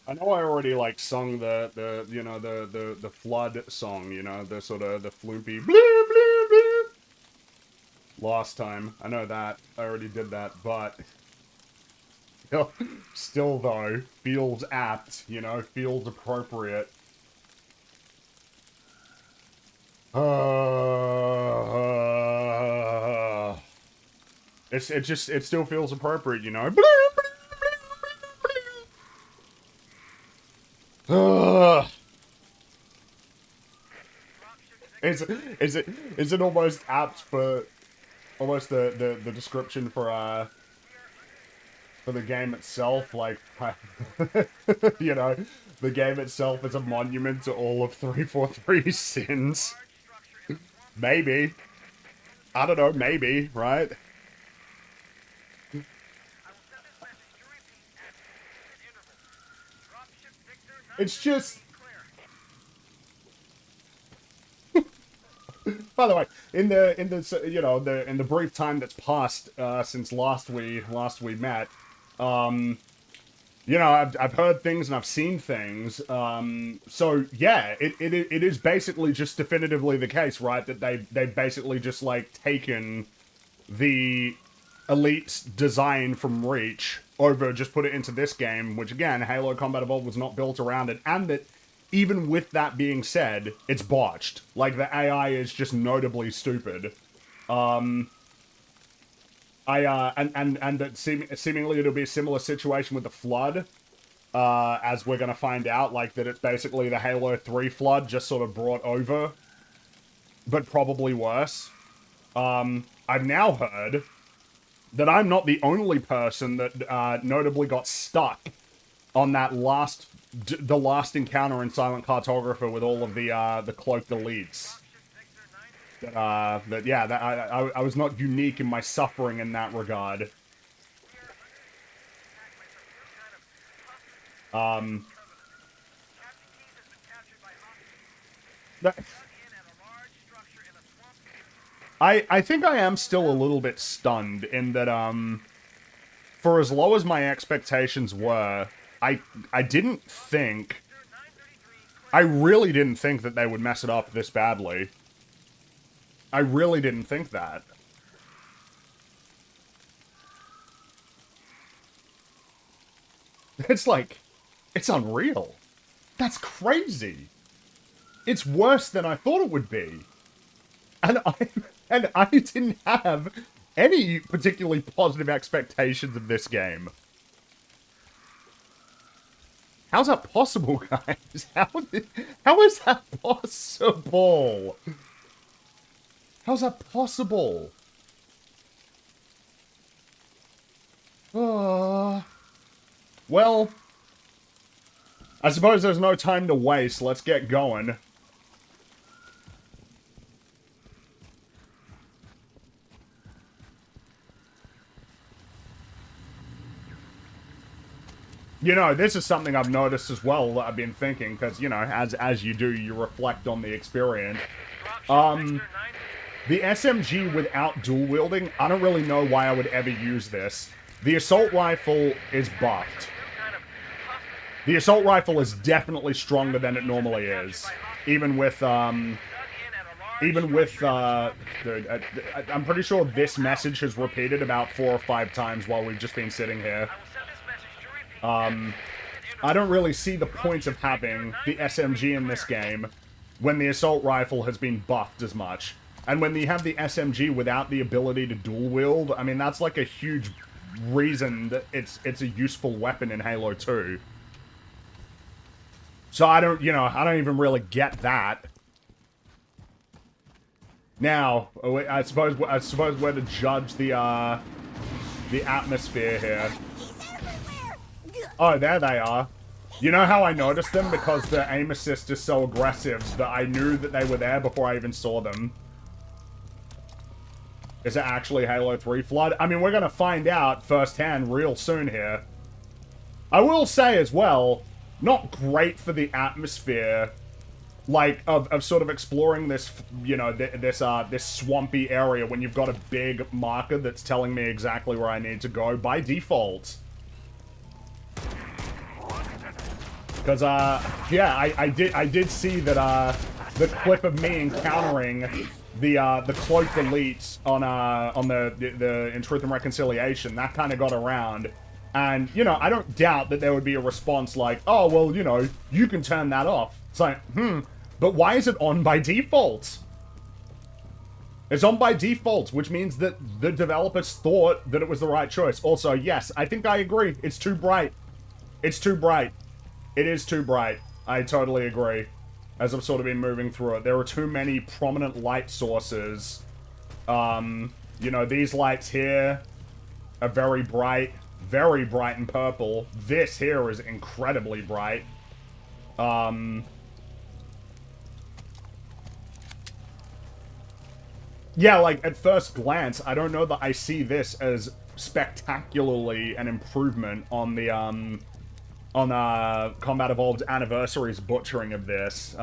I know I already like sung the you know the flood song, you know, the sort of the floopy bloop bloop bloop last time. I know that. I already did that, but still though, feels apt, you know, feels appropriate. It still feels appropriate, you know. Is is it almost apt for almost the description for the game itself? Like, you know, the game itself is a monument to all of 343's sins. Maybe. I don't know, maybe, right? It's just... By the way, in the you know in the brief time that's passed since last we met, you know, I've heard things and I've seen things. So yeah, it is basically just definitively the case, right? That they basically just like taken the Elite's design from Reach over, just put it into this game, which again, Halo Combat Evolved was not built around it, and that even with that being said, it's botched. Like, the AI is just notably stupid. And that seemingly it'll be a similar situation with the Flood, as we're gonna find out, like, that it's basically the Halo 3 Flood just sort of brought over, but probably worse. I've now heard that I'm not the only person that notably got stuck on that the last encounter in Silent Cartographer with all of the cloaked elites. I was not unique in my suffering in that regard. That, I think I am still a little bit stunned in that, for as low as my expectations were, I didn't think... I really didn't think that they would mess it up this badly. I really didn't think that. It's like... It's unreal. That's crazy. It's worse than I thought it would be. And I didn't have any particularly positive expectations of this game. How's that possible, guys? How is that possible? How's that possible? Well, I suppose there's no time to waste. Let's get going. You know, this is something I've noticed as well that I've been thinking, because, you know, as you do, you reflect on the experience. The SMG without dual wielding, I don't really know why I would ever use this. The assault rifle is buffed. The assault rifle is definitely stronger than it normally is. Even with, I'm pretty sure this message has repeated about 4 or 5 times while we've just been sitting here. I don't really see the point of having the SMG in this game when the assault rifle has been buffed as much. And when you have the SMG without the ability to dual wield, I mean, that's like a huge reason that it's a useful weapon in Halo 2. So I don't even really get that. Now, I suppose we're to judge the atmosphere here. Oh, there they are. You know how I noticed them? Because the aim assist is so aggressive that I knew that they were there before I even saw them. Is it actually Halo 3 Flood? I mean, we're gonna find out firsthand real soon here. I will say as well, not great for the atmosphere, like, of sort of exploring this, you know, this swampy area when you've got a big marker that's telling me exactly where I need to go by default. Because, yeah, I did see that, the clip of me encountering the cloaked elites on the in Truth and Reconciliation, that kind of got around. And, you know, I don't doubt that there would be a response like, oh, well, you know, you can turn that off. It's like, but why is it on by default? It's on by default, which means that the developers thought that it was the right choice. Also, yes, I think I agree. It's too bright. It's too bright. It is too bright. I totally agree. As I've sort of been moving through it, there are too many prominent light sources. You know, these lights here are very bright and purple. This here is incredibly bright. Yeah, like, at first glance, I don't know that I see this as spectacularly an improvement on the, Combat Evolved's Anniversary's butchering of this.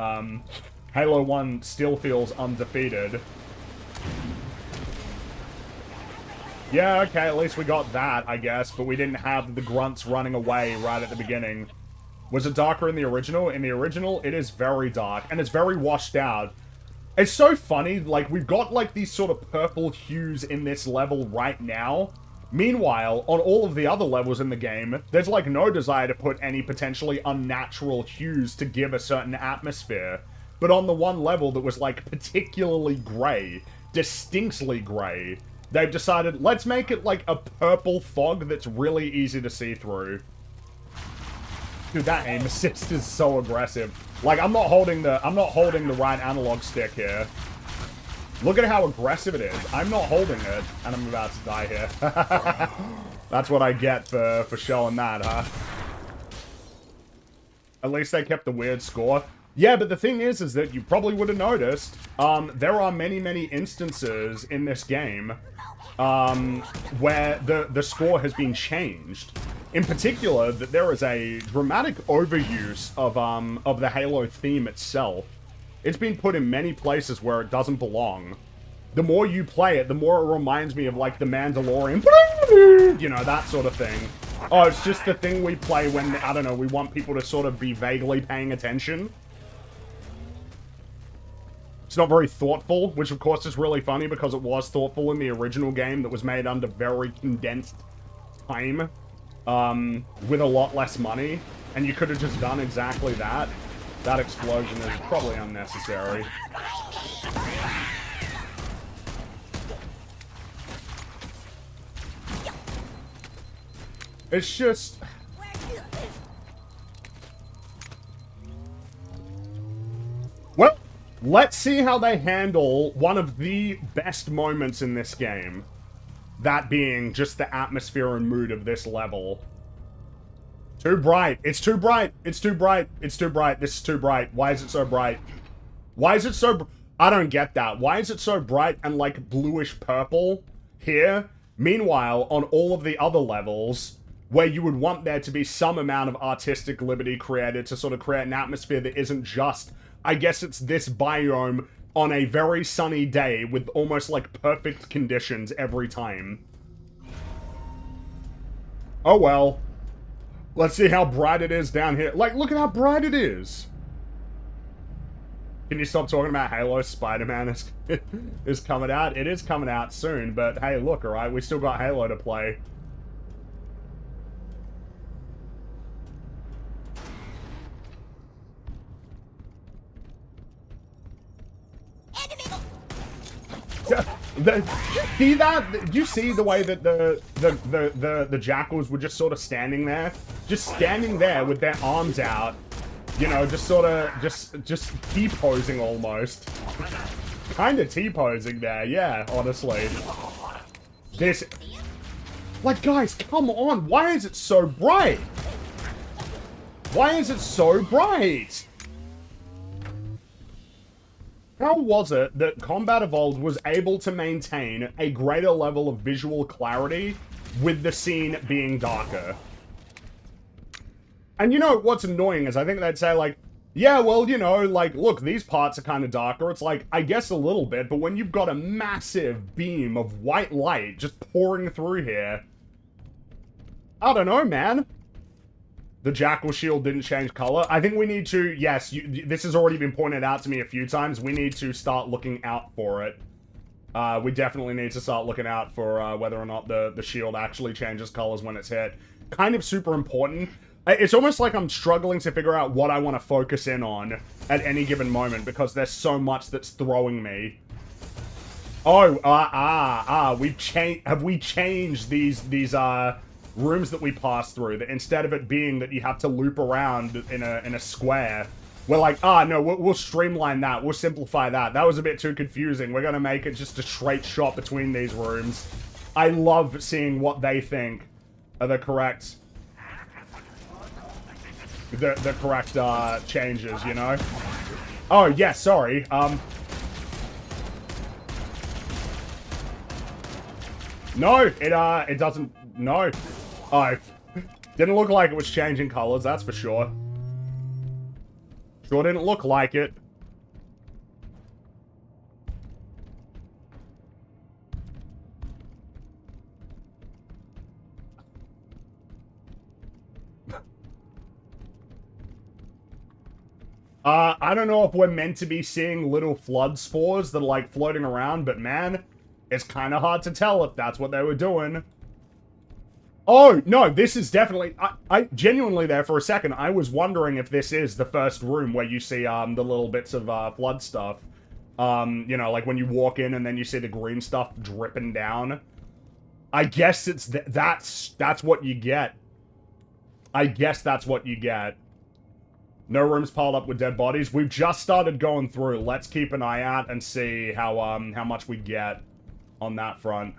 Halo 1 still feels undefeated. Yeah, okay, at least we got that, I guess, but we didn't have the grunts running away right at the beginning. Was it darker in the original? In the original, it is very dark, and it's very washed out. It's so funny, like, we've got, like, these sort of purple hues in this level right now. Meanwhile, on all of the other levels in the game, there's, like, no desire to put any potentially unnatural hues to give a certain atmosphere. But on the one level that was, like, particularly grey, distinctly grey, they've decided, let's make it, like, a purple fog that's really easy to see through. Dude, that aim assist is so aggressive. Like, I'm not holding the right analog stick here. Look at how aggressive it is. I'm not holding it, and I'm about to die here. That's what I get for showing that, huh? At least they kept the weird score. Yeah, but the thing is that you probably would have noticed, there are many, many instances in this game, where the score has been changed. In particular, that there is a dramatic overuse of the Halo theme itself. It's been put in many places where it doesn't belong. The more you play it, the more it reminds me of, like, the Mandalorian, you know, that sort of thing. Oh, it's just the thing we play when, I don't know, we want people to sort of be vaguely paying attention. It's not very thoughtful, which of course is really funny because it was thoughtful in the original game that was made under very condensed time. With a lot less money, and you could have just done exactly that. That explosion is probably unnecessary. It's just... Well, let's see how they handle one of the best moments in this game. That being just the atmosphere and mood of this level. Too bright. It's too bright. It's too bright. It's too bright. This is too bright. Why is it so bright? Why is it so... I don't get that. Why is it so bright and, like, bluish purple here? Meanwhile, on all of the other levels, where you would want there to be some amount of artistic liberty created to sort of create an atmosphere that isn't just... I guess it's this biome on a very sunny day with almost like perfect conditions every time. Oh well. Let's see how bright it is down here. Like, look at how bright it is. Can you stop talking about Halo? Spider-Man is coming out. It is coming out soon, but hey, look, alright, we still got Halo to play. See that? Did you see the way that the jackals were just sort of standing there? Just standing there with their arms out. You know, just sort of, just T-posing almost. Kind of T-posing there, yeah, honestly. This... Like, guys, come on, why is it so bright? Why is it so bright? How was it that Combat Evolved was able to maintain a greater level of visual clarity with the scene being darker? And you know, what's annoying is I think they'd say, like, yeah, well, you know, like, look, these parts are kind of darker. It's like, I guess a little bit, but when you've got a massive beam of white light just pouring through here, I don't know, man. The Jackal shield didn't change color. I think we need to, yes, this has already been pointed out to me a few times. We need to start looking out for it. We definitely need to start looking out for whether or not the shield actually changes colors when it's hit. Kind of super important. It's almost like I'm struggling to figure out what I want to focus in on at any given moment because there's so much that's throwing me. Oh, we've changed. Have we changed these rooms that we pass through? That instead of it being that you have to loop around in a square, we're like, no, we'll streamline that. We'll simplify that. That was a bit too confusing. We're gonna make it just a straight shot between these rooms. I love seeing what they think are the correct. The correct changes, you know? Oh, yeah, sorry. No, it doesn't. No. Oh, didn't look like it was changing colors, that's for sure. Sure didn't look like it. I don't know if we're meant to be seeing little flood spores that are, like, floating around, but man, it's kind of hard to tell if that's what they were doing. Oh, no, this is definitely... I genuinely there for a second, I was wondering if this is the first room where you see, the little bits of, flood stuff. You know, like when you walk in and then you see the green stuff dripping down. I guess it's... That's what you get. I guess that's what you get. No rooms piled up with dead bodies. We've just started going through. Let's keep an eye out and see how much we get on that front.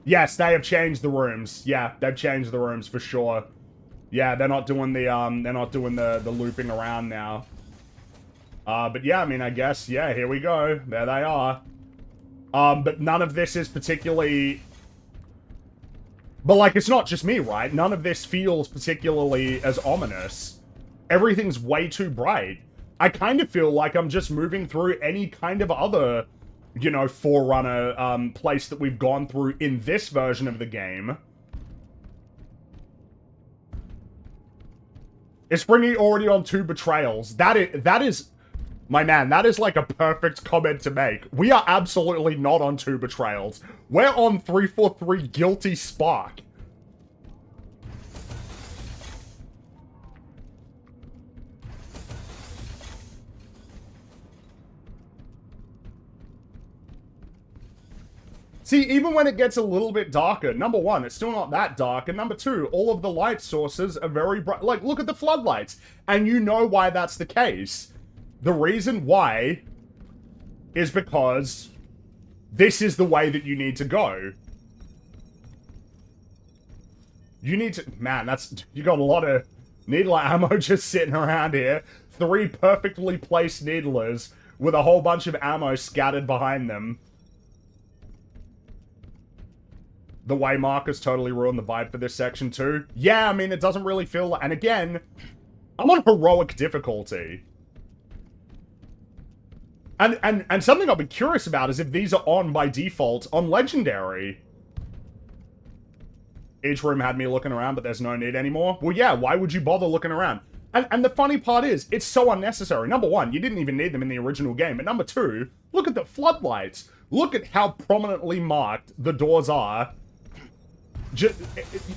Yes, they have changed the rooms. Yeah, they've changed the rooms for sure. Yeah, they're not doing the looping around now. But yeah, I mean, I guess, yeah, here we go. There they are. But none of this is particularly... But, like, it's not just me, right? None of this feels particularly as ominous. Everything's way too bright. I kind of feel like I'm just moving through any kind of other, you know, Forerunner place that we've gone through in this version of the game. Is Fringy already on 2 betrayals? That is... My man, that is like a perfect comment to make. We are absolutely not on 2 betrayals. We're on 343 Guilty Spark. See, even when it gets a little bit darker, number 1, it's still not that dark, and number 2, all of the light sources are very bright. Like, look at the floodlights, and you know why that's the case. The reason why is because this is the way that you need to go. You need to... Man, that's... You got a lot of needler ammo just sitting around here. 3 perfectly placed needlers with a whole bunch of ammo scattered behind them. The way markers totally ruined the vibe for this section too. Yeah, I mean, it doesn't really feel like... And again, I'm on heroic difficulty. And something I'll be curious about is if these are on by default on Legendary. Each room had me looking around, but there's no need anymore. Well, yeah, why would you bother looking around? And the funny part is, it's so unnecessary. Number 1, you didn't even need them in the original game. But number 2, look at the floodlights. Look at how prominently marked the doors are.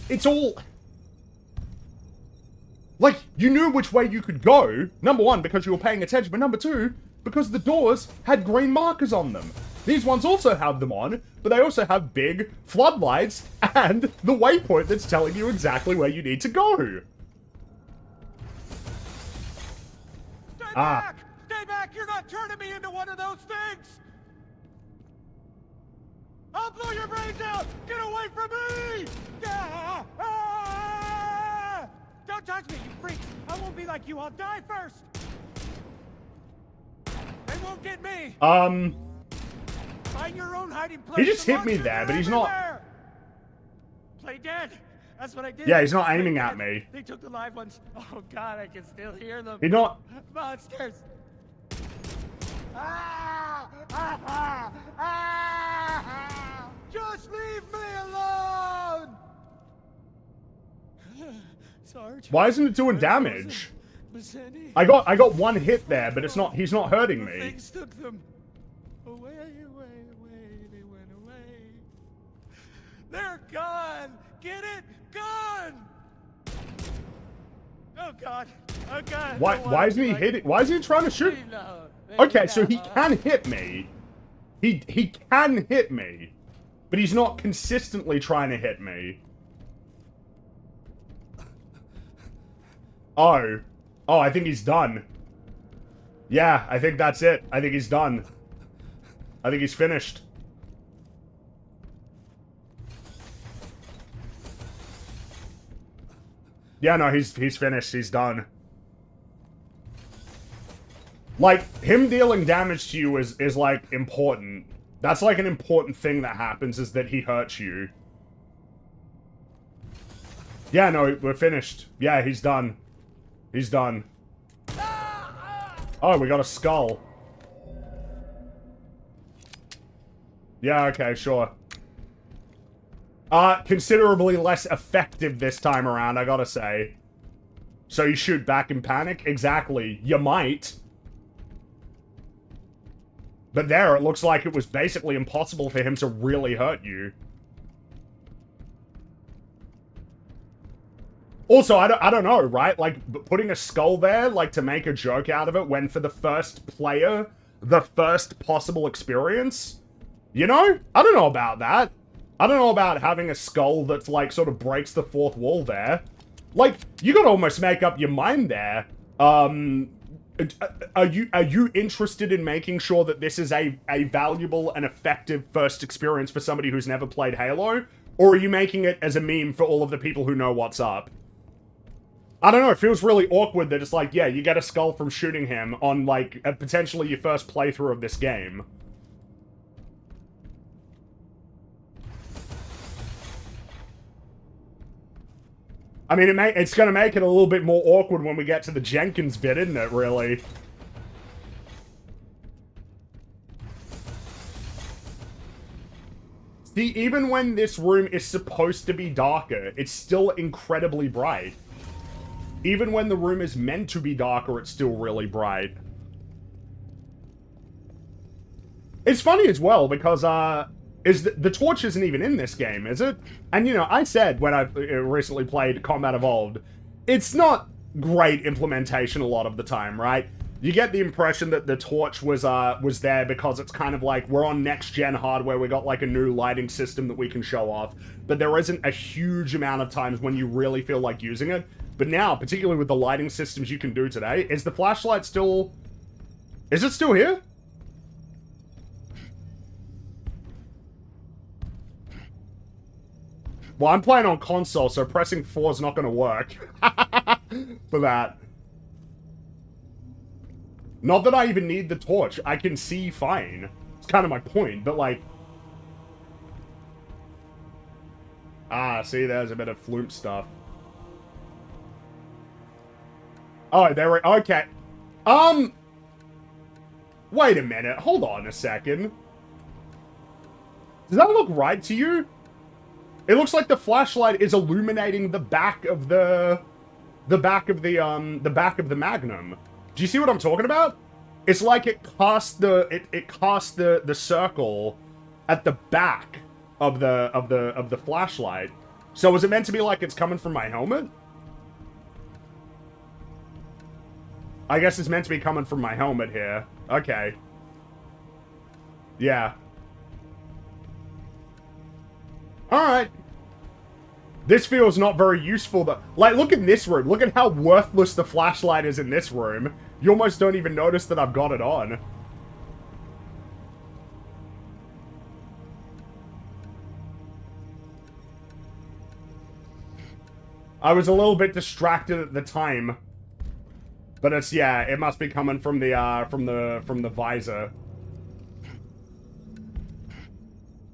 It's all... Like, you knew which way you could go. Number 1, because you were paying attention. But number 2... because the doors had green markers on them. These ones also have them on, but they also have big floodlights and the waypoint that's telling you exactly where you need to go. Stay back! Stay back! You're not turning me into one of those things! I'll blow your brains out! Get away from me! Ah! Ah! Don't touch me, you freaks! I won't be like you, I'll die first! They won't get me. Find your own hiding place. He just hit me there, but he's not. Play dead. That's what I did. Yeah, he's not aiming at me. They took the live ones. Oh God, I can still hear them. He's not. Monsters. Ah! Ah! Ah! Ah! Just leave me alone. Sarge. Why isn't it doing damage? I got one hit there, but it's not. He's not hurting me. Things took them away, away, away. They went away. They're gone. Get it? Gone. Oh God. Oh God. Why isn't he hitting? Why is he trying to shoot? Okay, so he can hit me. He can hit me, but he's not consistently trying to hit me. Oh, I think he's done. Yeah, I think that's it. I think he's done. I think he's finished. Yeah, no, he's finished. He's done. Like, him dealing damage to you is like, important. That's, like, an important thing that happens, is that he hurts you. Yeah, no, we're finished. Yeah, he's done. He's done. Oh, we got a skull. Yeah, okay, sure. Considerably less effective this time around, I gotta say. So you shoot back in panic? Exactly. You might. But there, it looks like it was basically impossible for him to really hurt you. Also, I don't know, right? Like, putting a skull there, like, to make a joke out of it, when for the first player, the first possible experience? You know? I don't know about that. I don't know about having a skull that's, like, sort of breaks the fourth wall there. Like, you gotta almost make up your mind there. Are you interested in making sure that this is a valuable and effective first experience for somebody who's never played Halo? Or are you making it as a meme for all of the people who know what's up? I don't know, it feels really awkward that it's like, yeah, you get a skull from shooting him on, like, potentially your first playthrough of this game. I mean, it's gonna make it a little bit more awkward when we get to the Jenkins bit, isn't it, really? See, even when this room is supposed to be darker, it's still incredibly bright. Even when the room is meant to be darker, it's still really bright. It's funny as well, because, the torch isn't even in this game, is it? And, you know, I said when I recently played Combat Evolved, it's not great implementation a lot of the time, right? You get the impression that the torch was there because it's kind of like, we're on next-gen hardware, we got, like, a new lighting system that we can show off, but there isn't a huge amount of times when you really feel like using it. But now, particularly with the lighting systems you can do today, is the flashlight still... Is it still here? Well, I'm playing on console, so pressing 4 is not going to work. For that. Not that I even need the torch. I can see fine. It's kind of my point, but like... Ah, see, there's a bit of flume stuff. Oh, there we... Okay. Wait a minute. Hold on a second. Does that look right to you? It looks like the flashlight is illuminating the back of the back of the Magnum. Do you see what I'm talking about? It's like it casts the circle at the back of the flashlight. So is it meant to be like it's coming from my helmet? I guess it's meant to be coming from my helmet here. Okay. Yeah. Alright. This feels not very useful, though. Like, look at this room. Look at how worthless the flashlight is in this room. You almost don't even notice that I've got it on. I was a little bit distracted at the time. But it's, yeah, it must be coming from the visor.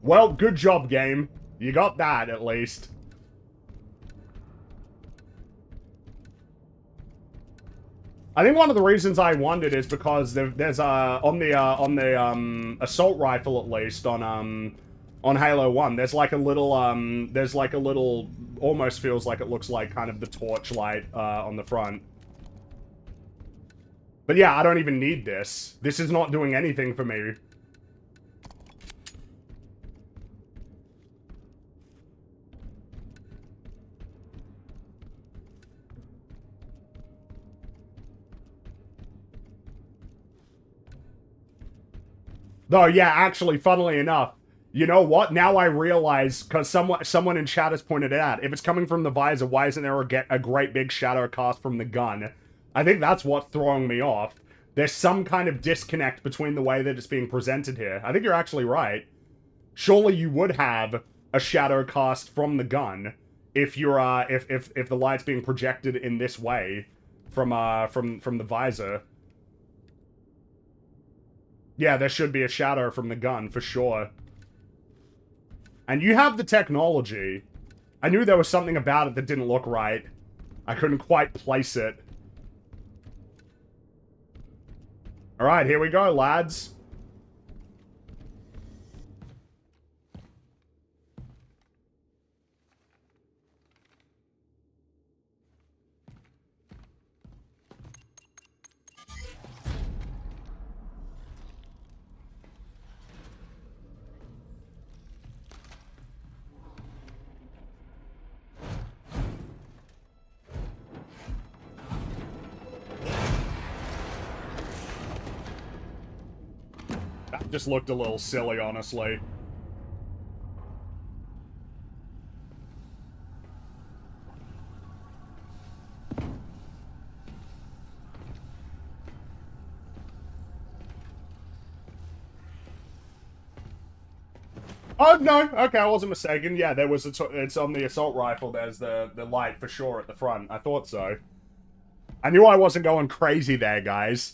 Well, good job, game. You got that, at least. I think one of the reasons I wondered is because there's on the assault rifle, at least, on on Halo 1. There's like a little, almost feels like it looks like kind of the torchlight, on the front. But yeah, I don't even need this. This is not doing anything for me. Though, yeah, actually, funnily enough, you know what? Now I realize, because someone in chat has pointed it out, if it's coming from the visor, why isn't there a great big shadow cast from the gun? I think that's what's throwing me off. There's some kind of disconnect between the way that it's being presented here. I think you're actually right. Surely you would have a shadow cast from the gun if you're if the light's being projected in this way from the visor. Yeah, there should be a shadow from the gun, for sure. And you have the technology. I knew there was something about it that didn't look right. I couldn't quite place it. Alright, here we go, lads. That just looked a little silly, honestly. Oh, no. Okay, I wasn't mistaken. Yeah, there was it's on the assault rifle. There's the light for sure at the front. I thought so. I knew I wasn't going crazy there, guys.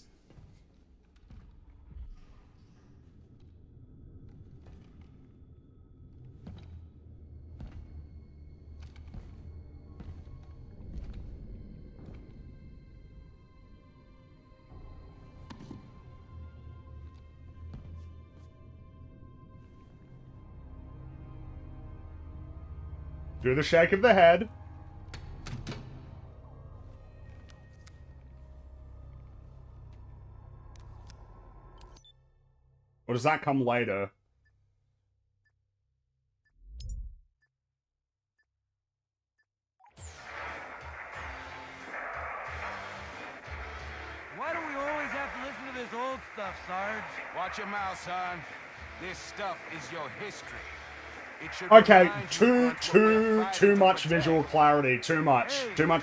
Do the shake of the head. Or does that come later? Why do we always have to listen to this old stuff, Sarge? Watch your mouth, son. This stuff is your history. It should Okay, remind you once what we're too fighting to much protect. visual clarity. Too much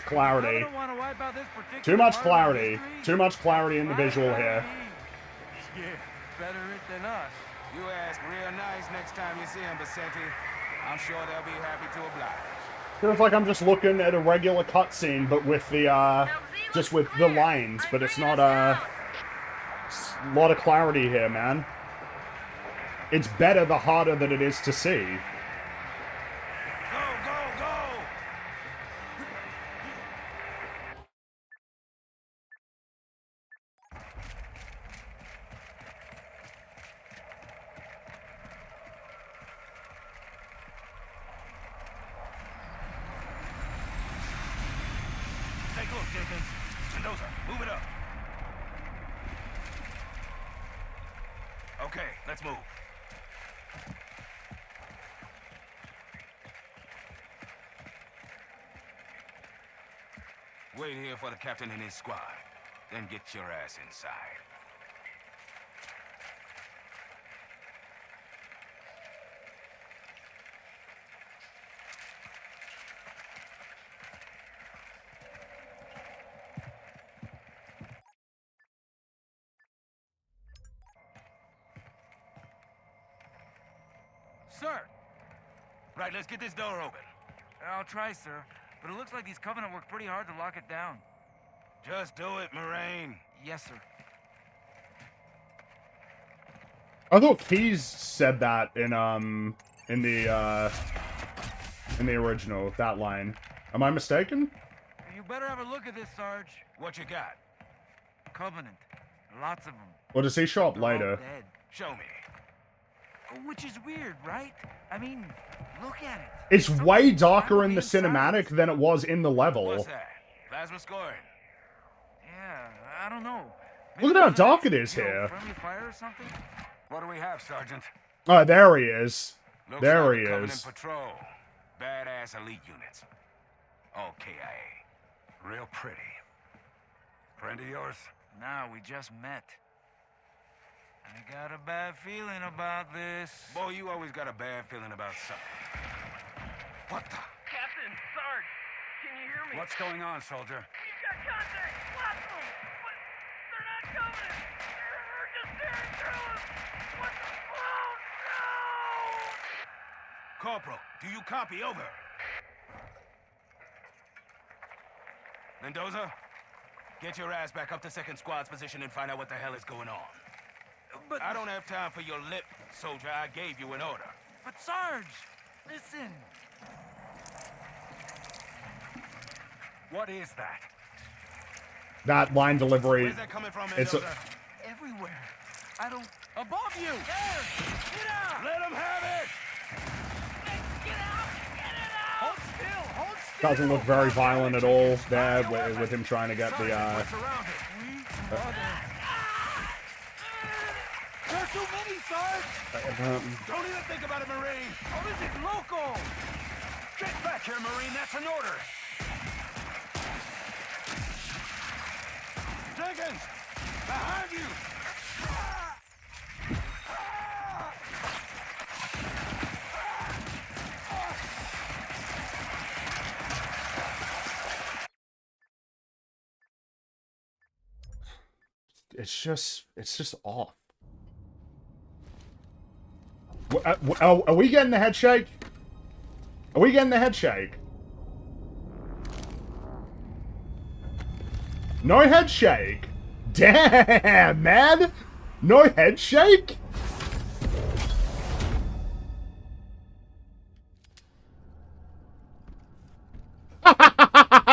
clarity. I don't want to wipe out this particular Too much part of clarity. history. Too much clarity in the visual here. Yeah, better it than us. You ask real nice next time you see him, Vicente. I'm sure they'll be happy to oblige. Feels like I'm just looking at a regular cutscene, but with the, just with the lines, but it's not, a lot of clarity here, man. It's better the harder that it is to see. Go, go, go! Take a look, Jenkins. Mendoza, move it up. Okay, let's move. Wait here for the captain and his squad. Then get your ass inside. Sir! Right, let's get this door open. I'll try, sir. But it looks like these Covenant worked pretty hard to lock it down. Just do it, Moraine. Yes, sir. I thought Keys said that in the original, that line. Am I mistaken? You better have a look at this, Sarge. What you got? Covenant. Lots of them. Or does he show up They're all later? dead. Show me. Which is weird, right? I mean, look at it. It's way darker in the cinematic than it was in the level. What's that? Plasma scoring. Yeah, I don't know. Look at how dark it is here. Friendly fire or something? What do we have, Sergeant? Oh, there he is. Looks There like he a Covenant is. Patrol. Badass elite units. All KIA. Real pretty. Friend of yours? Nah, we just met. I got a bad feeling about this. Boy, you always got a bad feeling about something. What the? Captain, Sarge, can you hear me? What's going on, soldier? We've got contact! Lots of them! But they're not coming! They're just staring through us! What the... Oh, no! Corporal, do you copy? Over. Mendoza, get your ass back up to second squad's position and find out what the hell is going on. But I don't have time for your lip, soldier. I gave you an order. But Sarge, listen. What is that? That line delivery. Where's that coming from, It's Mendoza? Everywhere. I don't... Above you! There! Get out! Let him have it! Get out! Get it out! Hold still! Hold still! Doesn't look very violent at all there with him trying to get the, What's around it? There's too many, Sarge! Don't even think about it, Marine! Oh, this is local! Get back here, Marine! That's an order! Jenkins! Behind you! It's just off. Are we getting the head shake? Are we getting the head shake? No head shake? Damn, man! No head shake?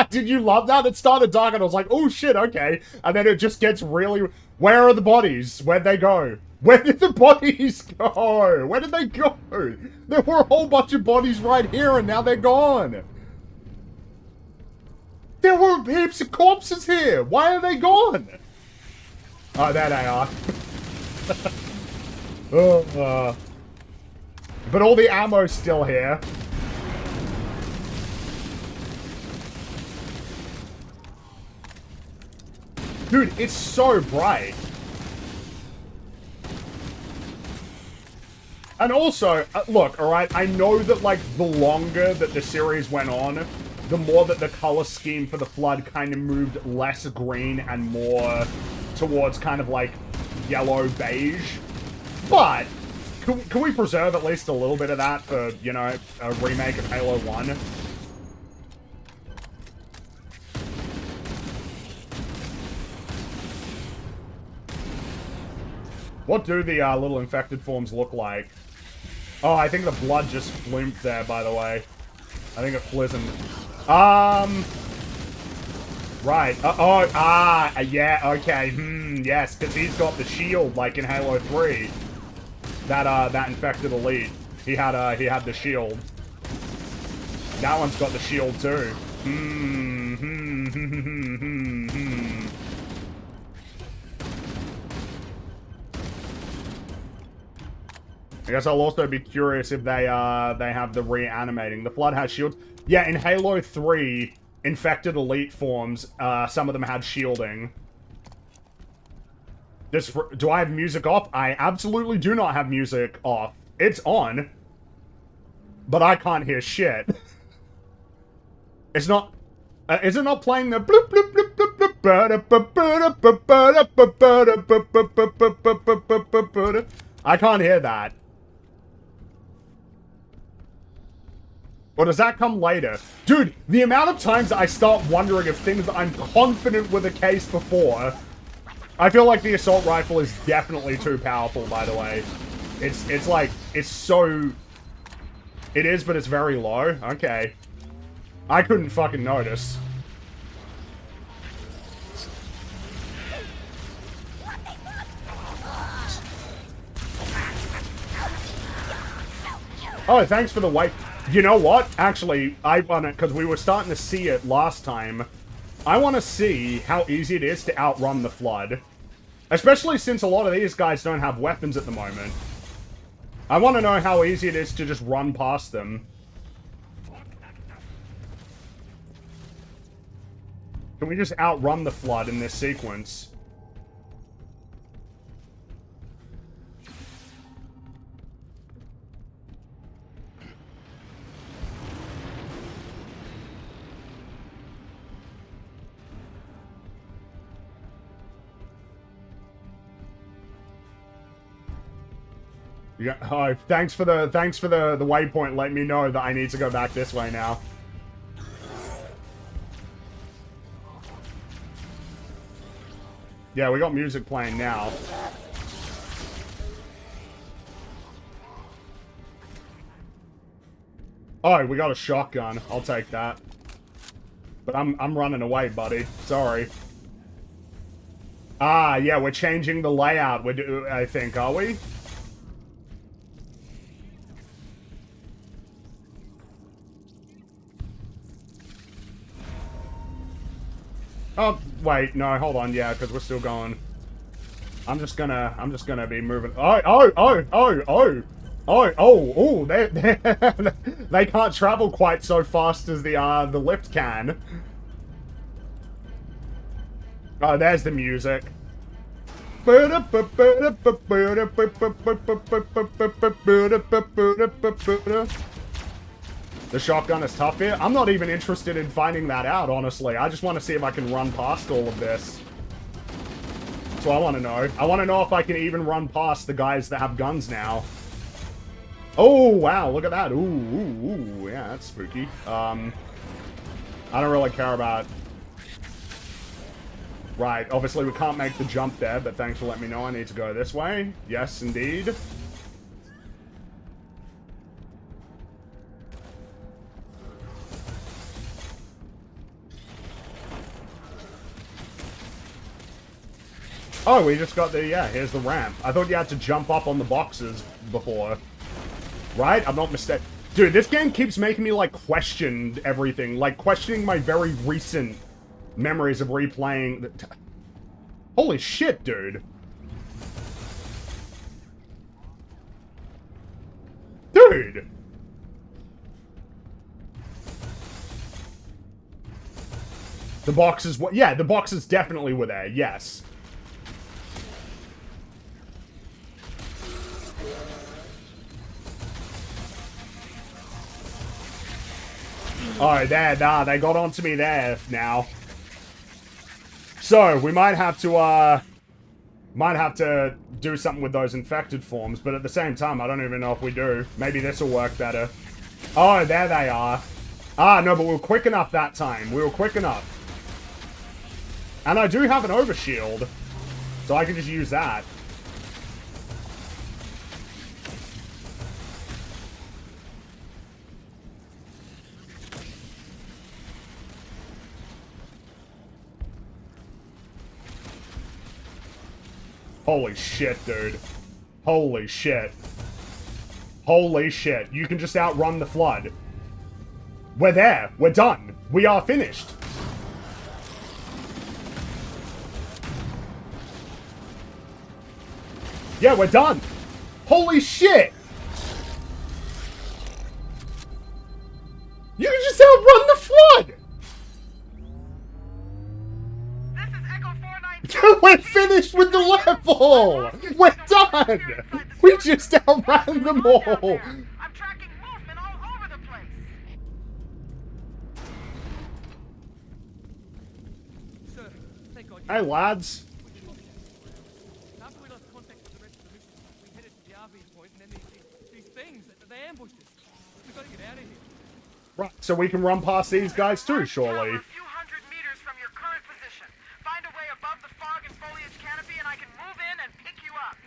Did you love that? It started dark and I was like, oh shit, okay. And then it just gets really... Where are the bodies? Where'd they go? Where did the bodies go? Where did they go? There were a whole bunch of bodies right here and now they're gone. There were heaps of corpses here. Why are they gone? Oh, there they are. But all the ammo's still here. Dude, it's so bright. And also, look, alright, I know that, like, the longer that the series went on, the more that the color scheme for the Flood kind of moved less green and more towards kind of, like, yellow beige. But, can we preserve at least a little bit of that for, you know, a remake of Halo 1? What do the little infected forms look like? Oh, I think the blood just flumed there, by the way. I think it flizzed. Right. Yeah, okay. Yes, because he's got the shield, like in Halo 3. That infected elite. He had the shield. That one's got the shield, too. I guess I'll also be curious if they have the reanimating. The Flood has shields. Yeah, in Halo 3, infected elite forms, some of them had shielding. Do I have music off? I absolutely do not have music off. It's on. But I can't hear shit. It's not... is it not playing the bloop bloop bloop bloop bloop? I can't hear that. Or does that come later? Dude, the amount of times that I start wondering if things that I'm confident were the case before... I feel like the assault rifle is definitely too powerful, by the way. It's like, it's so... It is, but it's very low. Okay. I couldn't fucking notice. Oh, thanks for the white. You know what? Actually, I want to, because we were starting to see it last time. I want to see how easy it is to outrun the Flood. Especially since a lot of these guys don't have weapons at the moment. I want to know how easy it is to just run past them. Can we just outrun the Flood in this sequence? Yeah, oh, thanks for the waypoint. Let me know that I need to go back this way now. Yeah, we got music playing now. Oh, we got a shotgun. I'll take that. But I'm running away, buddy. Sorry. Ah, yeah, we're changing the layout. I think, are we? Oh, wait, no, hold on, yeah, because we're still going. I'm just gonna be moving. They can't travel quite so fast as the lift can. Oh, there's the music. The shotgun is tough here. I'm not even interested in finding that out, honestly. I just want to see if I can run past all of this. That's what I want to know. I want to know if I can even run past the guys that have guns now. Oh, wow, look at that. Ooh, ooh, ooh. Yeah, that's spooky. I don't really care about... Right, obviously we can't make the jump there, but thanks for letting me know I need to go this way. Yes, indeed. Oh, we just got the, yeah, here's the ramp. I thought you had to jump up on the boxes before. Right? I'm not mistaken. Dude, this game keeps making me, like, question everything. Like, questioning my very recent memories of replaying the... Holy shit, dude. Dude! The boxes... Yeah, the boxes definitely were there, yes. Oh, there, nah, they got onto me there now. So, we might have to do something with those infected forms, but at the same time, I don't even know if we do. Maybe this will work better. Oh, there they are. Ah, no, but we were quick enough that time. We were quick enough. And I do have an overshield, so I can just use that. Holy shit, dude. Holy shit. Holy shit. You can just outrun the Flood. We're there. We're done. We are finished. Yeah, we're done. Holy shit. You can just outrun the Flood. We're finished with the level! We're done! We just outran them all! I'm tracking movement all over the place. Sir, thank God. Hey, lads. After we lost contact with the rest of the mission, we headed to the RV point, and then these things, they ambushed us. We gotta get out of here. Right, so we can run past these guys too, surely. A few hundred meters from your current position. Find a way above the fog and foliage canopy, and I can move in and pick you up.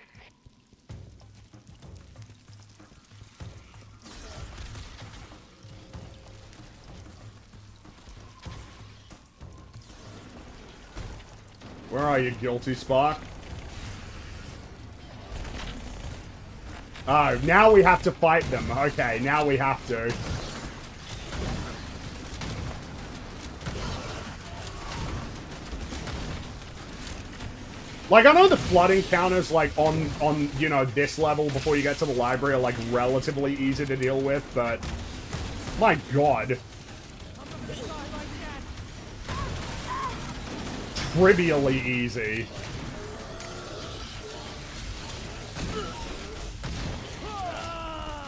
Where are you, guilty Spark? Oh, now we have to fight them. Okay, now we have to. Like, I know the flood encounters, like, on, you know, this level before you get to the library are, like, relatively easy to deal with, but... My god. Trivially easy.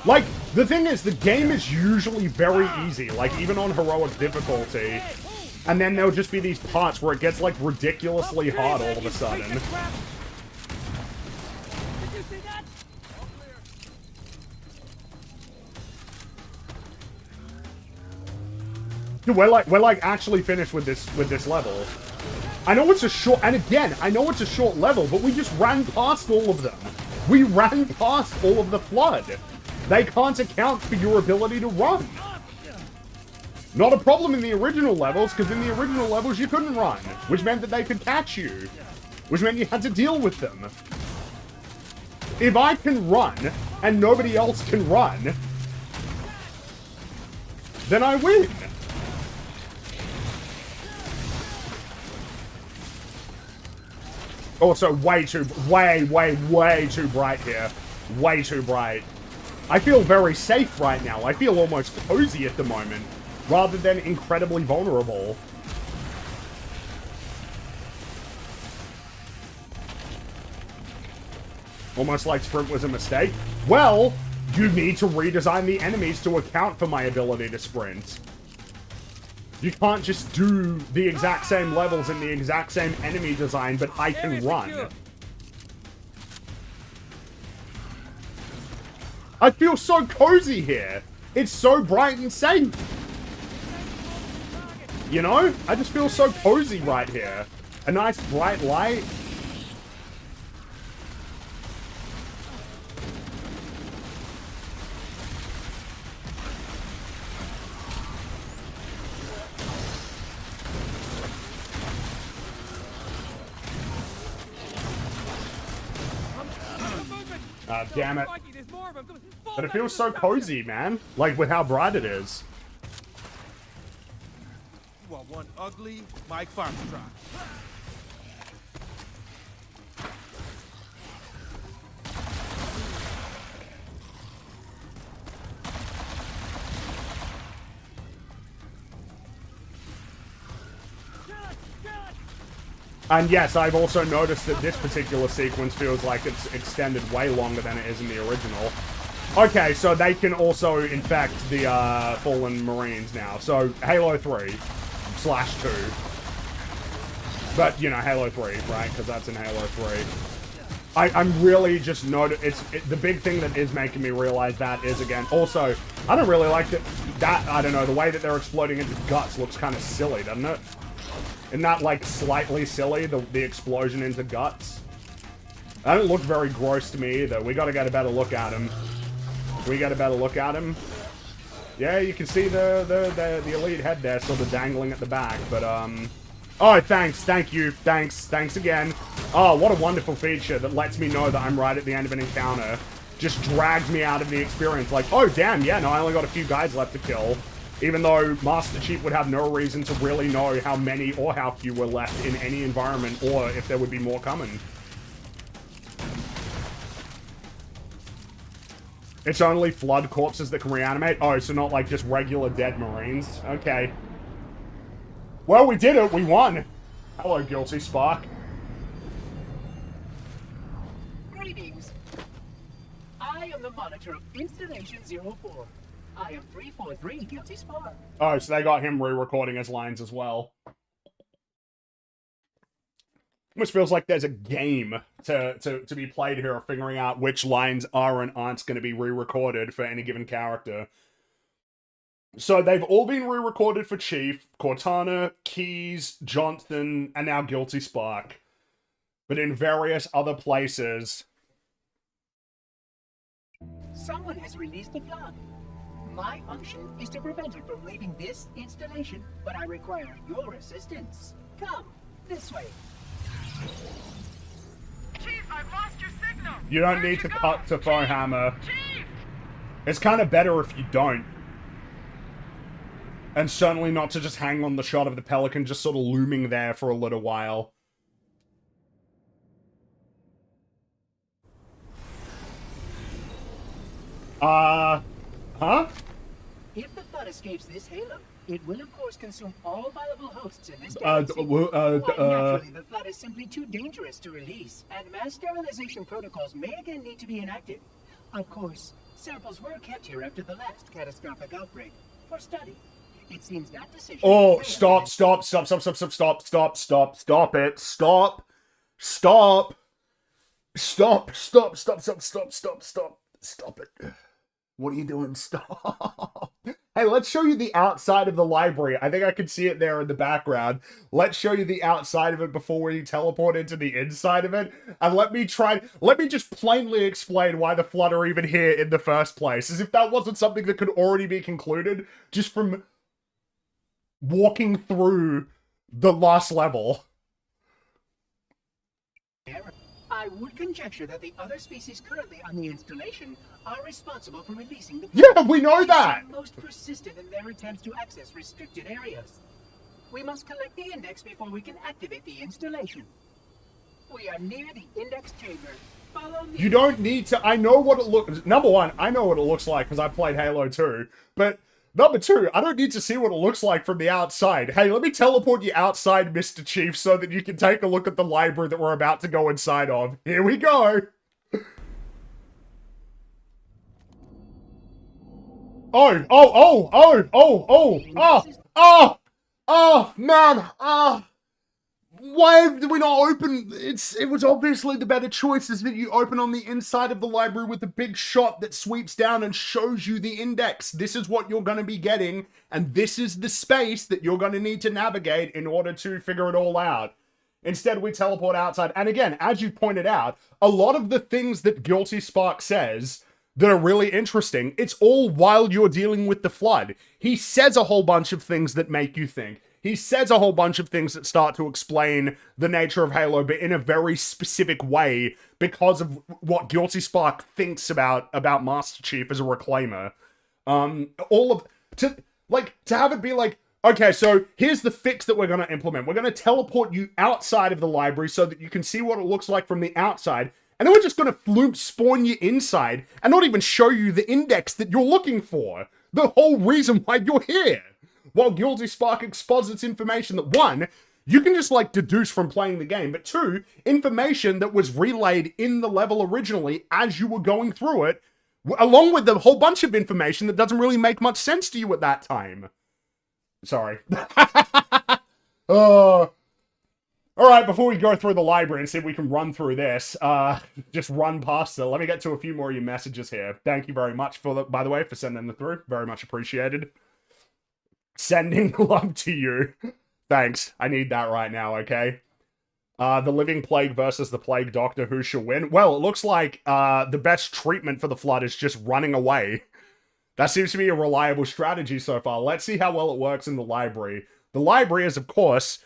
Like, the thing is, the game is usually very easy, like, even on heroic difficulty. And then there'll just be these parts where it gets, like, ridiculously hard all of a sudden. Did you see that? Dude, we're like actually finished with this level. I know it's a short, and again, I know it's a short level, but we just ran past all of them. We ran past all of the flood. They can't account for your ability to run. Not a problem in the original levels, because in the original levels you couldn't run, which meant that they could catch you, which meant you had to deal with them. If I can run, and nobody else can run, then I win. Also, way too bright here. Way too bright. I feel very safe right now. I feel almost cozy at the moment, rather than incredibly vulnerable. Almost like sprint was a mistake. Well, you need to redesign the enemies to account for my ability to sprint. You can't just do the exact same levels in the exact same enemy design, but I can run. I feel so cozy here. It's so bright and safe. You know? I just feel so cozy right here. A nice bright light. Damn it. But it feels so cozy, man. Like, with how bright it is. You are one ugly Mike Foxtrot. And yes, I've also noticed that this particular sequence feels like it's extended way longer than it is in the original. Okay, so they can also infect the fallen Marines now. So Halo 3/2. But, you know, Halo 3, right? Because that's in Halo 3. I'm really just the big thing that is making me realize that is, again, also, I don't really like that, I don't know, the way that they're exploding into guts looks kind of silly, doesn't it? Isn't that, like, slightly silly, the explosion into guts? That don't look very gross to me, either. We gotta get a better look at him. We get a better look at him. Yeah, you can see the elite head there sort of dangling at the back, but, Oh, thanks, thank you, thanks again. Oh, what a wonderful feature that lets me know that I'm right at the end of an encounter. Just drags me out of the experience, like, oh, damn, yeah, no, I only got a few guys left to kill. Even though Master Chief would have no reason to really know how many or how few were left in any environment, or if there would be more coming. It's only flood corpses that can reanimate? Oh, so not like just regular dead Marines? Okay. Well, we did it! We won! Hello, Guilty Spark. Greetings. I am the monitor of Installation 04. I am 343 Guilty Spark. Oh, so they got him re-recording his lines as well. Almost feels like there's a game to be played here of figuring out which lines are and aren't going to be re-recorded for any given character. So they've all been re-recorded for Chief, Cortana, Keyes, Johnson, and now Guilty Spark. But in various other places. Someone has released the flood. My function is to prevent it from leaving this installation, but I require your assistance. Come, this way. Chief, I've lost your signal. You don't need to cut to Foe Hammer. It's kind of better if you don't. And certainly not to just hang on the shot of the Pelican just sort of looming there for a little while. Huh? If the flood escapes this halo, it will of course consume all viable hosts in this galaxy. Naturally, the flood is simply too dangerous to release, and mass sterilization protocols may again need to be enacted. Of course, samples were kept here after the last catastrophic outbreak for study. It seems that decision... Oh, stop it. Stop it. What are you doing? Stop. Hey, let's show you the outside of the library. I think I can see it there in the background. Let's show you the outside of it before we teleport into the inside of it. And let me just plainly explain why the Flood are even here in the first place. As if that wasn't something that could already be concluded just from walking through the last level. I would conjecture that the other species currently on the installation are responsible for releasing the... Yeah, we know that! ...most persistent in their attempts to access restricted areas. We must collect the index before we can activate the installation. We are near the index chamber. Follow me. You don't need to... I know what it looks... Number one, I know what it looks like because I played Halo 2. But number two, I don't need to see what it looks like from the outside. Hey, let me teleport you outside, Mr. Chief, so that you can take a look at the library that we're about to go inside of. Here we go. Why did we not open? It was obviously the better choice is that you open on the inside of the library with a big shot that sweeps down and shows you the index. This is what you're going to be getting, and this is the space that you're going to need to navigate in order to figure it all out. Instead, we teleport outside. And again, as you pointed out, a lot of the things that Guilty Spark says that are really interesting, it's all while you're dealing with the Flood. He says a whole bunch of things that make you think. He says a whole bunch of things that start to explain the nature of Halo, but in a very specific way because of what Guilty Spark thinks about Master Chief as a reclaimer. To have it be like, okay, so here's the fix that we're going to implement. We're going to teleport you outside of the library so that you can see what it looks like from the outside. And then we're just going to spawn you inside and not even show you the index that you're looking for. The whole reason why you're here. While Guilty Spark exposits information that, one, you can just, deduce from playing the game, but two, information that was relayed in the level originally as you were going through it, along with a whole bunch of information that doesn't really make much sense to you at that time. Sorry. Alright, before we go through the library and see if we can run through this, just run past it. Let me get to a few more of your messages here. Thank you very much, by the way, for sending them through. Very much appreciated. Sending love to you. Thanks. I need that right now, okay? The Living Plague versus the Plague Doctor, who shall win? Well, it looks like the best treatment for the Flood is just running away. That seems to be a reliable strategy so far. Let's see how well it works in the library. The library is, of course,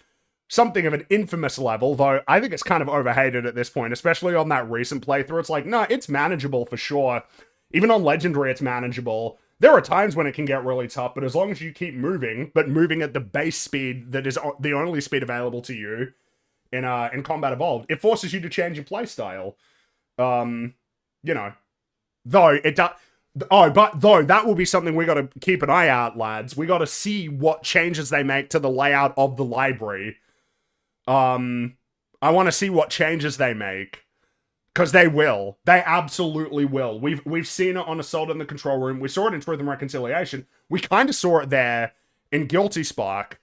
something of an infamous level, though I think it's kind of overhated at this point, especially on that recent playthrough. It's like, no, it's manageable for sure. Even on Legendary, it's manageable. There are times when it can get really tough, but as long as you keep moving, but moving at the base speed that is the only speed available to you in Combat Evolved, it forces you to change your playstyle. You know, though it does. Though that will be something we got to keep an eye out, lads. We got to see what changes they make to the layout of the library. I want to see what changes they make. Because they will. They absolutely will. We've seen it on Assault in the Control Room. We saw it in Truth and Reconciliation. We kind of saw it there in Guilty Spark.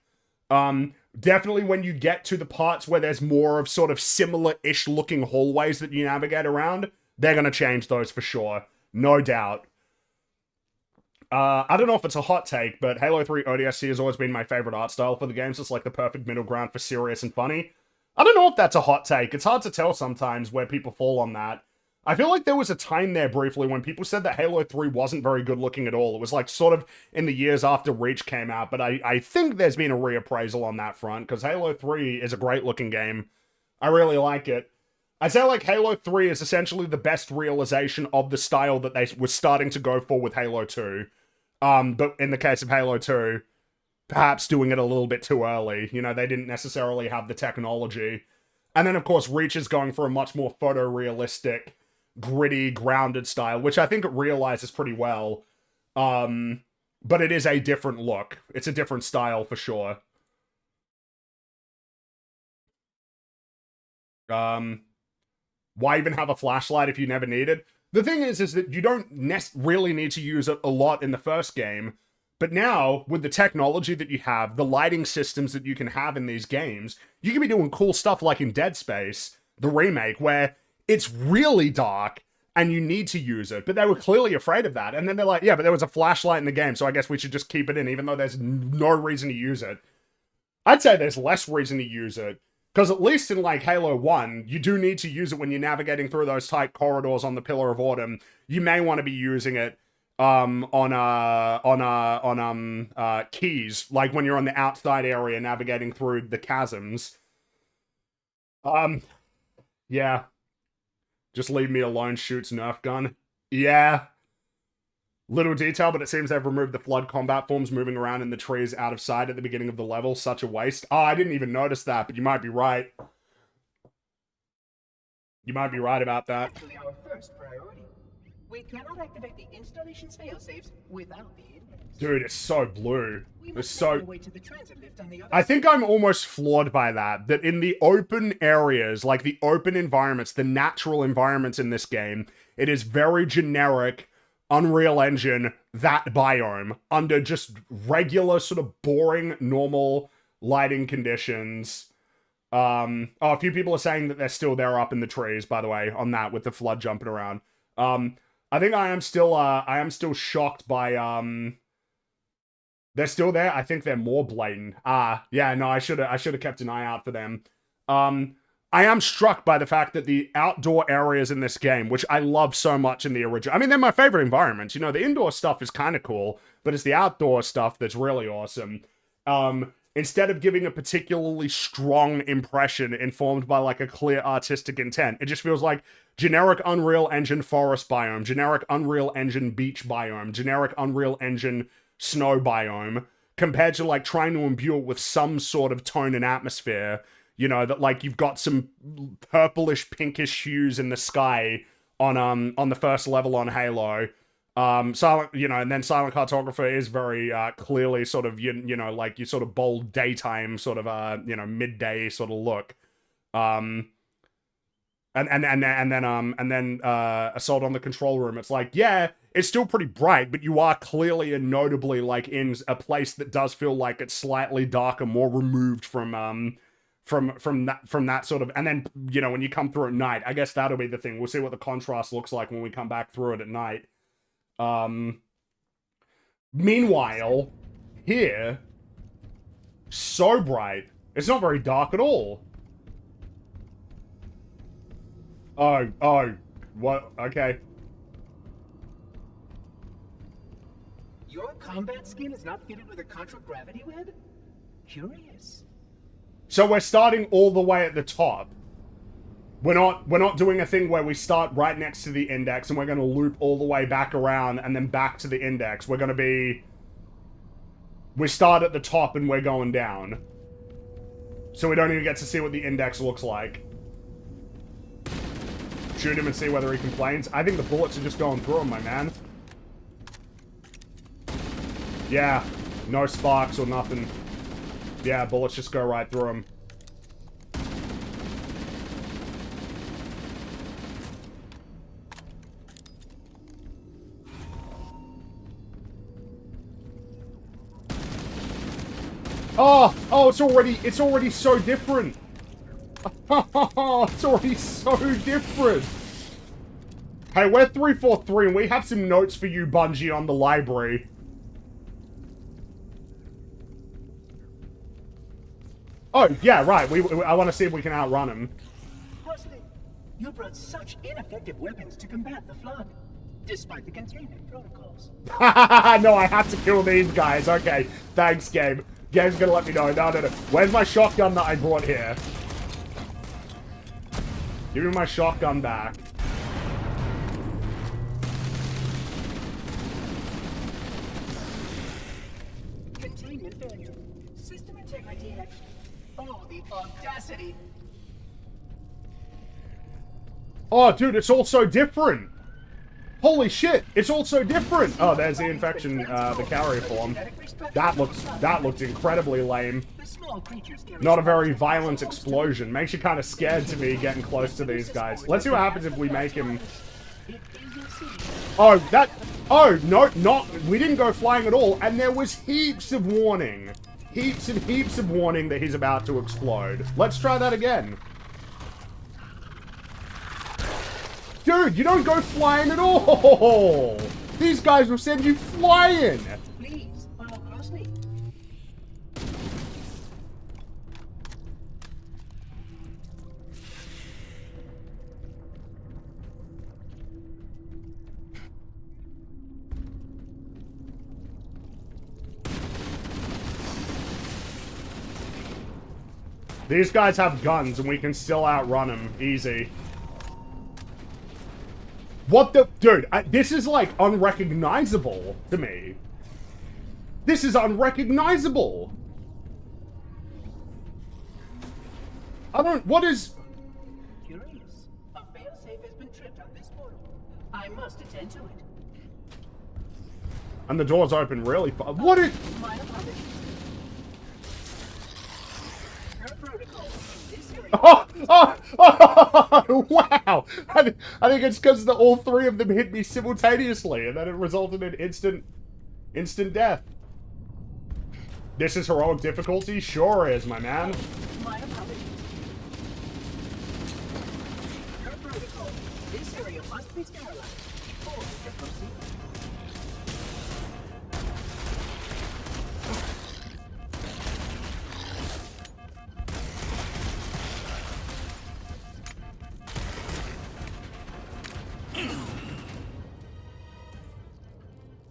Definitely when you get to the parts where there's more of sort of similar-ish looking hallways that you navigate around, they're going to change those for sure. No doubt. I don't know if it's a hot take, but Halo 3 ODST has always been my favorite art style for the games. It's like the perfect middle ground for serious and funny. I don't know if that's a hot take. It's hard to tell sometimes where people fall on that. I feel like there was a time there briefly when people said that Halo 3 wasn't very good looking at all. It was like sort of in the years after Reach came out, but I think there's been a reappraisal on that front, because Halo 3 is a great looking game. I really like it. I'd say like Halo 3 is essentially the best realization of the style that they were starting to go for with Halo 2. But in the case of Halo 2, perhaps doing it a little bit too early. You know, they didn't necessarily have the technology. And then, of course, Reach is going for a much more photorealistic, gritty, grounded style, which I think it realizes pretty well. But it is a different look. It's a different style for sure. Why even have a flashlight if you never need it? The thing is that you don't really need to use it a lot in the first game. But now, with the technology that you have, the lighting systems that you can have in these games, you can be doing cool stuff like in Dead Space, the remake, where it's really dark and you need to use it. But they were clearly afraid of that. And then they're like, yeah, but there was a flashlight in the game, so I guess we should just keep it in, even though there's no reason to use it. I'd say there's less reason to use it. Because at least in, like, Halo 1, you do need to use it when you're navigating through those tight corridors on the Pillar of Autumn. You may want to be using it on keys, like when you're on the outside area navigating through the chasms. Yeah. Just leave me alone, shoots Nerf gun. Yeah. Little detail, but it seems they've removed the flood combat forms moving around in the trees out of sight at the beginning of the level. Such a waste. Oh, I didn't even notice that, but you might be right. You might be right about that. Actually, our first priority. We cannot activate the installation's failsafes without the index. Dude, it's so blue. It's so... To the transit lift on the other I think I'm almost floored by that. That in the open areas, like the open environments, the natural environments in this game, it is very generic, Unreal Engine, that biome, under just regular, sort of boring, normal lighting conditions. Oh, a few people are saying that they're still there up in the trees, by the way, on that, with the flood jumping around. I think I am still shocked by, they're still there. I think they're more blatant. Yeah, no, I should have kept an eye out for them. I am struck by the fact that the outdoor areas in this game, which I love so much in the original, I mean, they're my favorite environments. You know, the indoor stuff is kind of cool, but it's the outdoor stuff that's really awesome. Instead of giving a particularly strong impression informed by, like, a clear artistic intent, it just feels like generic Unreal Engine forest biome, generic Unreal Engine beach biome, generic Unreal Engine snow biome, compared to, like, trying to imbue it with some sort of tone and atmosphere. You know, that, like, you've got some purplish, pinkish hues in the sky on the first level on Halo. Silent, you know, and then Silent Cartographer is very clearly sort of, you know, like your sort of bold daytime sort of, you know, midday sort of look. And then Assault on the Control Room. It's like, yeah, it's still pretty bright, but you are clearly and notably, like, in a place that does feel like it's slightly darker, more removed from that sort of, and then, you know, when you come through at night, I guess that'll be the thing. We'll see what the contrast looks like when we come back through it at night. Meanwhile, here, so bright. It's not very dark at all. Oh, what? Okay. Your combat skin is not fitted with a contragravity web? Curious. So we're starting all the way at the top. We're not doing a thing where we start right next to the index and we're going to loop all the way back around and then back to the index. We're going to be... We start at the top and we're going down. So we don't even get to see what the index looks like. Shoot him and see whether he complains. I think the bullets are just going through him, my man. Yeah, no sparks or nothing. Yeah, bullets just go right through him. Oh, it's already so different. It's already so different. Hey, we're 343 and we have some notes for you, Bungie, on the library. Oh, yeah, right. I want to see if we can outrun him. Horsley, you brought such ineffective weapons to combat the flood, despite the containment protocols. No, I have to kill these guys. Okay, thanks, Gabe. Gabe's gonna let me know. No. Where's my shotgun that I brought here? Give me my shotgun back. Containment failure. System integrity at... Oh, the audacity. Oh, dude, it's all so different. Holy shit, it's all so different. Oh, there's the infection, the carrier form. That looks incredibly lame. Not a very violent explosion. Makes you kind of scared to be getting close to these guys. Let's see what happens if we make him... Oh, that... Oh, no, not... We didn't go flying at all, and there was heaps of warning. Heaps and heaps of warning that he's about to explode. Let's try that again. Dude, you don't go flying at all! These guys will send you flying! Please, follow closely. These guys have guns and we can still outrun them. Easy. What the... Dude, this is, like, unrecognizable to me. This is unrecognizable. I don't... What is... Curious. A failsafe has been tripped on this portal. I must attend to it. And the door's open really far. What is... My apologies. Per protocol, this area... Oh, wow! I think it's because all three of them hit me simultaneously, and then it resulted in instant death. This is heroic difficulty? Sure is, my man. My apologies. Per protocol, this area must be sterilized before we can proceed.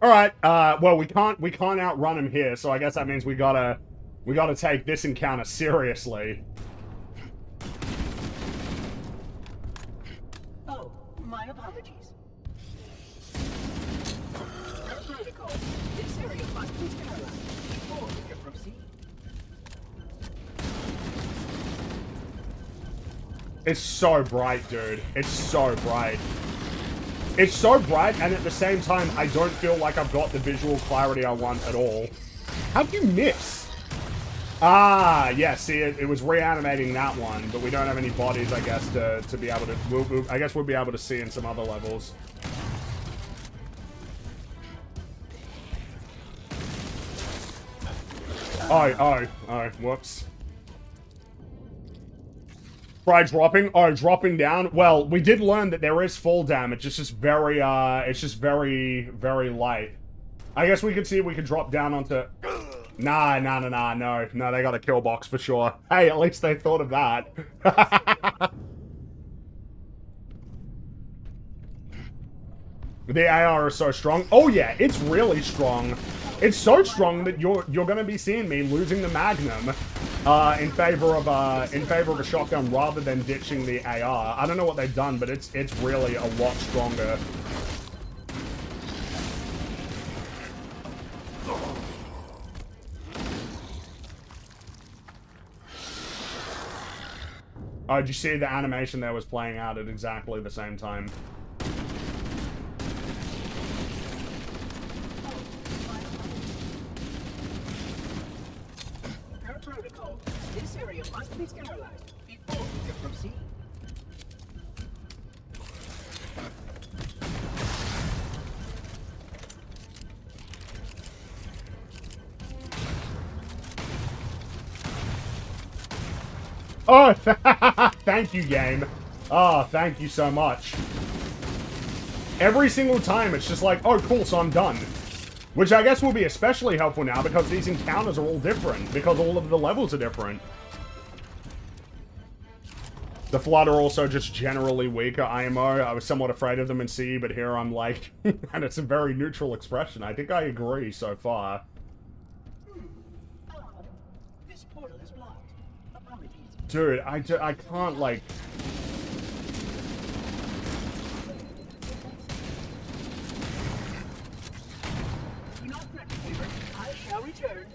Alright, well, we can't outrun him here, so I guess that means we gotta take this encounter seriously. Oh, my apologies. Per protocol, this area must be sterilized before we can proceed. It's so bright, dude. It's so bright. It's so bright, and at the same time, I don't feel like I've got the visual clarity I want at all. How'd you miss? Ah, yeah, see, it was reanimating that one, but we don't have any bodies, I guess, to be able to... I guess we'll be able to see in some other levels. Oh, whoops. Try dropping? Oh, dropping down? Well, we did learn that there is fall damage. It's just very, very light. I guess we could see if we could drop down onto... Nah, no, they got a kill box for sure. Hey, at least they thought of that. The AR is so strong. Oh yeah, it's really strong. It's so strong that you're gonna be seeing me losing the Magnum in favor of a shotgun rather than ditching the AR. I don't know what they've done, but it's really a lot stronger. Oh, did you see the animation there was playing out at exactly the same time? Protocol, this area must be sterilized before we can proceed. Oh, thank you, game. Oh, thank you so much. Every single time, it's just like, oh, cool, so I'm done. Which I guess will be especially helpful now because these encounters are all different, because all of the levels are different. The Flood are also just generally weaker IMO. I was somewhat afraid of them in C, but here I'm like, and it's a very neutral expression. I think I agree so far. This portal is blocked. Apologies. Dude, I can't, like... Cleaver. I shall return.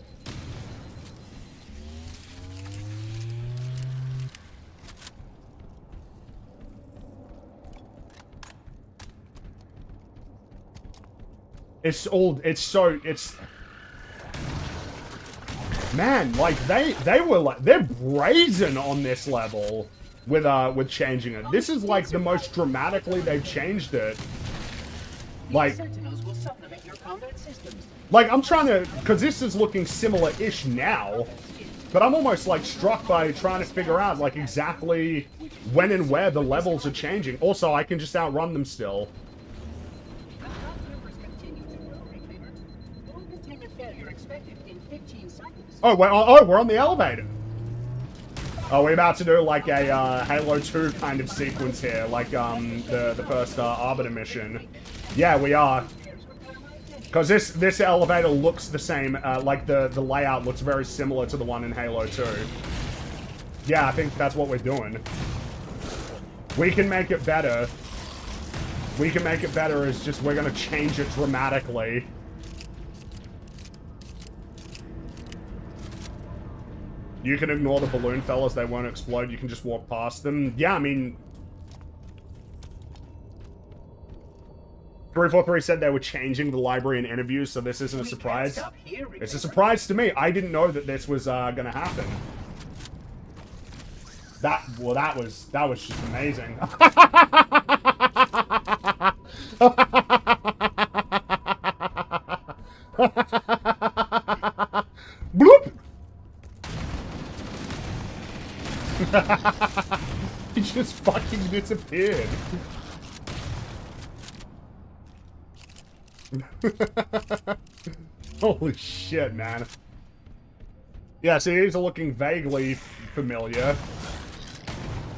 It's old. It's man, like they were like they're brazen on this level with changing it. This is like the most dramatically they've changed it. Like, Sentinels will supplement your combat systems. like I'm trying to, because this is looking similar-ish now, but I'm almost like struck by trying to figure out like exactly when and where the levels are changing. Also, I can just outrun them still. Oh, we're on the elevator. Oh, we're about to do like a Halo 2 kind of sequence here, like the first Arbiter mission. Yeah, we are. Because this elevator looks the same, like the layout looks very similar to the one in Halo 2. Yeah, I think that's what we're doing. We can make it better. We can make it better is just we're gonna change it dramatically. You can ignore the balloon fellas, they won't explode, you can just walk past them. Yeah, I mean... 343 said they were changing the library in interviews, so this isn't a surprise. It's a surprise to me. I didn't know that this was gonna happen. That was just amazing. Bloop! He just fucking disappeared. Holy shit, man. Yeah, see, these are looking vaguely familiar.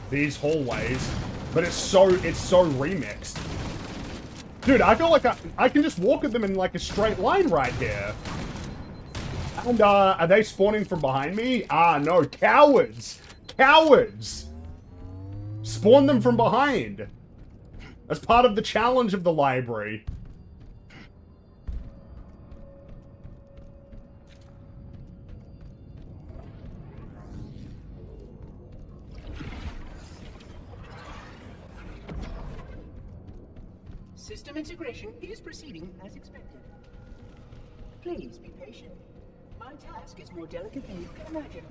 These hallways. But it's so remixed. Dude, I feel like I can just walk at them in like a straight line right here. And, are they spawning from behind me? Ah, no, cowards! Cowards! Spawn them from behind. As part of the challenge of the library. System integration is proceeding as expected. Please be patient. My task is more delicate than you can imagine.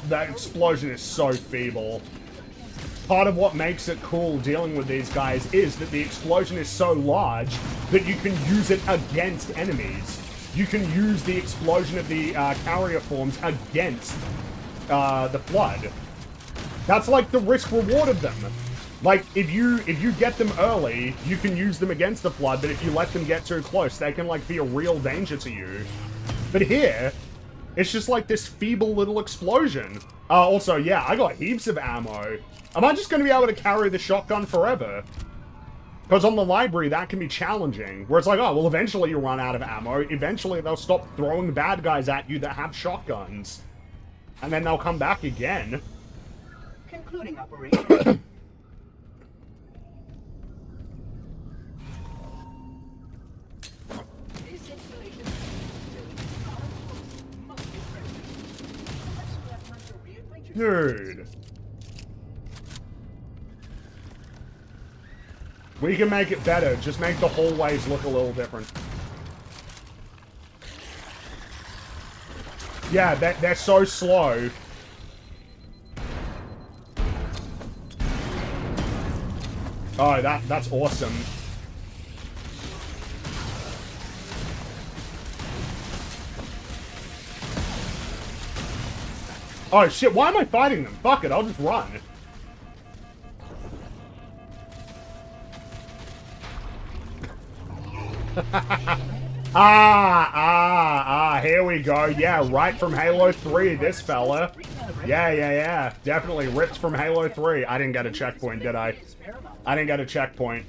That explosion is so feeble. Part of what makes it cool dealing with these guys is that the explosion is so large that you can use it against enemies. You can use the explosion of the carrier forms against the Flood. That's like the risk-reward of them. Like, if you get them early, you can use them against the Flood, but if you let them get too close, they can, like, be a real danger to you. But here, it's just like this feeble little explosion. Also, yeah, I got heaps of ammo. Am I just going to be able to carry the shotgun forever? Because on the library, that can be challenging. Where it's like, oh, well, eventually you run out of ammo. Eventually, they'll stop throwing bad guys at you that have shotguns. And then they'll come back again. Concluding operation. Dude. We can make it better. Just make the hallways look a little different. Yeah, they're so slow. Oh, that's awesome. Oh shit, why am I fighting them? Fuck it, I'll just run. Here we go. Yeah, right from Halo 3, this fella. Yeah. Definitely ripped from Halo 3. I didn't get a checkpoint, did I? I didn't get a checkpoint.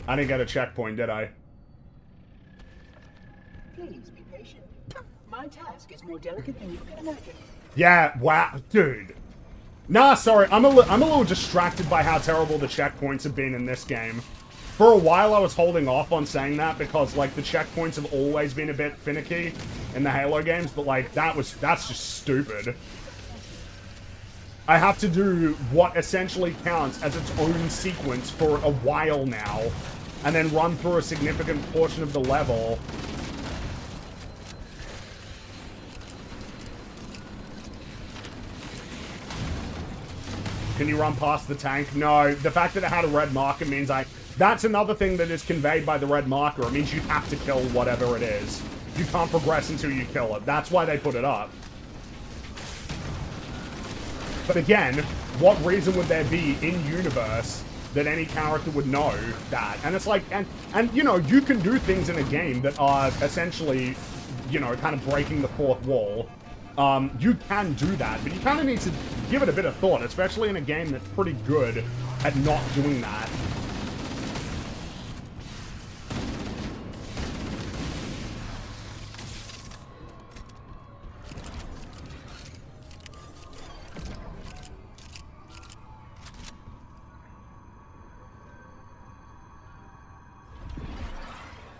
I didn't get a checkpoint, did I? Please be patient. My task is more delicate than you can imagine. Yeah, wow, dude. Nah, sorry, I'm a little distracted by how terrible the checkpoints have been in this game. For a while, I was holding off on saying that because, like, the checkpoints have always been a bit finicky in the Halo games, but, like, that's just stupid. I have to do what essentially counts as its own sequence for a while now, and then run through a significant portion of the level. Can you run past the tank? No. The fact that it had a red marker means that's another thing that is conveyed by the red marker. It means you have to kill whatever it is. You can't progress until you kill it. That's why they put it up. But again, what reason would there be in universe that any character would know that? And it's like, and you know, you can do things in a game that are essentially, you know, kind of breaking the fourth wall. You can do that, but you kind of need to give it a bit of thought, especially in a game that's pretty good at not doing that.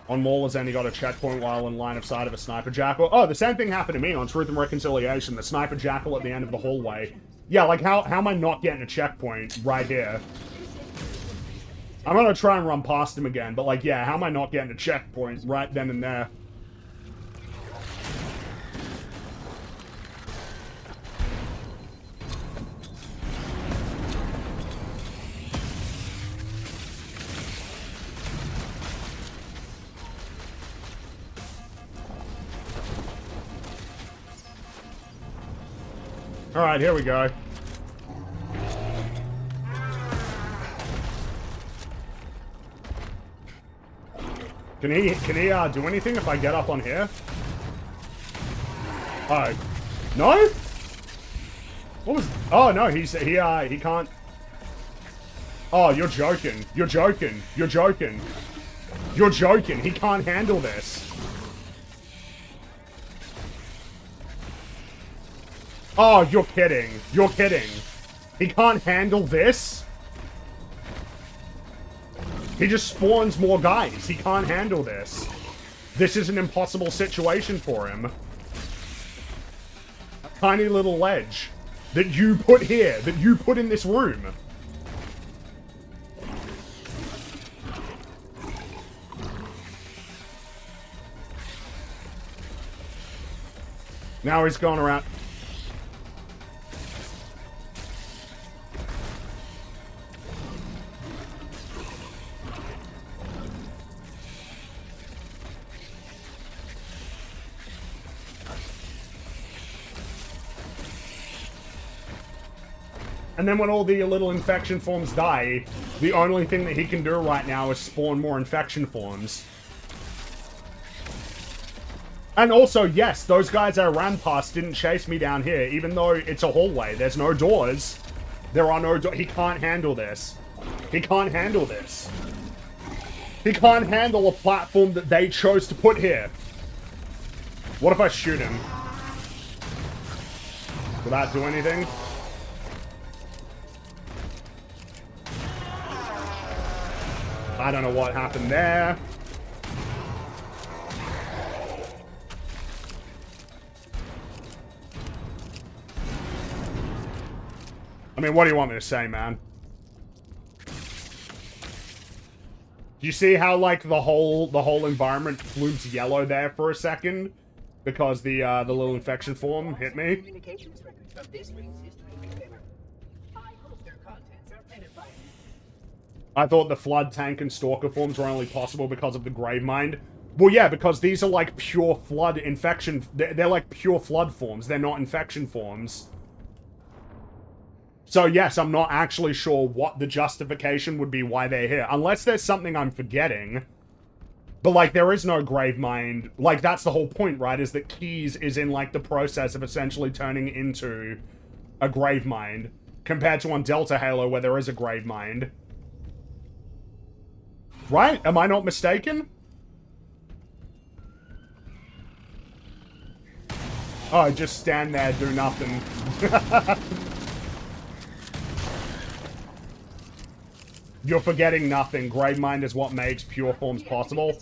On Maul has only got a checkpoint while in line of sight of a sniper jackal. Oh, the same thing happened to me on Truth and Reconciliation. The sniper jackal at the end of the hallway. Yeah, like, how am I not getting a checkpoint right here? I'm gonna try and run past him again, but, like, yeah, how am I not getting a checkpoint right then and there? Alright, here we go. Can he do anything if I get up on here? Oh. No? What was... Oh, no, he can't... Oh, you're joking. You're joking. You're joking. You're joking. He can't handle this. Oh, you're kidding. You're kidding. He can't handle this? He just spawns more guys. He can't handle this. This is an impossible situation for him. A tiny little ledge that you put here, that you put in this room. Now he's gone around... And then when all the little infection forms die, the only thing that he can do right now is spawn more infection forms. And also, yes, those guys I ran past didn't chase me down here, even though it's a hallway. There's no doors. There are no doors. He can't handle this. He can't handle this. He can't handle a platform that they chose to put here. What if I shoot him? Will that do anything? I don't know what happened there. I mean, what do you want me to say, man? Do you see how, like, the whole environment flukes yellow there for a second? Because the little infection form hit me? Communications records from this ring's history newspaper. I hope their contents are edifying. I thought the Flood, Tank, and Stalker forms were only possible because of the Gravemind. Well, yeah, because these are, like, pure Flood infection... They're like, pure Flood forms. They're not infection forms. So, yes, I'm not actually sure what the justification would be why they're here. Unless there's something I'm forgetting. But, like, there is no Gravemind. Like, that's the whole point, right? Is that Keys is in, like, the process of essentially turning into a Gravemind. Compared to on Delta Halo, where there is a Gravemind. Right? Am I not mistaken? Oh, just stand there, do nothing. You're forgetting nothing. Gravemind is what makes pure forms possible.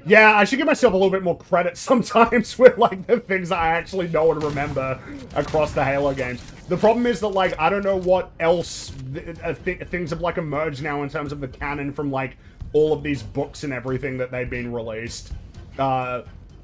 Yeah, I should give myself a little bit more credit sometimes with, like, the things I actually know and remember across the Halo games. The problem is that, like, I don't know what else things have, like, emerged now in terms of the canon from, like, all of these books and everything that they've been released.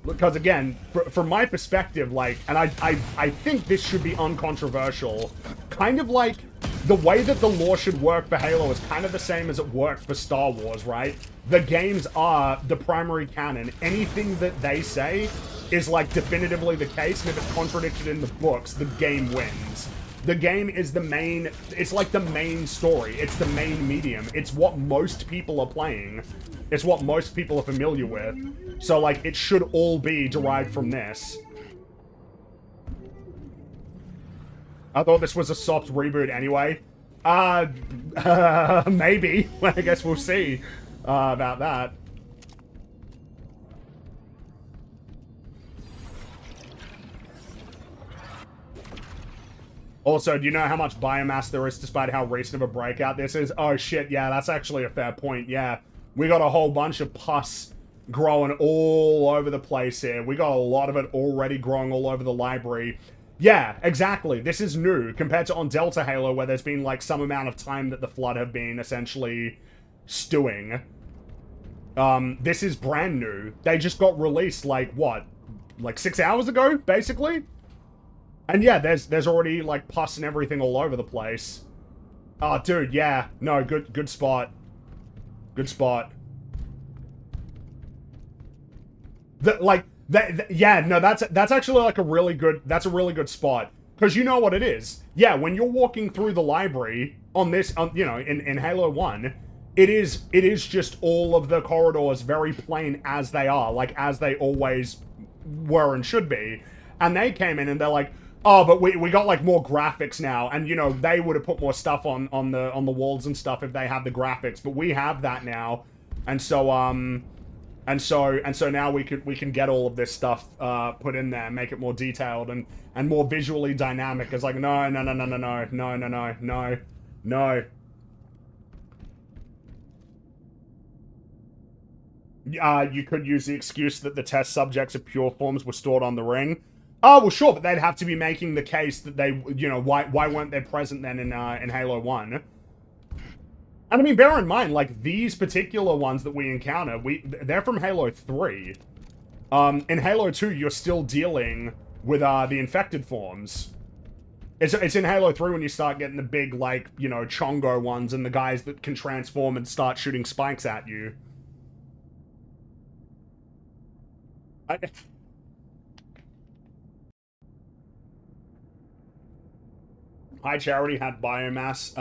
Because, again, from my perspective, like, and I think this should be uncontroversial, kind of like the way that the lore should work for Halo is kind of the same as it worked for Star Wars, right? The games are the primary canon. Anything that they say is, like, definitively the case, and if it's contradicted in the books, the game wins. The game is the main, it's like the main story. It's the main medium. It's what most people are playing. It's what most people are familiar with. So, like, it should all be derived from this. I thought this was a soft reboot anyway. Maybe. I guess we'll see about that. Also, do you know how much biomass there is despite how recent of a breakout this is? Oh shit, yeah, that's actually a fair point, yeah. We got a whole bunch of pus growing all over the place here. We got a lot of it already growing all over the library. Yeah, exactly. This is new compared to on Delta Halo, where there's been, like, some amount of time that the Flood have been essentially stewing. This is brand new. They just got released, like, what? Like 6 hours ago, basically? And yeah, there's already, like, pus and everything all over the place. Oh, dude, yeah. No, good spot. Good spot. Yeah, no, that's actually, like, a really good spot. Because you know what it is. Yeah, when you're walking through the library on this, you know, in Halo 1, it is just all of the corridors very plain as they are, like, as they always were and should be. And they came in and they're like, oh, but we got, like, more graphics now, and, you know, they would have put more stuff on the walls and stuff if they had the graphics, but we have that now, and so now we can get all of this stuff put in there, make it more detailed and more visually dynamic. It's like, no. You could use the excuse that the test subjects of pure forms were stored on the ring. Oh, well, sure, but they'd have to be making the case that they, you know, why weren't they present then in Halo 1? And I mean, bear in mind, like, these particular ones that we encounter, they're from Halo 3. In Halo 2, you're still dealing with the infected forms. It's in Halo 3 when you start getting the big, like, you know, Chongo ones and the guys that can transform and start shooting spikes at you. High Charity had biomass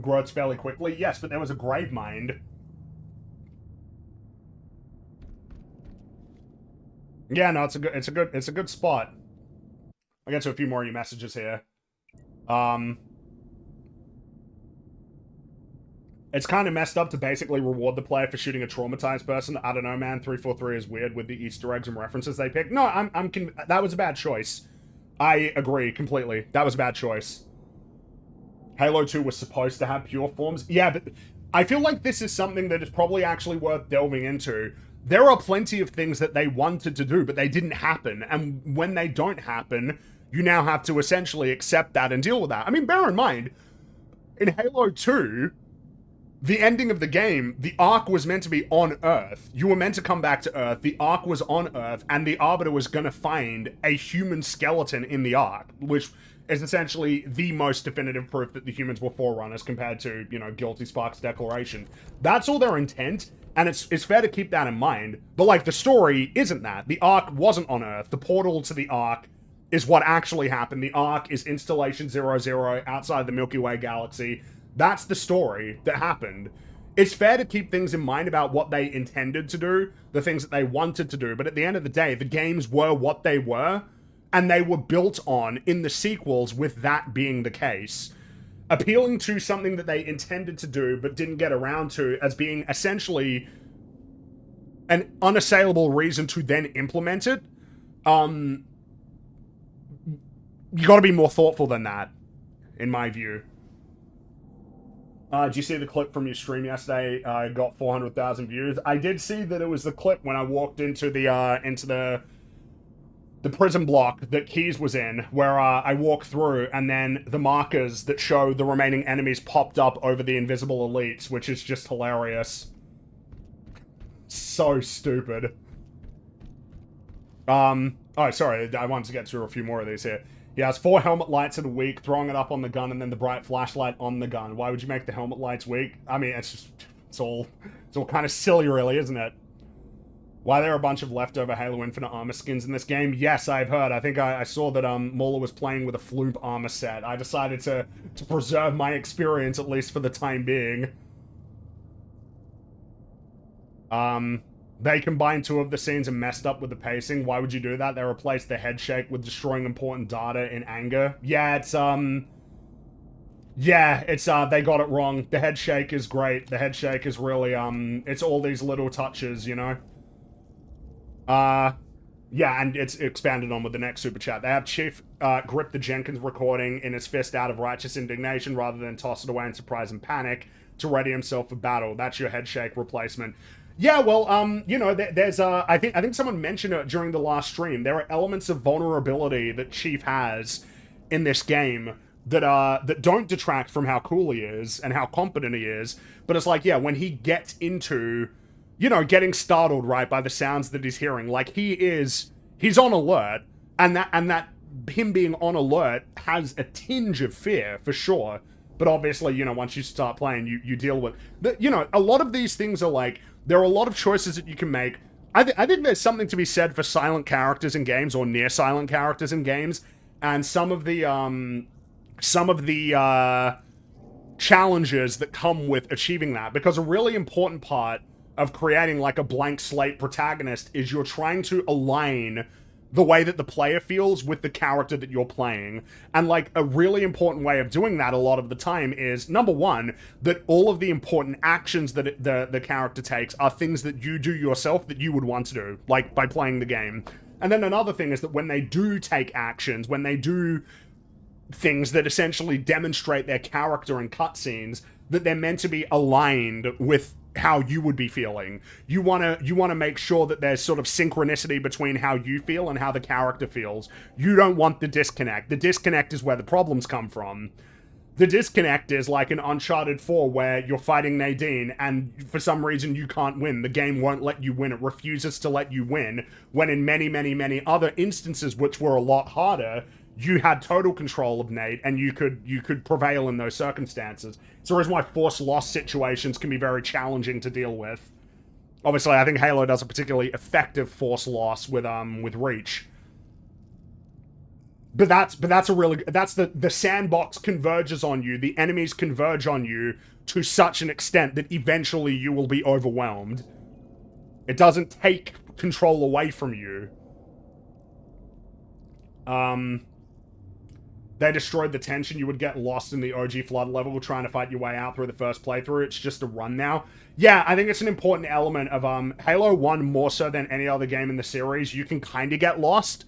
growth fairly quickly. Yes, but there was a Gravemind. Yeah, no, it's a good spot. I'll get to a few more of your messages here. It's kind of messed up to basically reward the player for shooting a traumatized person. I don't know, man. 343 is weird with the Easter eggs and references they pick. No, that was a bad choice. I agree completely. That was a bad choice. Halo 2 was supposed to have pure forms. Yeah, but I feel like this is something that is probably actually worth delving into. There are plenty of things that they wanted to do, but they didn't happen. And when they don't happen, you now have to essentially accept that and deal with that. I mean, bear in mind, in Halo 2, the ending of the game, the Ark was meant to be on Earth. You were meant to come back to Earth. The Ark was on Earth, and the Arbiter was going to find a human skeleton in the Ark, which is essentially the most definitive proof that the humans were Forerunners compared to, you know, Guilty Spark's declaration. That's all their intent, and it's fair to keep that in mind. But, like, the story isn't that. The Ark wasn't on Earth. The portal to the Ark is what actually happened. The Ark is Installation 00 outside the Milky Way galaxy. That's the story that happened. It's fair to keep things in mind about what they intended to do, the things that they wanted to do, but at the end of the day, the games were what they were, and they were built on, in the sequels, with that being the case. Appealing to something that they intended to do, but didn't get around to, as being essentially an unassailable reason to then implement it, You gotta be more thoughtful than that, in my view. Did you see the clip from your stream yesterday? Got 400,000 views. I did see that it was the clip when I walked into the prison block that Keys was in, where I walked through, and then the markers that show the remaining enemies popped up over the invisible elites, which is just hilarious. So stupid. Oh, sorry, I wanted to get through a few more of these here. He has 4 helmet lights in a week, throwing it up on the gun, and then the bright flashlight on the gun. Why would you make the helmet lights weak? I mean, it's all kind of silly, really, isn't it? Why there are a bunch of leftover Halo Infinite armor skins in this game? Yes, I've heard. I think I saw that Muller was playing with a Floop armor set. I decided to preserve my experience, at least for the time being. They combined 2 of the scenes and messed up with the pacing. Why would you do that? They replaced the head shake with destroying important data in anger. Yeah, it's they got it wrong. The head shake is great. The head shake is really, it's all these little touches, you know? Yeah, and it's expanded on with the next super chat. They have Chief grip the Jenkins recording in his fist out of righteous indignation rather than toss it away in surprise and panic to ready himself for battle. That's your head shake replacement. Yeah, well, you know, there's I think someone mentioned it during the last stream. There are elements of vulnerability that Chief has in this game that don't detract from how cool he is and how competent he is. But it's like, yeah, when he gets into, you know, getting startled, right, by the sounds that he's hearing, like he's on alert, and that him being on alert has a tinge of fear for sure. But obviously, you know, once you start playing, you deal with you know, a lot of these things are like, there are a lot of choices that you can make. I think there's something to be said for silent characters in games, or near silent characters in games, and some of the challenges that come with achieving that. Because a really important part of creating like a blank slate protagonist is you're trying to align the way that the player feels with the character that you're playing. And like a really important way of doing that a lot of the time is, number one, that all of the important actions that the character takes are things that you do yourself that you would want to do, like by playing the game. And then another thing is that when they do take actions, when they do things that essentially demonstrate their character in cutscenes, that they're meant to be aligned with how you would be feeling. You want to make sure that there's sort of synchronicity between how you feel and how the character feels. You don't want the disconnect. The disconnect is where the problems come from. The disconnect is like in Uncharted 4 where you're fighting Nadine and for some reason you can't win. The game won't let you win. It refuses to let you win. When in many, many, many other instances, which were a lot harder, you had total control of Nate, and you could prevail in those circumstances. It's the reason why force loss situations can be very challenging to deal with. Obviously, I think Halo does a particularly effective force loss with Reach. But that's the sandbox converges on you. The enemies converge on you to such an extent that eventually you will be overwhelmed. It doesn't take control away from you. They destroyed the tension. You would get lost in the OG Flood level trying to fight your way out through the first playthrough. It's just a run now. Yeah, I think it's an important element of Halo 1 more so than any other game in the series. You can kind of get lost.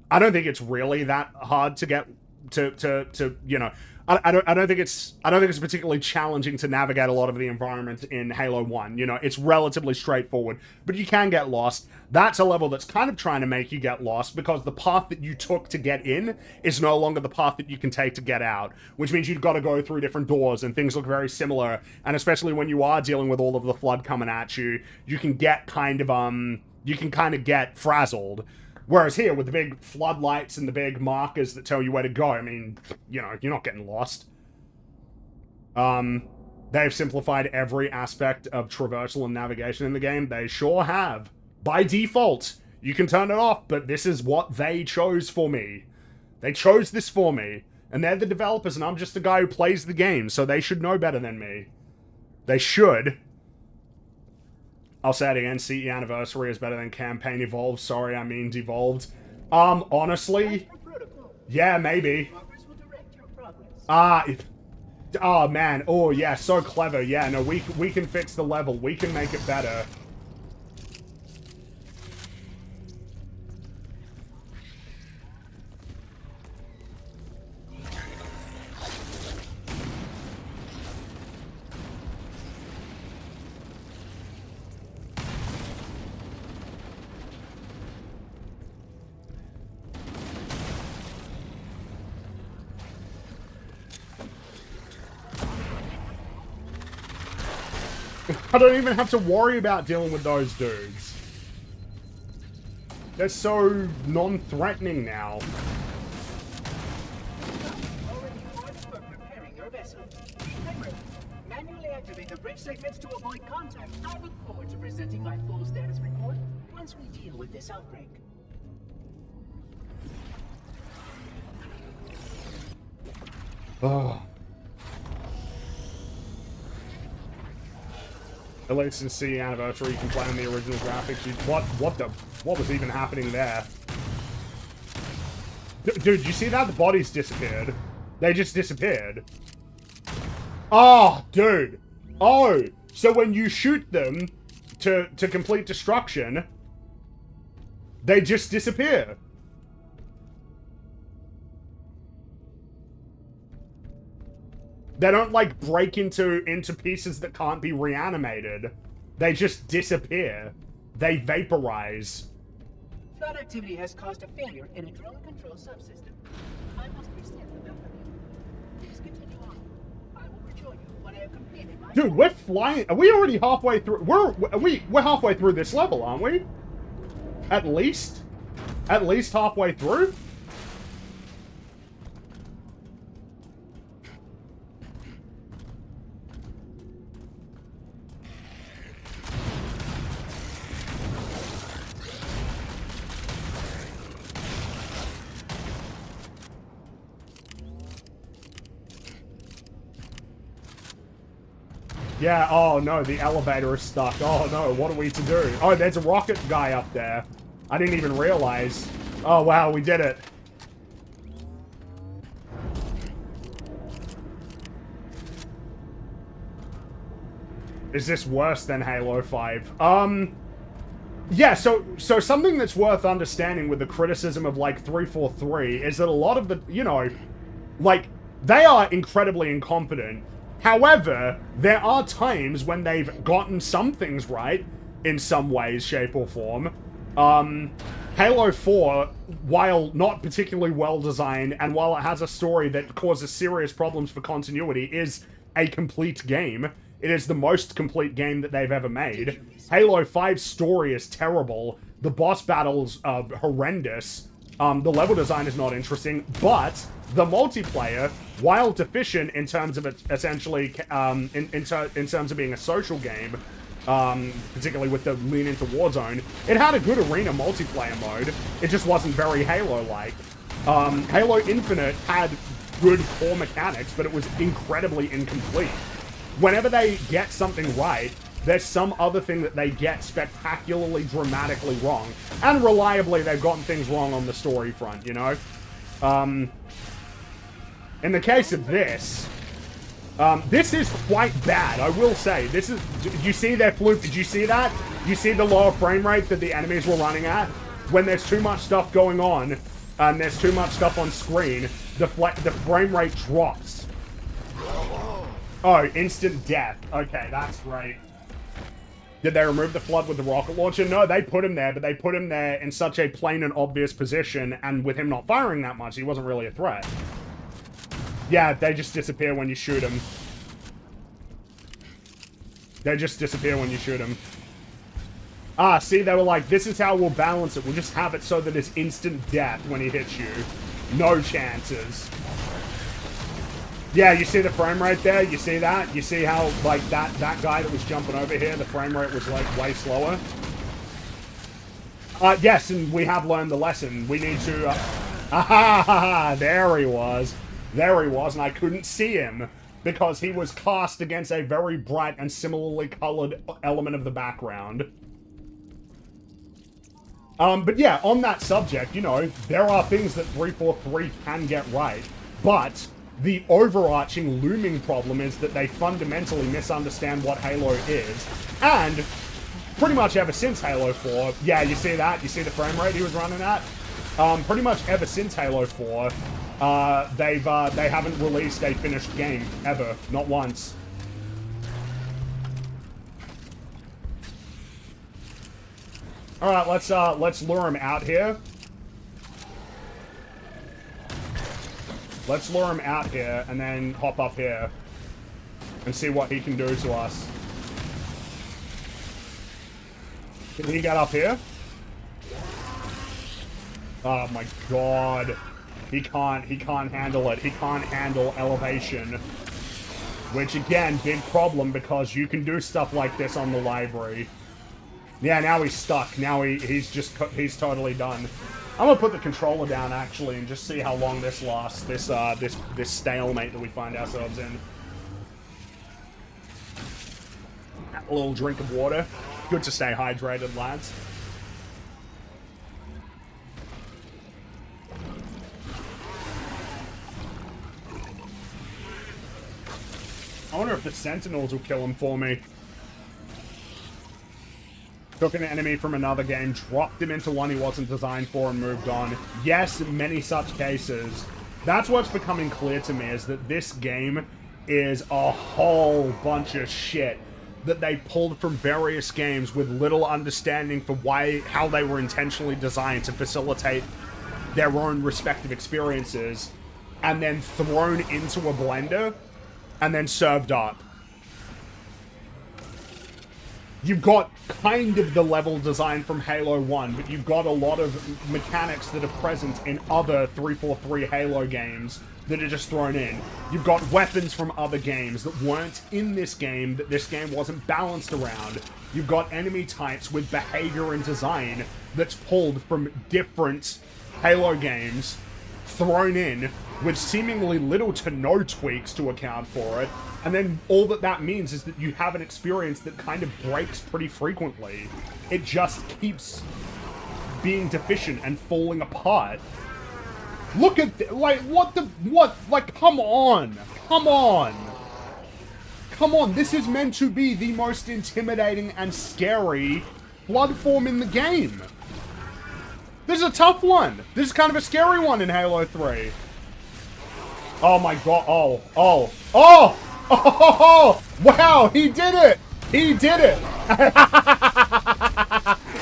I don't think it's really that hard to get to you know, I don't think it's particularly challenging to navigate a lot of the environments in Halo 1. You know, it's relatively straightforward, but you can get lost. That's a level that's kind of trying to make you get lost because the path that you took to get in is no longer the path that you can take to get out, which means you've got to go through different doors and things look very similar. And especially when you are dealing with all of the flood coming at you, you can get kind of get frazzled. Whereas here, with the big floodlights and the big markers that tell you where to go, I mean, you know, you're not getting lost. They've simplified every aspect of traversal and navigation in the game. They sure have. By default, you can turn it off, but this is what they chose for me. They chose this for me. And they're the developers, and I'm just a guy who plays the game, so they should know better than me. They should. I'll say it again, CE Anniversary is better than Campaign Evolved. Sorry, I mean Devolved. Honestly, yeah, maybe. Oh man, oh yeah, so clever. Yeah, no, we can fix the level. We can make it better. I don't even have to worry about dealing with those dudes. They're so non-threatening now. Already hard at work repairing your vessel. Remember, manually activate the bridge segments to avoid contact. I look forward to presenting my full status report once we deal with this outbreak. Oh. At least in C Anniversary, you can play on the original graphics. What was even happening there? Dude, you see that? The bodies disappeared. They just disappeared. Oh, dude. Oh, so when you shoot them to complete destruction, they just disappear. They don't, like, break into pieces that can't be reanimated. They just disappear. They vaporize. Flood activity has caused a failure in a drone control subsystem. I must reset the backup unit. Please continue on. I will rejoin you when I have completed my... Dude, we're flying. Are we already halfway through? We're halfway through this level, aren't we? At least? At least halfway through? Yeah, oh no, the elevator is stuck. Oh no, what are we to do? Oh, there's a rocket guy up there. I didn't even realize. Oh wow, we did it. Is this worse than Halo 5? Yeah, so something that's worth understanding with the criticism of, like, 343 is that a lot of the, you know, like, they are incredibly incompetent. However, there are times when they've gotten some things right in some ways, shape, or form. Halo 4, while not particularly well designed, and while it has a story that causes serious problems for continuity, is a complete game. It is the most complete game that they've ever made. Halo 5's story is terrible. The boss battles are horrendous. The level design is not interesting, but the multiplayer, while deficient in terms of it essentially, in terms of being a social game, particularly with the lean into Warzone, it had a good arena multiplayer mode. It just wasn't very Halo-like. Halo Infinite had good core mechanics, but it was incredibly incomplete. Whenever they get something right, there's some other thing that they get spectacularly, dramatically wrong. And reliably, they've gotten things wrong on the story front, you know? In the case of this, this is quite bad, I will say. This is... Did you see their fluke? Did you see that? You see the lower frame rate that the enemies were running at? When there's too much stuff going on, and there's too much stuff on screen, the frame rate drops. Oh, instant death. Okay, that's great. Did they remove the flood with the rocket launcher? No, they put him there, but they put him there in such a plain and obvious position, and with him not firing that much, he wasn't really a threat. Yeah, they just disappear when you shoot them. They just disappear when you shoot them. Ah, see, they were like, this is how we'll balance it. We'll just have it so that it's instant death when he hits you. No chances. Yeah, you see the frame rate there? You see that? You see how, like, that guy that was jumping over here, the frame rate was, like, way slower? Yes, and we have learned the lesson. We need to, there he was. There he was, and I couldn't see him because he was cast against a very bright and similarly colored element of the background. But yeah, on that subject, you know, there are things that 343 can get right, but the overarching looming problem is that they fundamentally misunderstand what Halo is. And pretty much ever since Halo 4, yeah, you see that? You see the frame rate he was running at? Pretty much ever since Halo 4, they haven't released a finished game, ever. Not once. Alright, let's lure him out here. Let's lure him out here, and then hop up here. And see what he can do to us. Can he get up here? Oh my god. He can't handle it. He can't handle elevation. Which again, big problem because you can do stuff like this on the library. Yeah, now he's stuck. Now he's totally done. I'm gonna put the controller down actually and just see how long this lasts. This stalemate that we find ourselves in. A little drink of water. Good to stay hydrated, lads. I wonder if the Sentinels will kill him for me. Took an enemy from another game, dropped him into one he wasn't designed for, and moved on. Yes, in many such cases. That's what's becoming clear to me, is that this game is a whole bunch of shit that they pulled from various games with little understanding for how they were intentionally designed to facilitate their own respective experiences, and then thrown into a blender and then served up. You've got kind of the level design from Halo 1, but you've got a lot of mechanics that are present in other 343 Halo games that are just thrown in. You've got weapons from other games that weren't in this game, that this game wasn't balanced around. You've got enemy types with behavior and design that's pulled from different Halo games, thrown in with seemingly little to no tweaks to account for it, and then all that means is that you have an experience that kind of breaks pretty frequently. It just keeps being deficient and falling apart. Look at like, like, come on! Come on! Come on, this is meant to be the most intimidating and scary blood form in the game. This is a tough one. This is kind of a scary one in Halo 3. Oh my god. Oh! Wow, he did it! He did it!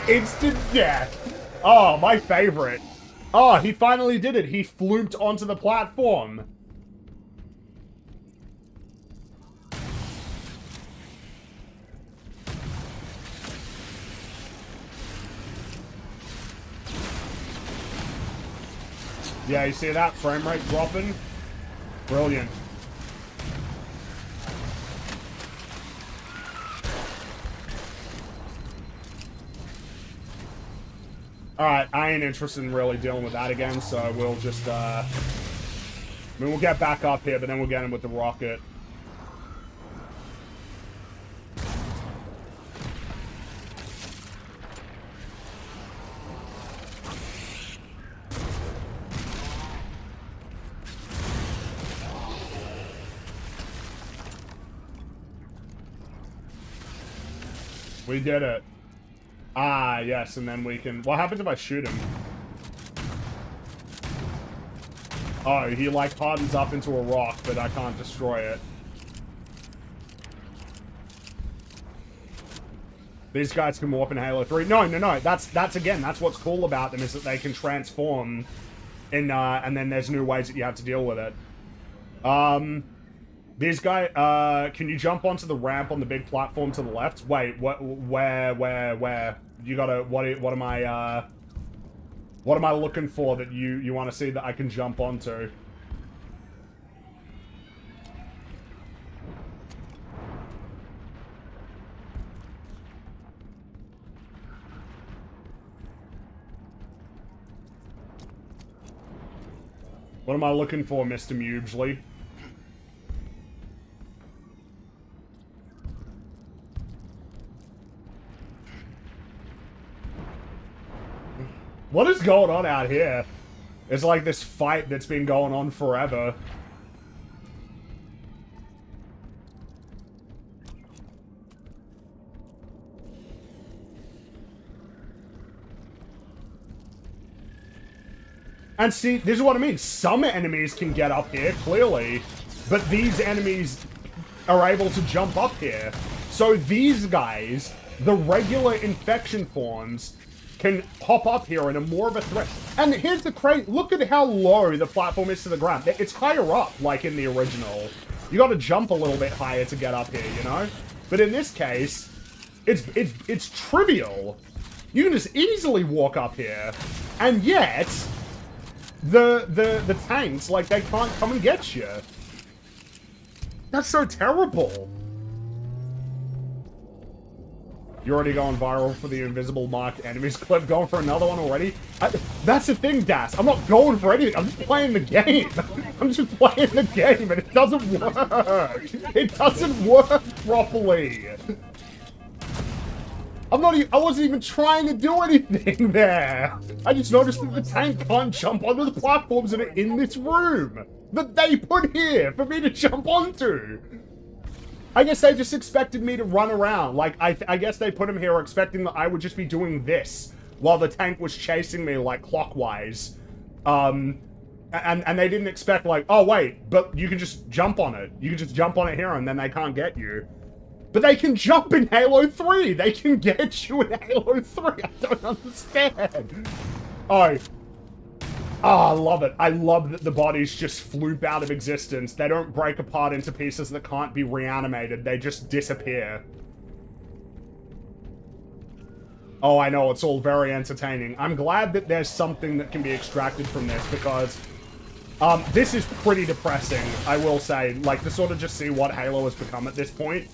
Instant death. Oh, my favorite. Oh, he finally did it. He flooped onto the platform. Yeah, you see that? Frame rate dropping? Brilliant. Alright, I ain't interested in really dealing with that again, so we'll just, I mean, we'll get back up here, but then we'll get him with the rocket. We did it. Ah, yes, and then we can... What happens if I shoot him? Oh, he, like, hardens up into a rock, but I can't destroy it. These guys can warp in Halo 3. No. That's again, that's what's cool about them, is that they can transform in, and then there's new ways that you have to deal with it. These guys, can you jump onto the ramp on the big platform to the left? Wait, what, where? You gotta, what am I looking for that you want to see that I can jump onto? What am I looking for, Mr. Mugesley? What is going on out here? It's like this fight that's been going on forever. And see, this is what I mean. Some enemies can get up here, clearly. But these enemies are able to jump up here. So these guys, the regular infection forms, can hop up here and are more of a threat. And here's the crazy, look at how low the platform is to the ground. It's higher up, like in the original. You gotta jump a little bit higher to get up here, you know? But in this case, it's trivial. You can just easily walk up here. And yet, the tanks, like, they can't come and get you. That's so terrible. You're already going viral for the invisible marked enemies clip. Going for another one already? That's the thing, Das. I'm not going for anything. I'm just playing the game. I'm just playing the game, and it doesn't work. It doesn't work properly. I wasn't even trying to do anything there. I just noticed that the tank can't jump onto the platforms that are in this room that they put here for me to jump onto. I guess they just expected me to run around. Like, I guess they put him here expecting that I would just be doing this while the tank was chasing me, like, clockwise. And they didn't expect, like, oh, wait, but you can just jump on it. You can just jump on it here and then they can't get you. But they can jump in Halo 3! They can get you in Halo 3! I don't understand! Oh, I love it. I love that the bodies just floop out of existence. They don't break apart into pieces that can't be reanimated. They just disappear. Oh, I know. It's all very entertaining. I'm glad that there's something that can be extracted from this because this is pretty depressing, I will say. Like, to sort of just see what Halo has become at this point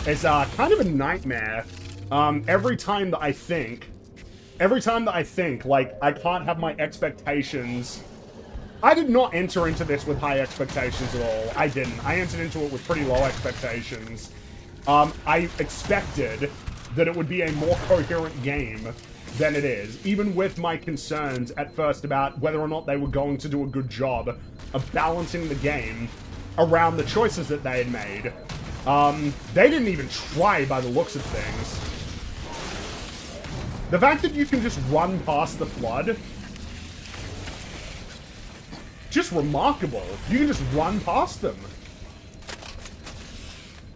is kind of a nightmare. Every time that I think, like, I can't have my expectations... I did not enter into this with high expectations at all. I didn't. I entered into it with pretty low expectations. I expected that it would be a more coherent game than it is, even with my concerns at first about whether or not they were going to do a good job of balancing the game around the choices that they had made. They didn't even try by the looks of things. The fact that you can just run past the flood, just remarkable. You can just run past them.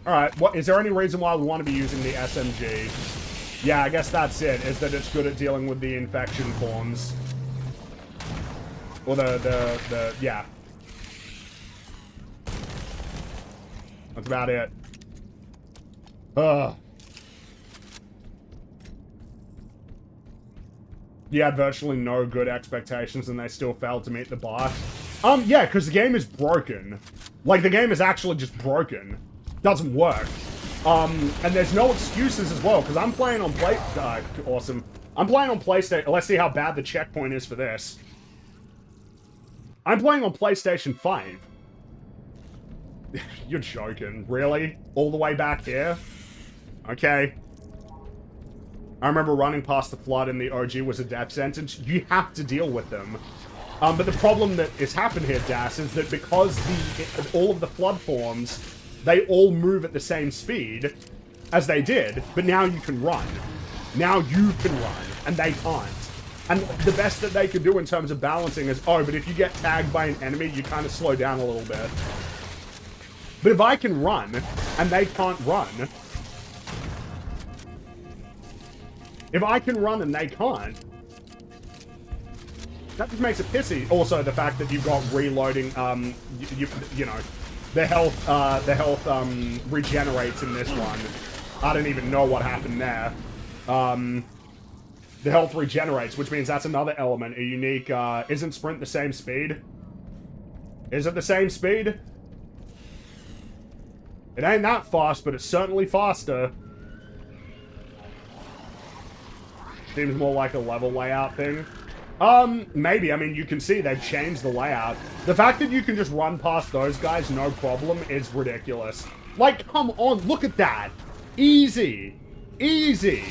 Alright, is there any reason why we want to be using the SMG? Yeah, I guess that's it, is that it's good at dealing with the infection forms. Or yeah. That's about it. Ugh. You had virtually no good expectations and they still failed to meet the bar. Yeah, because the game is broken. Like, the game is actually just broken. Doesn't work. And there's no excuses as well, because I'm playing on awesome. I'm playing on PlayStation. Let's see how bad the checkpoint is for this. I'm playing on PlayStation 5. You're joking. Really? All the way back here? Okay. I remember running past the flood and the OG was a death sentence. You have to deal with them. But the problem that has happened here, Das, is that because all of the flood forms, they all move at the same speed as they did, but now you can run. Now you can run, and they can't. And the best that they could do in terms of balancing is, oh, but if you get tagged by an enemy, you kind of slow down a little bit. But if I can run, and they can't run... If I can run and they can't, that just makes it pissy. Also, the fact that you've got reloading, you know, the health regenerates in this one. I don't even know what happened there. The health regenerates, which means that's another element, a unique, isn't sprint the same speed? Is it the same speed? It ain't that fast, but it's certainly faster. Seems more like a level layout thing. Maybe. I mean, you can see they've changed the layout. The fact that you can just run past those guys, no problem, is ridiculous. Like, come on, look at that. Easy. Easy.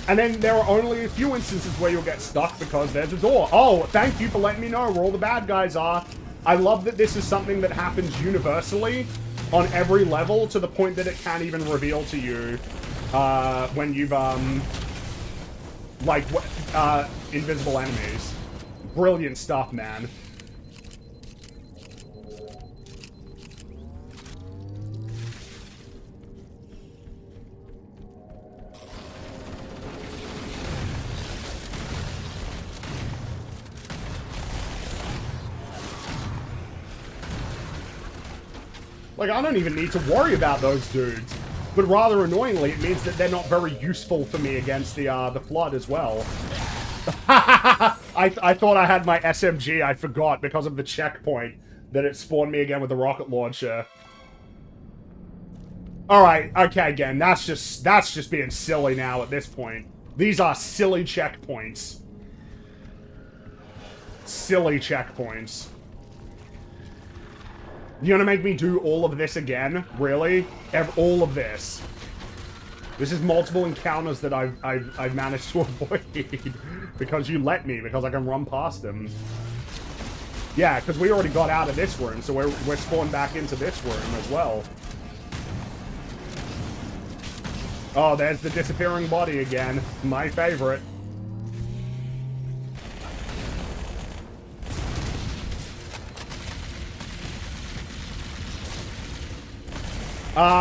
And then there are only a few instances where you'll get stuck because there's a door. Oh, thank you for letting me know where all the bad guys are. I love that this is something that happens universally on every level to the point that it can't even reveal to you when you've, like, invisible enemies. Brilliant stuff, man. Like, I don't even need to worry about those dudes. But rather annoyingly, it means that they're not very useful for me against the Flood as well. I thought I had my SMG, I forgot because of the checkpoint that it spawned me again with the rocket launcher. Alright, okay, again, that's just being silly now at this point. These are silly checkpoints. Silly checkpoints. You're gonna make me do all of this again? Really? All of this? This is multiple encounters that I've managed to avoid because you let me, because I can run past them. Yeah, because we already got out of this room, so we're spawned back into this room as well. Oh, there's the disappearing body again. My favorite.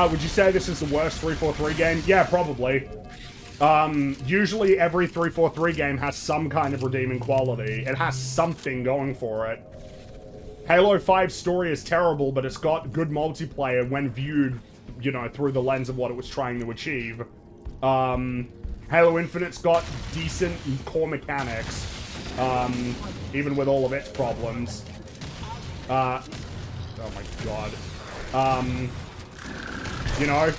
Would you say this is the worst 343 game? Yeah, probably. Usually every 343 game has some kind of redeeming quality. It has something going for it. Halo 5's story is terrible, but it's got good multiplayer when viewed, you know, through the lens of what it was trying to achieve. Halo Infinite's got decent core mechanics, even with all of its problems. Oh my god. You know,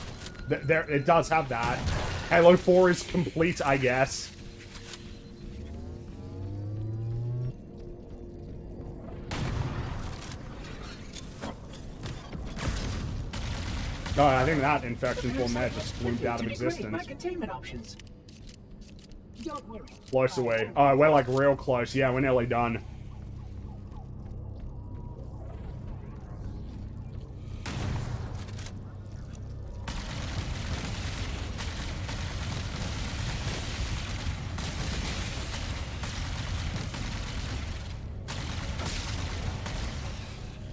it does have that. Halo 4 is complete, I guess. Oh, I think that infection form there just swooped out of existence. My containment options. Don't worry. Close away. Oh, we're like real close. Yeah, we're nearly done.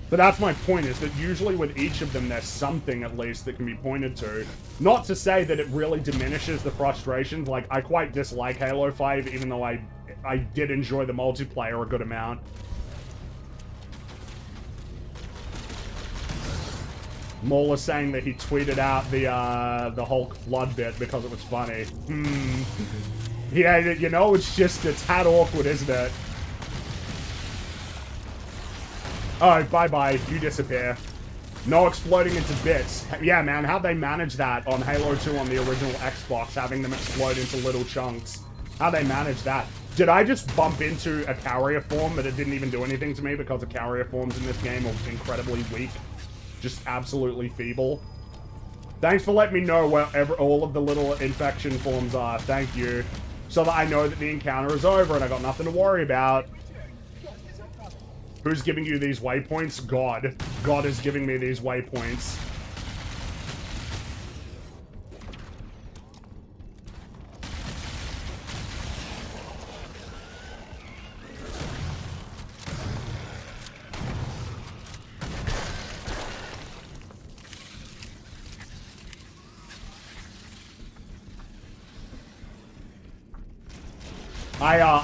But that's my point, is that usually with each of them, there's something at least that can be pointed to. Not to say that it really diminishes the frustrations. Like, I quite dislike Halo 5, even though I did enjoy the multiplayer a good amount. Mauler's saying that he tweeted out the Hulk Flood bit because it was funny. Yeah, you know, it's just a tad awkward, isn't it? Oh, bye-bye. You disappear. No exploding into bits. Yeah, man, how'd they manage that on Halo 2 on the original Xbox, having them explode into little chunks? How'd they manage that? Did I just bump into a carrier form, but it didn't even do anything to me because the carrier forms in this game are incredibly weak? Just absolutely feeble. Thanks for letting me know where all of the little infection forms are. Thank you. So that I know that the encounter is over and I got nothing to worry about. Who's giving you these waypoints? God. God is giving me these waypoints.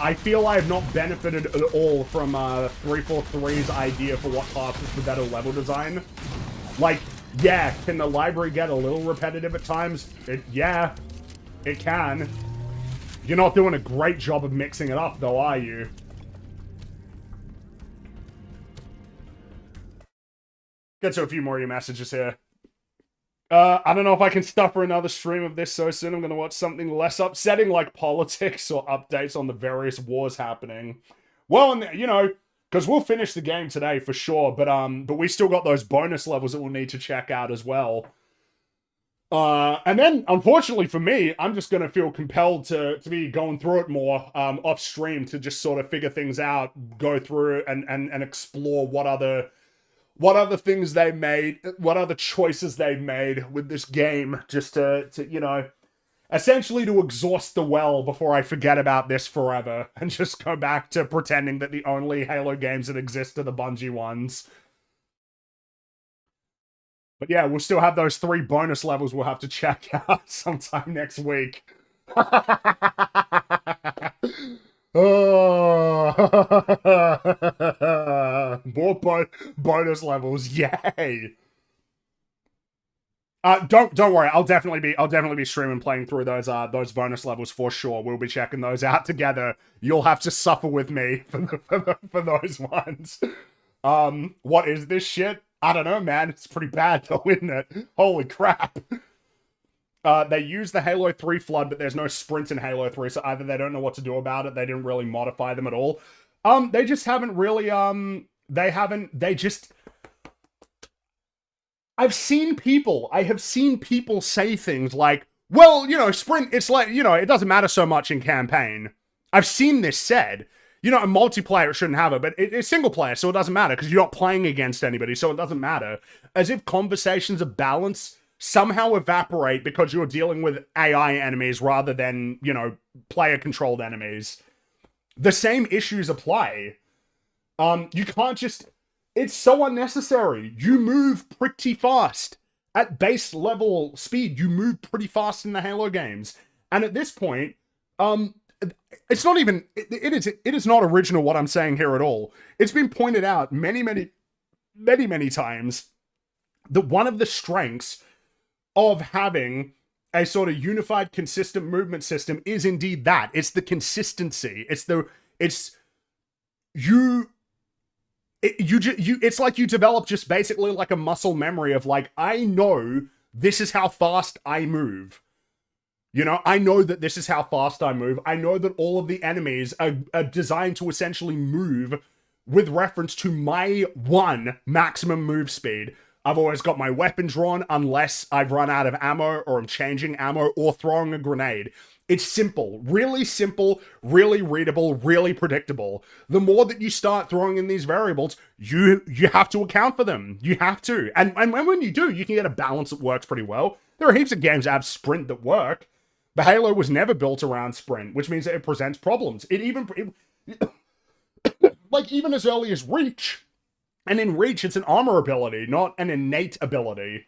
I feel I have not benefited at all from 343's idea for what passes for better level design. Like, yeah, can the library get a little repetitive at times? Yeah, it can. You're not doing a great job of mixing it up, though, are you? Get to a few more of your messages here. I don't know if I can stuff for another stream of this so soon. I'm going to watch something less upsetting like politics or updates on the various wars happening. Well, and you know, because we'll finish the game today for sure, but we still got those bonus levels that we'll need to check out as well. And then, unfortunately for me, I'm just going to feel compelled to be going through it more off stream to just sort of figure things out, go through and explore what other things they made, what other choices they made with this game, just to you know, essentially to exhaust the well before I forget about this forever and just go back to pretending that the only Halo games that exist are the Bungie ones. But yeah, we'll still have those 3 bonus levels we'll have to check out sometime next week. Oh, more bonus levels, yay! Don't worry. I'll definitely be streaming playing through those bonus levels for sure. We'll be checking those out together. You'll have to suffer with me for those ones. What is this shit? I don't know, man. It's pretty bad though, isn't it? Holy crap. They use the Halo 3 flood, but there's no sprint in Halo 3, so either they don't know what to do about it, they didn't really modify them at all. They just haven't really, I have seen people say things like, well, you know, sprint, it's like, you know, it doesn't matter so much in campaign. I've seen this said. You know, in multiplayer, it shouldn't have it, but it's single player, so it doesn't matter, because you're not playing against anybody, so it doesn't matter. As if conversations of balance somehow evaporate because you're dealing with AI enemies rather than, you know, player-controlled enemies. The same issues apply. You can't just... It's so unnecessary. You move pretty fast. At base level speed, you move pretty fast in the Halo games. And at this point, it's not even... It is not original what I'm saying here at all. It's been pointed out many times that one of the strengths of having a sort of unified, consistent movement system is indeed that. It's the consistency. It's like you develop just basically like a muscle memory of like, I know this is how fast I move. You know, I know that this is how fast I move. I know that all of the enemies are designed to essentially move with reference to my one maximum move speed. I've always got my weapon drawn unless I've run out of ammo or I'm changing ammo or throwing a grenade. It's simple, really readable, really predictable. The more that you start throwing in these variables, you have to account for them. You have to. And when you do, you can get a balance that works pretty well. There are heaps of games that have sprint that work, but Halo was never built around sprint, which means that it presents problems. Like even as early as Reach. And in Reach, it's an armor ability, not an innate ability.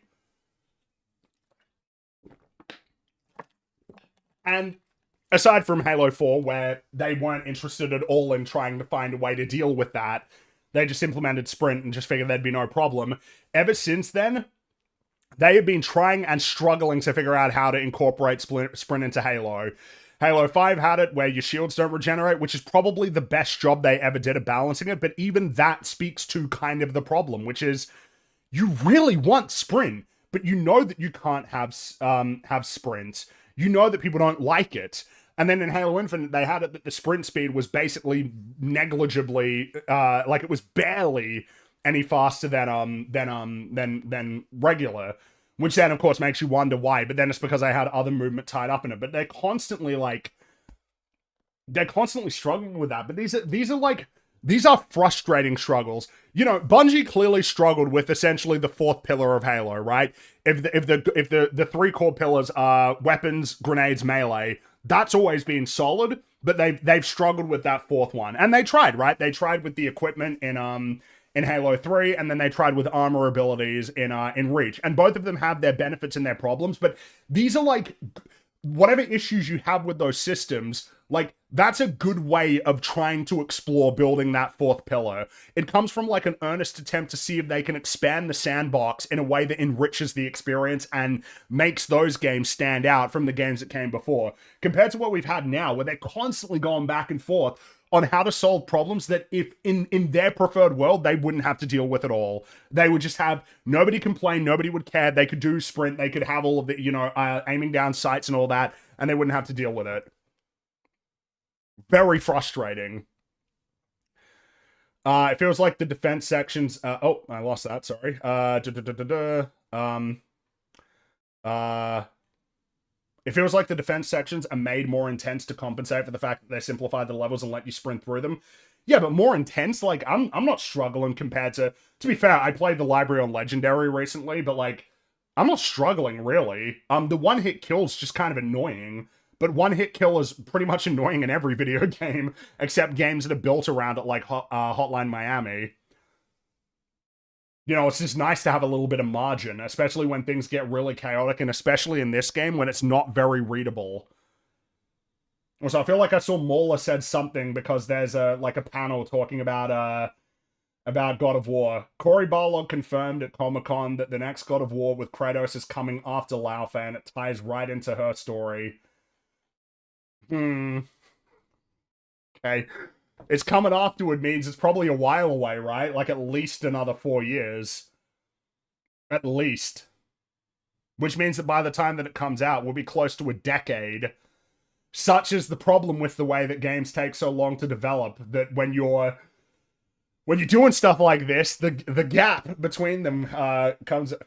And aside from Halo 4, where they weren't interested at all in trying to find a way to deal with that, they just implemented sprint and just figured there'd be no problem. Ever since then, they have been trying and struggling to figure out how to incorporate sprint into Halo. Halo 5 had it where your shields don't regenerate, which is probably the best job they ever did at balancing it, but even that speaks to kind of the problem, which is you really want sprint, but you know that you can't have sprint. You know that people don't like it. And then in Halo Infinite, they had it that the sprint speed was basically negligibly, like it was barely any faster than regular. Which then, of course, makes you wonder why. But then it's because I had other movement tied up in it. But they're constantly struggling with that. But these are frustrating struggles. You know, Bungie clearly struggled with essentially the fourth pillar of Halo, right? If the three core pillars are weapons, grenades, melee, that's always been solid. But they've struggled with that fourth one, and they tried, right? They tried with the equipment in Halo 3, and then they tried with armor abilities in Reach. And both of them have their benefits and their problems, but these are like, whatever issues you have with those systems, like, that's a good way of trying to explore building that fourth pillar. It comes from like an earnest attempt to see if they can expand the sandbox in a way that enriches the experience and makes those games stand out from the games that came before. Compared to what we've had now, where they're constantly going back and forth on how to solve problems that if in their preferred world, they wouldn't have to deal with at all. They would just have nobody complain, nobody would care, they could do sprint, they could have all of the, you know, aiming down sights and all that, and they wouldn't have to deal with it. Very frustrating. It feels like the defense sections, oh, I lost that, sorry. It feels like the defense sections are made more intense to compensate for the fact that they simplify the levels and let you sprint through them. Yeah, but more intense, like, I'm not struggling compared to be fair, I played the library on Legendary recently, but, like, I'm not struggling, really. The one-hit kill's just kind of annoying, but one-hit kill is pretty much annoying in every video game, except games that are built around it, like Hotline Miami. You know, it's just nice to have a little bit of margin, especially when things get really chaotic, and especially in this game when it's not very readable. So I feel like I saw Mauler said something because there's a panel talking about about God of War. Cory Barlog confirmed at Comic-Con that the next God of War with Kratos is coming after Laufey, and it ties right into her story. Okay. It's coming afterward means it's probably a while away, right? Like at least another 4 years. At least. Which means that by the time that it comes out, we'll be close to a decade. Such is the problem with the way that games take so long to develop, that when you're doing stuff like this, the gap between them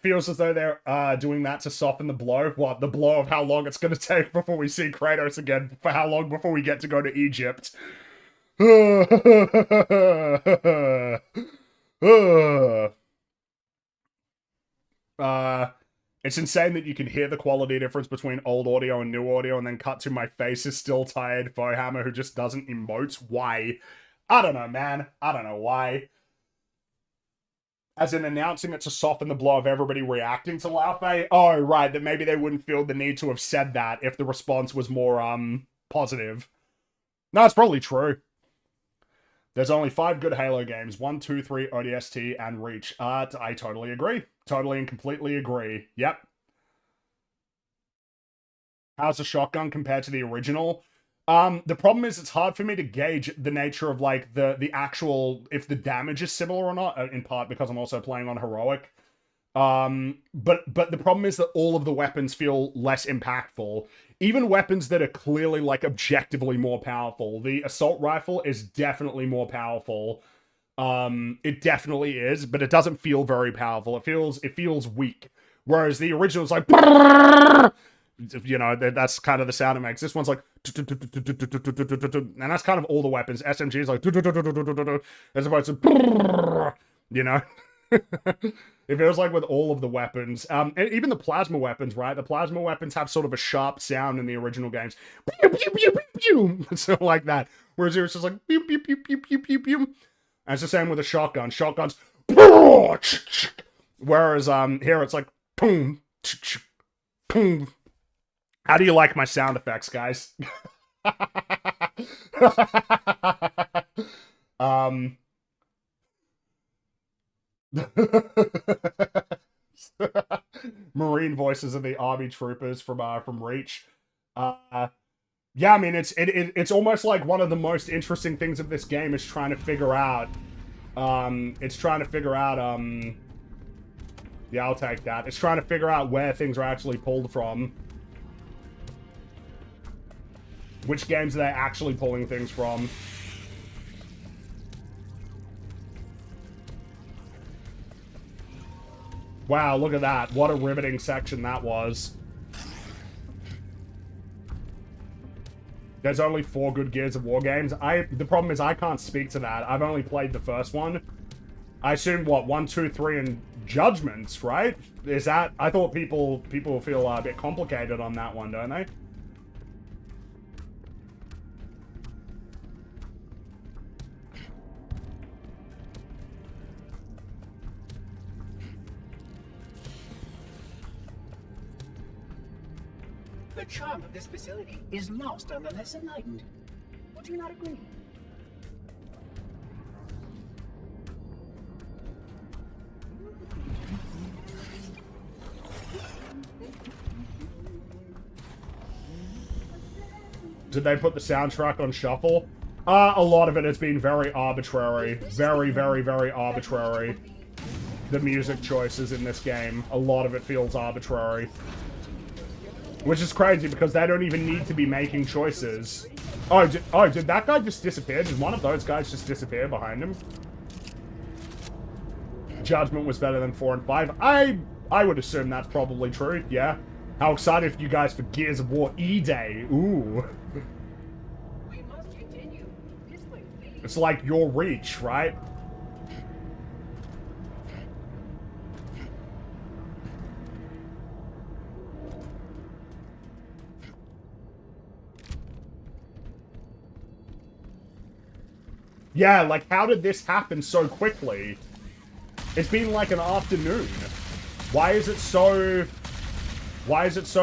feels as though they're doing that to soften the blow. What? The blow of how long it's going to take before we see Kratos again, for how long before we get to go to Egypt. It's insane that you can hear the quality difference between old audio and new audio, and then cut to my face is still tired Fohammer who just doesn't emote. Why? I don't know, man. I don't know why. As in announcing it to soften the blow of everybody reacting to Laufey? Oh, right, that maybe they wouldn't feel the need to have said that if the response was more, positive. No, it's probably true. There's only 5 good Halo games. 1, 2, 3, ODST, and Reach. I totally agree. Totally and completely agree. Yep. How's the shotgun compared to the original? The problem is it's hard for me to gauge the nature of, like, the actual, if the damage is similar or not, in part because I'm also playing on Heroic. But the problem is that all of the weapons feel less impactful. Even weapons that are clearly, like, objectively more powerful. The assault rifle is definitely more powerful. It definitely is, but it doesn't feel very powerful. It feels weak. Whereas the original is like, you know, that's kind of the sound it makes. This one's like, and that's kind of all the weapons. SMG is like, as opposed to, you know. It feels like with all of the weapons, and even the plasma weapons, right? The plasma weapons have sort of a sharp sound in the original games. Pew, pew, pew, pew, pew. So like that. Whereas here it's just like, pew, pew, pew, pew, pew, pew, pew. And it's the same with a shotgun. Shotguns, whereas here it's like, boom, boom. How do you like my sound effects, guys? Marine voices of the army troopers from Reach. Yeah, I mean it's almost like one of the most interesting things of this game is trying to figure out. Yeah, I'll take that. It's trying to figure out where things are actually pulled from. Which games are they actually pulling things from? Wow, look at that. What a riveting section that was. There's only 4 good Gears of War games. The problem is I can't speak to that. I've only played the first one. I assume, what, 1, 2, 3, and Judgments, right? Is that... I thought people feel a bit complicated on that one, don't they? The charm of this facility is lost on the less enlightened. Would you not agree? Did they put the soundtrack on shuffle? A lot of it has been very arbitrary. Very, very, very arbitrary. The music choices in this game. A lot of it feels arbitrary. Which is crazy, because they don't even need to be making choices. Oh, did that guy just disappear? Did one of those guys just disappear behind him? Judgment was better than 4 and 5. I would assume that's probably true, yeah. How excited for you guys for Gears of War E-Day. Ooh. We must continue. This way, please. It's like your Reach, right? Yeah, like, how did this happen so quickly? It's been like an afternoon. Why is it so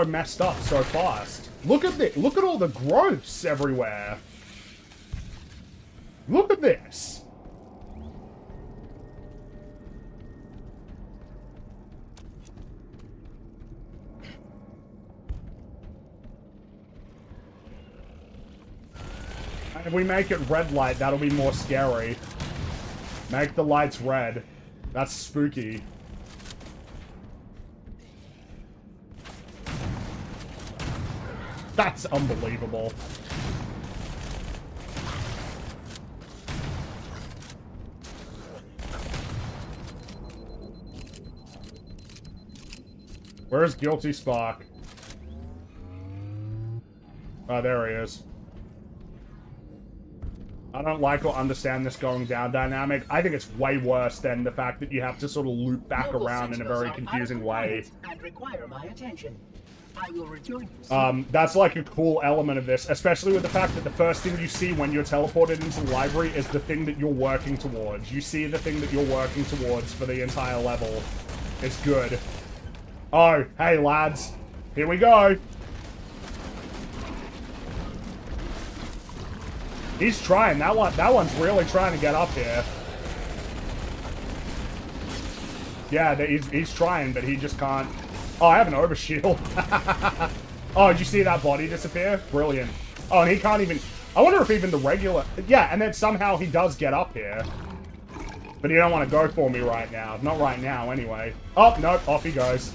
messed up so fast? Look at this. Look at all the growths everywhere. Look at this. If we make it red light, that'll be more scary. Make the lights red. That's spooky. That's unbelievable. Where's Guilty Spark? Oh, there he is. I don't like or understand this going down dynamic. I think it's way worse than the fact that you have to sort of loop back around in a very confusing way. And require my attention. I will rejoin you. That's like a cool element of this, especially with the fact that the first thing you see when you're teleported into the library is the thing that you're working towards. You see the thing that you're working towards for the entire level. It's good. Oh, hey lads. Here we go. He's trying. That one's really trying to get up here. Yeah, he's trying, but he just can't. Oh, I have an overshield. Oh, did you see that body disappear? Brilliant. Oh, and he can't even... I wonder if even the regular... Yeah, and then somehow he does get up here. But he don't want to go for me right now. Not right now, anyway. Oh, nope. Off he goes.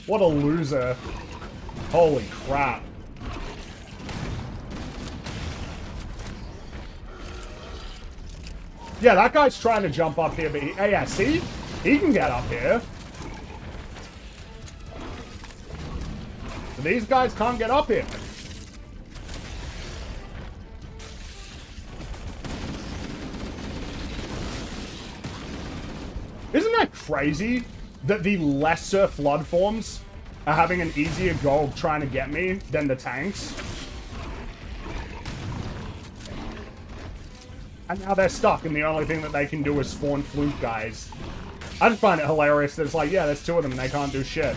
What a loser. Holy crap. Yeah, that guy's trying to jump up here, but he... Hey, yeah, see? He can get up here. But these guys can't get up here. Isn't that crazy that the lesser flood forms are having an easier go of trying to get me than the tanks? And now they're stuck, and the only thing that they can do is spawn fluke guys. I just find it hilarious that it's like, yeah, there's two of them and they can't do shit.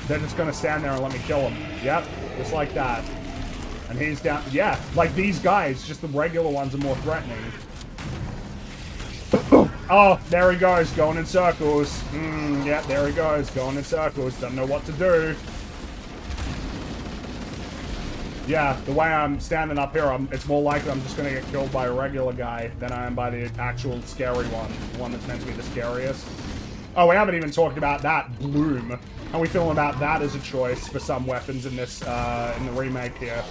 They're just gonna stand there and let me kill them. Yep, just like that. And he's down. Yeah, like these guys, just the regular ones are more threatening. Oh, there he goes, going in circles. Yeah, there he goes, going in circles. Doesn't know what to do. Yeah, the way I'm standing up here, it's more likely I'm just going to get killed by a regular guy than I am by the actual scary one. The one that's meant to be the scariest. Oh, we haven't even talked about that, Bloom. How are we feeling about that as a choice for some weapons in this, in the remake here?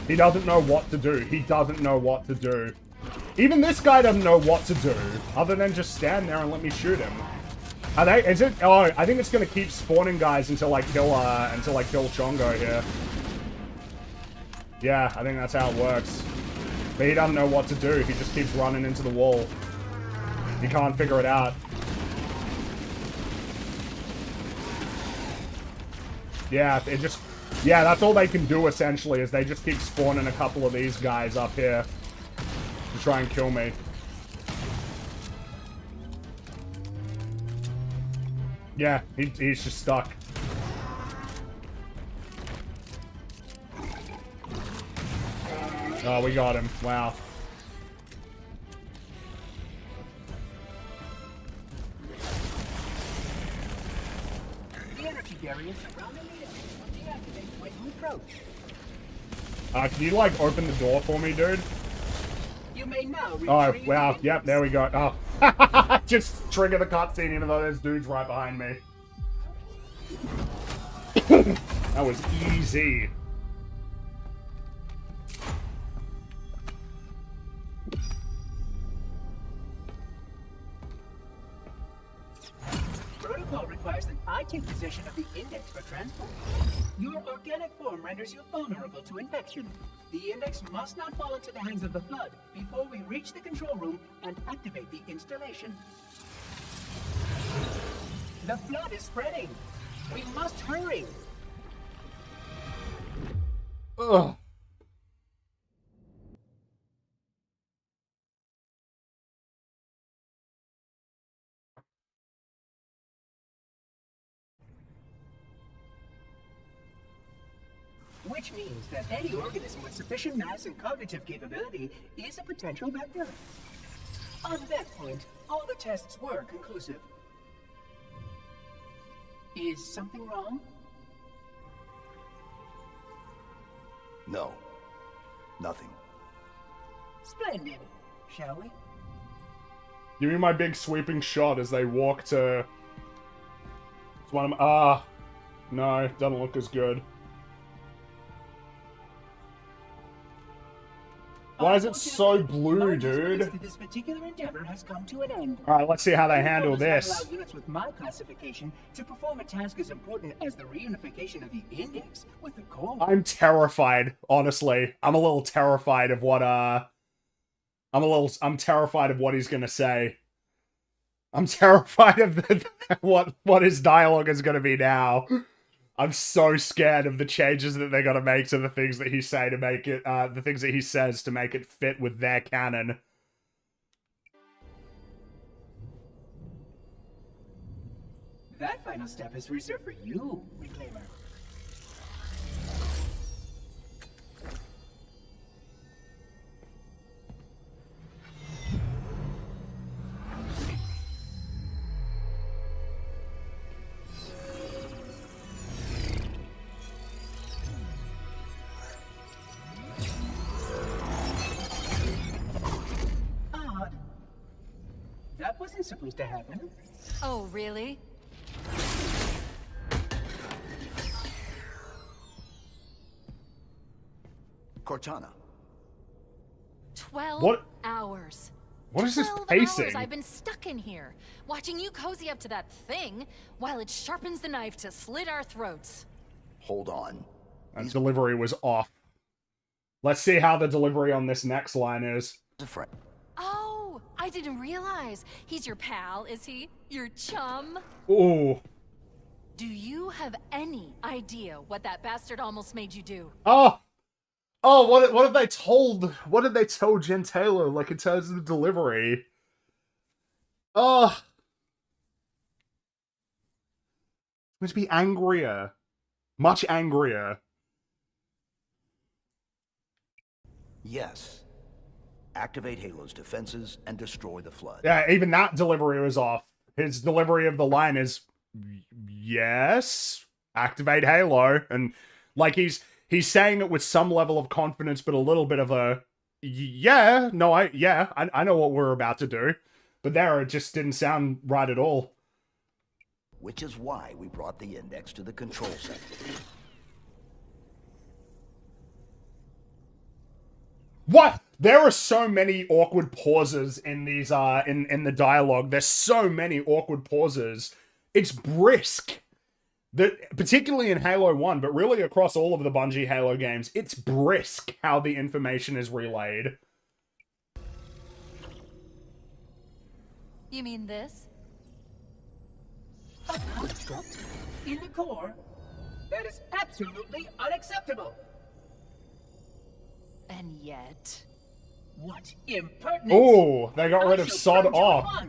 He doesn't know what to do. He doesn't know what to do. Even this guy doesn't know what to do, other than just stand there and let me shoot him. Are they? Is it? Oh, I think it's gonna keep spawning guys until I kill Chongo here. Yeah, I think that's how it works. But he doesn't know what to do. He just keeps running into the wall. He can't figure it out. Yeah, it just... Yeah, that's all they can do, essentially, is they just keep spawning a couple of these guys up here to try and kill me. Yeah, he's just stuck. Oh, we got him. Wow. The energy barrier surrounding the enemy will deactivate when you approach. Can you, like, open the door for me, dude? You may now Oh, wow. Yep, there we go. Oh. Just trigger the cutscene even though there's dudes right behind me. That was easy. Protocol requires that I take possession of the index for transport. Your organic form renders you vulnerable to infection. The index must not fall into the hands of the Flood before we reach the control room and activate the installation. The Flood is spreading. We must hurry. Ugh. Which means that any organism with sufficient mass and cognitive capability is a potential vector. On that point, all the tests were conclusive. Is something wrong? No. Nothing. Splendid. Shall we? Give me my big sweeping shot as they walk to... It's one of my... no, doesn't look as good. Why is it so blue, dude? This particular endeavor has come to an end. Alright, let's see how they handle this. Allow units with my classification to perform a task as important as the reunification of the index with the core. I'm terrified, honestly. I'm a little terrified of what, I'm terrified of what he's gonna say. I'm terrified of what his dialogue is gonna be now. I'm so scared of the changes that they're gonna make to the things that he say to make it, the things that he says to make it fit with their canon. That final step is reserved for you, Reclaimer. That wasn't supposed to happen. Oh, really? Cortana. 12 hours. What is this 12 pacing? hours I've been stuck in here, watching you cozy up to that thing, while it sharpens the knife to slit our throats. Hold on. That delivery was off. Let's see how the delivery on this next line is. Oh, I didn't realize. He's your pal, is he? Your chum? Ooh. Do you have any idea what that bastard almost made you do? Oh! Oh, what have they told? What did they tell Jen Taylor, like, in terms of the delivery? Oh. Must be angrier. Much angrier. Yes. Activate Halo's defenses and destroy the flood. Yeah, even that delivery was off. His delivery of the line is, yes, activate Halo. And, like, he's saying it with some level of confidence, but a little bit of a, yeah, no, I know what we're about to do. But there, it just didn't sound right at all. Which is why we brought the index to the control center. What? There are so many awkward pauses in these, in the dialogue. There's so many awkward pauses. It's brisk. Particularly in Halo 1, but really across all of the Bungie Halo games, it's brisk how the information is relayed. You mean this? A construct in the core? That is absolutely unacceptable. And yet... What impertinence! Oh, they got rid of Sod off.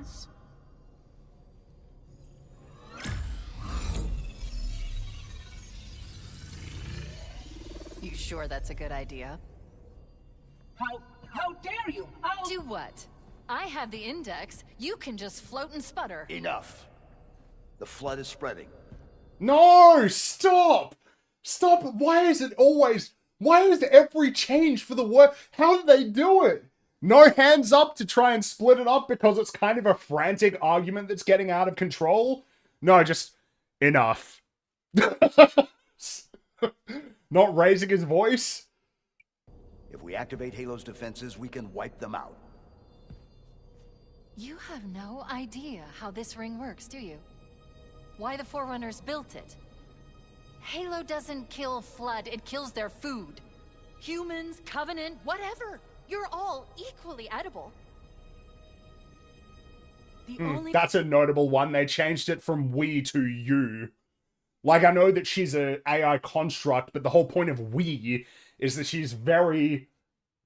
You sure that's a good idea? How dare you? I'll... Do what? I have the index. You can just float and sputter. Enough. The flood is spreading. No! Stop! Stop! Why is every change for the worst? How did they do it? No hands up to try and split it up because it's kind of a frantic argument that's getting out of control? No, just enough. Not raising his voice? If we activate Halo's defenses, we can wipe them out. You have no idea how this ring works, do you? Why the Forerunners built it. Halo doesn't kill Flood, it kills their food. Humans, Covenant, whatever. You're all equally edible. That's a notable one. They changed it from we to you. Like, I know that she's an AI construct, but the whole point of we is that she's very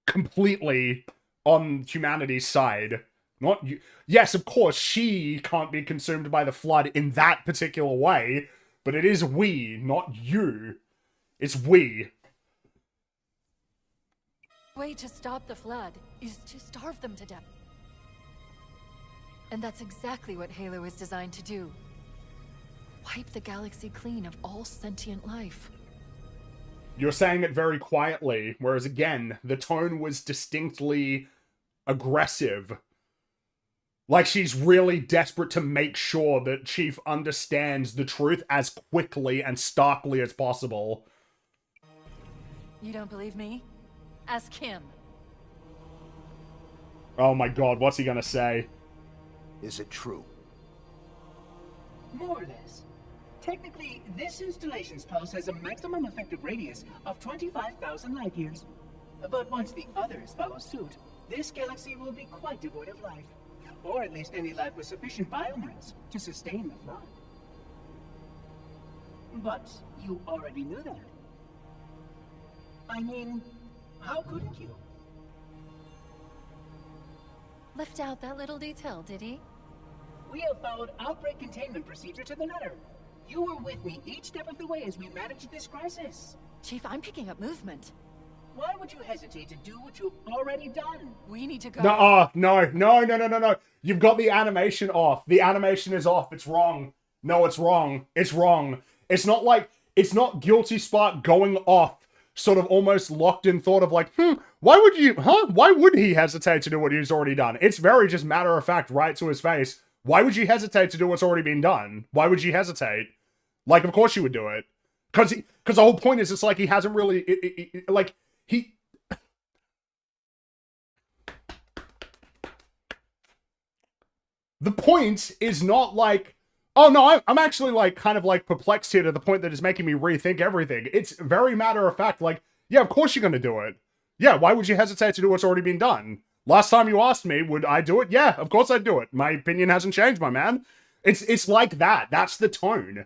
completely on humanity's side. Not you. Yes, of course, she can't be consumed by the flood in that particular way, but it is we, not you. It's we. way to stop the Flood is to starve them to death. And that's exactly what Halo is designed to do. Wipe the galaxy clean of all sentient life. You're saying it very quietly, whereas again, the tone was distinctly aggressive. Like she's really desperate to make sure that Chief understands the truth as quickly and starkly as possible. You don't believe me? Ask him. Oh my god, what's he gonna say? Is it true? More or less. Technically, this installation's pulse has a maximum effective radius of 25,000 light years. But once the others follow suit, this galaxy will be quite devoid of life. Or at least any life with sufficient biomass to sustain the Flood. But you already knew that. I mean, how couldn't you? Left out that little detail, did he? We have followed outbreak containment procedure to the letter. You were with me each step of the way as we managed this crisis. Chief, I'm picking up movement. Why would you hesitate to do what you've already done? We need to go. No. You've got the animation off. The animation is off. It's wrong. No, it's wrong. It's wrong. It's not like, it's not Guilty Spark going off, sort of almost locked in thought of like, why would he hesitate to do what he's already done? It's very just matter of fact, right to his face. Why would you hesitate to do what's already been done? Why would you hesitate? Like, of course you would do it. Because the whole point is, it's like he hasn't really, the point is not like, oh no, I'm actually like kind of like perplexed here to the point that it's making me rethink everything. It's very matter of fact, like, yeah, of course you're going to do it. Yeah, why would you hesitate to do what's already been done? Last time you asked me, would I do it? Yeah, of course I'd do it. My opinion hasn't changed, my man. It's like that. That's the tone.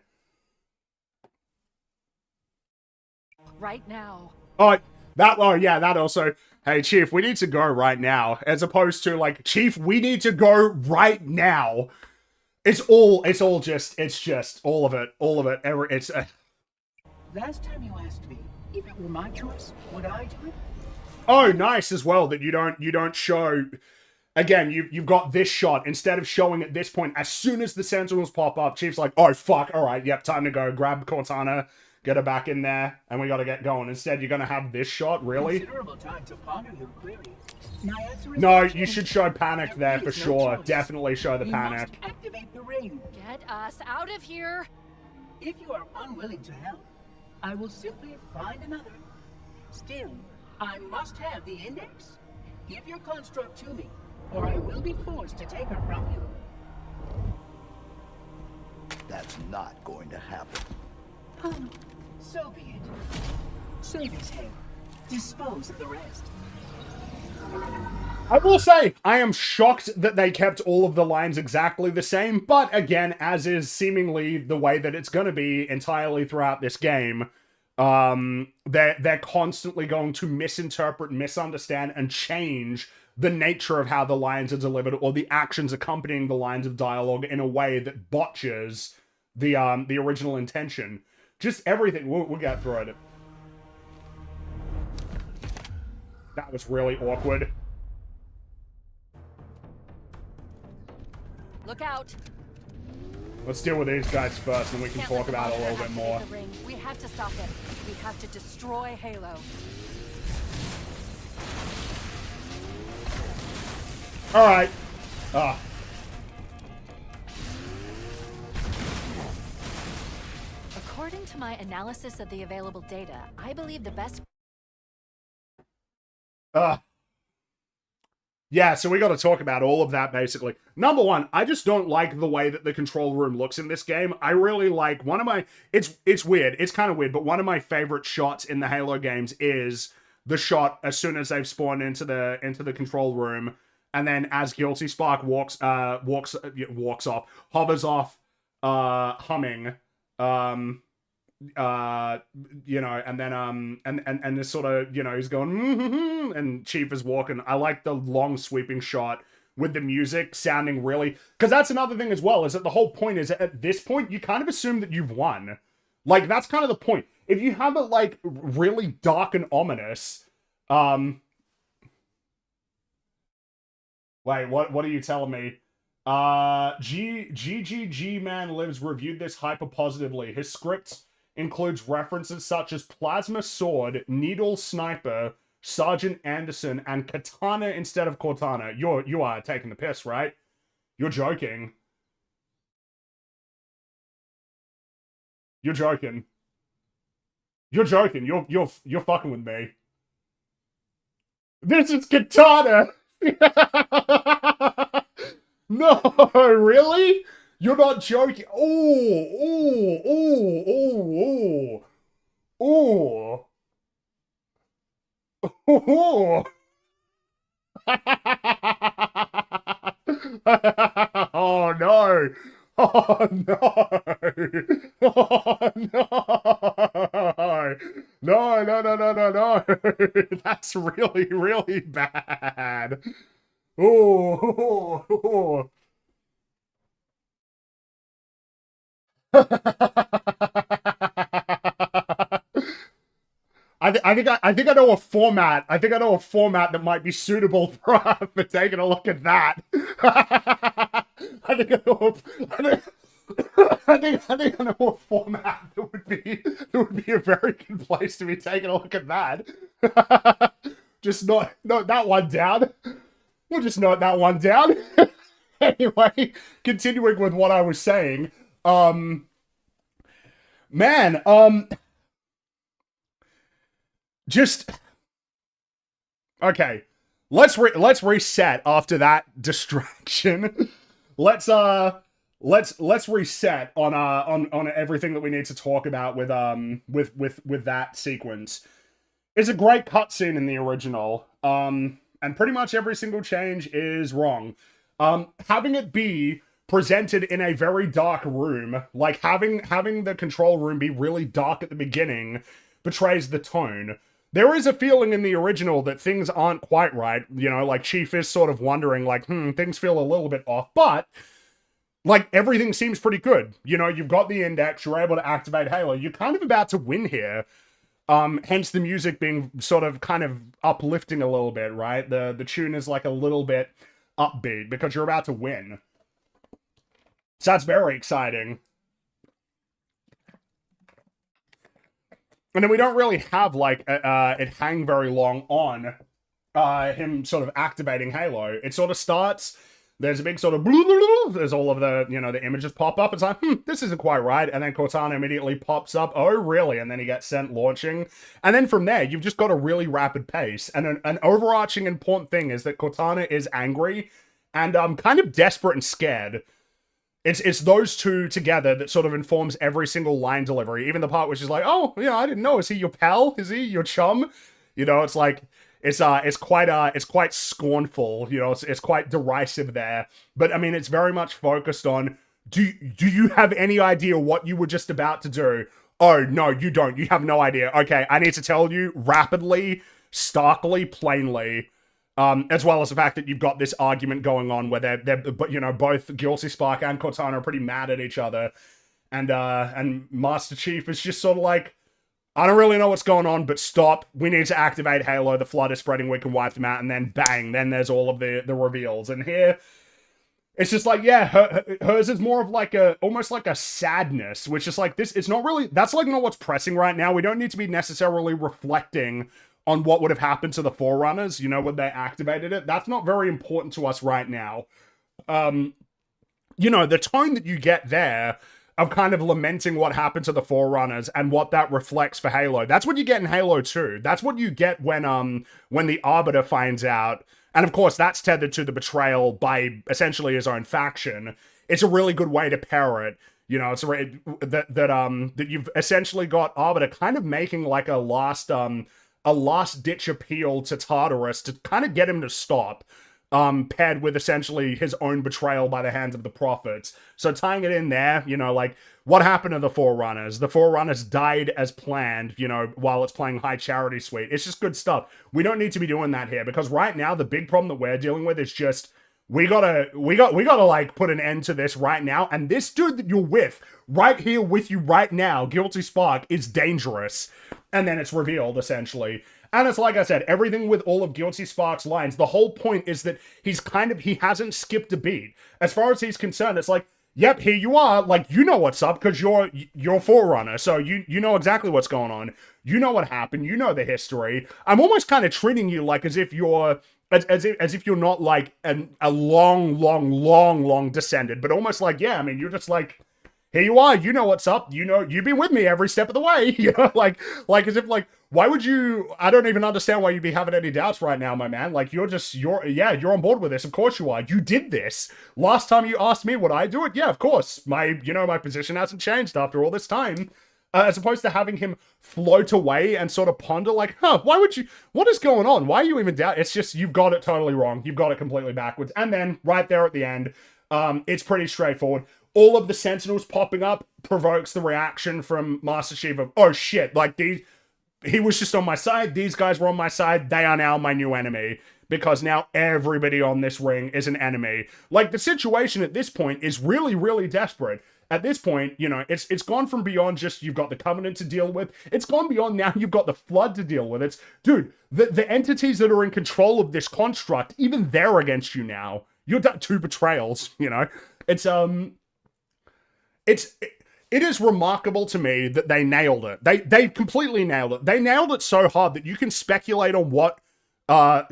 Right now. Oh, yeah, that also. Hey, Chief, we need to go right now. As opposed to, like, Chief, we need to go right now. It's just all of it. Last time you asked me if it were my choice, would I do it? Oh, nice as well that you don't show. Again, you've got this shot. Instead of showing at this point, as soon as the Sentinels pop up, Chief's like, oh, fuck, alright, yep, time to go. Grab Cortana, get her back in there, and we gotta get going. Instead, you're gonna have this shot, really? Considerable time to ponder your query. My answer is No, you should show panic there for sure. Definitely show the we panic. must activate the ring. Get us out of here. If you are unwilling to help, I will simply find another. Still, I must have the index. Give your construct to me, or I will be forced to take her from you. That's not going to happen. So be it. Save his hair. Dispose of the rest. I will say, I am shocked that they kept all of the lines exactly the same, but again, as is seemingly the way that it's going to be entirely throughout this game, they're constantly going to misinterpret, misunderstand, and change the nature of how the lines are delivered or the actions accompanying the lines of dialogue in a way that botches the original intention. Just everything. We'll get through it. That was really awkward. Look out. Let's deal with these guys first, and we can Can't talk let the about it a monster little bit more. activate the ring. We have to stop him. We have to destroy Halo. Alright. According to my analysis of the available data, I believe the best... Yeah, so we got to talk about all of that, basically. Number one, I just don't like the way that the control room looks in this game. I really like one of my... It's weird. It's kind of weird, but one of my favorite shots in the Halo games is the shot as soon as they've spawned into the control room, and then as Guilty Spark walks off, hovers off, humming, you know, and then and this sort of, you know, he's going and Chief is walking. I like the long sweeping shot with the music sounding really, because that's another thing as well, is that the whole point is at this point you kind of assume that you've won. Like, that's kind of the point. If you have it like really dark and ominous, Wait, what are you telling me? GGG Man Lives reviewed this hyper positively. His script includes references such as Plasma Sword, Needle Sniper, Sergeant Anderson, and Katana instead of Cortana. You are taking the piss, right? You're joking. You're joking. You're joking. You're fucking with me. This is Katana! No, really? You're not joking. Oh. Oh no. Oh no. Oh no. No. That's really, really bad. Oh. I think I know a format. I think I know a format that might be suitable for taking a look at that. I think I know. I think I know a format that would be a very good place to be taking a look at that. Just note that one down. We'll just note that one down. Anyway, continuing with what I was saying. Man, just okay. Let's reset after that distraction. let's reset on everything that we need to talk about with that sequence. It's a great cutscene in the original. And pretty much every single change is wrong. Having it be presented in a very dark room, like having the control room be really dark at the beginning, betrays the tone. There is a feeling in the original that things aren't quite right, you know, like Chief is sort of wondering, like, things feel a little bit off, but, like, everything seems pretty good. You know, you've got the index, you're able to activate Halo, you're kind of about to win here, hence the music being sort of kind of uplifting a little bit, right? The tune is, like, a little bit upbeat, because you're about to win. So that's very exciting. And then we don't really have, like, it hang very long on him sort of activating Halo. It sort of starts, there's a big sort of there's all of the, you know, the images pop up. It's like, this isn't quite right. And then Cortana immediately pops up. Oh, really? And then he gets sent launching. And then from there, you've just got a really rapid pace. And an overarching important thing is that Cortana is angry and kind of desperate and scared. It's those two together that sort of informs every single line delivery. Even the part which is like, oh, yeah, I didn't know. Is he your pal? Is he your chum? You know, it's like, it's quite scornful. You know, it's quite derisive there. But I mean, it's very much focused on, do you have any idea what you were just about to do? Oh, no, you don't. You have no idea. Okay, I need to tell you rapidly, starkly, plainly. As well as the fact that you've got this argument going on where they're you know, both Guilty Spark and Cortana are pretty mad at each other, and Master Chief is just sort of like, I don't really know what's going on, but stop. We need to activate Halo. The flood is spreading. We can wipe them out, and then bang. Then there's all of the reveals, and here it's just like, yeah, hers is more of like almost like a sadness, which is like this. It's not really. That's like not what's pressing right now. We don't need to be necessarily reflecting on what would have happened to the Forerunners, you know, when they activated it. That's not very important to us right now. You know, the tone that you get there of kind of lamenting what happened to the Forerunners and what that reflects for Halo. That's what you get in Halo 2. That's what you get when the Arbiter finds out. And of course, that's tethered to the betrayal by essentially his own faction. It's a really good way to pair it. You know, it's that you've essentially got Arbiter kind of making like a last-ditch appeal to Tartarus to kind of get him to stop, paired with essentially his own betrayal by the hands of the Prophets. So tying it in there, you know, like, what happened to the Forerunners? The Forerunners died as planned, you know, while it's playing High Charity Suite. It's just good stuff. We don't need to be doing that here, because right now, the big problem that we're dealing with is just, we gotta like put an end to this right now. And this dude that you're with, right here with you right now, Guilty Spark, is dangerous. And then it's revealed, essentially. And it's like I said, everything with all of Guilty Spark's lines, the whole point is that he hasn't skipped a beat. As far as he's concerned, it's like, yep, here you are. Like, you know what's up because you're Forerunner, so you know exactly what's going on. You know what happened. You know the history. I'm almost kind of treating you like as if you're as if you're not like a long descendant, but almost like, yeah, I mean, you're just like, here you are. You know what's up. You know, you've been with me every step of the way. You know, like as if like, why would you? I don't even understand why you'd be having any doubts right now, my man. Like, you're on board with this. Of course you are. You did this. Last time you asked me would I do it? Yeah, of course. My position hasn't changed after all this time. As opposed to having him float away and sort of ponder like, why would you? What is going on? Why are you even doubt? It's just, you've got it totally wrong. You've got it completely backwards. And then right there at the end, it's pretty straightforward. All of the Sentinels popping up provokes the reaction from Master Chief of, oh shit, like he was just on my side. These guys were on my side. They are now my new enemy. Because now everybody on this ring is an enemy. Like, the situation at this point is really, really desperate. At this point, you know, it's gone from beyond just you've got the Covenant to deal with. It's gone beyond now you've got the Flood to deal with. It's, dude, the entities that are in control of this construct, even they're against you now. You're two betrayals, you know? It is remarkable to me that they nailed it. They completely nailed it. They nailed it so hard that you can speculate on what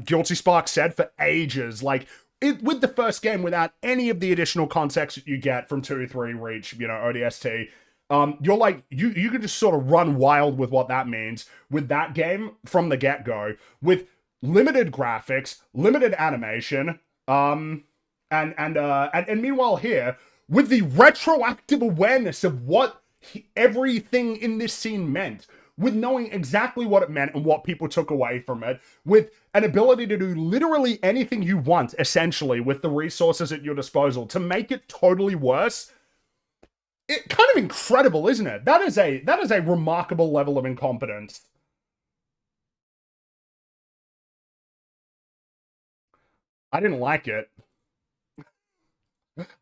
Guilty Spark said for ages. Like, with the first game, without any of the additional context that you get from 2, 3, Reach, you know, ODST, you're like, you can just sort of run wild with what that means with that game from the get-go, with limited graphics, limited animation, and meanwhile here, with the retroactive awareness of what everything in this scene meant, with knowing exactly what it meant and what people took away from it, with an ability to do literally anything you want, essentially, with the resources at your disposal, to make it totally worse. It kind of incredible, isn't it? That is a remarkable level of incompetence. I didn't like it.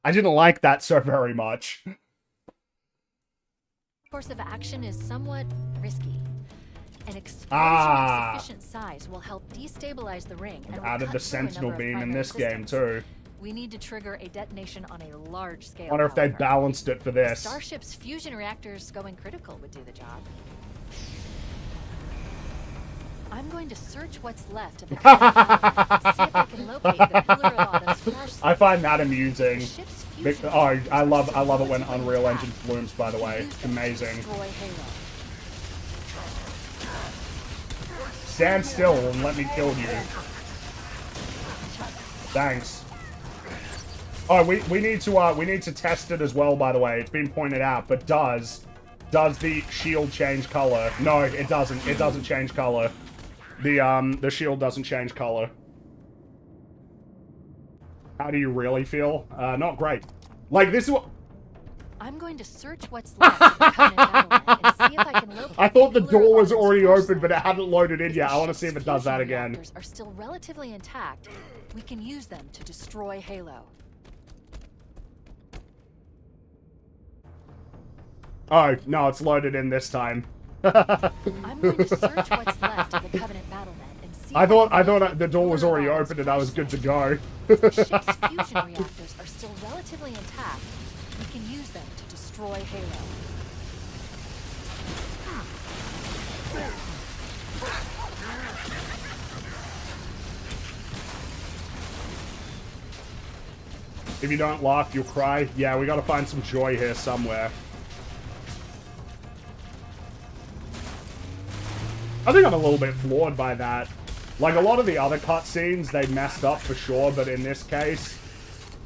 I didn't like that so very much. Course of action is somewhat risky. An explosion of sufficient size will help destabilize the ring. And added the Sentinel beam in this game too. We need to trigger a detonation on a large scale. I wonder if they balanced it for this. Starship's fusion reactors going critical would do the job. I'm going to search what's left of the see if I can locate the Pillar of Autumn's crash site. I find that amusing. Oh, I love it when Unreal Engine blooms, by the way. Amazing. Stand still and let me kill you. Thanks. Oh, we need to test it as well, by the way. It's been pointed out, but does the shield change color? No, it doesn't. It doesn't change color. The shield doesn't change color. How do you really feel? Not great. Like, this is what... I'm going to search what's left of the Covenant Battlenet and see if I can locate. I thought the door was already open, but it hadn't loaded in yet. I want to see if it does that again. Reactors are still relatively intact. We can use them to destroy Halo. Oh, no, it's loaded in this time. I'm going to search what's left of the Covenant Battlenet and see. I thought the door was already open and I was good to go. The ship's fusion reactors are still relatively intact. We can use them to destroy Halo. If you don't laugh, you'll cry. Yeah, we gotta find some joy here somewhere. I think I'm a little bit floored by that. Like, a lot of the other cutscenes, they messed up for sure, but in this case...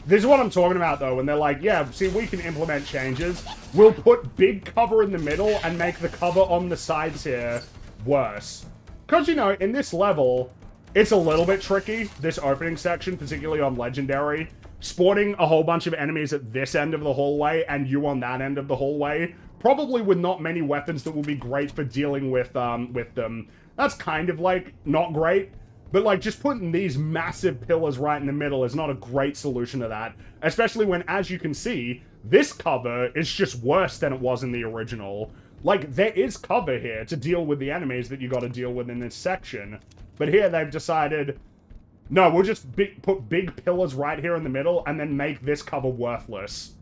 This is what I'm talking about, though, when they're like, yeah, see, we can implement changes. We'll put big cover in the middle and make the cover on the sides here worse. Because, you know, in this level, it's a little bit tricky, this opening section, particularly on Legendary. Spawning a whole bunch of enemies at this end of the hallway and you on that end of the hallway, probably with not many weapons that will be great for dealing with them. That's kind of, like, not great. But, like, just putting these massive pillars right in the middle is not a great solution to that. Especially when, as you can see, this cover is just worse than it was in the original. Like, there is cover here to deal with the enemies that you gotta deal with in this section. But here they've decided, no, we'll just put big pillars right here in the middle and then make this cover worthless.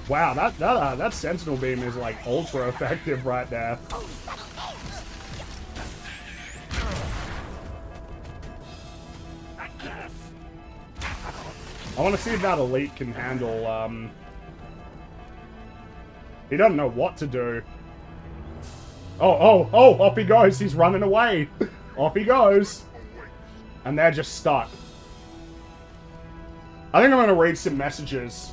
Wow, that Sentinel Beam is, like, ultra effective right there. I want to see if that elite can handle, he doesn't know what to do. Oh, off he goes. He's running away. Off he goes. And they're just stuck. I think I'm going to read some messages.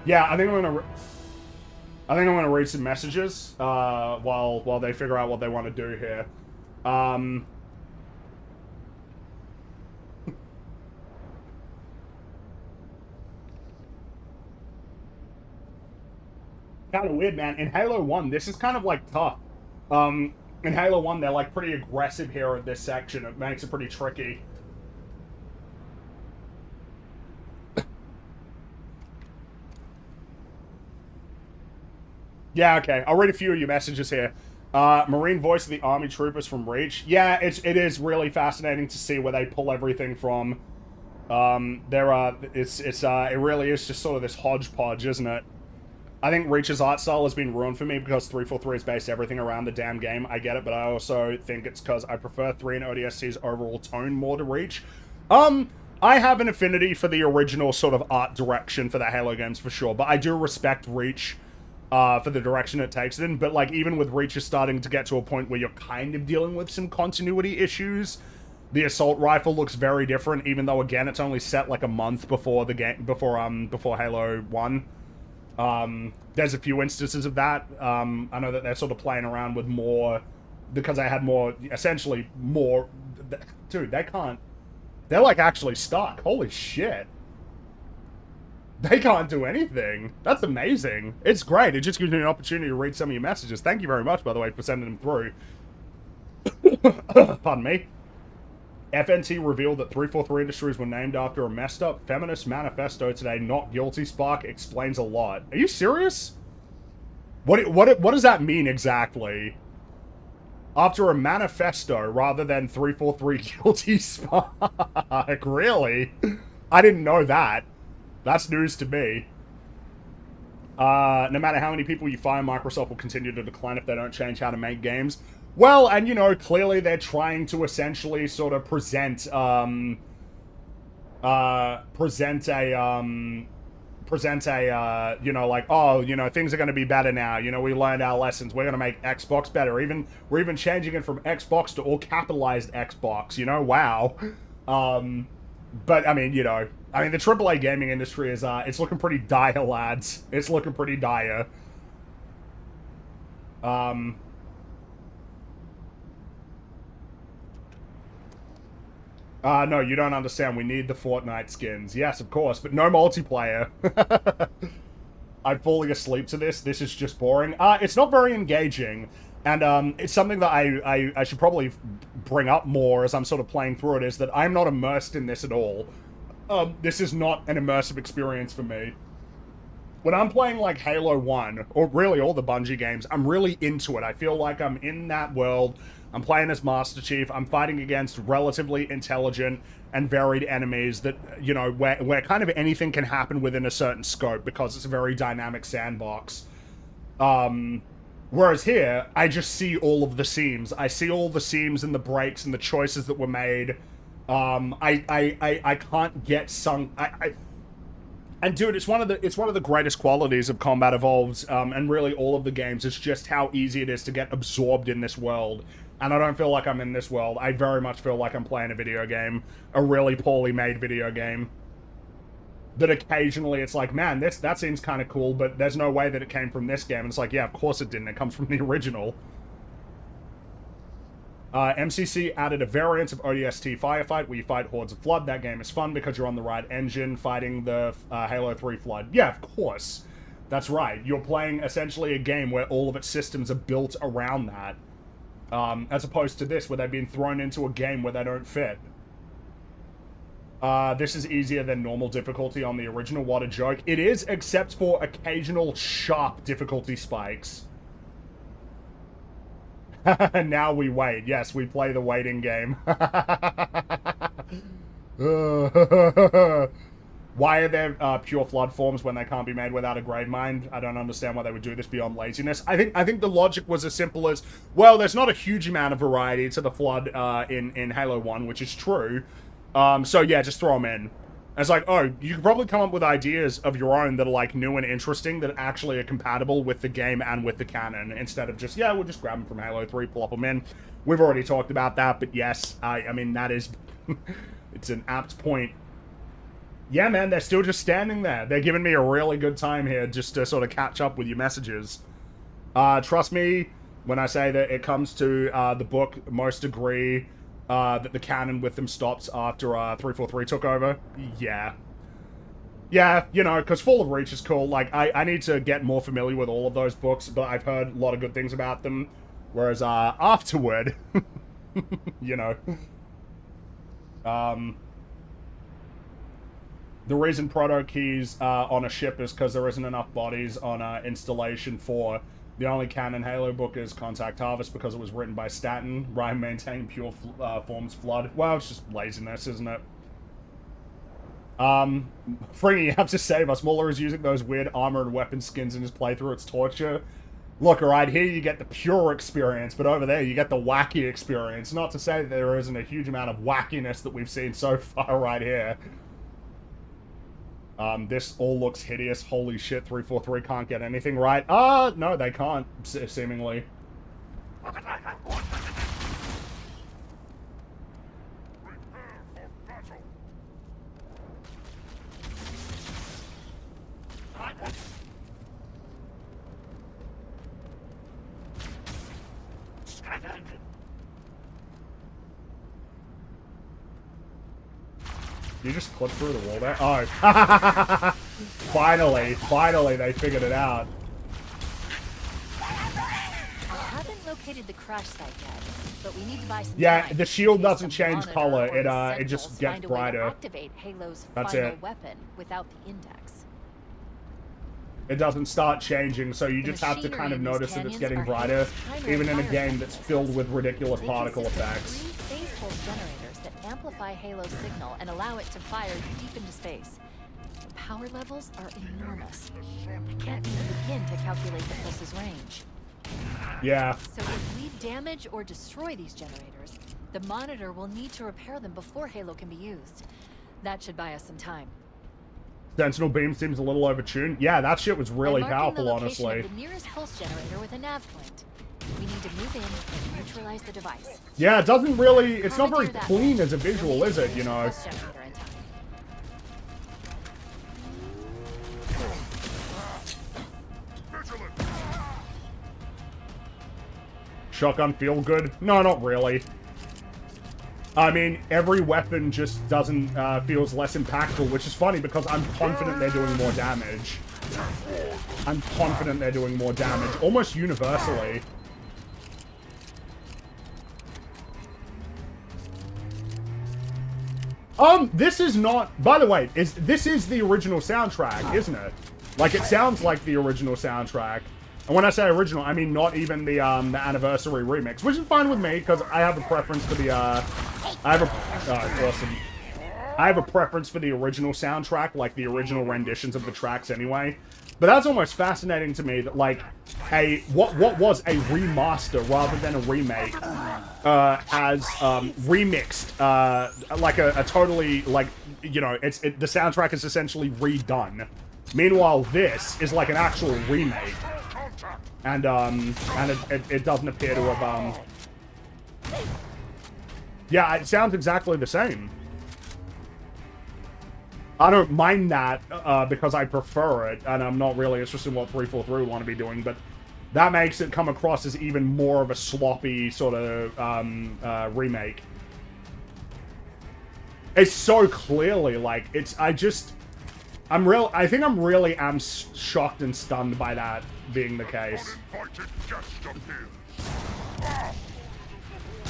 Yeah, I think I'm gonna read some messages while they figure out what they want to do here. Kind of weird, man. In Halo 1, this is kind of like tough. In Halo 1, they're like pretty aggressive here at this section. It makes it pretty tricky. Yeah, okay. I'll read a few of your messages here. Marine voice of the army troopers from Reach. Yeah, it is really fascinating to see where they pull everything from. It really is just sort of this hodgepodge, isn't it? I think Reach's art style has been ruined for me because 343 has based everything around the damn game. I get it, but I also think it's because I prefer 3 and ODST's overall tone more to Reach. I have an affinity for the original sort of art direction for the Halo games for sure, but I do respect Reach for the direction it takes it in. But like even with Reach is starting to get to a point where you're kind of dealing with some continuity issues. The assault rifle looks very different, even though again it's only set like a month before the game before Halo 1. There's a few instances of that. I know that they're sort of playing around with more, because I had more, essentially more, dude, they can't, they're like actually stuck. Holy shit. They can't do anything. That's amazing. It's great. It just gives me an opportunity to read some of your messages. Thank you very much, by the way, for sending them through. Pardon me. FNT revealed that 343 Industries were named after a messed up feminist manifesto today. Not guilty. Spark explains a lot. Are you serious? What does that mean exactly? After a manifesto rather than 343 guilty. Spark? Really? I didn't know that. That's news to me. No matter how many people you fire, Microsoft will continue to decline if they don't change how to make games. Well, and you know, clearly they're trying to essentially sort of present a you know, like, oh, you know, things are going to be better now. You know, we learned our lessons. We're going to make Xbox better. We're even changing it from Xbox to all capitalized Xbox, you know? Wow. But I mean, you know, the AAA gaming industry is it's looking pretty dire, lads. It's looking pretty dire. No, you don't understand. We need the Fortnite skins. Yes, of course, but no multiplayer. I'm falling asleep to this. This is just boring. It's not very engaging, and it's something that I should probably bring up more as I'm sort of playing through it, is that I'm not immersed in this at all. This is not an immersive experience for me. When I'm playing, like, Halo 1, or really all the Bungie games, I'm really into it. I feel like I'm in that world. I'm playing as Master Chief. I'm fighting against relatively intelligent and varied enemies that, you know, where kind of anything can happen within a certain scope because it's a very dynamic sandbox. Whereas here, I just see all of the seams. I see all the seams and the breaks and the choices that were made. I can't get sunk. And dude, it's one of the greatest qualities of Combat Evolved, and really all of the games, is just how easy it is to get absorbed in this world. And I don't feel like I'm in this world. I very much feel like I'm playing a video game, a really poorly made video game. That occasionally it's like, man, that seems kind of cool, but there's no way that it came from this game. And it's like, yeah, of course it didn't. It comes from the original. MCC added a variant of ODST Firefight where you fight hordes of Flood. That game is fun because you're on the right engine fighting the Halo 3 Flood. Yeah, of course. That's right. You're playing essentially a game where all of its systems are built around that. As opposed to this, where they've been thrown into a game where they don't fit. This is easier than normal difficulty on the original. What a joke. It is, except for occasional sharp difficulty spikes. Now we wait. Yes, we play the waiting game. Why are there pure Flood forms when they can't be made without a grave mine? I don't understand why they would do this beyond laziness. I think the logic was as simple as, well, there's not a huge amount of variety to the Flood in Halo 1, which is true. So yeah, just throw them in. And it's like, oh, you could probably come up with ideas of your own that are like new and interesting that actually are compatible with the game and with the canon, instead of just, yeah, we'll just grab them from Halo 3, plop them in. We've already talked about that, but yes, I mean, that is, it's an apt point. Yeah, man, they're still just standing there. They're giving me a really good time here just to sort of catch up with your messages. Trust me when I say that it comes to the book, most agree that the canon with them stops after 343 took over. Yeah. Yeah, you know, because Fall of Reach is cool. Like, I need to get more familiar with all of those books, but I've heard a lot of good things about them. Whereas, afterward, you know. The reason Proto Key's on a ship is because there isn't enough bodies on installation 4. The only canon Halo book is Contact Harvest because it was written by Stanton. Ryan maintained pure forms Flood. Well, it's just laziness, isn't it? Fringy, you have to save us. Muller is using those weird armor and weapon skins in his playthrough. It's torture. Look, alright, here you get the pure experience, but over there you get the wacky experience. Not to say that there isn't a huge amount of wackiness that we've seen so far right here. This all looks hideous. Holy shit, 343 can't get anything right. No, they can't, seemingly. You just clip through the wall there? Oh. Finally, they figured it out. I haven't located the crash site yet, but we need to buy some time. The shield doesn't change color. It just gets brighter. Activate Halo's That's final it. weapon without the index. It doesn't start changing, so you just have to kind of notice that it's getting brighter, even in a game that's filled with ridiculous particle effects. 3 phase pulse generators that amplify Halo's signal and allow it to fire deep into space. The power levels are enormous. I can't even begin to calculate the pulse's range. Yeah. So if we damage or destroy these generators, the monitor will need to repair them before Halo can be used. That should buy us some time. Sentinel beam seems a little overtuned. Yeah, that shit was really powerful, the honestly. of the nearest pulse generator with a nav point. We need to move in and neutralize the device. Yeah, it doesn't really... It's not very clean as a visual, is it, you know? Shotgun feel good? No, not really. I mean, every weapon just doesn't, feels less impactful, which is funny because I'm confident they're doing more damage. I'm confident they're doing more damage, almost universally. This is not, by the way, this is the original soundtrack, isn't it? Like, it sounds like the original soundtrack. And when I say original, I mean not even the anniversary remix, which is fine with me, because I have a preference for the, awesome. I have a preference for the original soundtrack, like the original renditions of the tracks anyway. But that's almost fascinating to me that, like, what was a remaster rather than a remake, has, remixed, like a totally, like, you know, the soundtrack is essentially redone. Meanwhile, this is like an actual remake. And it doesn't appear to have, yeah, it sounds exactly the same. I don't mind that, because I prefer it, and I'm not really interested in what 343 want to be doing, but that makes it come across as even more of a sloppy sort of remake. It's so clearly like I think I'm really shocked and stunned by that being the case.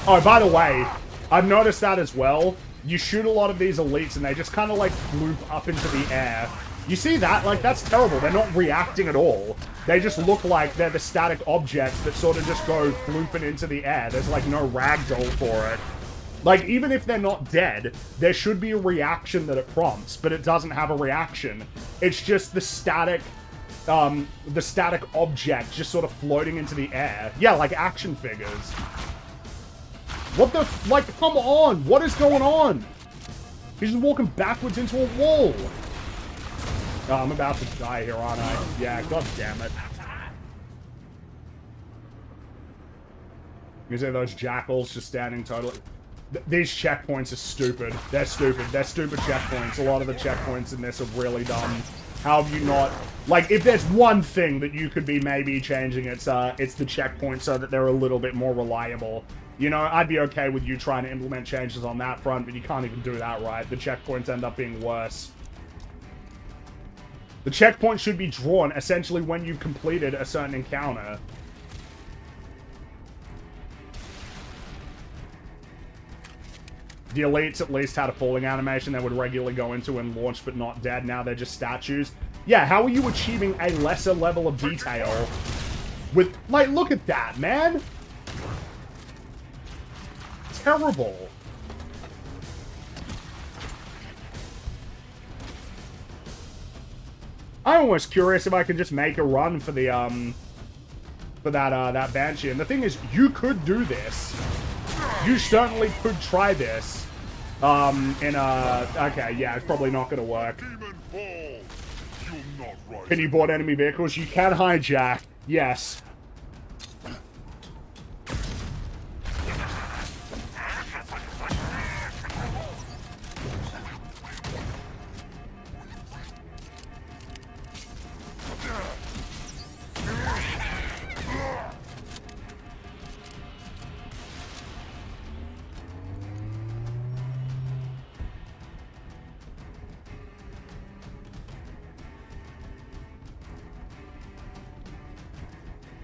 Oh, by the way, I've noticed that as well. You shoot a lot of these elites and they just kind of like floop up into the air. You see that? Like, that's terrible. They're not reacting at all. They just look like they're the static objects that sort of just go flooping into the air. There's like no ragdoll for it. Like, even if they're not dead, there should be a reaction that it prompts, but it doesn't have a reaction. It's just the static object just sort of floating into the air. Yeah, like action figures. What the like, come on! What is going on? He's just walking backwards into a wall. Oh, I'm about to die here, aren't I? Yeah, god damn it. You see those jackals just standing totally... These checkpoints are stupid. They're stupid. They're stupid checkpoints. A lot of the checkpoints in this are really dumb. How have you not... Like, if there's one thing that you could be maybe changing, it's the checkpoints so that they're a little bit more reliable. You know, I'd be okay with you trying to implement changes on that front, but you can't even do that right. The checkpoints end up being worse. The checkpoint should be drawn essentially when you've completed a certain encounter. The elites at least had a falling animation they would regularly go into and launch but not dead. Now they're just statues. Yeah, how are you achieving a lesser level of detail with... Like, look at that, man! Terrible. I'm almost curious if I could just make a run for the, for that Banshee. And the thing is, you could do this. You certainly could try this. Okay, yeah, it's probably not gonna work. Can you board enemy vehicles? You can hijack. Yes.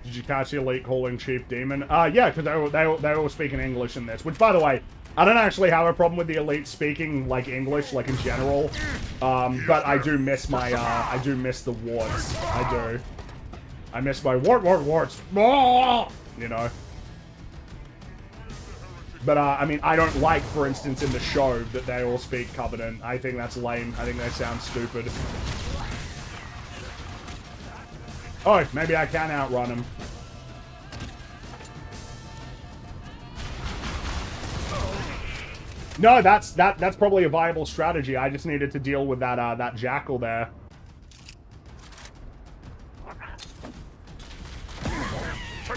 Did you catch the elite calling Chief Demon? Yeah, because they were speaking English in this. Which, by the way, I don't actually have a problem with the elite speaking, like, English, like, in general. But I do miss my, I do miss the warts. I do. I miss my warts. You know. But, I mean, I don't like, for instance, in the show that they all speak Covenant. I think that's lame. I think they sound stupid. Oh, maybe I can outrun him. No, that's probably a viable strategy. I just needed to deal with that jackal there.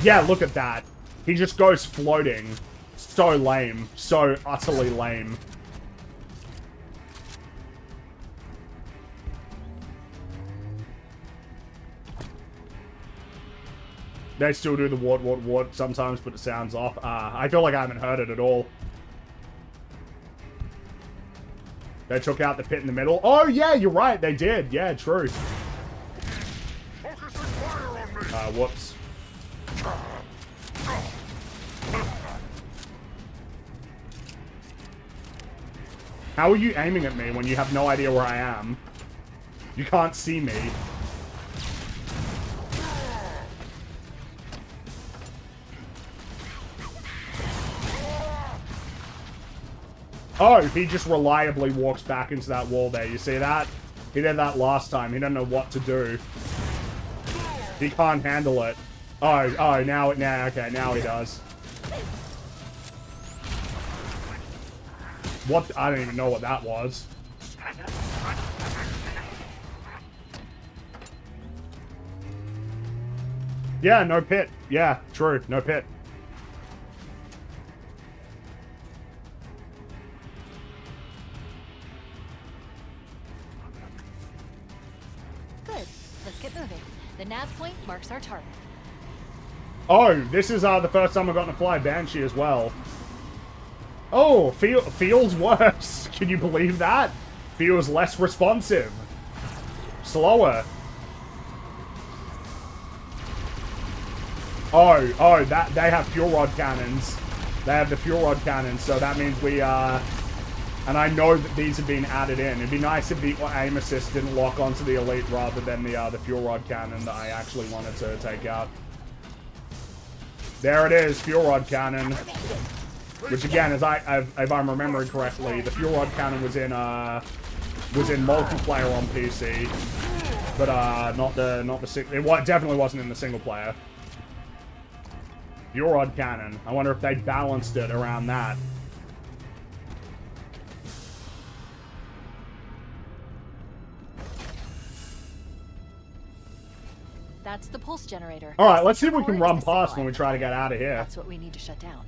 Yeah, look at that. He just goes floating. So lame. So utterly lame. They still do the wart sometimes, but it sounds off. I feel like I haven't heard it at all. They took out the pit in the middle. Oh, yeah, you're right. They did. Yeah, true. Whoops. How are you aiming at me when you have no idea where I am? You can't see me. Oh, he just reliably walks back into that wall there. You see that? He did that last time. He doesn't know what to do. He can't handle it. Oh, now okay, now he does. What? I don't even know what that was. Yeah, no pit. Yeah, true. No pit. Good. Let's get moving. The nav point marks our target. Oh, this is the first time I've gotten to fly Banshee as well. Oh, feels worse. Can you believe that? Feels less responsive. Slower. Oh, that they have fuel rod cannons. They have the fuel rod cannons, so that means we and I know that these have been added in. It'd be nice if the aim assist didn't lock onto the elite rather than the fuel rod cannon that I actually wanted to take out. There it is, fuel rod cannon. Which again, if I'm remembering correctly, the fuel rod cannon was in multiplayer on PC, but not the it definitely wasn't in the single player. Fuel rod cannon. I wonder if they balanced it around that. That's the pulse generator. All right, let's see if we can run past when we try to get out of here. That's what we need to shut down.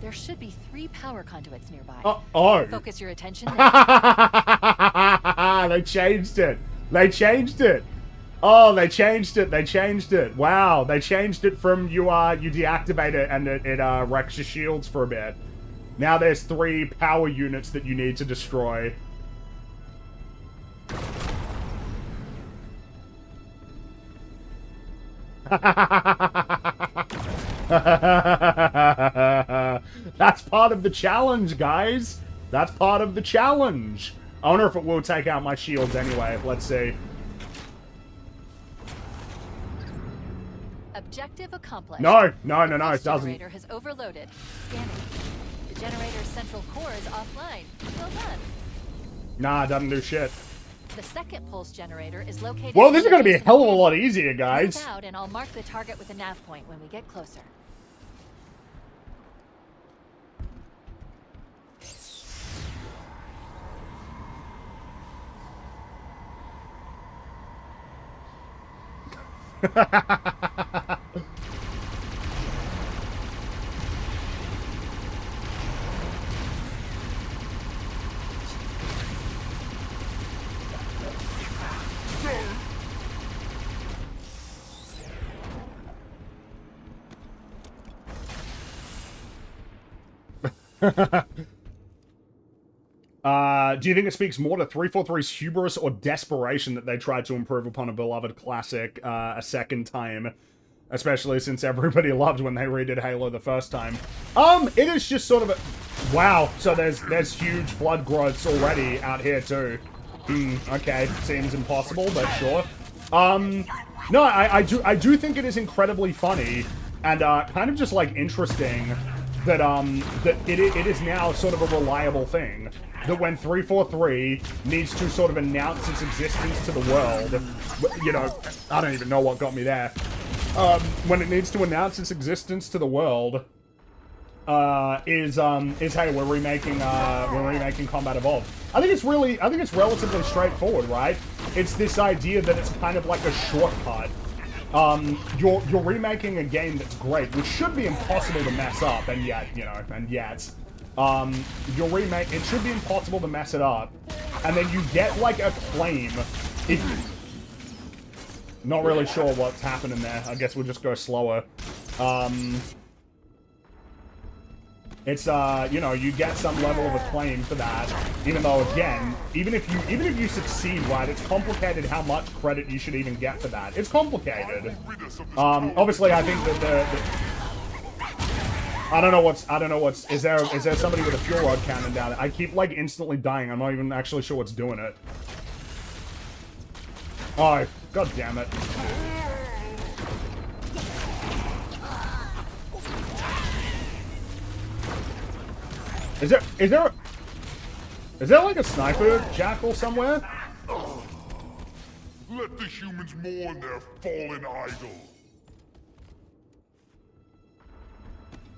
There should be 3 power conduits nearby. Oh. Focus your attention. They changed it. They changed it. Oh, they changed it. They changed it. Wow, they changed it from you deactivate it and it wrecks your shields for a bit. Now there's 3 power units that you need to destroy. That's part of the challenge, guys. That's part of the challenge. I wonder if it will take out my shields anyway. Let's see. Objective accomplished. No, it doesn't. The generator has overloaded. Scanning. The generator's central core is offline. Well done. Nah, it doesn't do shit. The second pulse generator is located. Well, this is going to be a hell of a lot easier, guys. Move out and I'll mark the target with a nav point when we get closer. Do you think it speaks more to 343's hubris or desperation that they tried to improve upon a beloved classic a second time? Especially since everybody loved when they redid Halo the first time. It is just sort of a... Wow, so there's huge flood growths already out here too. Okay, seems impossible, but sure. No, I do think it is incredibly funny and kind of just like interesting that that it is now sort of a reliable thing. That when 343 needs to sort of announce its existence to the world, you know, I don't even know what got me there. When it needs to announce its existence to the world, is hey, we're remaking Combat Evolved. I think it's relatively straightforward, right? It's this idea that it's kind of like a shortcut. You're remaking a game that's great, which should be impossible to mess up, and yet, you know, it should be impossible to mess it up, and then you get like a claim. Not really sure what's happening there. I guess we'll just go slower. It's you know, you get some level of acclaim for that, even though again, even if you succeed, right, it's complicated how much credit you should even get for that. It's complicated. Obviously, I think that I don't know what's is there somebody with a fuel rod cannon down there? I keep like instantly dying. I'm not even actually sure what's doing it. Oh, god damn it. Is there like a sniper jackal somewhere? Let the humans mourn their fallen idol.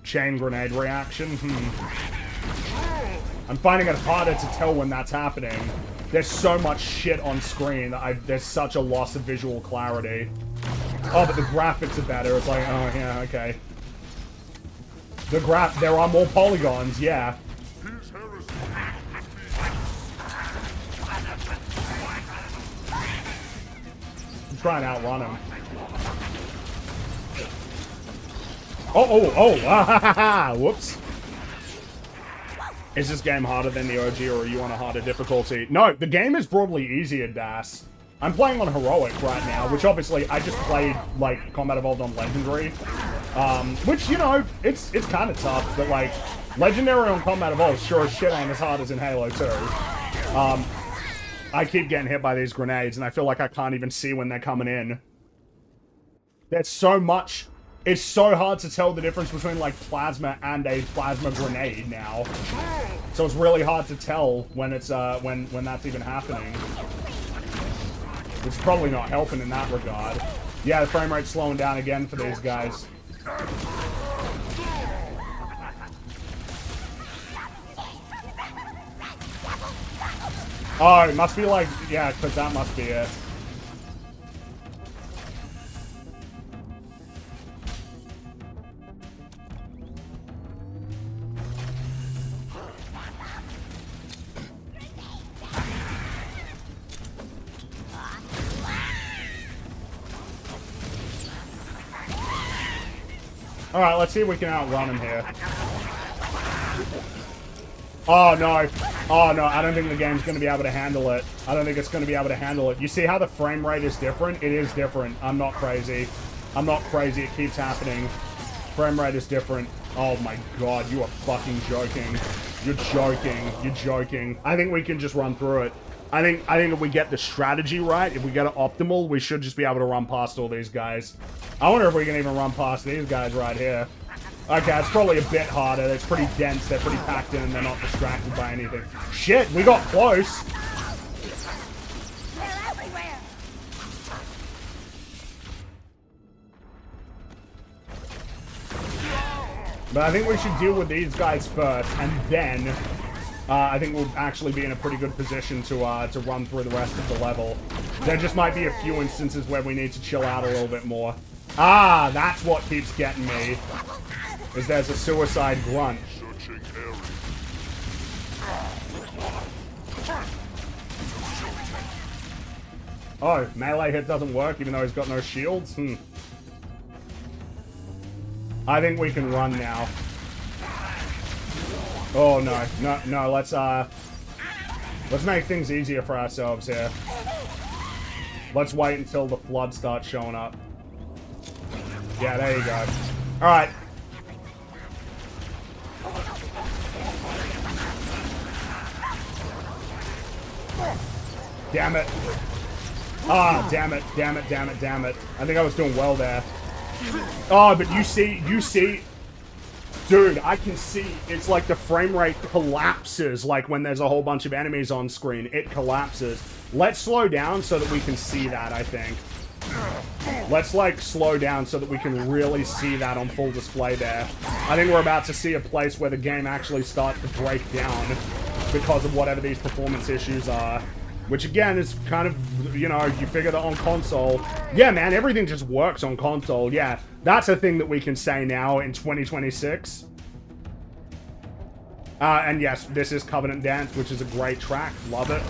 Chain grenade reaction. I'm finding it harder to tell when that's happening. There's so much shit on screen that there's such a loss of visual clarity. Oh, but the graphics are better. It's like, oh yeah, okay. There are more polygons, yeah. I'm trying to outrun him. Whoops. Is this game harder than the OG, or are you on a harder difficulty? No, the game is broadly easier, Das. I'm playing on Heroic right now, which obviously I just played, like, Combat Evolved on Legendary. Which, you know, it's kind of tough, but, like, Legendary on Combat Evolved sure as shit ain't as hard as in Halo 2. I keep getting hit by these grenades, and I feel like I can't even see when they're coming in. There's so much. It's so hard to tell the difference between, like, plasma and a plasma grenade now. So it's really hard to tell when it's, when that's even happening. Which is probably not helping in that regard. Yeah, the frame rate's slowing down again for these guys. Oh, it must be like, yeah, because that must be it. Alright, let's see if we can outrun him here. Oh no. Oh no, I don't think the game's going to be able to handle it. I don't think it's going to be able to handle it. You see how the frame rate is different? It is different. I'm not crazy. I'm not crazy. It keeps happening. Frame rate is different. Oh my god, you are fucking joking. You're joking. You're joking. I think we can just run through it. I think if we get the strategy right, if we get it optimal, we should just be able to run past all these guys. I wonder if we can even run past these guys right here. Okay, it's probably a bit harder. It's pretty dense. They're pretty packed in and they're not distracted by anything. Shit, we got close. They're everywhere. But I think we should deal with these guys first, and then I think we'll actually be in a pretty good position to run through the rest of the level. There just might be a few instances where we need to chill out a little bit more. Ah, that's what keeps getting me. Is there's a suicide grunt. Oh, melee hit doesn't work even though he's got no shields? I think we can run now. Oh no, let's make things easier for ourselves here. Let's wait until the flood starts showing up. Yeah, there you go. Alright. Damn it. Ah, damn it. I think I was doing well there. Oh, but you see, dude, I can see, it's like the frame rate collapses, like when there's a whole bunch of enemies on screen, it collapses. Let's slow down so that we can see that, I think. Let's, like, slow down so that we can really see that on full display there. I think we're about to see a place where the game actually starts to break down because of whatever these performance issues are. Which, again, is kind of, you know, you figure that on console. Yeah, man, everything just works on console. Yeah, that's a thing that we can say now in 2026. And yes, this is Covenant Dance, which is a great track. Love it.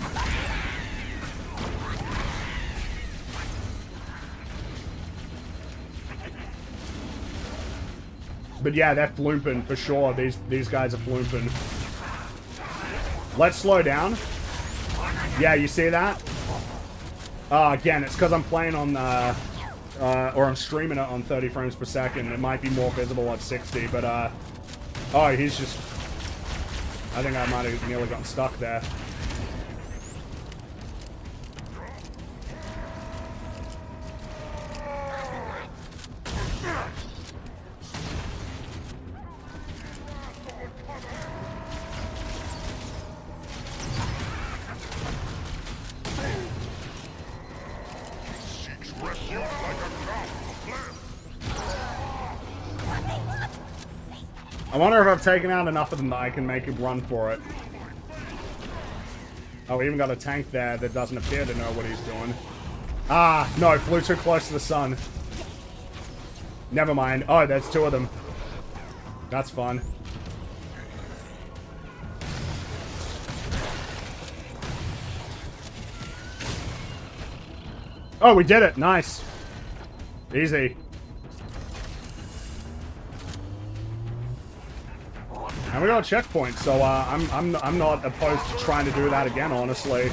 But yeah, they're flooping for sure. These guys are flooping. Let's slow down. Yeah, you see that? Again, it's because I'm playing on, or I'm streaming it on 30 frames per second. It might be more visible at 60, but, oh, he's just, I think I might have nearly gotten stuck there. I wonder if I've taken out enough of them that I can make him run for it. Oh, we even got a tank there that doesn't appear to know what he's doing. Ah, no, flew too close to the sun. Never mind. Oh, there's two of them. That's fun. Oh, we did it. Nice. Easy. And we got a checkpoint, so I'm not opposed to trying to do that again, honestly.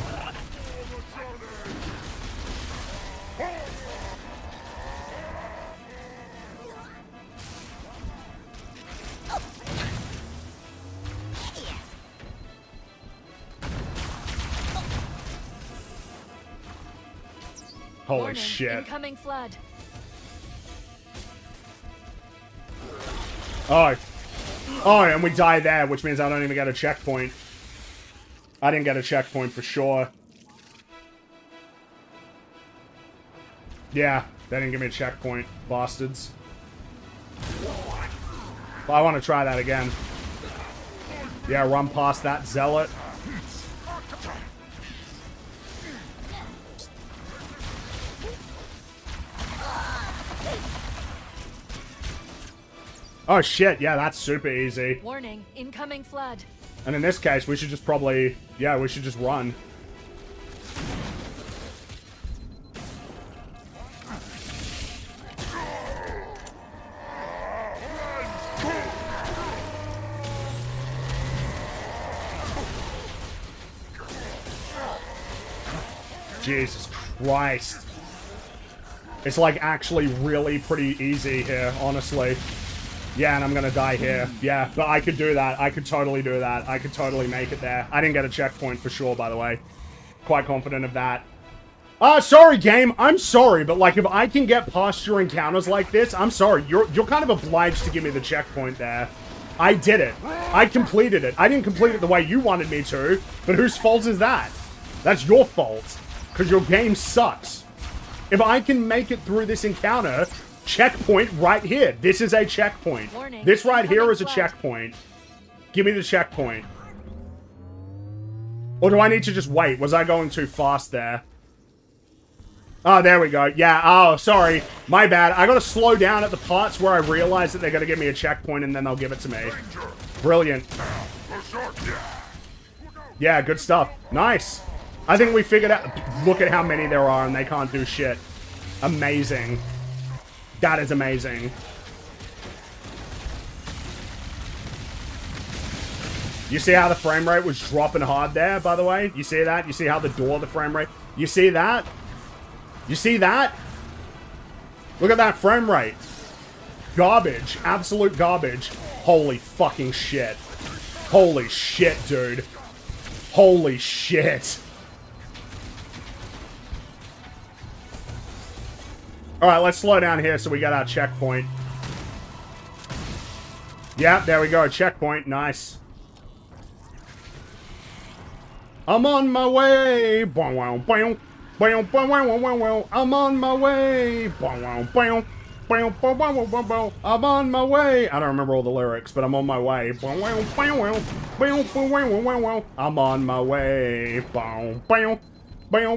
Holy Warning, shit. incoming flood. Oh. Oh, and we die there, which means I don't even get a checkpoint. I didn't get a checkpoint for sure. Yeah, they didn't give me a checkpoint, bastards. But I want to try that again. Yeah, run past that zealot. Oh shit, yeah, that's super easy. Warning, incoming flood. And in this case, we should just probably... Yeah, we should just run. Jesus Christ. It's like actually really pretty easy here, honestly. Yeah, and I'm gonna die here. Yeah, but I could do that. I could totally do that. I could totally make it there. I didn't get a checkpoint for sure, by the way. Quite confident of that. Sorry, game. I'm sorry, but like, if I can get past your encounters like this, I'm sorry. You're kind of obliged to give me the checkpoint there. I did it. I completed it. I didn't complete it the way you wanted me to, but whose fault is that? That's your fault, because your game sucks. If I can make it through this encounter... Checkpoint right here. This is a checkpoint. Warning, this right here is a flood. checkpoint. Give me the checkpoint. Or do I need to just wait? Was I going too fast there? Oh, there we go. Yeah, oh, sorry. My bad. I gotta slow down at the parts where I realize that they're gonna give me a checkpoint and then they'll give it to me. Brilliant. Yeah, good stuff. Nice. I think we figured out... Look at how many there are and they can't do shit. Amazing. That is amazing. You see how the frame rate was dropping hard there, by the way? You see that? You see how the frame rate... You see that? You see that? Look at that frame rate. Garbage. Absolute garbage. Holy fucking shit. Holy shit, dude. Holy shit. Alright, let's slow down here so we got our checkpoint. Yeah, there we go. Checkpoint. Nice. I'm on my way. I'm on my way. I'm on my way. I don't remember all the lyrics, but I'm on my way. I'm on my way. I'm on my way. I'm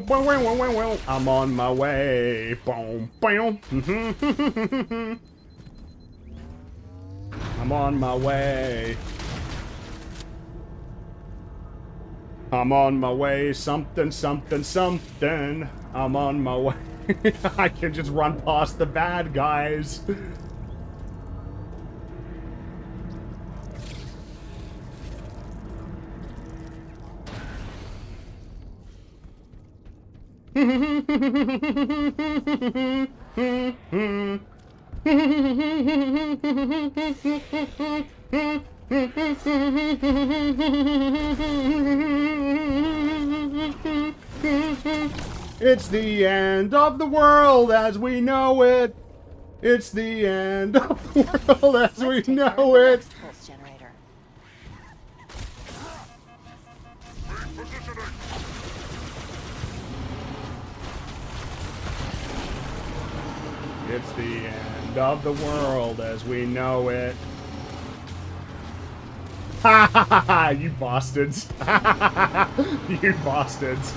on my way. I'm on my way. Something, something, something. I'm on my way. I can just run past the bad guys. It's the end of the world as we know it. It's the end of the world as we know it. Pulse generator. It's the end of the world as we know it. Ha ha ha ha! You bastards! You bastards!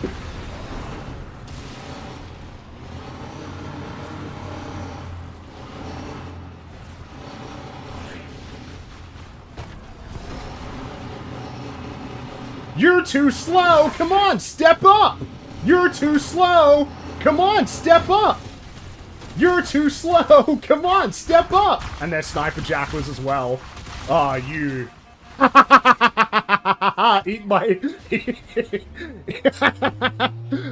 You're too slow! Come on, step up! You're too slow! Come on, step up! You're too slow! Come on, step up! And they're sniper jacklers as well. Oh, you Eat my...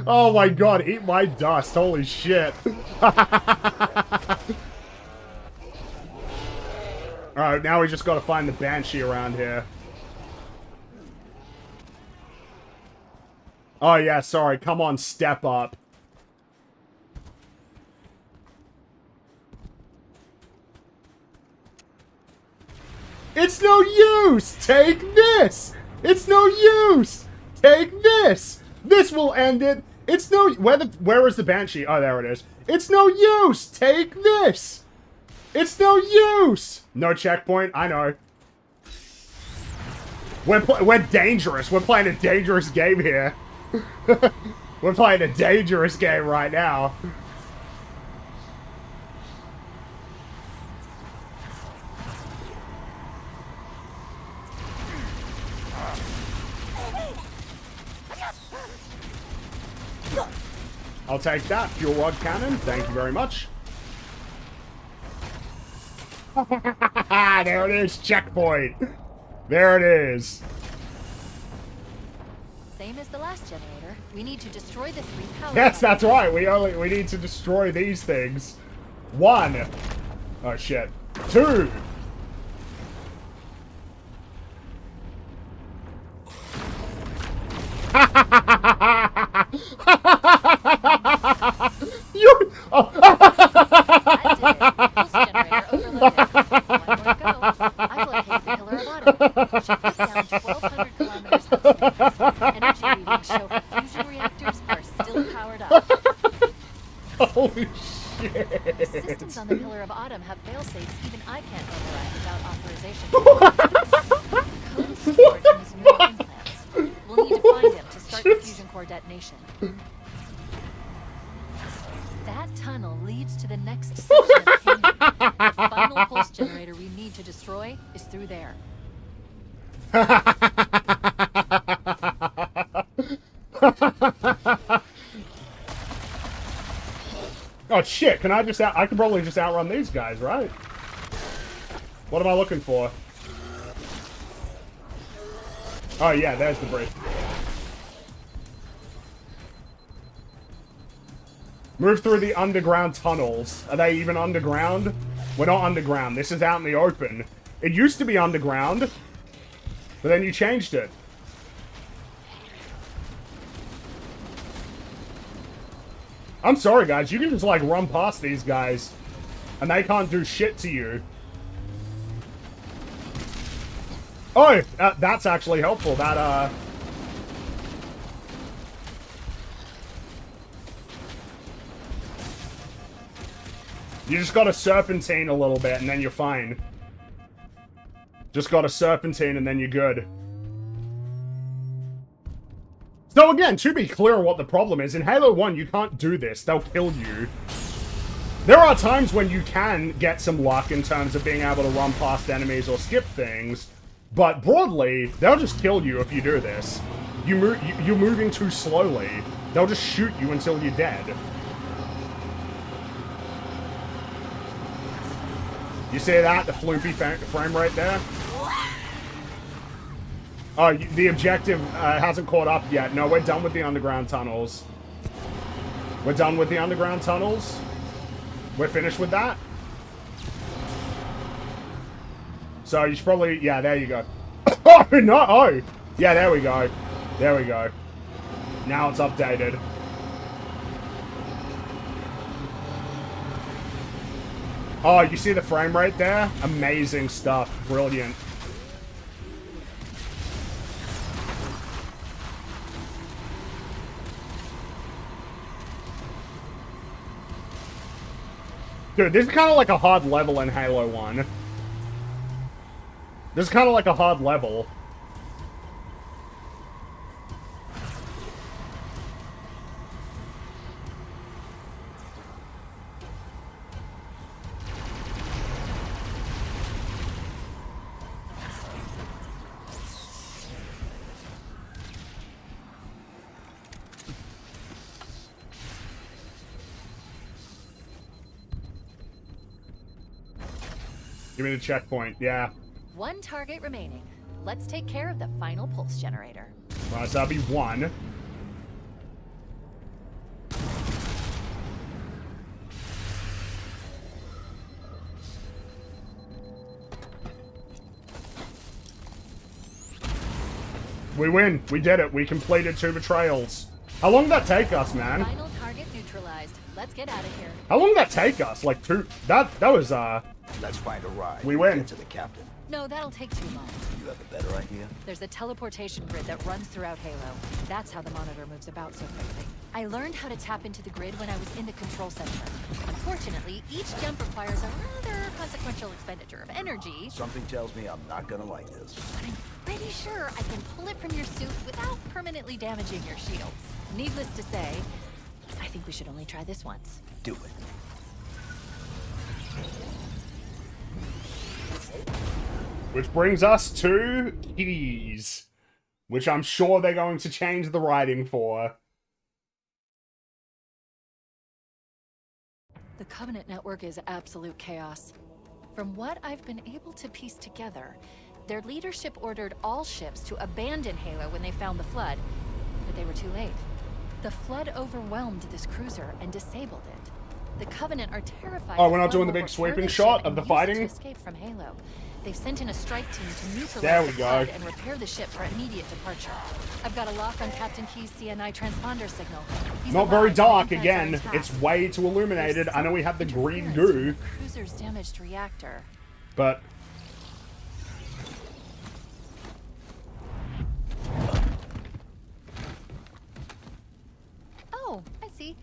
Oh my god, eat my dust. Holy shit. Alright, now we just gotta find the Banshee around here. Oh yeah, sorry. Come on, step up. It's no use! Take this! It's no use! Take this! This will end it! It's no... Where is the Banshee? Oh, there it is. It's no use! Take this! It's no use! No checkpoint? I know. We're dangerous. We're playing a dangerous game here. We're playing a dangerous game right now. I'll take that. Fuel rod cannon. Thank you very much. There it is. Checkpoint. There it is. Same as the last generator. We need to destroy the 3 power. Yes, that's right. We need to destroy these things. 1. Oh shit. 2. You. Oh. I did it. Pulse generator overloaded. 1 more to go. I've located the Pillar of Autumn. She put down 1,200 kilometers of space. Energy readings show her fusion reactors are still powered up. Holy shit. The systems on the Pillar of Autumn have failsafes even I can't override without authorization. Code is stored in his neural implants. We'll need to find him to start the fusion core detonation. That tunnel leads to the next section of Canyon. The final pulse generator we need to destroy is through there. Oh shit, can I just I could probably just outrun these guys, right? What am I looking for? Oh yeah, there's the bridge. Move through the underground tunnels. Are they even underground? We're not underground. This is out in the open. It used to be underground, but then you changed it. I'm sorry, guys. You can just, like, run past these guys, and they can't do shit to you. Oh, that's actually helpful. That, You just gotta serpentine a little bit, and then you're fine. Just gotta serpentine, and then you're good. So again, to be clear what the problem is, in Halo 1, you can't do this. They'll kill you. There are times when you can get some luck in terms of being able to run past enemies or skip things, but broadly, they'll just kill you if you do this. You're moving too slowly. They'll just shoot you until you're dead. You see that? The floopy frame rate there? Oh, the objective hasn't caught up yet. No, we're done with the underground tunnels. We're done with the underground tunnels. We're finished with that. So you should probably... Yeah, there you go. Oh, no! Oh! Yeah, there we go. There we go. Now it's updated. Oh, you see the frame rate there? Amazing stuff. Brilliant. Dude, this is kind of like a hard level in Halo 1. This is kind of like a hard level. Give me the checkpoint, yeah. 1 target remaining. let's take care of the final pulse generator. Right, so that'll be 1. We win. We did it. We completed 2 betrayals. How long did that take us, man? Final target neutralized. Let's get out of here. How long did that take us? Like 2... That was, Let's find a ride. We win. Get to the captain. No, that'll take too long. You have a better idea? There's a teleportation grid that runs throughout Halo. That's how the monitor moves about so quickly. I learned how to tap into the grid when I was in the control center. Unfortunately, each jump requires a rather consequential expenditure of energy. Something tells me I'm not gonna like this. But I'm pretty sure I can pull it from your suit without permanently damaging your shields. Needless to say, I think we should only try this once. Do it. Which brings us to keys, which I'm sure they're going to change the writing for. The Covenant network is absolute chaos. From what I've been able to piece together, their leadership ordered all ships to abandon Halo when they found the Flood, but they were too late. The Flood overwhelmed this cruiser and disabled it. The Covenant are terrified. Oh, we're not doing the big sweeping shot of the fighting? To escape from Halo. They've sent in a strike team to neutralize there we the go. Flood and repair the ship for immediate departure. I've got a lock on Captain Key's CNI transponder signal. He's Not very alive, dark and again. intact. It's way too illuminated. I know we have the green goo, Cruiser's damaged reactor. but Oh, I see.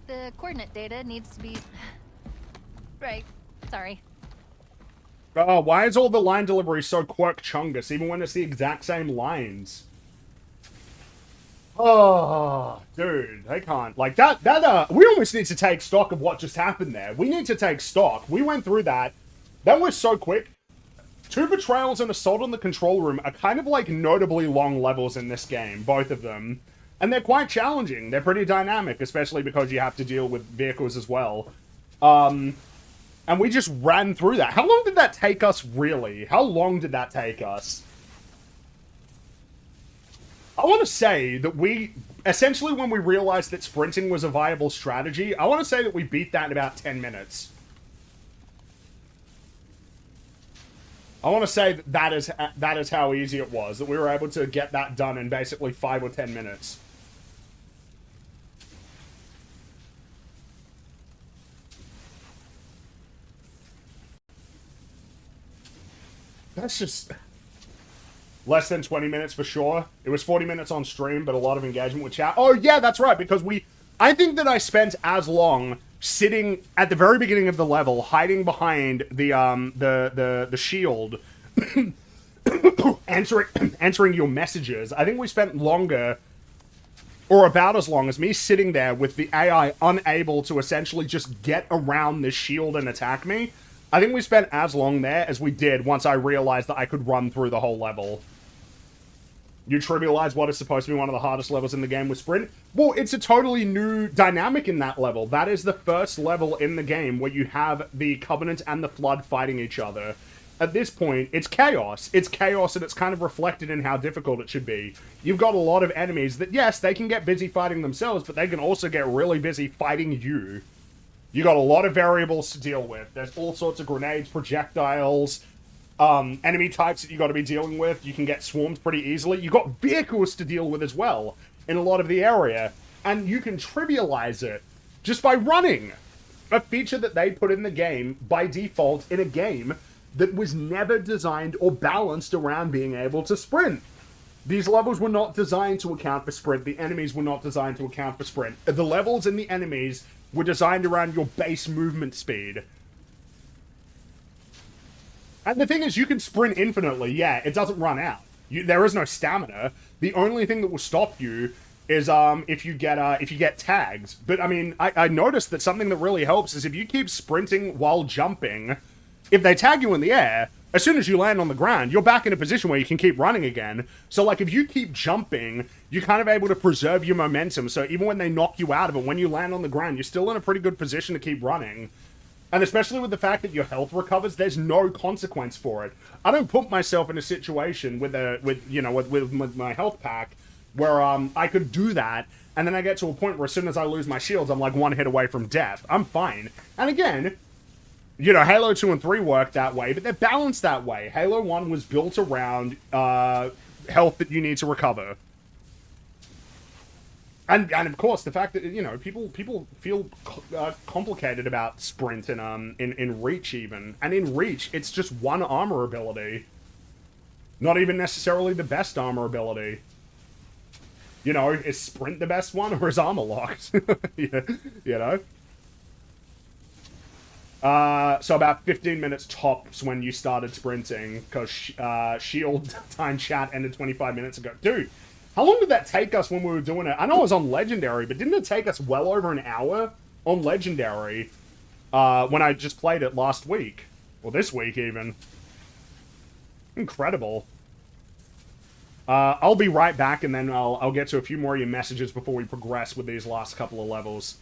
The coordinate data needs to be... Right. Sorry. oh, why is all the line delivery so quirk-chungus, even when it's the exact same lines? Oh, dude, they can't. Like, we almost need to take stock of what just happened there. We need to take stock. We went through that. That was so quick. 2 betrayals and assault on the control room are kind of like notably long levels in this game, both of them. And they're quite challenging. They're pretty dynamic, especially because you have to deal with vehicles as well. And we just ran through that. How long did that take us, really? How long did that take us? I want to say that we... Essentially, when we realized that sprinting was a viable strategy, I want to say that we beat that in about 10 minutes. I want to say that that is how easy it was. That we were able to get that done in basically 5 or 10 minutes. That's just... less than 20 minutes for sure. It was 40 minutes on stream, but a lot of engagement with chat. Oh, yeah, that's right, because I think that I spent as long sitting at the very beginning of the level, hiding behind the shield, answering your messages. I think we spent longer, or about as long as me sitting there with the AI unable to essentially just get around this shield and attack me. I think we spent as long there as we did once I realized that I could run through the whole level. You trivialize what is supposed to be one of the hardest levels in the game with Sprint. Well, it's a totally new dynamic in that level. That is the first level in the game where you have the Covenant and the Flood fighting each other. At this point, it's chaos. It's chaos, and it's kind of reflected in how difficult it should be. You've got a lot of enemies that, yes, they can get busy fighting themselves, but they can also get really busy fighting you. You got a lot of variables to deal with. There's all sorts of grenades, projectiles, enemy types that you got to be dealing with. You can get swarmed pretty easily. You got vehicles to deal with as well in a lot of the area, and you can trivialize it just by running. A feature that they put in the game by default in a game that was never designed or balanced around being able to sprint. These levels were not designed to account for sprint. The enemies were not designed to account for sprint. The levels and the enemies were designed around your base movement speed. And the thing is, you can sprint infinitely. Yeah, it doesn't run out. There is no stamina. The only thing that will stop you is if you get tags. But I mean, I noticed that something that really helps is if you keep sprinting while jumping, if they tag you in the air, as soon as you land on the ground, you're back in a position where you can keep running again. So, like, if you keep jumping, you're kind of able to preserve your momentum. So even when they knock you out of it, when you land on the ground, you're still in a pretty good position to keep running. And especially with the fact that your health recovers, there's no consequence for it. I don't put myself in a situation with my health pack where I could do that, and then I get to a point where as soon as I lose my shields, I'm like one hit away from death. I'm fine. And again, you know, Halo 2 and 3 work that way, but they're balanced that way. Halo 1 was built around health that you need to recover. And of course, the fact that, you know, people feel complicated about Sprint in Reach even. And in Reach, it's just one armor ability. Not even necessarily the best armor ability. You know, is Sprint the best one, or is Armor locked? You know? So about 15 minutes tops when you started sprinting, because Shield time chat ended 25 minutes ago. Dude! How long did that take us when we were doing it? I know it was on Legendary, but didn't it take us well over an hour on Legendary when I just played it last week? Or this week, even. Incredible. I'll be right back, and then I'll get to a few more of your messages before we progress with these last couple of levels.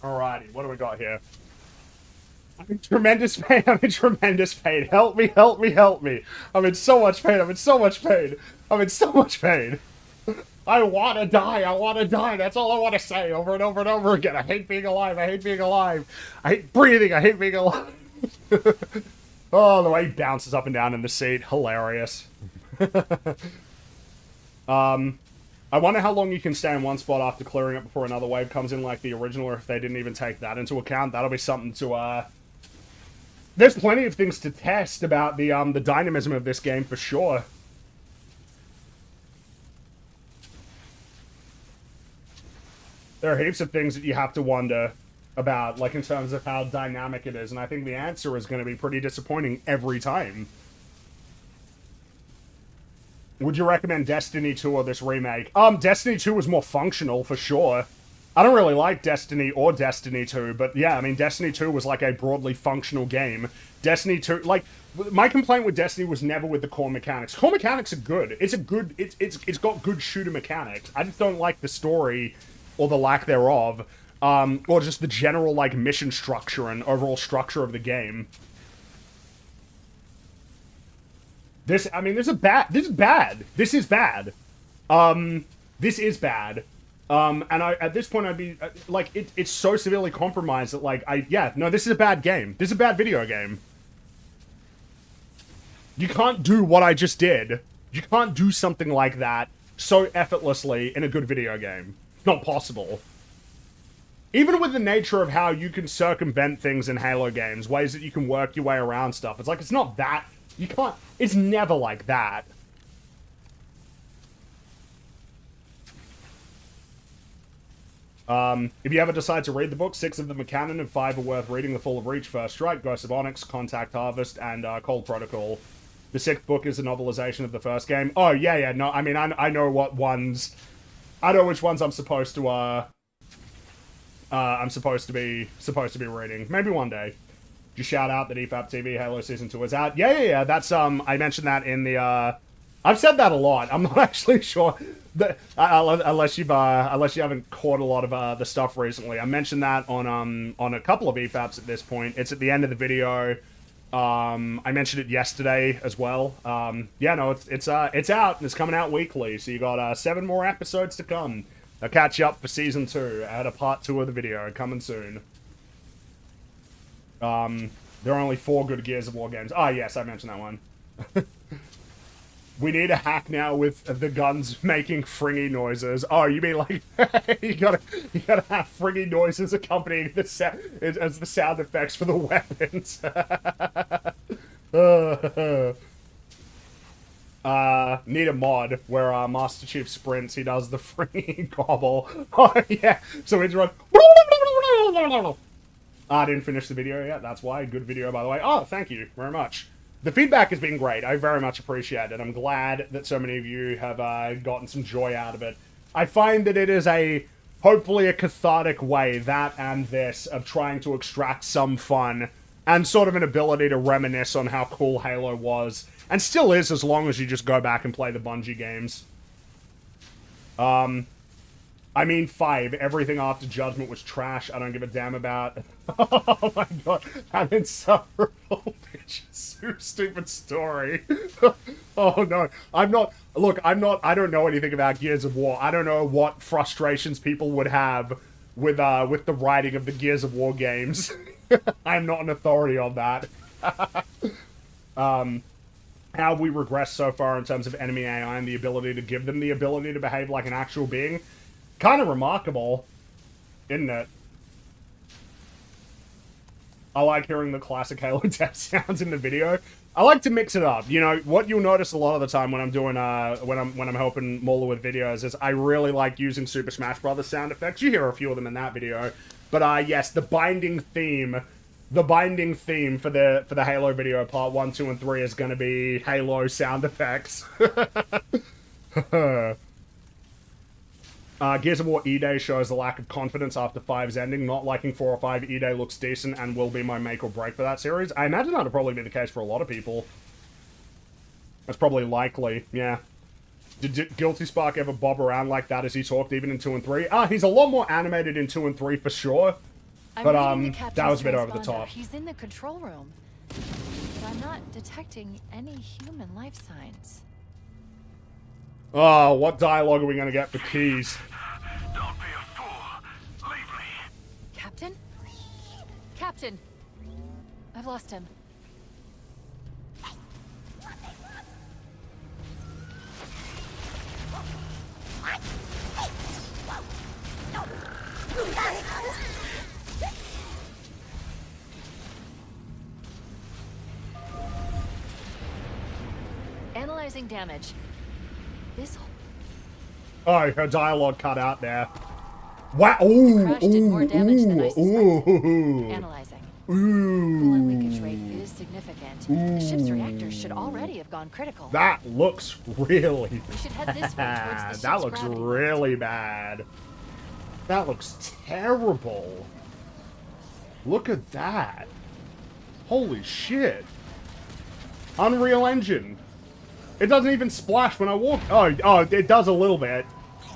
Alrighty, what do we got here? I'm in tremendous pain, I'm in tremendous pain. Help me, help me, help me. I'm in so much pain, I'm in so much pain. I'm in so much pain. I wanna die, that's all I wanna say over and over and over again. I hate being alive, I hate being alive. I hate breathing, I hate being alive. Oh, the way he bounces up and down in the seat, hilarious. I wonder how long you can stay in one spot after clearing it before another wave comes in like the original, or if they didn't even take that into account. That'll be something to, There's plenty of things to test about the dynamism of this game, for sure. There are heaps of things that you have to wonder about, like in terms of how dynamic it is, and I think the answer is going to be pretty disappointing every time. Would you recommend Destiny 2 or this remake? Destiny 2 was more functional, for sure. I don't really like Destiny or Destiny 2, but yeah, I mean, Destiny 2 was like a broadly functional game. Destiny 2, like, my complaint with Destiny was never with the core mechanics. Core mechanics are good. It's got good shooter mechanics. I just don't like the story, or the lack thereof, or just the general, like, mission structure and overall structure of the game. This is bad. This is bad. This is bad. And at this point, I'd be, like, it's so severely compromised that, like, this is a bad game. This is a bad video game. You can't do what I just did. You can't do something like that so effortlessly in a good video game. Not possible. Even with the nature of how you can circumvent things in Halo games, ways that you can work your way around stuff, it's like, it's not that. You can't, it's never like that. If you ever decide to read the book, 6 of them are canon and 5 are worth reading. The Fall of Reach, First Strike, Ghost of Onyx, Contact Harvest, and Cold Protocol. The 6th book is a novelization of the first game. Oh, yeah, no, I mean, I know what ones, I know which ones I'm supposed to be reading. Maybe one day. Just shout out that EFAP TV Halo Season 2 is out. Yeah, that's, I mentioned that in the, I've said that a lot. I'm not actually sure that, unless you haven't caught a lot of, the stuff recently. I mentioned that on a couple of EFAPs at this point. It's at the end of the video. I mentioned it yesterday as well. Yeah, no, it's out, and it's coming out weekly, so you got, 7 more episodes to come. I'll catch you up for Season 2. I had a part 2 of the video coming soon. There are only 4 good Gears of War games. Ah, yes, I mentioned that one. We need a hack now with the guns making fringy noises. Oh, you mean like you gotta have fringy noises accompanying the as the sound effects for the weapons. Need a mod where Master Chief sprints, he does the Fringy gobble. Oh, yeah. So he's run. I didn't finish the video yet, that's why. Good video, by the way. Oh, thank you very much. The feedback has been great. I very much appreciate it. I'm glad that so many of you have gotten some joy out of it. I find that it is hopefully a cathartic way, that and this, of trying to extract some fun and sort of an ability to reminisce on how cool Halo was. And still is, as long as you just go back and play the Bungie games. I mean, 5. Everything after Judgment was trash. I don't give a damn about. Oh my god. An insufferable bitch. So stupid story. Oh no. I'm not. I don't know anything about Gears of War. I don't know what frustrations people would have with the writing of the Gears of War games. I'm not an authority on that. How we regressed so far in terms of enemy AI and the ability to give them the ability to behave like an actual being. Kind of remarkable, isn't it? I like hearing the classic Halo death sounds in the video. I like to mix it up. You know, what you'll notice a lot of the time when I'm doing, when I'm helping Mola with videos is I really like using Super Smash Brothers sound effects. You hear a few of them in that video. But, yes, the binding theme for the Halo video, part 1, 2, and 3 is going to be Halo sound effects. Gears of War E-Day shows the lack of confidence after 5's ending. Not liking 4 or 5, E-Day looks decent and will be my make or break for that series. I imagine that'll probably be the case for a lot of people. That's probably likely, yeah. Did Guilty Spark ever bob around like that as he talked even in 2 and 3? He's a lot more animated in 2 and 3 for sure. But, that was a bit over the top. He's in the control room. But I'm not detecting any human life signs. Oh, what dialogue are we going to get for keys? Don't be a fool. Leave me. Captain? Captain! I've lost him. Analyzing damage. This. Oh, her dialogue cut out there. Wow! Ooh, Crash did more damage than I suspected. ooh, Analyzing. ooh. Coolant leakage rate is significant. The ship's reactors should already have gone critical. That looks really. We should head this way towards the ship's That looks gravity. really bad. That looks terrible. Look at that. Holy shit. Unreal Engine. It doesn't even splash when I walk. Oh, it does a little bit.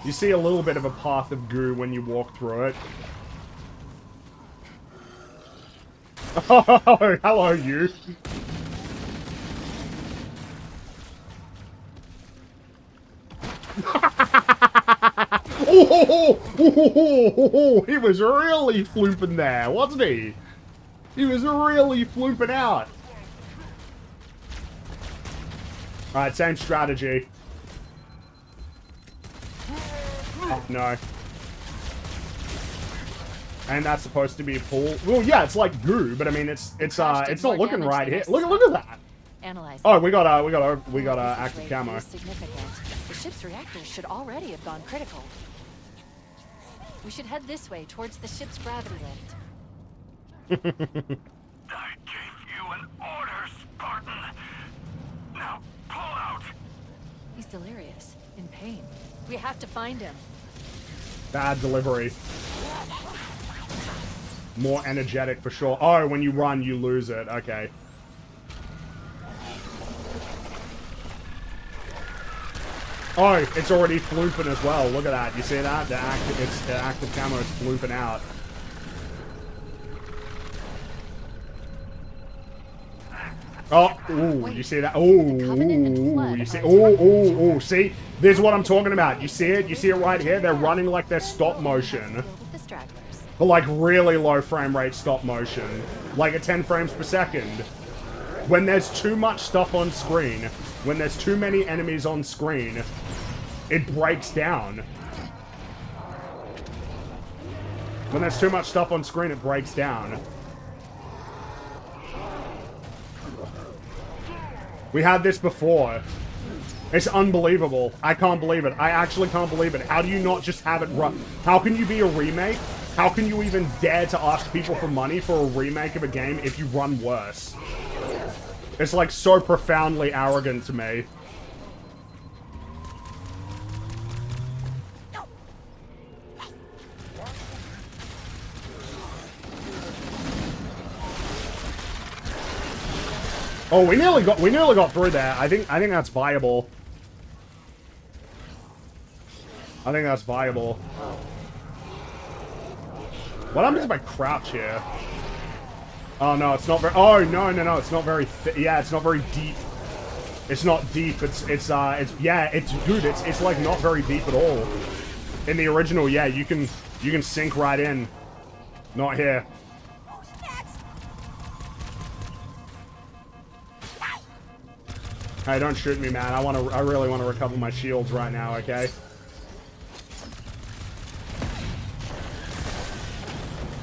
You see a little bit of a path of goo when you walk through it. Oh, hello, you. Oh, he was really flooping there, wasn't he? He was really flooping out. Alright, same strategy. Oh, no. And that's supposed to be a pool. Well, yeah, it's like goo, but I mean, it's not looking right here. Look at that. Analyzing. Oh, we got active camo. Is significant. The ship's reactors should already have gone critical. We should head this way towards the ship's gravity lift. I gave you an order, Spartan. Now pull out. He's delirious, in pain. We have to find him. Bad delivery. More energetic for sure. Oh, when you run, you lose it. Okay. Oh, it's already flooping as well. Look at that. You see that? The active camo is flooping out. Oh, ooh, you see that? Ooh, you see? Ooh, see? This is what I'm talking about. You see it? You see it right here? They're running like they're stop motion. But like really low frame rate stop motion. Like at 10 frames per second. When there's too much stuff on screen, when there's too many enemies on screen, it breaks down. When there's too much stuff on screen, it breaks down. We had this before. It's unbelievable. I can't believe it. I actually can't believe it. How do you not just have it run? How can you be a remake? How can you even dare to ask people for money for a remake of a game if you run worse? It's like so profoundly arrogant to me. Oh, we nearly got through there. I think that's viable. I think that's viable. What happens if I crouch here? Oh no, it's not very. Oh no, it's not very. Yeah, it's not very deep. It's not deep. It's dude. It's like not very deep at all. In the original, yeah, you can sink right in. Not here. Hey, don't shoot me, man. I really want to recover my shields right now, okay?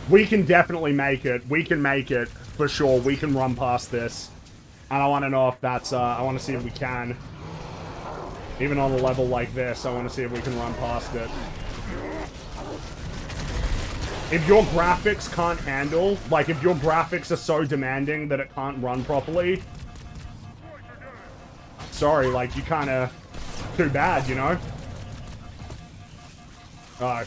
We can definitely make it. We can make it, for sure. We can run past this. And I want to know if that's, I want to see if we can. Even on a level like this, I want to see if we can run past it. If your graphics can't handle, like if your graphics are so demanding that it can't run properly, sorry, like, you kind of too bad, you know? Alright.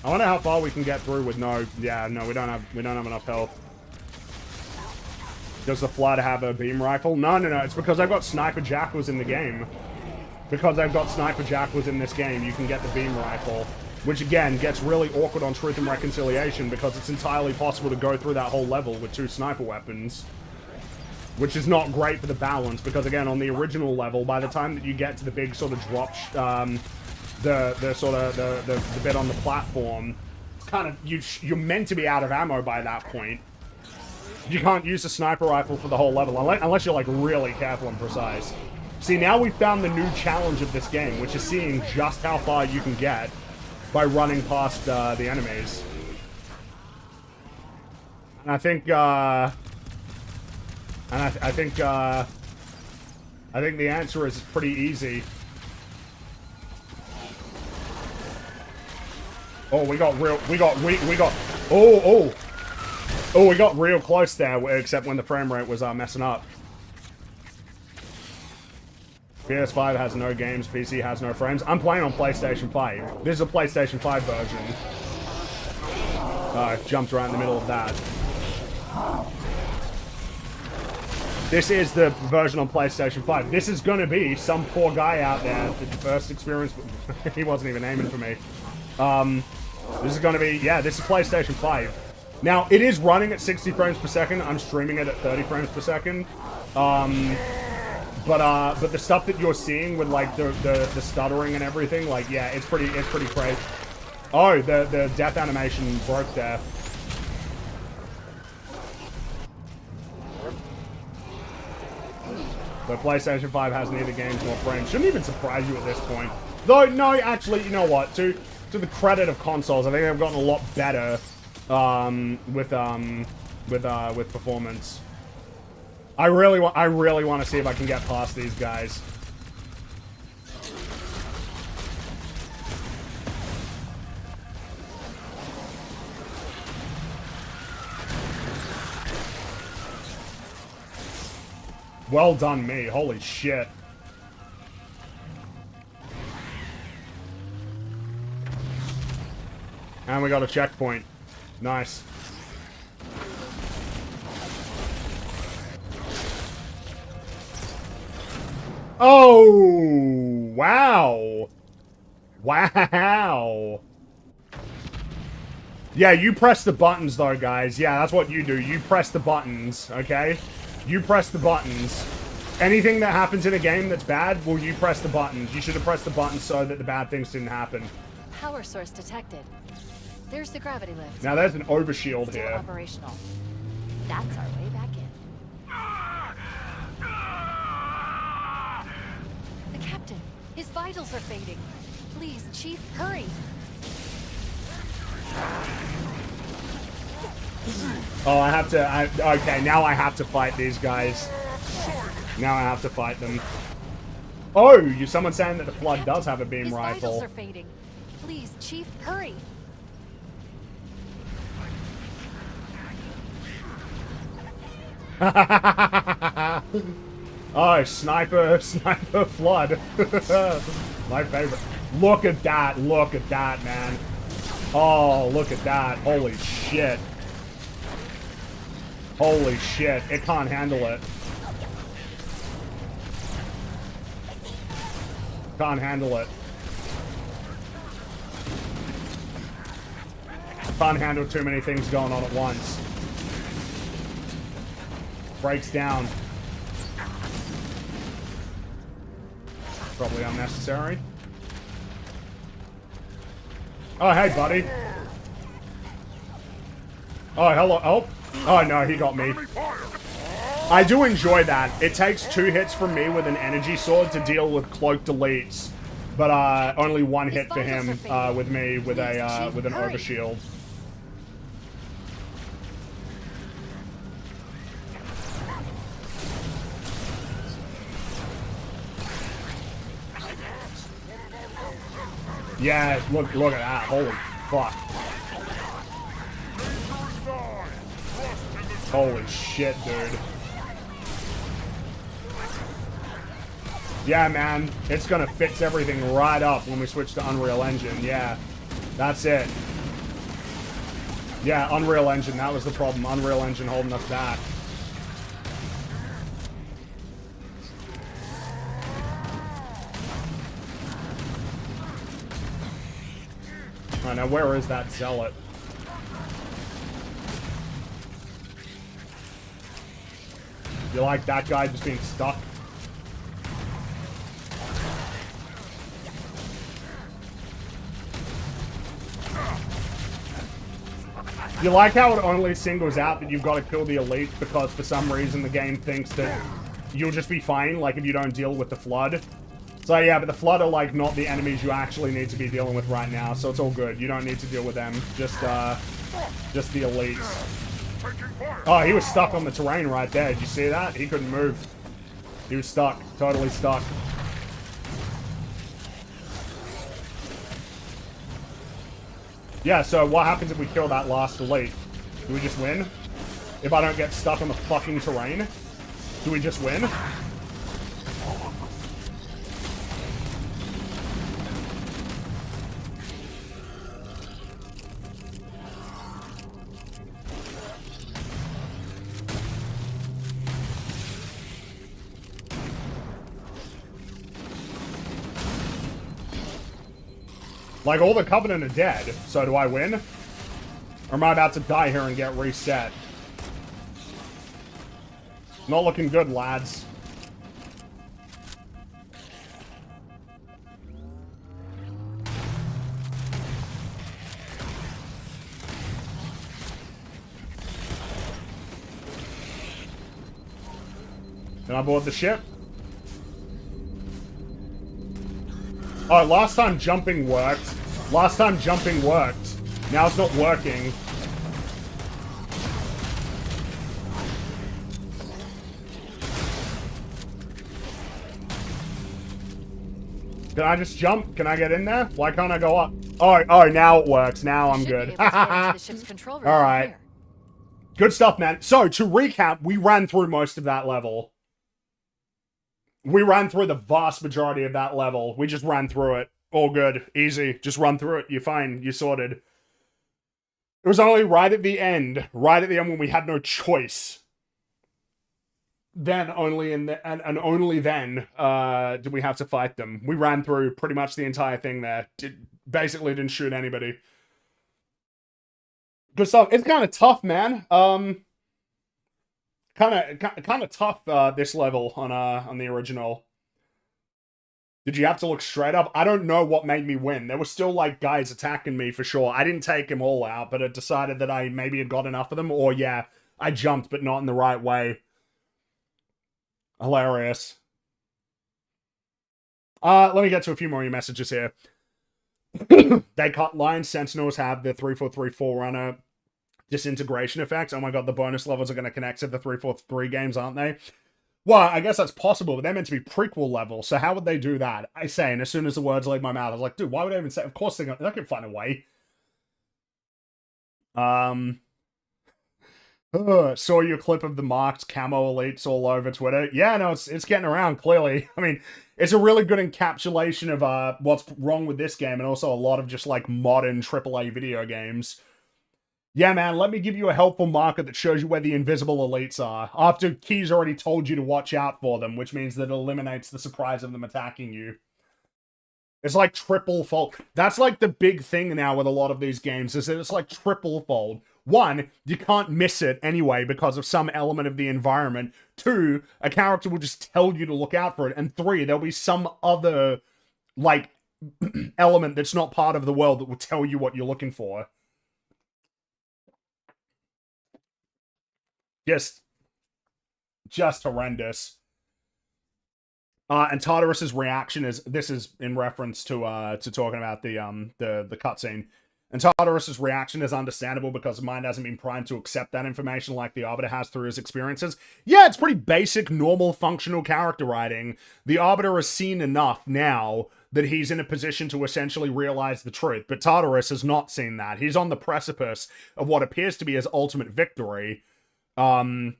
I wonder how far we can get through with no... Yeah, no, we don't have enough health. Does the Flood have a beam rifle? No, it's because I've got Sniper Jackals in the game. Because I've got Sniper Jackals in this game, you can get the beam rifle. Which, again, gets really awkward on Truth and Reconciliation because it's entirely possible to go through that whole level with 2 sniper weapons. Which is not great for the balance, because, again, on the original level, by the time that you get to the big sort of drop, the bit on the platform, kind of, you're meant to be out of ammo by that point. You can't use a sniper rifle for the whole level, unless you're, like, really careful and precise. See, now we've found the new challenge of this game, which is seeing just how far you can get by running past the enemies. And I think I think the answer is pretty easy. Oh, we got real close there, except when the frame rate was messing up. PS5 has no games, PC has no frames. I'm playing on PlayStation 5. This is a PlayStation 5 version. I jumped right in the middle of that. This is the version on PlayStation 5. This is gonna be some poor guy out there, the first experience, he wasn't even aiming for me. This is gonna be, yeah, this is PlayStation 5. Now, it is running at 60 frames per second. I'm streaming it at 30 frames per second. But the stuff that you're seeing with, like, the stuttering and everything, like, yeah, it's pretty crazy. Oh, the death animation broke there. The PlayStation 5 has neither games nor frames. Shouldn't even surprise you at this point. Though, no, actually, you know what? To the credit of consoles, I think they've gotten a lot better with performance. I really want to see if I can get past these guys. Well done, me. Holy shit. And we got a checkpoint. Nice. Oh, wow. Wow. Yeah, you press the buttons, though, guys. Yeah, that's what you do. You press the buttons, okay? You press the buttons. Anything that happens in a game that's bad, well, you press the buttons. You should have pressed the buttons so that the bad things didn't happen. Power source detected. There's the gravity lift. Now, there's an overshield Still here. operational. That's our way back in. The captain. His vitals are fading. Please, Chief, hurry. Oh, I have to... okay, now I have to fight these guys. Now I have to fight them. Oh, someone's saying that the Flood does have a beam His rifle. vitals are fading. Please, Chief, hurry. Oh, sniper Flood. My favorite. Look at that, man. Oh, look at that. Holy shit. Holy shit, it can't handle it. Can't handle it. Can't handle too many things going on at once. Breaks down. Probably unnecessary. Oh, hey, buddy. Oh, hello. Oh. Oh, no, he got me. I do enjoy that. It takes 2 hits from me with an energy sword to deal with cloak deletes. But, only 1 hit for him, with me with a, with an overshield. Yeah, look at that. Holy fuck. Holy shit, dude. Yeah, man. It's gonna fix everything right up when we switch to Unreal Engine. Yeah. That's it. Yeah, Unreal Engine. That was the problem. Unreal Engine holding us back. Alright, now where is that zealot? You like that guy just being stuck? You like how it only singles out that you've got to kill the elite because for some reason the game thinks that you'll just be fine, like if you don't deal with the Flood. So yeah, but the Flood are like not the enemies you actually need to be dealing with right now, so it's all good. You don't need to deal with them. Just the elites. Oh, he was stuck on the terrain right there. Did you see that? He couldn't move. He was stuck. Totally stuck. Yeah, so what happens if we kill that last elite? Do we just win? If I don't get stuck on the fucking terrain? Do we just win? Like, all the Covenant are dead, so do I win? Or am I about to die here and get reset? Not looking good, lads. Can I board the ship? Oh, last time jumping worked. Last time jumping worked. Now it's not working. Can I just jump? Can I get in there? Why can't I go up? Oh, now it works. Now I'm good. Alright. Good stuff, man. So, to recap, we ran through most of that level. We ran through the vast majority of that level. We just ran through it. All good. Easy. Just run through it. You're fine. You're sorted. It was only right at the end when we had no choice. Then only and only then did we have to fight them. We ran through pretty much the entire thing there. Basically didn't shoot anybody. Good stuff. It's kind of tough, man. Kind of tough this level on the original. Did you have to look straight up? I don't know what made me win. There were still like guys attacking me for sure. I didn't take them all out, but it decided that I maybe had got enough of them, or yeah, I jumped but not in the right way. Hilarious. Let me get to a few more of your messages here. They cut lines. Sentinels have the 343 Forerunner. disintegration effects. Oh my god, the bonus levels are going to connect to the 343 games, aren't they? Well, I guess that's possible, but they're meant to be prequel level, so how would they do that? I say, and as soon as the words leave my mouth, I was like, dude, why would I even say? Of course they can find a way. Saw your clip of the marked camo elites all over Twitter. Yeah, no, it's getting around, clearly. I mean, it's a really good encapsulation of what's wrong with this game, and also a lot of just, like, modern AAA video games. Yeah, man, let me give you a helpful marker that shows you where the invisible elites are. After Key's already told you to watch out for them, which means that it eliminates the surprise of them attacking you. It's like triple fold. That's like the big thing now with a lot of these games, is that it's like triple fold. One, you can't miss it anyway because of some element of the environment. Two, a character will just tell you to look out for it. And three, there'll be some other, like, element that's not part of the world that will tell you what you're looking for. Just horrendous. And Tartarus's reaction is, this is in reference to talking about the cutscene. And Tartarus's reaction is understandable because his mind hasn't been primed to accept that information like the Arbiter has through his experiences. Yeah, it's pretty basic, normal, functional character writing. The Arbiter has seen enough now that he's in a position to essentially realize the truth. But Tartarus has not seen that. He's on the precipice of what appears to be his ultimate victory. Even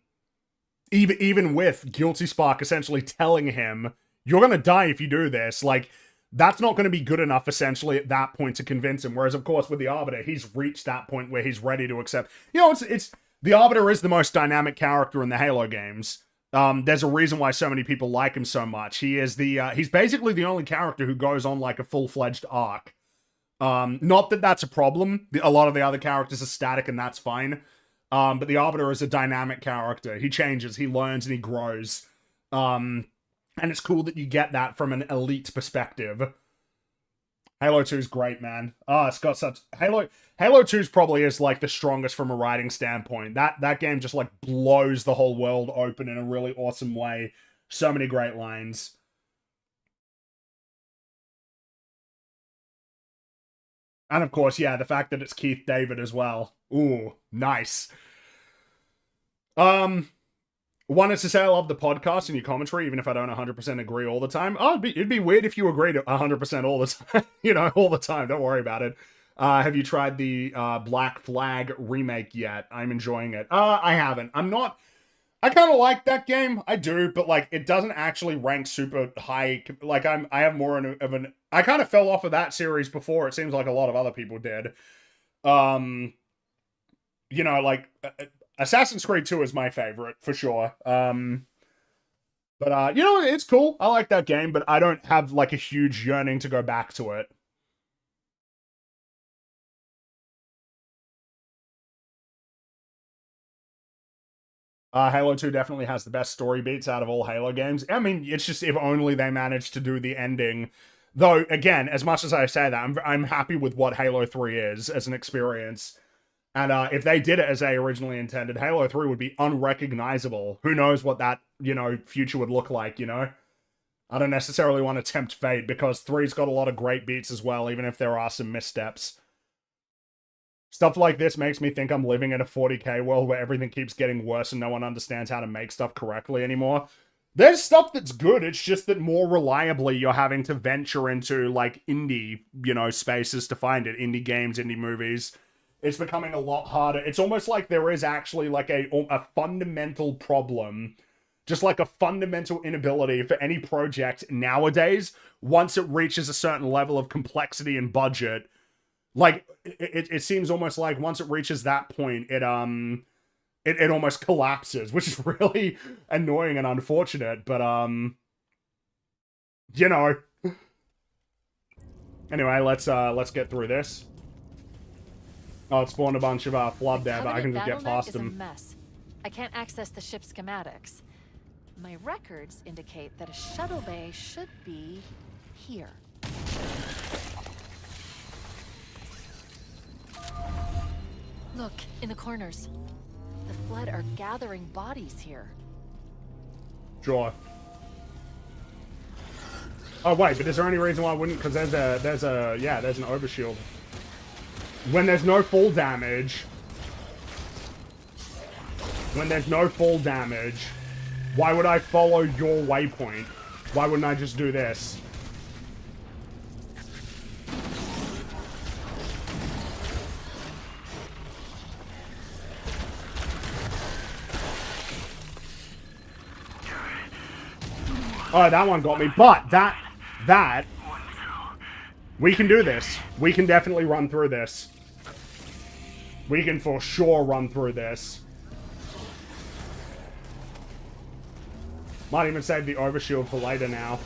with Guilty Spark essentially telling him, you're gonna die if you do this, like, that's not going to be good enough, essentially, at that point to convince him. Whereas, of course, with the Arbiter, he's reached that point where he's ready to accept. You know, it's the Arbiter is the most dynamic character in the Halo games. There's a reason why so many people like him so much. He is he's basically the only character who goes on, like, a full-fledged arc. Not that that's a problem. A lot of the other characters are static, and that's fine. But the Arbiter is a dynamic character. He changes, he learns, and he grows. And it's cool that you get that from an elite perspective. Halo 2 is great, man. It's got such... Halo 2 probably is, like, the strongest from a writing standpoint. That game just, like, blows the whole world open in a really awesome way. So many great lines. And, of course, yeah, the fact that it's Keith David as well. Ooh, nice. Wanted to say I love the podcast and your commentary, even if I don't 100% agree all the time. Oh, it'd be weird if you agreed 100% all the time. You know, all the time. Don't worry about it. Have you tried the Black Flag remake yet? I'm enjoying it. I haven't. I kind of like that game. I do, but, like, it doesn't actually rank super high. Like, I have more of an... I kind of fell off of that series before. It seems like a lot of other people did. You know, like... Assassin's Creed 2 is my favorite, for sure. But, you know, it's cool. I like that game, but I don't have, like, a huge yearning to go back to it. Halo 2 definitely has the best story beats out of all Halo games. I mean, it's just if only they managed to do the ending. Though, again, as much as I say that, I'm happy with what Halo 3 is as an experience. And if they did it as they originally intended, Halo 3 would be unrecognizable. Who knows what that, you know, future would look like, you know? I don't necessarily want to tempt fate, because 3's got a lot of great beats as well, even if there are some missteps. Stuff like this makes me think I'm living in a 40k world where everything keeps getting worse and no one understands how to make stuff correctly anymore. There's stuff that's good, it's just that more reliably you're having to venture into, like, indie, you know, spaces to find it. Indie games, indie movies. It's becoming a lot harder. It's almost like there is actually, like, a fundamental problem, just like a fundamental inability for any project nowadays, once it reaches a certain level of complexity and budget. Like, it seems almost like once it reaches that point, it almost collapses, which is really annoying and unfortunate, but, you know. Anyway, let's get through this. Oh, it spawned a bunch of flood there, but I can just get past them. A mess. I can't access the ship's schematics. My records indicate that a shuttle bay should be here. Look, in the corners. The Flood are gathering bodies here. Sure. Oh wait, but is there any reason why I wouldn't? Because there's an overshield. When there's no fall damage, when there's no fall damage, why would I follow your waypoint? Why wouldn't I just do this? Oh, that one got me. But that, we can do this. We can definitely run through this. We can for sure run through this. Might even save the overshield for later now.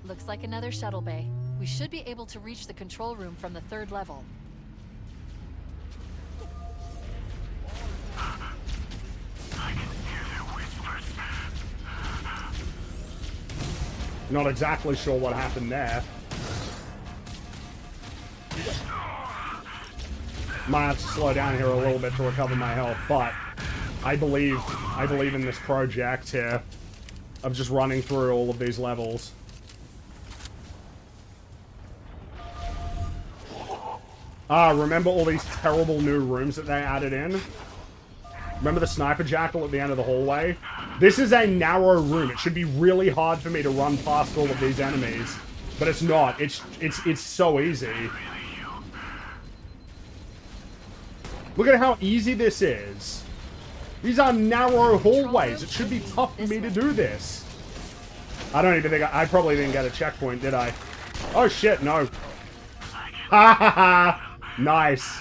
Looks like another shuttle bay. We should be able to reach the control room from the 3rd level. Not exactly sure what happened there. Might have to slow down here a little bit to recover my health, but I believe in this project here of just running through all of these levels. Remember all these terrible new rooms that they added in? Remember the sniper jackal at the end of the hallway? This is a narrow room. It should be really hard for me to run past all of these enemies. But it's not. It's so easy. Look at how easy this is. These are narrow hallways. It should be tough for me to do this. I don't even think I probably didn't get a checkpoint, did I? Oh shit, no. Ha ha ha! Nice.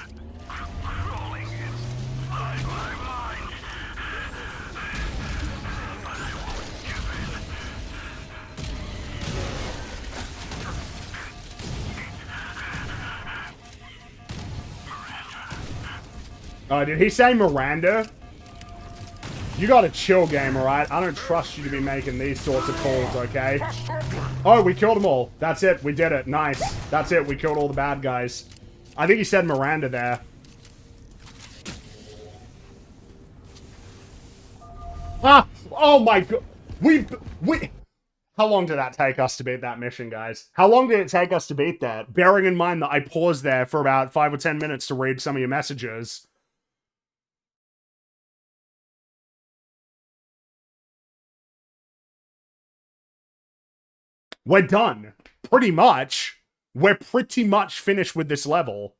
Oh, did he say Miranda? You gotta chill, game, alright? I don't trust you to be making these sorts of calls, okay? Oh, we killed them all. That's it. We did it. Nice. That's it. We killed all the bad guys. I think he said Miranda there. Ah! Oh my god. We... How long did that take us to beat that mission, guys? How long did it take us to beat that? Bearing in mind that I paused there for about 5 or 10 minutes to read some of your messages. We're done. Pretty much. We're pretty much finished with this level.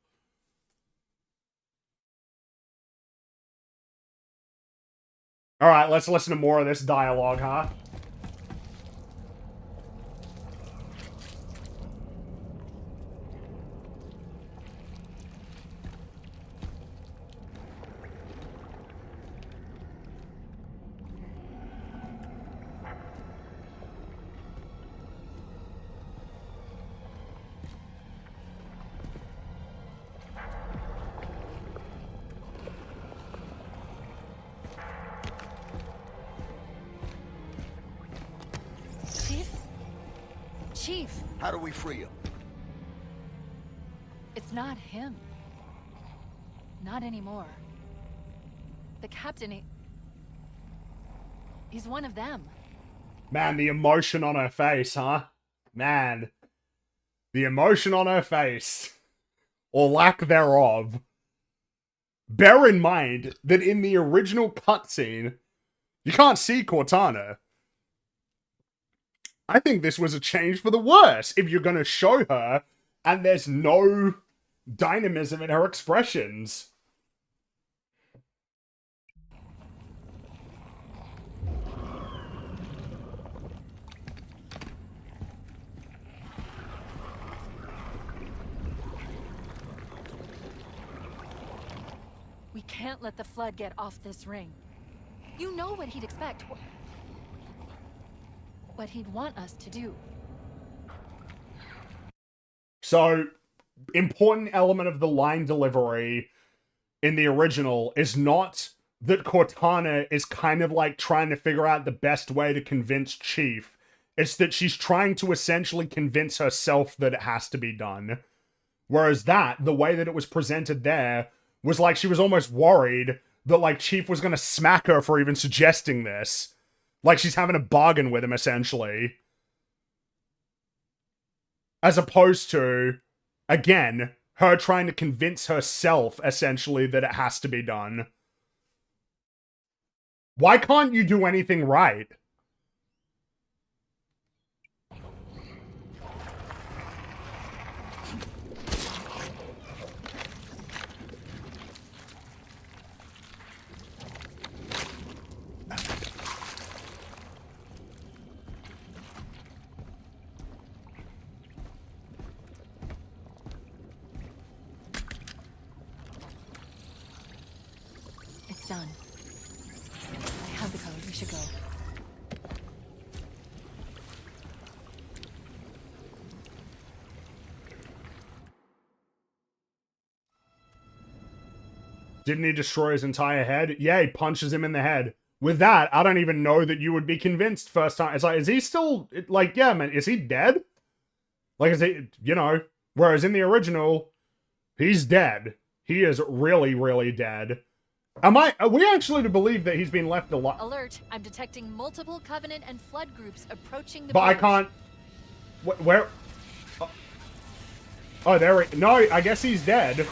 Alright, let's listen to more of this dialogue, huh? Chief! How do we free him? It's not him. Not anymore. The captain, he's one of them. Man, the emotion on her face, huh? Man. The emotion on her face. Or lack thereof. Bear in mind that in the original cutscene, you can't see Cortana. I think this was a change for the worse. If you're going to show her, and there's no dynamism in her expressions. We can't let the Flood get off this ring. You know what he'd expect. What he'd want us to do. So, important element of the line delivery. in the original is not that Cortana is kind of like trying to figure out the best way to convince Chief. It's that she's trying to essentially convince herself that it has to be done. Whereas the way that it was presented there, was like she was almost worried that, like, Chief was gonna smack her for even suggesting this. Like, she's having a bargain with him, essentially. As opposed to, again, her trying to convince herself, essentially, that it has to be done. Why can't you do anything right? It's done. I have the code. We should go. Didn't he destroy his entire head? Yeah, he punches him in the head. With that, I don't even know that you would be convinced first time. It's like, is he still, like, yeah, man, is he dead? Like, is he, you know, whereas in the original, he's dead. He is really, really dead. Are we actually to believe that he's been left alive? Alert, I'm detecting multiple Covenant and Flood groups approaching the But I bridge. can't, where? Oh, there he, no, I guess he's dead.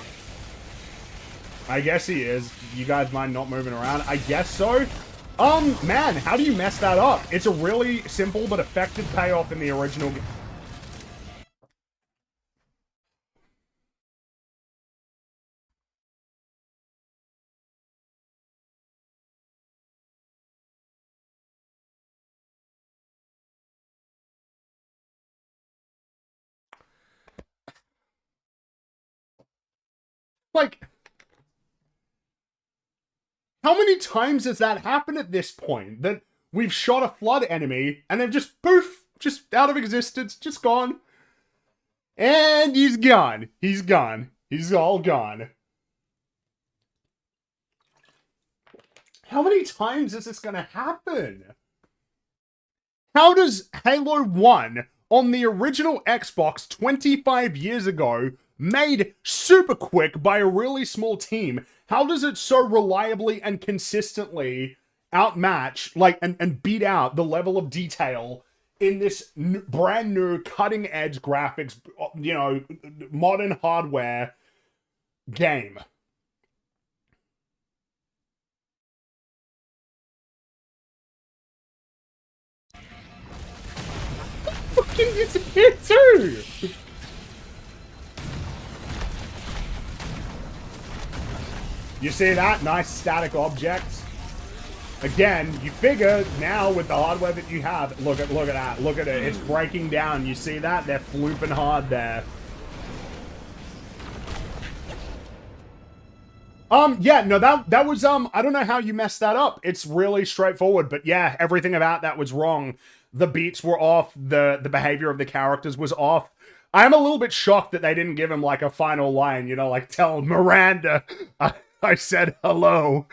I guess he is. You guys mind not moving around? I guess so. Man, how do you mess that up? It's a really simple but effective payoff in the original game. Like, how many times has that happened at this point? That we've shot a flood enemy and they've just poof, just out of existence, just gone. And he's gone. He's gone. He's all gone. How many times is this gonna happen? How does Halo 1 on the original Xbox 25 years ago, made super quick by a really small team, how does it so reliably and consistently outmatch, like, and beat out the level of detail in this brand new cutting edge graphics, you know, modern hardware game? Fucking disappeared too! You see that? Nice static objects. Again, you figure now with the hardware that you have, look at that. Look at it. It's breaking down. You see that? They're flooping hard there. Yeah, no, that was, I don't know how you messed that up. It's really straightforward, but yeah, everything about that was wrong. The beats were off, the behavior of the characters was off. I'm a little bit shocked that they didn't give him, like, a final line, you know, like, tell Miranda I said hello.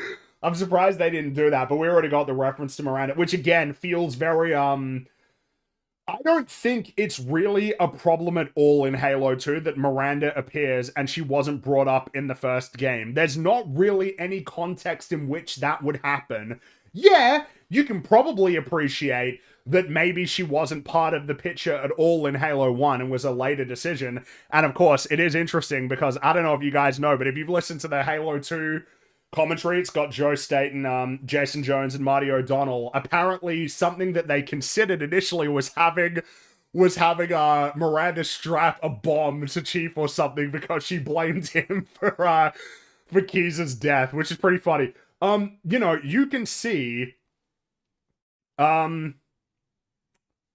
I'm surprised they didn't do that, but we already got the reference to Miranda, which, again, feels very, I don't think it's really a problem at all in Halo 2 that Miranda appears and she wasn't brought up in the first game. There's not really any context in which that would happen. Yeah, you can probably appreciate that maybe she wasn't part of the picture at all in Halo 1 and was a later decision. And of course, it is interesting because I don't know if you guys know, but if you've listened to the Halo 2 commentary, it's got Joe Staten, Jason Jones, and Marty O'Donnell. Apparently, something that they considered initially was having Miranda strap a bomb to Chief or something because she blamed him for Keyes' death, which is pretty funny. You know, you can see,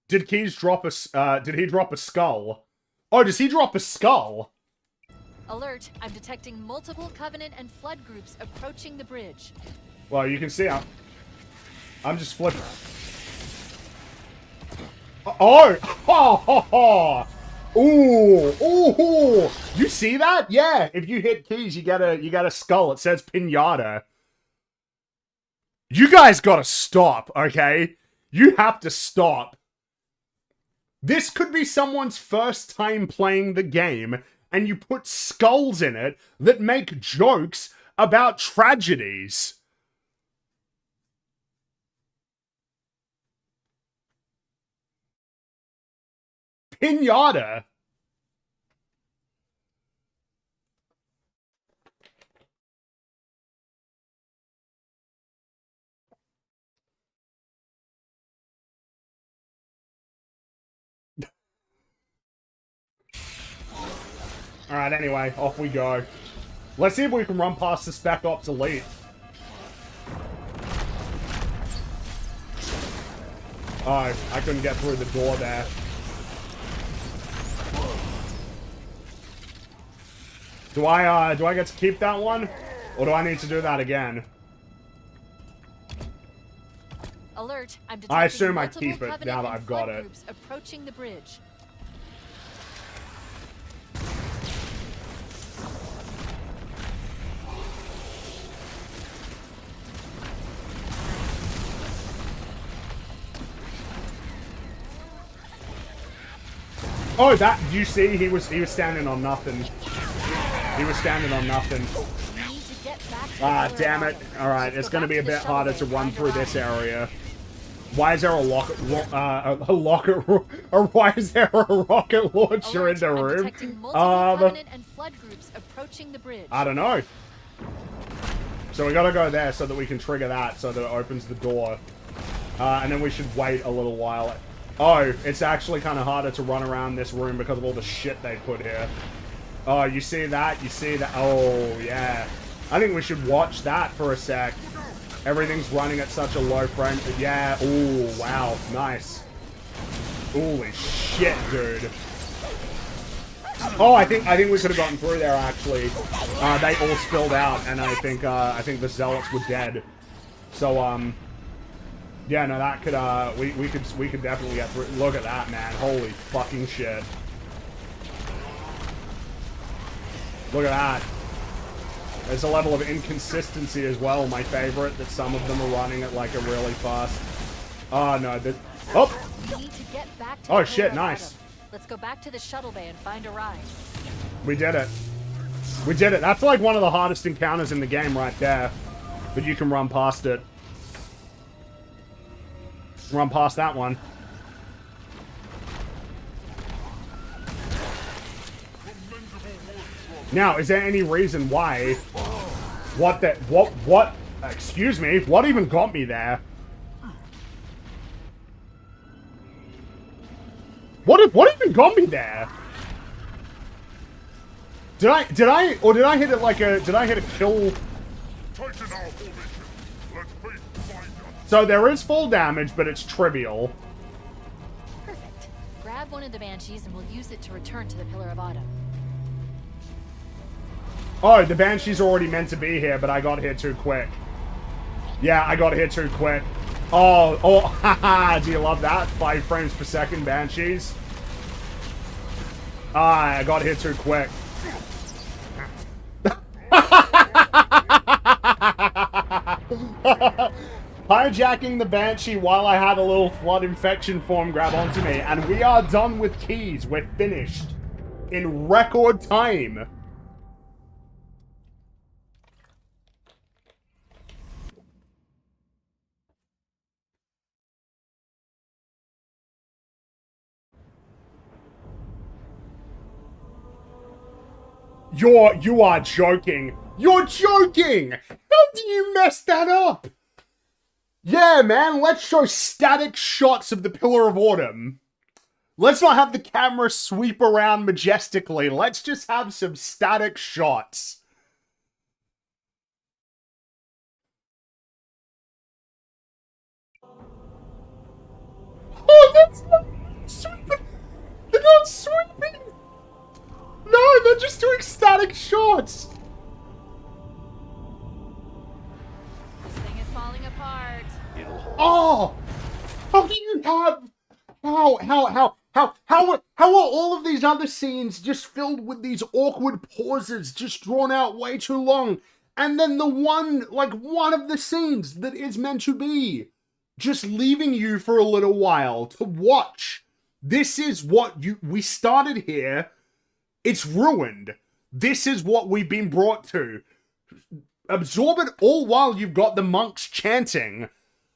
did Keyes drop a, did he drop a skull? Oh, does he drop a skull? Alert, I'm detecting multiple Covenant and Flood groups approaching the bridge. Well, you can see I'm just flipping. Oh! Ooh, ooh, you see that? Yeah, if you hit keys, you get a skull. It says pinata. You guys gotta stop, okay? You have to stop. This could be someone's first time playing the game, and you put skulls in it that make jokes about tragedies. Pinata. Alright, anyway, off we go. Let's see if we can run past the Spec Ops Elite. Oh, I couldn't get through the door there. Do I get to keep that one? Or do I need to do that again? Alert, I'm detecting I assume I multiple keep it Covenant now that and I've got Flood it. groups approaching the bridge. Oh, that, you see, he was standing on nothing. He was standing on nothing. We need to get back to Ah, the damn it. Alright, it's gonna be a bit harder to run through this area. Why is there a why is there a rocket launcher in the room? Covenant and Flood groups approaching the bridge. I don't know. So we gotta go there so that we can trigger that, so that it opens the door. And then we should wait a little while. Oh, it's actually kind of harder to run around this room because of all the shit they put here. Oh, you see that? You see that? Oh, yeah. I think we should watch that for a sec. Everything's running at such a low frame. Yeah. Ooh, wow. Nice. Holy shit, dude. Oh, I think we could have gotten through there, actually. They all spilled out, and I think the Zealots were dead. So, yeah, no, that could, we could definitely get through. Look at that, man. Holy fucking shit. Look at that. There's a level of inconsistency as well, my favorite, that some of them are running at, like, a really fast... Oh, no, oh! We need to get back to Oh, the shit, Pillar of nice. Autumn. Let's go back to the shuttle bay and find a ride. We did it. We did it. That's, like, one of the hardest encounters in the game right there. But you can run past it. Run past that one. Now, is there any reason why... What? Excuse me, what even got me there? What even got me there? Did I hit it like a... Did I hit a kill... So there is full damage, but it's trivial. Perfect. Grab one of the Banshees and we'll use it to return to the Pillar of Autumn. Oh, the Banshee's already meant to be here, but I got here too quick. Yeah, I got here too quick. Oh, haha, do you love that? 5 frames per second Banshees. Ah, I got here too quick. Hijacking the Banshee while I had a little flood infection form grab onto me, and we are done with keys. We're finished. In record time. You are joking. You're joking! How do you mess that up? Yeah, man, let's show static shots of the Pillar of Autumn. Let's not have the camera sweep around majestically. Let's just have some static shots. Oh, that's not sweeping. They're not sweeping. No, they're just doing static shots. This thing is falling apart. Oh! How do you have... How are all of these other scenes just filled with these awkward pauses, just drawn out way too long? And then the one of the scenes that is meant to be just leaving you for a little while to watch. This is what we started here. It's ruined. This is what we've been brought to. Absorb it all while you've got the monks chanting.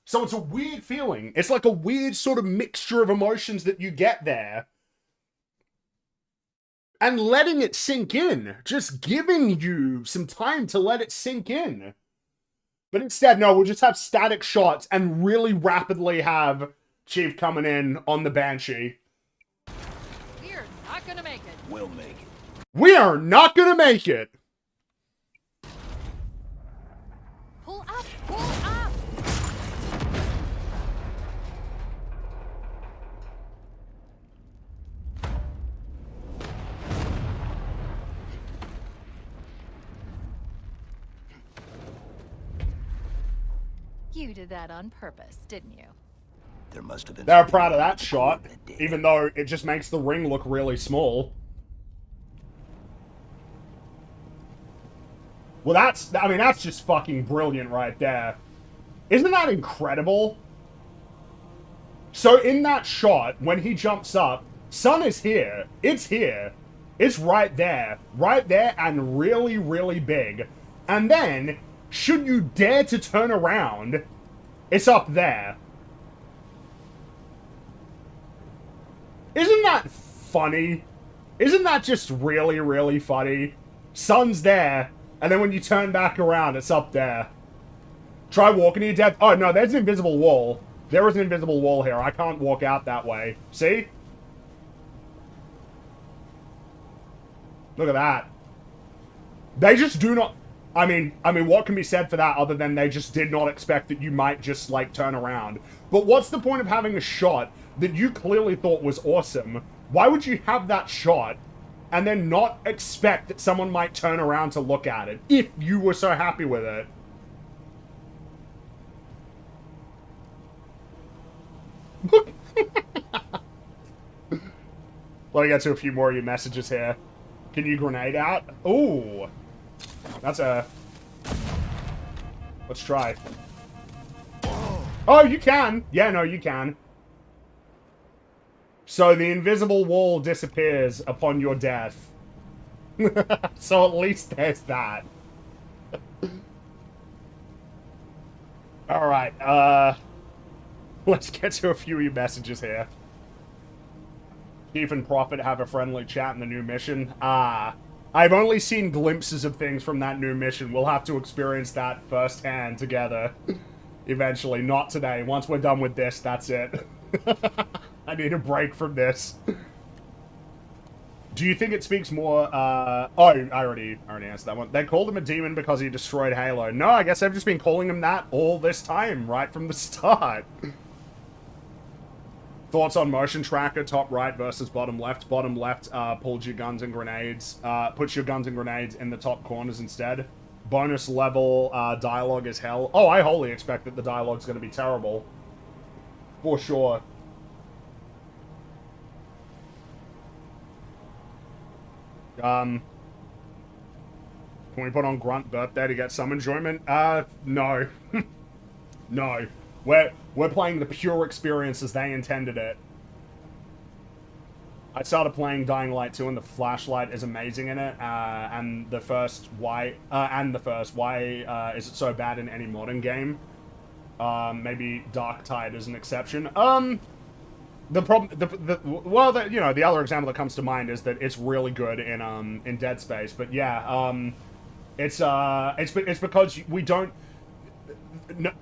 So it's a weird feeling. It's like a weird sort of mixture of emotions that you get there. And letting it sink in. Just giving you some time to let it sink in. But instead, no, we'll just have static shots and really rapidly have Chief coming in on the Banshee. We're not gonna make it. We'll make it. We are not gonna make it! Pull up! Pull up! You did that on purpose, didn't you? There must have been. They're proud of that shot, even though it just makes the ring look really small. Well, that's just fucking brilliant right there. Isn't that incredible? So in that shot, when he jumps up, sun is here. It's here. It's right there. Right there and really, really big. And then, should you dare to turn around, it's up there. Isn't that funny? Isn't that just really, really funny? Sun's there, and then when you turn back around, it's up there. Try walking to your death. Oh, no, there's an invisible wall. There is an invisible wall here. I can't walk out that way. See? Look at that. They just do not... I mean, what can be said for that other than they just did not expect that you might just, like, turn around? But what's the point of having a shot that you clearly thought was awesome? Why would you have that shot and then not expect that someone might turn around to look at it if you were so happy with it? Let me get to a few more of your messages here. Can you grenade out? Ooh. That's a... Let's try. Oh, you can! Yeah, no, you can. So the invisible wall disappears upon your death. So at least there's that. Alright, let's get to a few of your messages here. Chief and Prophet have a friendly chat in the new mission. I've only seen glimpses of things from that new mission. We'll have to experience that firsthand together. Eventually. Not today. Once we're done with this, that's it. I need a break from this. Do you think it speaks more, oh, I already answered that one. They called him a demon because he destroyed Halo. No, I guess I've just been calling him that all this time, right from the start. Thoughts on motion tracker, top right versus bottom left. Bottom left pulls your guns and grenades, puts your guns and grenades in the top corners instead. Bonus level dialogue is hell. Oh, I wholly expect that the dialogue's going to be terrible. For sure. Can we put on Grunt Birthday to get some enjoyment? No. No. We're playing the pure experience as they intended it. I started playing Dying Light 2 and the flashlight is amazing in it, and the first, why is it so bad in any modern game? Maybe Dark Tide is an exception. The problem, you know, the other example that comes to mind is that it's really good in Dead Space, but yeah, it's because we don't. No,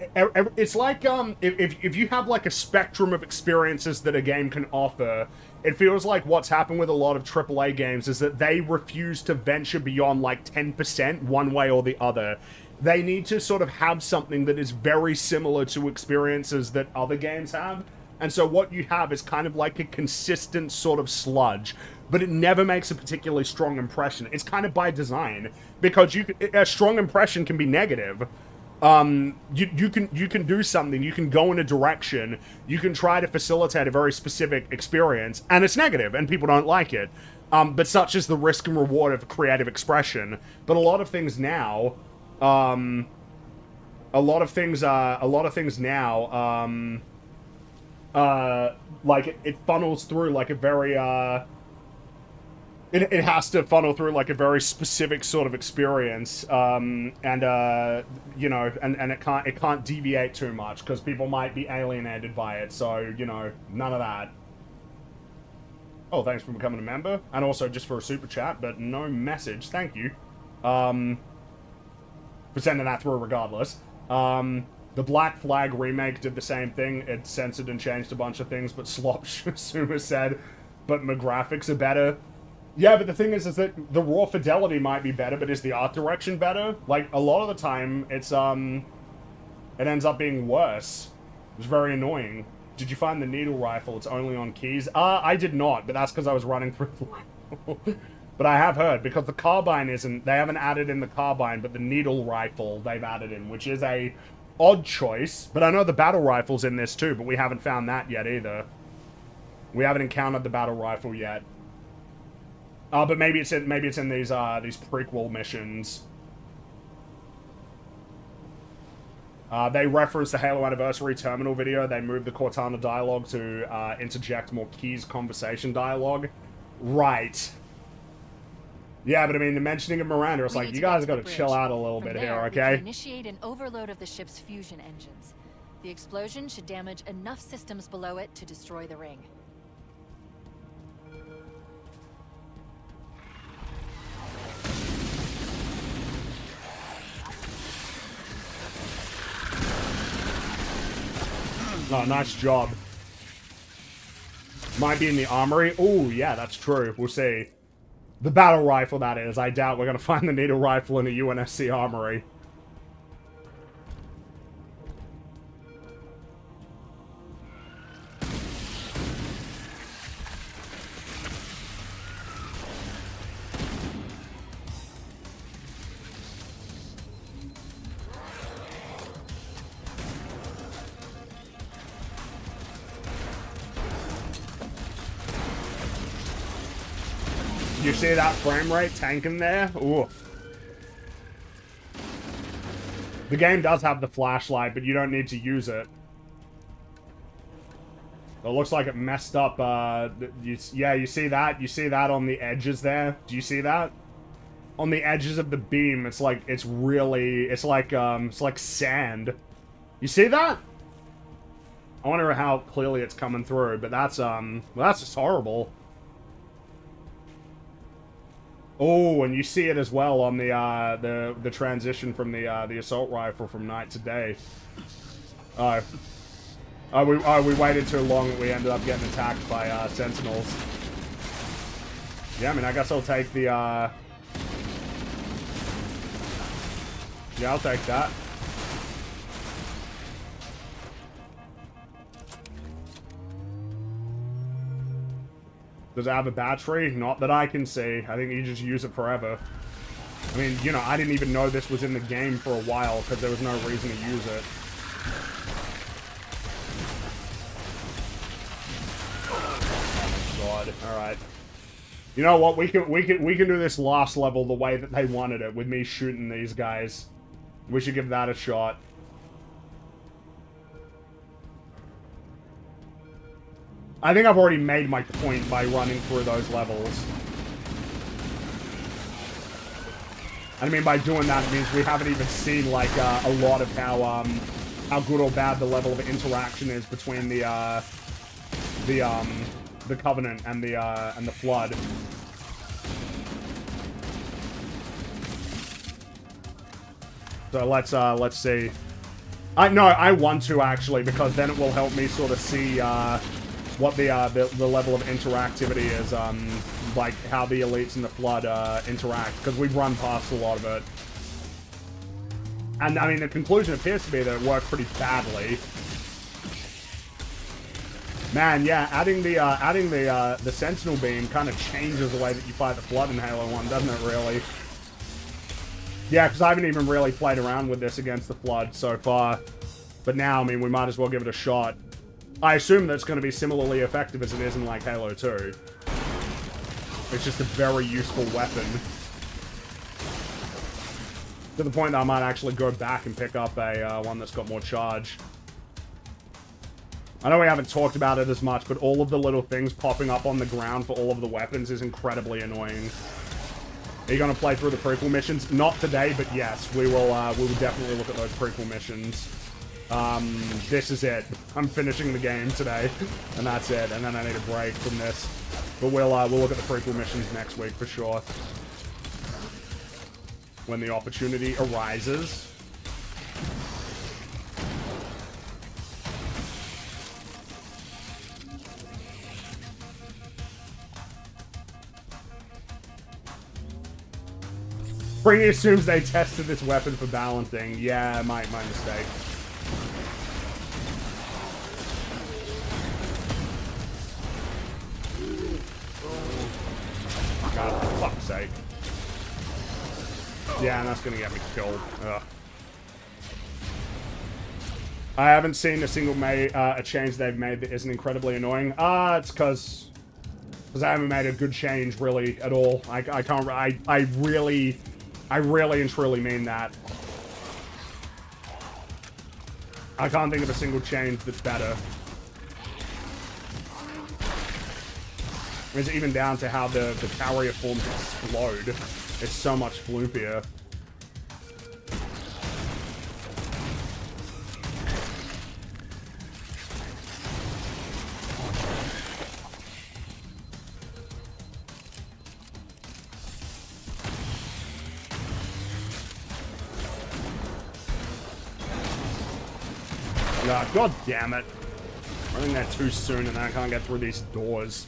it's like if you have like a spectrum of experiences that a game can offer, it feels like what's happened with a lot of AAA games is that they refuse to venture beyond like 10% one way or the other. They need to sort of have something that is very similar to experiences that other games have. And so what you have is kind of like a consistent sort of sludge, but it never makes a particularly strong impression. It's kind of by design, because a strong impression can be negative. you can do something, you can go in a direction, you can try to facilitate a very specific experience, and it's negative, and people don't like it. But such is the risk and reward of creative expression. But a lot of things now, like it funnels through like a very it has to funnel through like a very specific sort of experience, and you know, and it can't deviate too much because people might be alienated by it. So, you know, none of that. Oh, thanks for becoming a member, and also just for a super chat, but no message. Thank you, for sending that through regardless. The Black Flag remake did the same thing. It censored and changed a bunch of things, but Slop Suma said, but my graphics are better. Yeah, but the thing is that the raw fidelity might be better, but is the art direction better? Like, a lot of the time, it's, it ends up being worse. It's very annoying. Did you find the needle rifle? It's only on keys? I did not, but that's because I was running through the level. But I have heard, because the carbine isn't, they haven't added in the carbine, but the needle rifle they've added in, which is a odd choice. But I know the battle rifle's in this too, but we haven't found that yet either. We haven't encountered the battle rifle yet. But maybe it's in these prequel missions. They referenced the Halo Anniversary Terminal video. They moved the Cortana dialogue to interject more Keys conversation dialogue. Right. Yeah, but I mean, the mentioning of Miranda, it's like, you guys gotta chill out a little bit here, okay? Initiate an overload of the ship's fusion engines. The explosion should damage enough systems below it to destroy the ring. Oh, nice job. Might be in the armory. Oh, yeah, that's true. We'll see. The battle rifle, that is. I doubt we're going to find the needle rifle in the UNSC armory. You see that frame rate tanking there? Ooh. The game does have the flashlight, but you don't need to use it. It looks like it messed up, yeah, you see that? You see that on the edges there? Do you see that? On the edges of the beam, it's like, it's like sand. You see that? I wonder how clearly it's coming through, but that's, well, that's just horrible. Oh, and you see it as well on the transition from the assault rifle from night to day. We waited too long and we ended up getting attacked by sentinels. Yeah, I mean, I guess I'll take the yeah, I'll take that. Does it have a battery? Not that I can see. I think you just use it forever. I mean, you know, I didn't even know this was in the game for a while because there was no reason to use it. God, all right. You know what? We can do this last level the way that they wanted it with me shooting these guys. We should give that a shot. I think I've already made my point by running through those levels. I mean, by doing that, it means we haven't even seen, like, a lot of how good or bad the level of interaction is between the Covenant and the Flood. So let's see. No, I want to, actually, because then it will help me sort of see, what the level of interactivity is, like how the elites and the Flood interact, because we've run past a lot of it. And I mean, the conclusion appears to be that it worked pretty badly. Man, yeah, adding the Sentinel beam kind of changes the way that you fight the Flood in Halo 1, doesn't it, really? Yeah, because I haven't even really played around with this against the Flood so far. But now, I mean, we might as well give it a shot. I assume that's going to be similarly effective as it is in, like, Halo 2. It's just a very useful weapon. To the point that I might actually go back and pick up a one that's got more charge. I know we haven't talked about it as much, but all of the little things popping up on the ground for all of the weapons is incredibly annoying. Are you going to play through the prequel missions? Not today, but yes, we will definitely look at those prequel missions. This is it. I'm finishing the game today, and that's it. And then I need a break from this. But we'll look at the prequel missions next week for sure. When the opportunity arises. Fringy assumes they tested this weapon for balancing. Yeah, my mistake. God, for fuck's sake. Yeah, and that's gonna get me killed. Ugh. I haven't seen a single a change they've made that isn't incredibly annoying. It's because I haven't made a good change really at all. I can't. I really and truly mean that. I can't think of a single change that's better. It's even down to how the carrier forms explode. It's so much floopier. God damn it. I'm running there too soon and I can't get through these doors.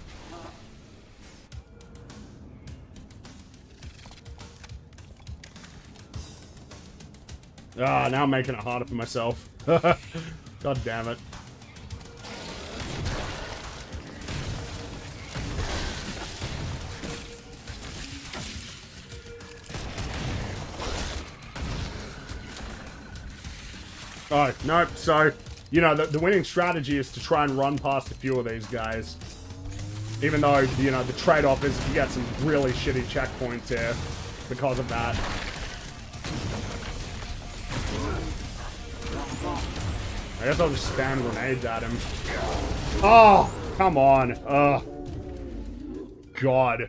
Now I'm making it harder for myself. God damn it. Oh, nope. So, you know, the winning strategy is to try and run past a few of these guys. Even though, you know, the trade-off is you get some really shitty checkpoints here because of that. I guess I'll just spam grenades at him. Oh, come on. Ugh. God.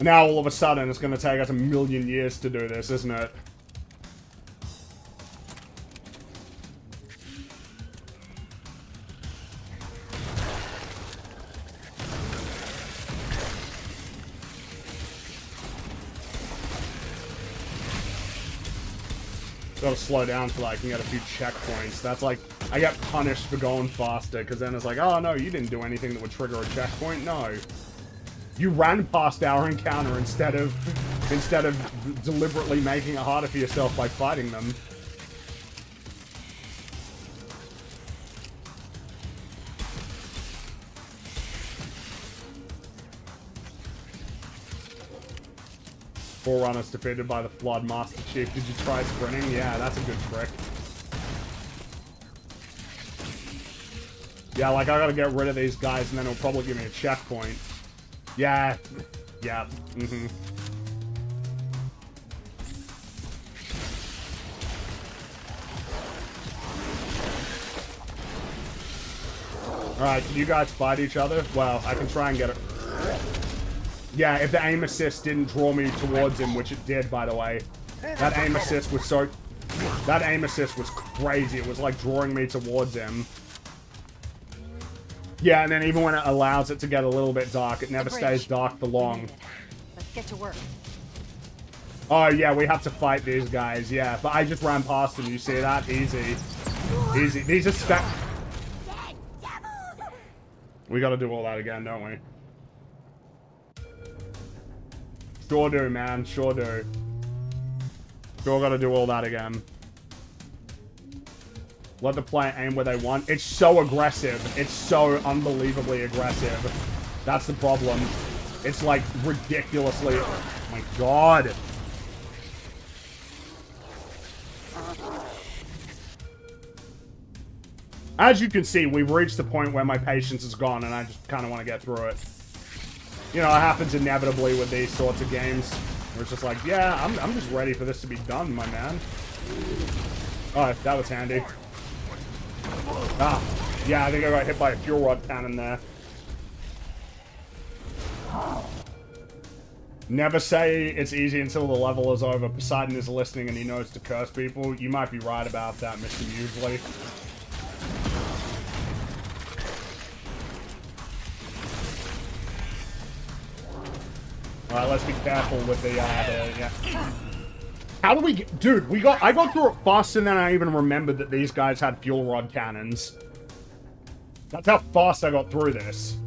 Now all of a sudden it's going to take us 1,000,000 years to do this, isn't it? Gotta slow down so I can get a few checkpoints. That's like, I get punished for going faster, because then it's like, oh no, you didn't do anything that would trigger a checkpoint. No. You ran past our encounter instead of deliberately making it harder for yourself by fighting them. Forerunners defeated by the Flood Master Chief. Did you try sprinting? Yeah, that's a good trick. Yeah, like I gotta get rid of these guys and then it'll probably give me a checkpoint. Yeah. Yeah. Mm-hmm. Alright, can you guys fight each other? Well, I can try and get it. Yeah, if the aim assist didn't draw me towards him, which it did, by the way. That aim assist was so... That aim assist was crazy. It was like drawing me towards him. Yeah, and then even when it allows it to get a little bit dark, it never stays dark for long. Let's get to work. Oh, yeah, we have to fight these guys, yeah. But I just ran past them, you see that? Easy. Easy. These are We gotta do all that again, don't we? Sure do, man. Sure do. Sure gotta do all that again. Let the player aim where they want. It's so aggressive. It's so unbelievably aggressive. That's the problem. It's like ridiculously... Oh my god. As you can see, we've reached the point where my patience is gone, and I just kind of want to get through it. You know, it happens inevitably with these sorts of games. Where it's just like, yeah, I'm just ready for this to be done, my man. Oh, that was handy. Ah, yeah, I think I got hit by a fuel rod cannon there. Never say it's easy until the level is over. Poseidon is listening and he knows to curse people. You might be right about that, Mr. Muesli. Alright, let's be careful with the, yeah. How do we get... Dude, I got through it faster than I even remembered that these guys had fuel rod cannons. That's how fast I got through this.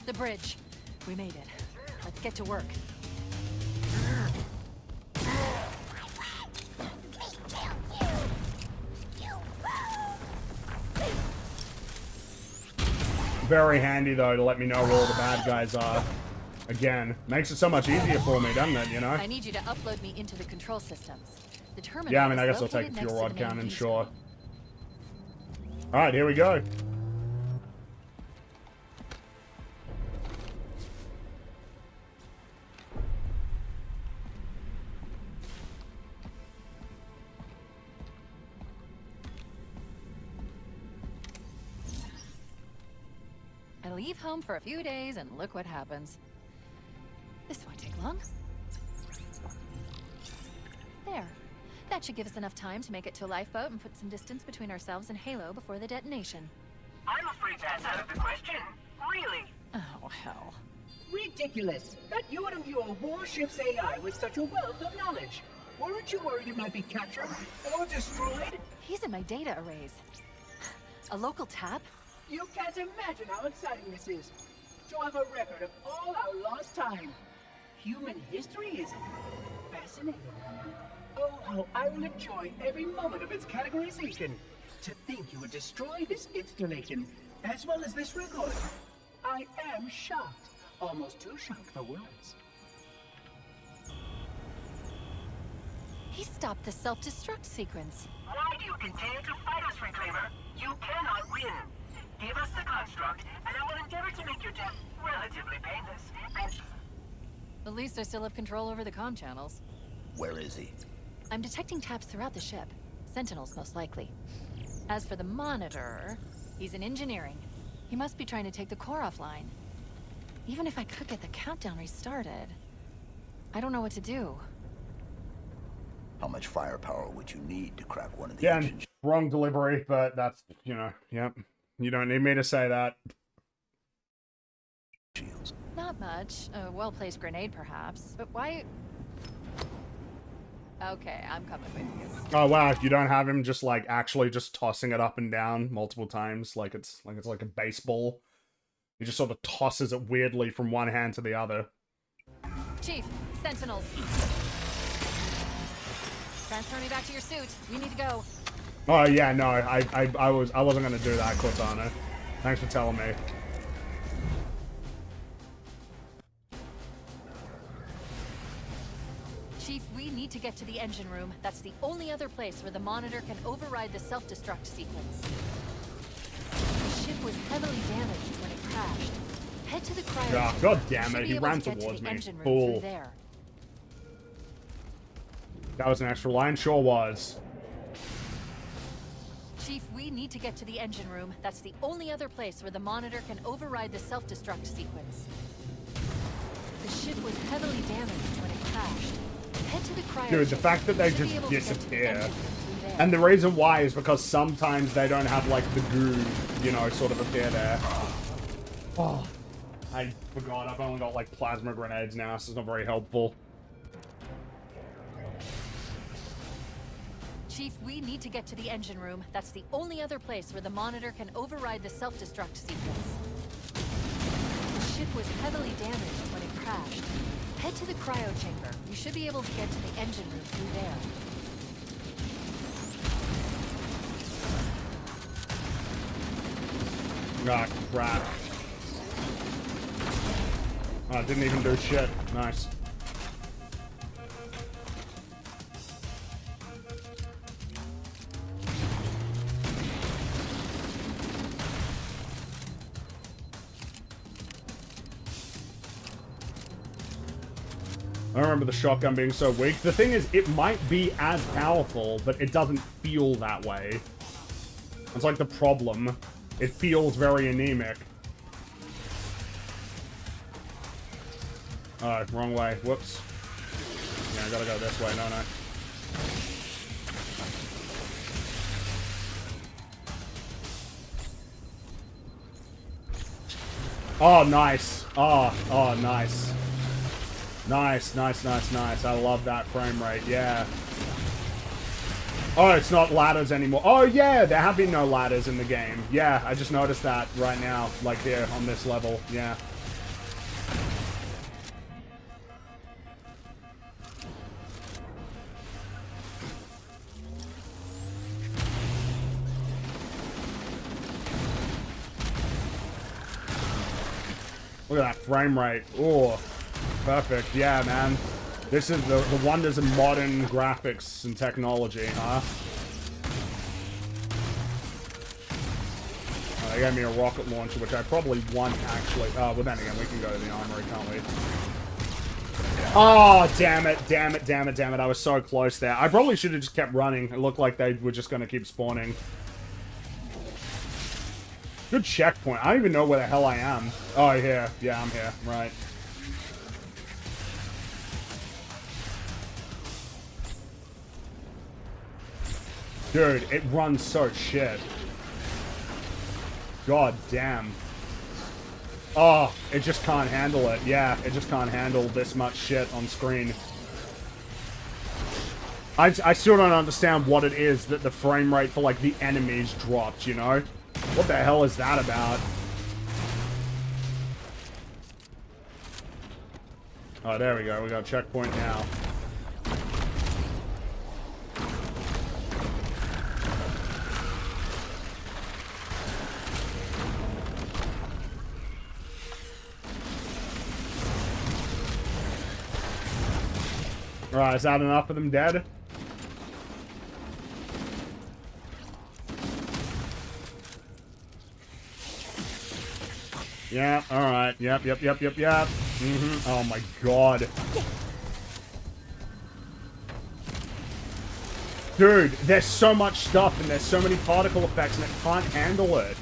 The bridge. We made it. Let's get to work. Very handy, though, to let me know where all the bad guys are. Again, makes it so much easier for me, doesn't it, you know? I need you to upload me into the control systems. The terminal Yeah, I mean, I is guess I'll take a located fuel next to rod the main cannon, fuse sure. room. Alright, here we go. I leave home for a few days and look what happens. This won't take long. There. That should give us enough time to make it to a lifeboat and put some distance between ourselves and Halo before the detonation. I'm afraid that's out of the question. Really? Oh, hell. Ridiculous. That you would imbue a warship's AI with such a wealth of knowledge. Weren't you worried it might be captured or destroyed? He's in my data arrays. A local tap? You can't imagine how exciting this is. To have a record of all our lost time. Human history is fascinating. Oh, how I will enjoy every moment of its categorization. To think you would destroy this installation, as well as this record. I am shocked. Almost too shocked for words. He stopped the self-destruct sequence. Why do you continue to fight us, Reclaimer? You cannot win. Give us the construct, and I will endeavor to make your death relatively painless. And... At least I still have control over the comm channels. Where is he? I'm detecting taps throughout the ship. Sentinels, most likely. As for the monitor, he's in engineering. He must be trying to take the core offline. Even if I could get the countdown restarted, I don't know what to do. How much firepower would you need to crack one of the Yeah, engines? wrong delivery, but that's, you know, yep. You don't need me to say that. Shields. Not much. A well-placed grenade, perhaps. But why... Okay, I'm coming with you. Oh, wow, you don't have him just, like, actually just tossing it up and down multiple times, like it's like a baseball. He just sort of tosses it weirdly from one hand to the other. Chief, Sentinels. Transfer me back to your suit. We need to go. Oh, yeah, no, I wasn't gonna do that, Cortana. Thanks for telling me. Chief, we need to get to the engine room. That's the only other place where the monitor can override the self-destruct sequence. The ship was heavily damaged when it crashed. Head to the cryo. Yeah, chamber. god damn You should it, be he able ran to get to towards the me. engine room Fool. through there. That was an extra line? Sure was. Chief, we need to get to the engine room. That's the only other place where the monitor can override the self-destruct sequence. The ship was heavily damaged when it crashed. Head to the cryo Dude, the chamber. fact that they You should be just able to get to the disappear. engine room through there. And the reason why is because sometimes they don't have, like, the goo, you know, sort of appear there. Oh, I forgot. I've only got, like, plasma grenades now, so it's not very helpful. Chief, we need to get to the engine room. That's the only other place where the monitor can override the self-destruct sequence. The ship was heavily damaged when it crashed. Head to the cryo chamber. You should be able to get to the engine room through there. Ah, crap. Oh, it didn't even do shit. Nice. I remember the shotgun being so weak. The thing is, it might be as powerful, but it doesn't feel that way. It's like the problem. It feels very anemic. Oh, wrong way. Whoops. Yeah, I gotta go this way. No, no. Oh, nice. Oh, nice. Nice, nice, nice, nice. I love that frame rate. Yeah. Oh, it's not ladders anymore. Oh, yeah, there have been no ladders in the game. Yeah, I just noticed that right now, like here on this level. Yeah. Look at that frame rate. Oh, perfect. Yeah, man. This is the wonders of modern graphics and technology, huh? Oh, they gave me a rocket launcher, which I probably want, actually. Oh, well, then again, we can go to the armory, can't we? Oh, damn it, damn it, damn it, damn it. I was so close there. I probably should have just kept running. It looked like they were just going to keep spawning. Good checkpoint. I don't even know where the hell I am. Oh, here. Yeah, I'm here. Right. Dude, it runs so shit. God damn. Oh, it just can't handle it. Yeah, it just can't handle this much shit on screen. I still don't understand what it is that the frame rate for, like, the enemies dropped, you know? What the hell is that about? Oh, there we go. We got a checkpoint now. Alright, is that enough of them dead? Yeah, alright. Yep. Oh my god. Dude, there's so much stuff and there's so many particle effects and it can't handle it.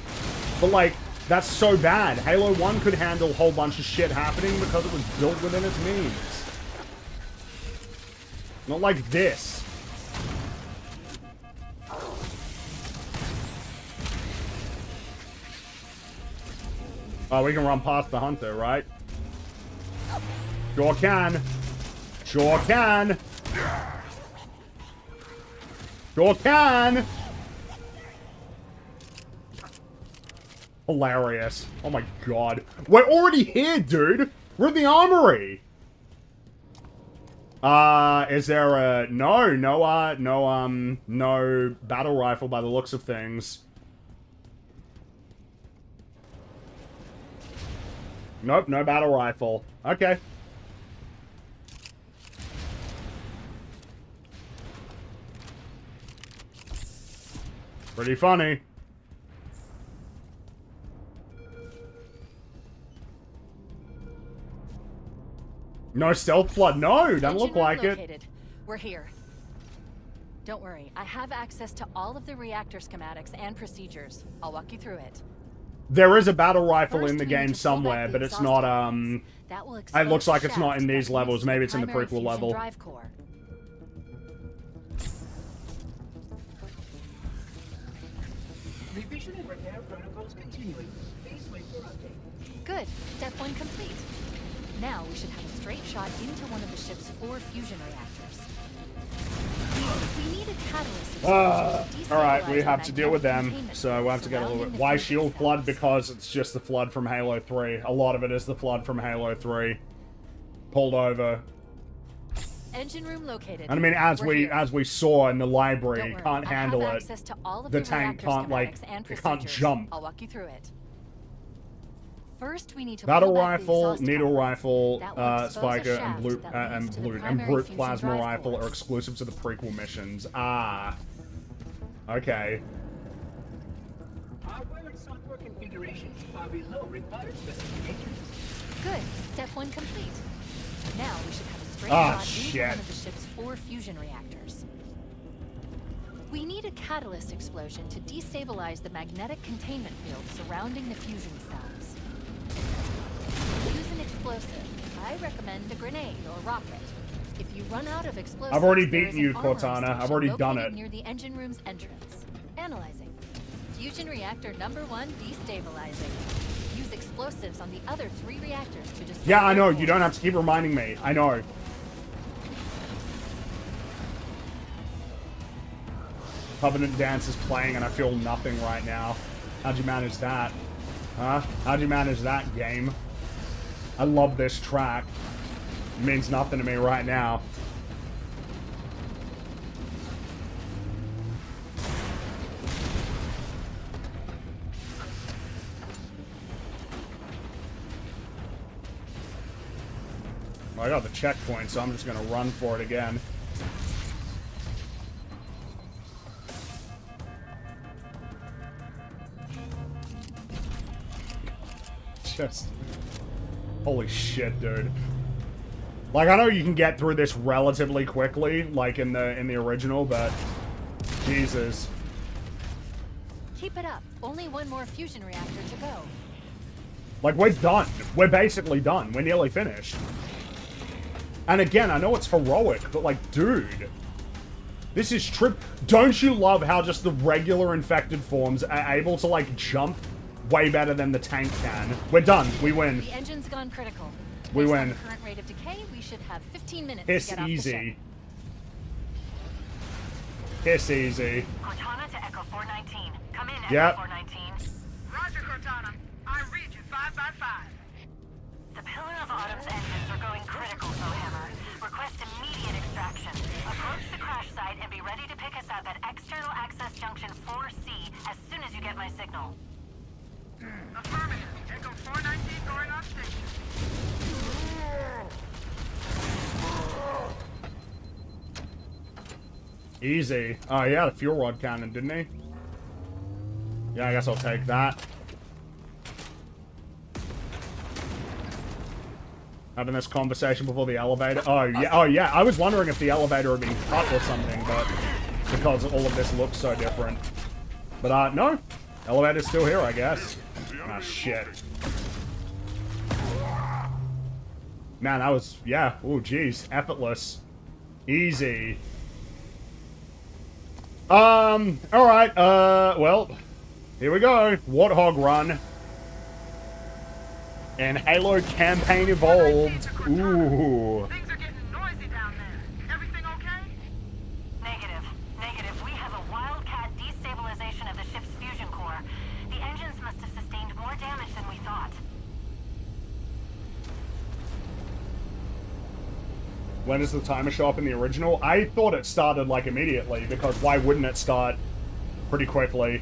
But like, that's so bad. Halo 1 could handle a whole bunch of shit happening because it was built within its means. Not like this. Oh, we can run past the hunter, right? Sure can. Sure can. Sure can. Hilarious. Oh my god. We're already here, dude. We're in the armory. Is there a... No battle rifle by the looks of things. Nope, no battle rifle. Okay. Pretty funny. No stealth flood. No, doesn't look like it. We're here. Don't worry, I have access to all of the reactor schematics and procedures. I'll walk you through it. There is a battle rifle First, in the we need game to pull somewhere, back but the it's not, exhaust valves. That will it expose looks like it's the not in shaft these that levels. connects Maybe to it's in the primary prequel fusion level. drive core. Revision and repair protocols continuing. Please wait for update. Good. Step 1 complete. Now we should have a straight shot into one of the ship's 4 fusion reactors. We need a catalyst. Alright, we have to deal with them, so we'll have to get a little bit... Why shield flood? Because it's just the flood from Halo 3. A lot of it is the flood from Halo 3. Pulled over. Engine room located. And I mean, as we saw in the library, it can't handle it. The tank can't, like, it can't jump. I'll walk you through it. First, we need to battle rifle, needle rifle, spiker, and brute plasma rifle are exclusive to the prequel missions. Ah, okay. Hardware and software configurations are below required specifications. Good. Step 1 complete. Now we should have a straight shot into one of the ship's 4 fusion reactors. We need a catalyst explosion to destabilize the magnetic containment field surrounding the fusion cells. Use an explosive. I recommend a grenade or rocket. If you run out of explosives, I've already beaten you, Cortana. I've already done it. Near the engine room's entrance. Analyzing. Fusion reactor number 1 destabilizing. Use explosives on the other 3 reactors to destroy. Yeah, I know. You don't have to keep reminding me. I know. Covenant Dance is playing and I feel nothing right now. How'd you manage that? Huh? How'd you manage that, game? I love this track. It means nothing to me right now. Well, I got the checkpoint, so I'm just gonna run for it again. Just holy shit, dude. Like, I know you can get through this relatively quickly, like in the original, but Jesus. Keep it up. Only 1 more fusion reactor to go. Like, we're done. We're basically done. We're nearly finished. And again, I know it's heroic, but like, dude, this is Don't you love how just the regular infected forms are able to like jump way better than the tank can? We're done. We win. The engine's gone critical. We Based win. on the current rate of decay, we should have 15 minutes It's to get off the ship. easy. It's easy. Cortana to Echo 419. Come in, Echo Yep. 419. Roger, Cortana. I read you 5 by 5. The Pillar of Autumn's engines are going critical, Hammer. Request immediate extraction. Approach the crash site and be ready to pick us up at external access junction 4C as soon as you get my signal. Affirmative. Echo 419 going on station. Easy. Oh, he had a fuel rod cannon, didn't he? Yeah, I guess I'll take that. Having this conversation before the elevator. Oh, yeah. Oh, yeah. I was wondering if the elevator had been cut or something, but because all of this looks so different. But, no. Elevator's still here, I guess. Ah, shit. Man, that was, yeah. Oh, jeez. Effortless. Easy. Alright, well, here we go. Warthog run. And Halo Campaign Evolved. Ooh. Things are getting noisy down there. Everything okay? Negative. We have a wildcat destabilization of the ship's fusion core. The engines must have sustained more damage than we thought. When does the timer show up in the original? I thought it started, like, immediately, because why wouldn't it start pretty quickly?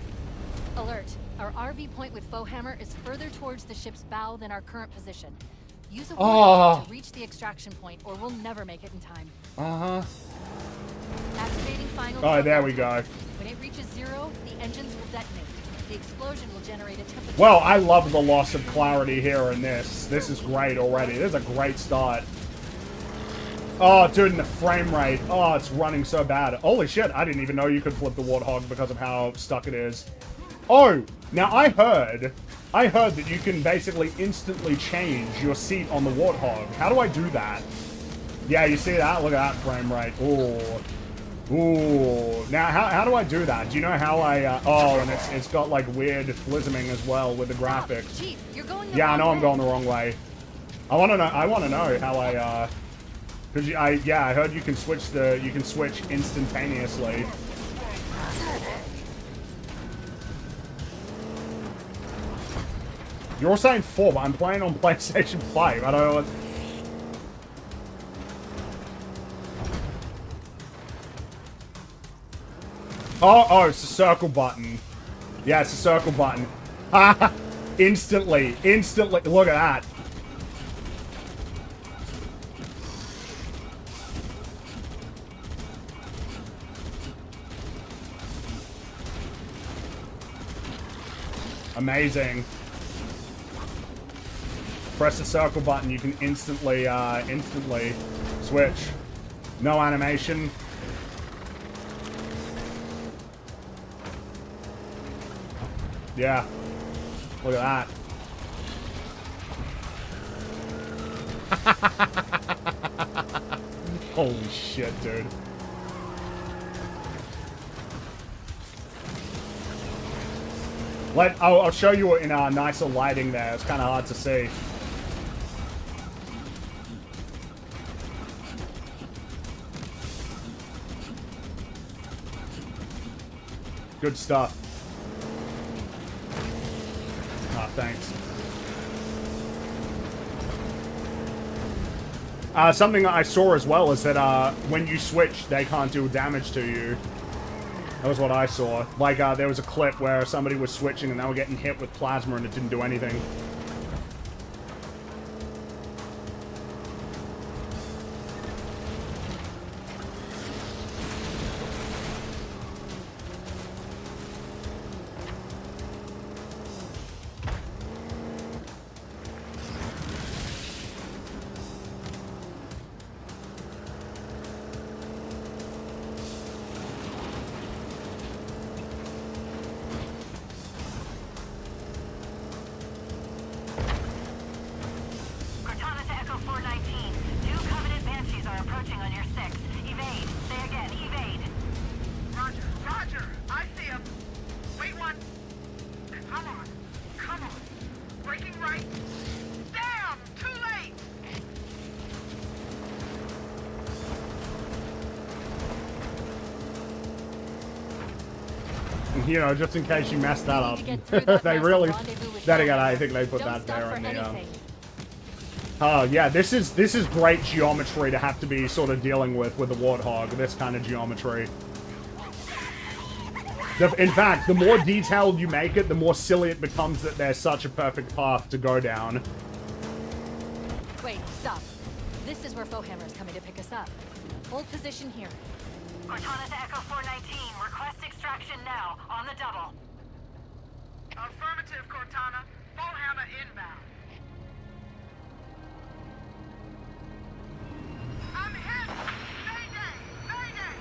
Alert. Our RV point with Fohammer is further towards the ship's bow than our current position. Use a warthog to reach the extraction point, or we'll never make it in time. Uh-huh. Activating final... Oh, there we go. When it reaches 0, the engines will detonate. The explosion will generate a temperature... Well, I love the loss of clarity here in this. This is great already. This is a great start. Oh, dude, and the frame rate. Oh, it's running so bad. Holy shit, I didn't even know you could flip the Warthog because of how stuck it is. Oh, now I heard that you can basically instantly change your seat on the Warthog. How do I do that? Yeah, you see that? Look at that frame rate. Oh. Ooh. Now, how do I do that? Do you know how I, oh, and it's got, like, weird flisming as well with the graphics. Chief, you're going the Yeah, I wrong know I'm way. going the wrong way. I want to know how I, because I heard you can switch instantaneously. You're saying 4, but I'm playing on PlayStation 5. I don't know what... Oh, it's the circle button. Yeah, it's the circle button. Instantly. Look at that. Amazing. Press the circle button, you can instantly switch. No animation. Yeah. Look at that. Holy shit, dude. I'll show you in nicer lighting there. It's kind of hard to see. Good stuff. Ah, thanks. Something that I saw as well is that when you switch, they can't do damage to you. That was what I saw. Like, there was a clip where somebody was switching and they were getting hit with plasma and it didn't do anything. You know, just in case you messed that up. They really... Then again, I think they put that there in the... Oh, yeah, this is great geometry to have to be sort of dealing with the Warthog, this kind of geometry. In fact, the more detailed you make it, the more silly it becomes that there's such a perfect path to go down. Wait, stop. This is where Fohammer is coming to pick us up. Hold position here. Cortana to Echo 419. Request extraction now, on the double. Affirmative, Cortana. Fohammer inbound. I'm hit! Mayday! Mayday!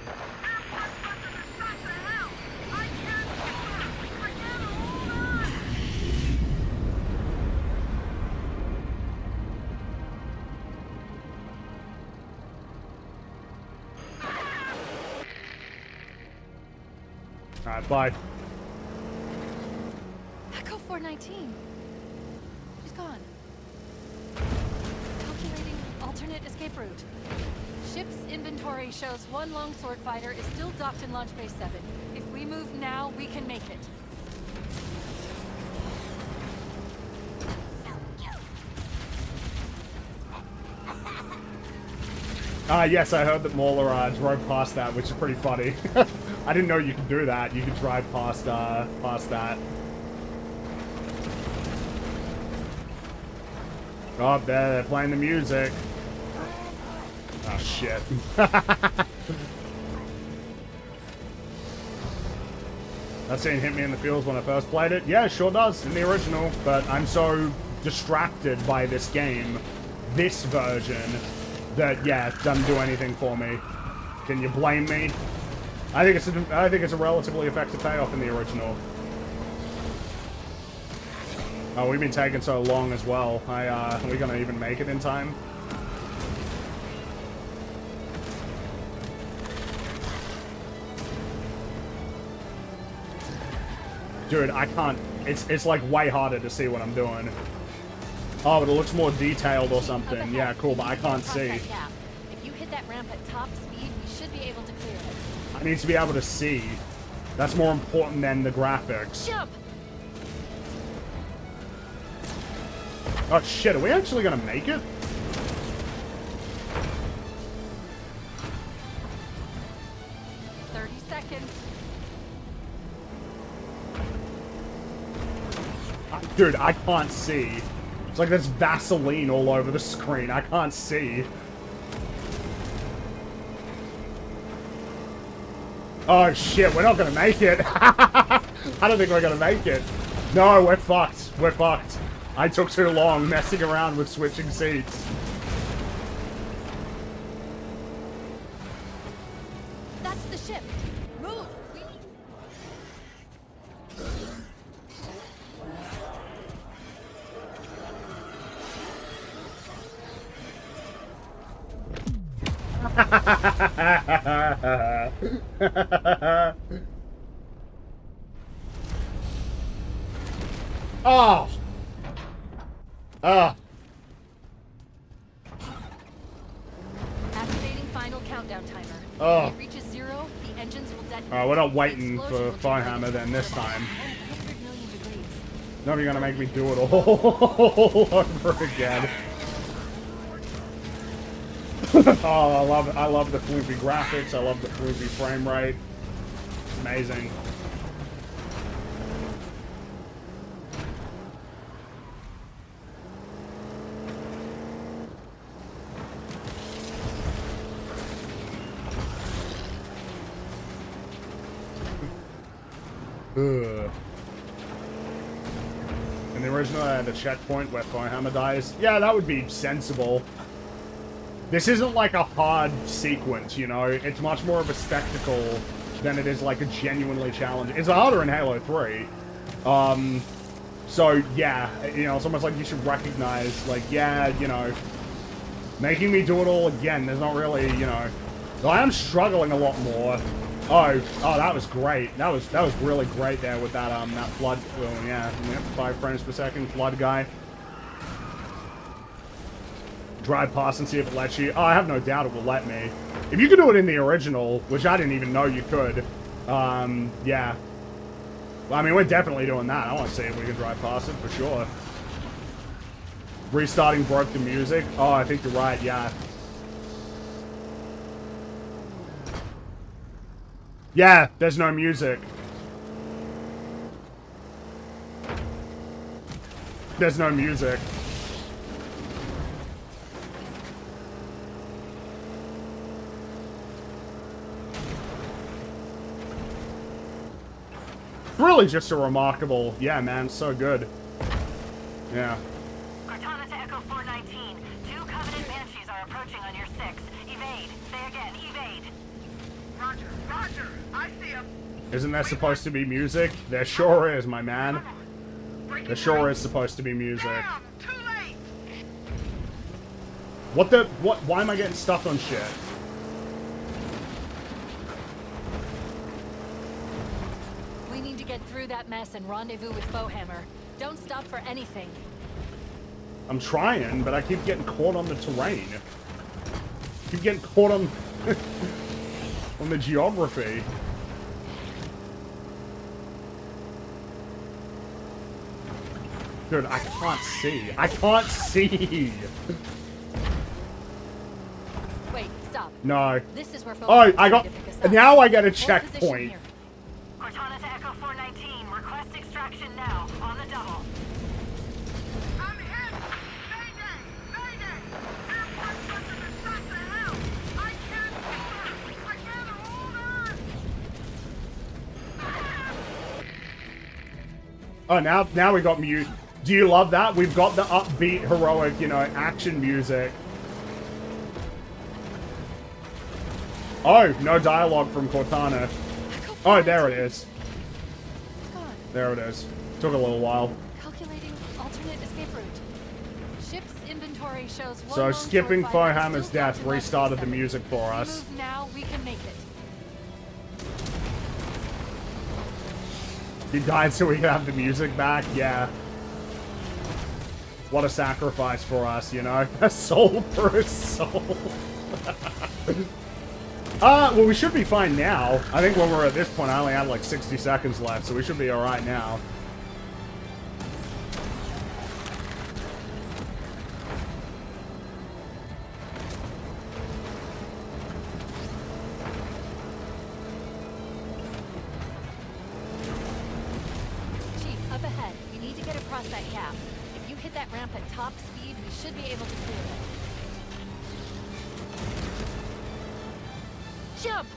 Airport's under the shots of hell! I can't do her! I can't hold on! Alright, bye. Echo 419. She's gone. Calculating alternate escape route. Ship's inventory shows one longsword fighter is still docked in Launch Base 7. If we move now, we can make it. Yes, I heard that Mauler drove past that, which is pretty funny. I didn't know you could do that. You could drive past that. Oh, they're playing the music. Oh, shit. That scene hit me in the feels when I first played it. Yeah, it sure does, in the original. But I'm so distracted by this game, this version, that, yeah, it doesn't do anything for me. Can you blame me? I think it's a relatively effective payoff in the original. Oh, we've been taking so long as well. Are we gonna even make it in time? Dude, I can't... It's like way harder to see what I'm doing. Oh, but it looks more detailed or something. Yeah, cool, but I can't see. If you hit that ramp at top speed, we should be able to clear it. I need to be able to see. That's more important than the graphics. Jump! Oh shit, are we actually gonna make it? Dude, I can't see. It's like there's Vaseline all over the screen. I can't see. Oh shit, we're not gonna make it. I don't think we're gonna make it. No, we're fucked. We're fucked. I took too long messing around with switching seats. That's the ship. Move. Oh. Activating final countdown timer. Oh. When it reaches 0, the engines will detonate. Alright, we're not waiting for Firehammer then this time. 100 million degrees. No, you're gonna make me do it all over again. Oh, I love the floopy graphics. I love the floopy frame rate. It's amazing. Ugh. In the original, I had a checkpoint where Firehammer dies. Yeah, that would be sensible. This isn't like a hard sequence, you know? It's much more of a spectacle than it is like a genuinely challenging. It's harder in Halo 3. So, yeah, you know, it's almost like you should recognize, like, yeah, you know, making me do it all again, there's not really, you know... So I am struggling a lot more. Oh, that was great. That was really great there with that, that flood. Oh, yeah, 5 frames per second flood guy. Drive past and see if it lets you. Oh, I have no doubt it will let me. If you could do it in the original, which I didn't even know you could, yeah. Well, I mean, we're definitely doing that. I want to see if we can drive past it for sure. Restarting broke the music. Oh, I think you're right, yeah. Yeah, there's no music. There's no music. Really just a remarkable... Yeah, man, so good. Yeah. Cortana to Echo 419. 2 Covenant Banshees are approaching on your 6. Evade. Say again, evade. Roger, roger. I see him. Isn't there supposed to be music? There sure is, my man. There sure is supposed to be music. Damn, too late. What the... What? Why am I getting stuck on shit? We need to get through that mess and rendezvous with Foehammer. Don't stop for anything. I'm trying, but I keep getting caught on the terrain. Keep getting caught on... on the geography. Dude, I can't see. I can't see! Wait, stop. No. This is where Oh, I got... to pick us up. Now I get a Hold position checkpoint. here. Cortana to Echo 419. Request extraction now. On the double. I'm hit. Mayday, mayday. Airport must have shot to hell. I can't hold her. I can't hold her. Oh, now we got mute. Do you love that? We've got the upbeat, heroic, you know, action music. Oh, no dialogue from Cortana. Oh, there it is. There it is. Took a little while. Calculating alternate escape route. Ship's inventory shows one So lone skipping firefighter Firehammer's still death captured last restarted the seven. music for If we us. move now, we can make it. He died so we could have the music back? Yeah. What a sacrifice for us, you know? A soul for a soul. Well, we should be fine now. I think when we're at this point, I only have like 60 seconds left, so we should be alright now. Chief, up ahead. We need to get across that gap. If you hit that ramp at top speed, we should be able to clear it. Jump!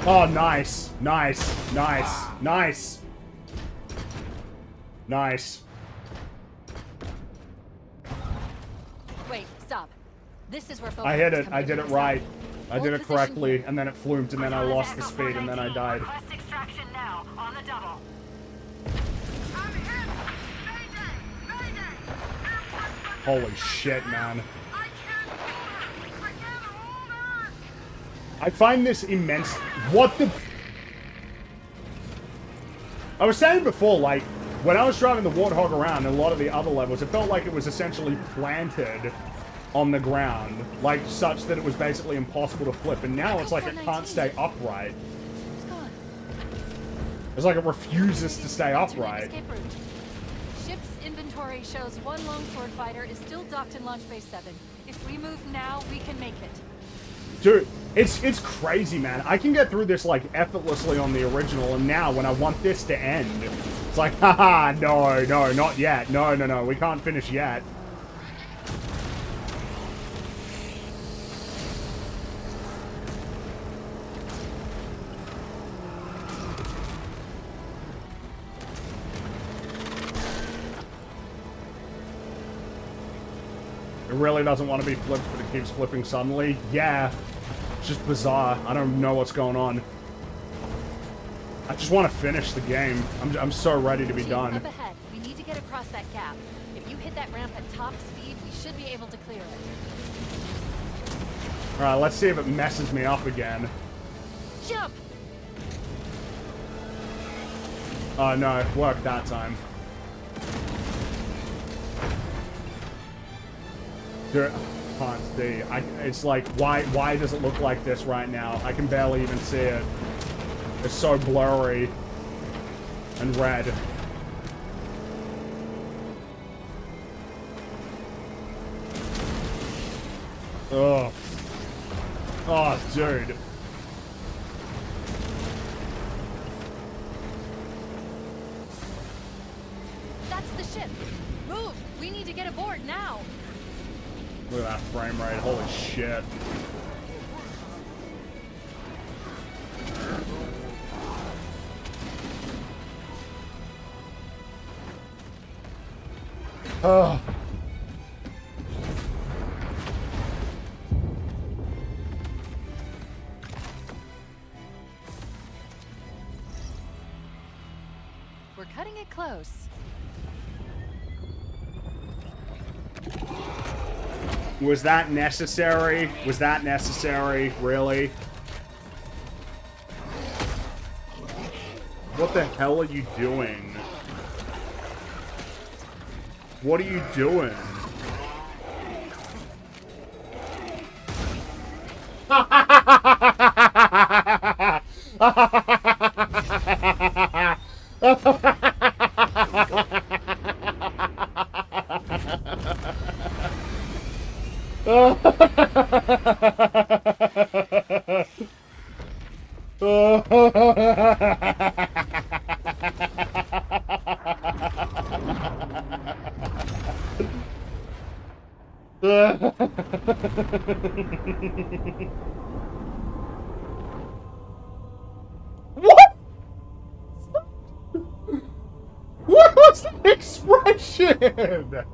Oh, nice. Nice. Nice. Nice. Nice. Wait, stop. This is where I hit it. I did it right. I did it correctly, and then it flumed, and then I lost the speed, and then I died. Request extraction now, on the double. Holy shit, man. I find this immense. What the? I was saying before, like, when I was driving the Warthog around in a lot of the other levels, it felt like it was essentially planted on the ground, like, such that it was basically impossible to flip, and now it's like it can't stay upright. It's like it refuses to stay upright. Ship's inventory shows one longsword fighter is still docked in Launch Base 7. If we move now, we can make it. Dude, it's crazy, man. I can get through this, like, effortlessly on the original, and now, when I want this to end, it's like, haha, no, no, not yet. No, no, no, we can't finish yet. It really doesn't want to be flipped, but it keeps flipping suddenly. Yeah. It's just bizarre. I don't know what's going on. I just want to finish the game. I'm so ready to be done. Up ahead. We need to get across that gap. If you hit that ramp at top speed, we should be able to clear it. Alright, let's see if it messes me up again. Jump! Oh, no, it worked that time. Dude, can't see. It's like, why does it look like this right now? I can barely even see it. It's so blurry and red. Ugh. Oh, dude. That's the ship. Move! We need to get aboard now. Look at that frame rate. Holy shit. Oh. We're cutting it close. Was that necessary? Was that necessary? Really? What the hell are you doing? What are you doing? What? What was the expression?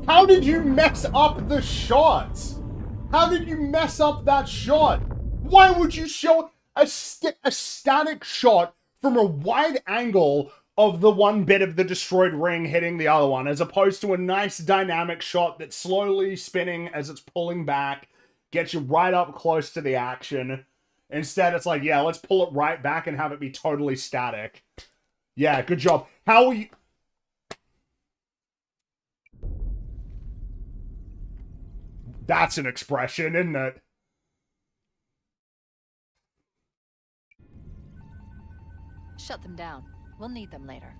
How did you mess up the shots? How did you mess up that shot? Why would you show a static shot from a wide angle of the one bit of the destroyed ring hitting the other one, as opposed to a nice dynamic shot that's slowly spinning as it's pulling back, gets you right up close to the action? Instead, it's like, yeah, let's pull it right back and have it be totally static. Yeah, good job. How are you... That's an expression, isn't it? Shut them down. We'll need them later.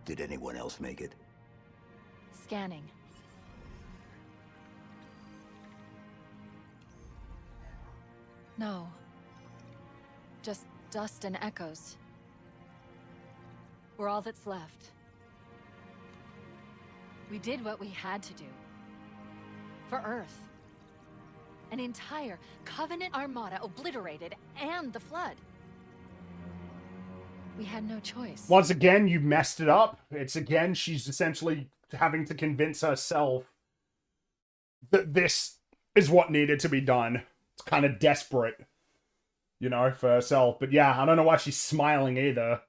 Did anyone else make it? Scanning. No. Just dust and echoes. We're all that's left. We did what we had to do. For Earth. An entire Covenant armada obliterated, and the Flood. We had no choice. Once again, you messed it up. It's again, she's essentially having to convince herself that this is what needed to be done. It's kind of desperate, you know, for herself. But yeah, I don't know why she's smiling either.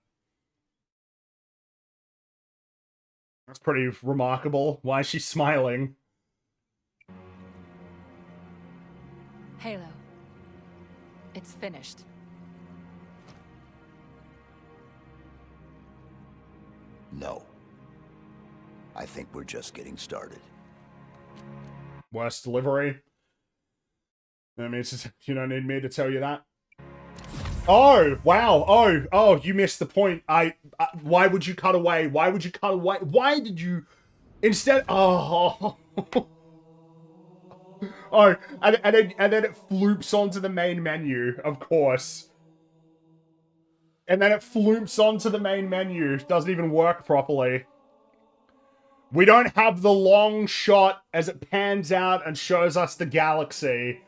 That's pretty remarkable. Why is she smiling? Halo. It's finished. No. I think we're just getting started. Worst delivery. That means you don't need me to tell you that. Oh, wow. Oh, you missed the point. Why would you cut away? Why would you cut away? Why did you instead? Oh. Oh, and then it floops onto the main menu, of course. And then it floops onto the main menu. Doesn't even work properly. We don't have the long shot as it pans out and shows us the galaxy.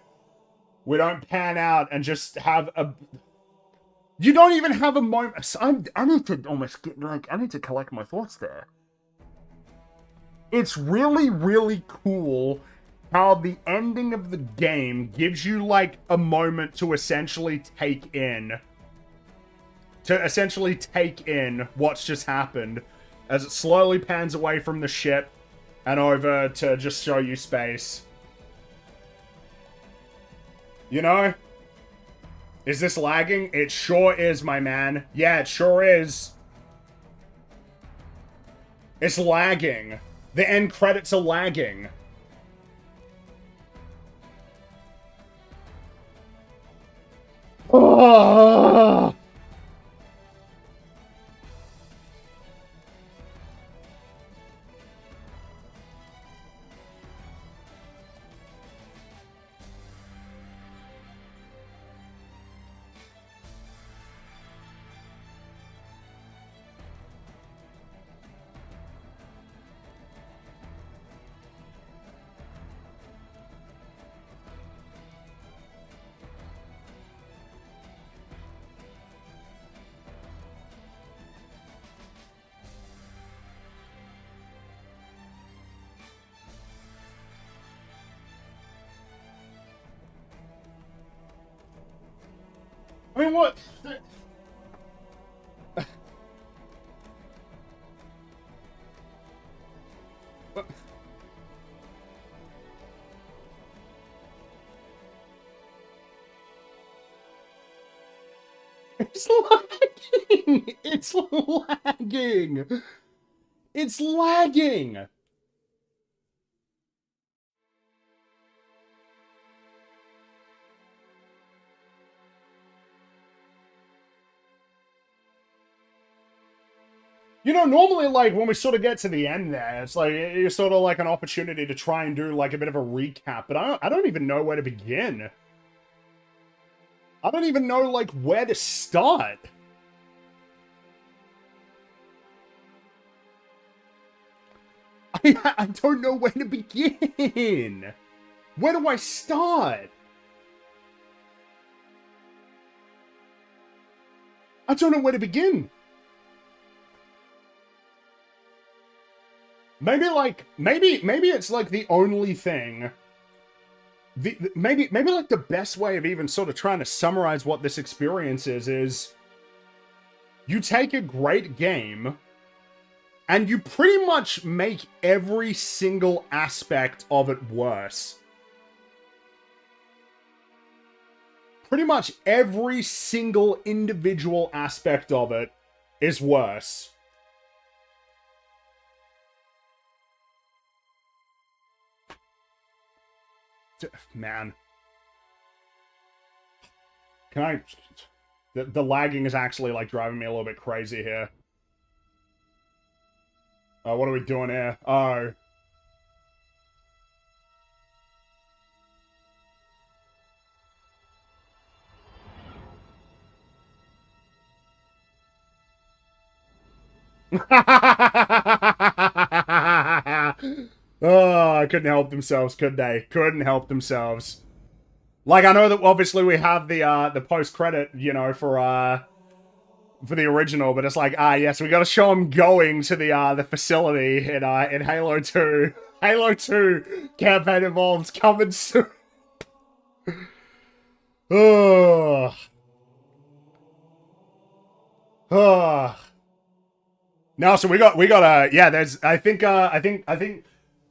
We don't pan out and just have a... You don't even have a moment... I need to almost get, like, I need to collect my thoughts there. It's really, really cool how the ending of the game gives you, like, a moment to essentially take in. To essentially take in what's just happened. As it slowly pans away from the ship and over to just show you space. You know? Is this lagging? It sure is, my man. Yeah, it sure is. It's lagging. The end credits are lagging. Oh! I mean, what? It's lagging! It's lagging! It's lagging! You know, normally, like, when we sort of get to the end there, it's like, it's sort of like an opportunity to try and do, like, a bit of a recap, but I don't even know where to begin. I don't even know, like, where to start. I don't know where to begin. Where do I start? I don't know where to begin. Maybe it's like the only thing. Maybe like the best way of even sort of trying to summarize what this experience is you take a great game and you pretty much make every single aspect of it worse. Pretty much every single individual aspect of it is worse. Man. Can I... The lagging is actually, like, driving me a little bit crazy here. Oh, what are we doing here? Oh. Oh, couldn't help themselves, could they? Couldn't help themselves. Like, I know that obviously we have the post-credit, you know, for the original, but it's like, yes, we gotta show them going to the facility in Halo 2. Halo 2 campaign evolves coming soon. Oh. Oh. No, so we got yeah, I think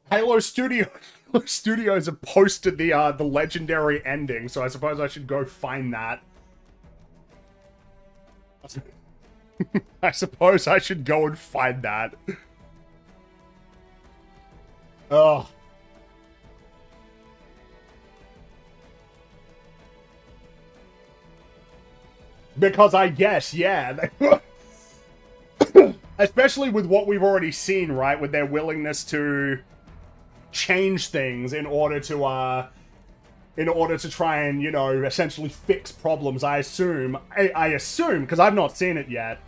Halo Studios have posted the legendary ending, so I suppose I should go find that. I suppose I should go and find that. Oh. Because I guess, yeah. Especially with what we've already seen, right? With their willingness to change things in order to try and, you know, essentially fix problems. I assume, because I've not seen it yet,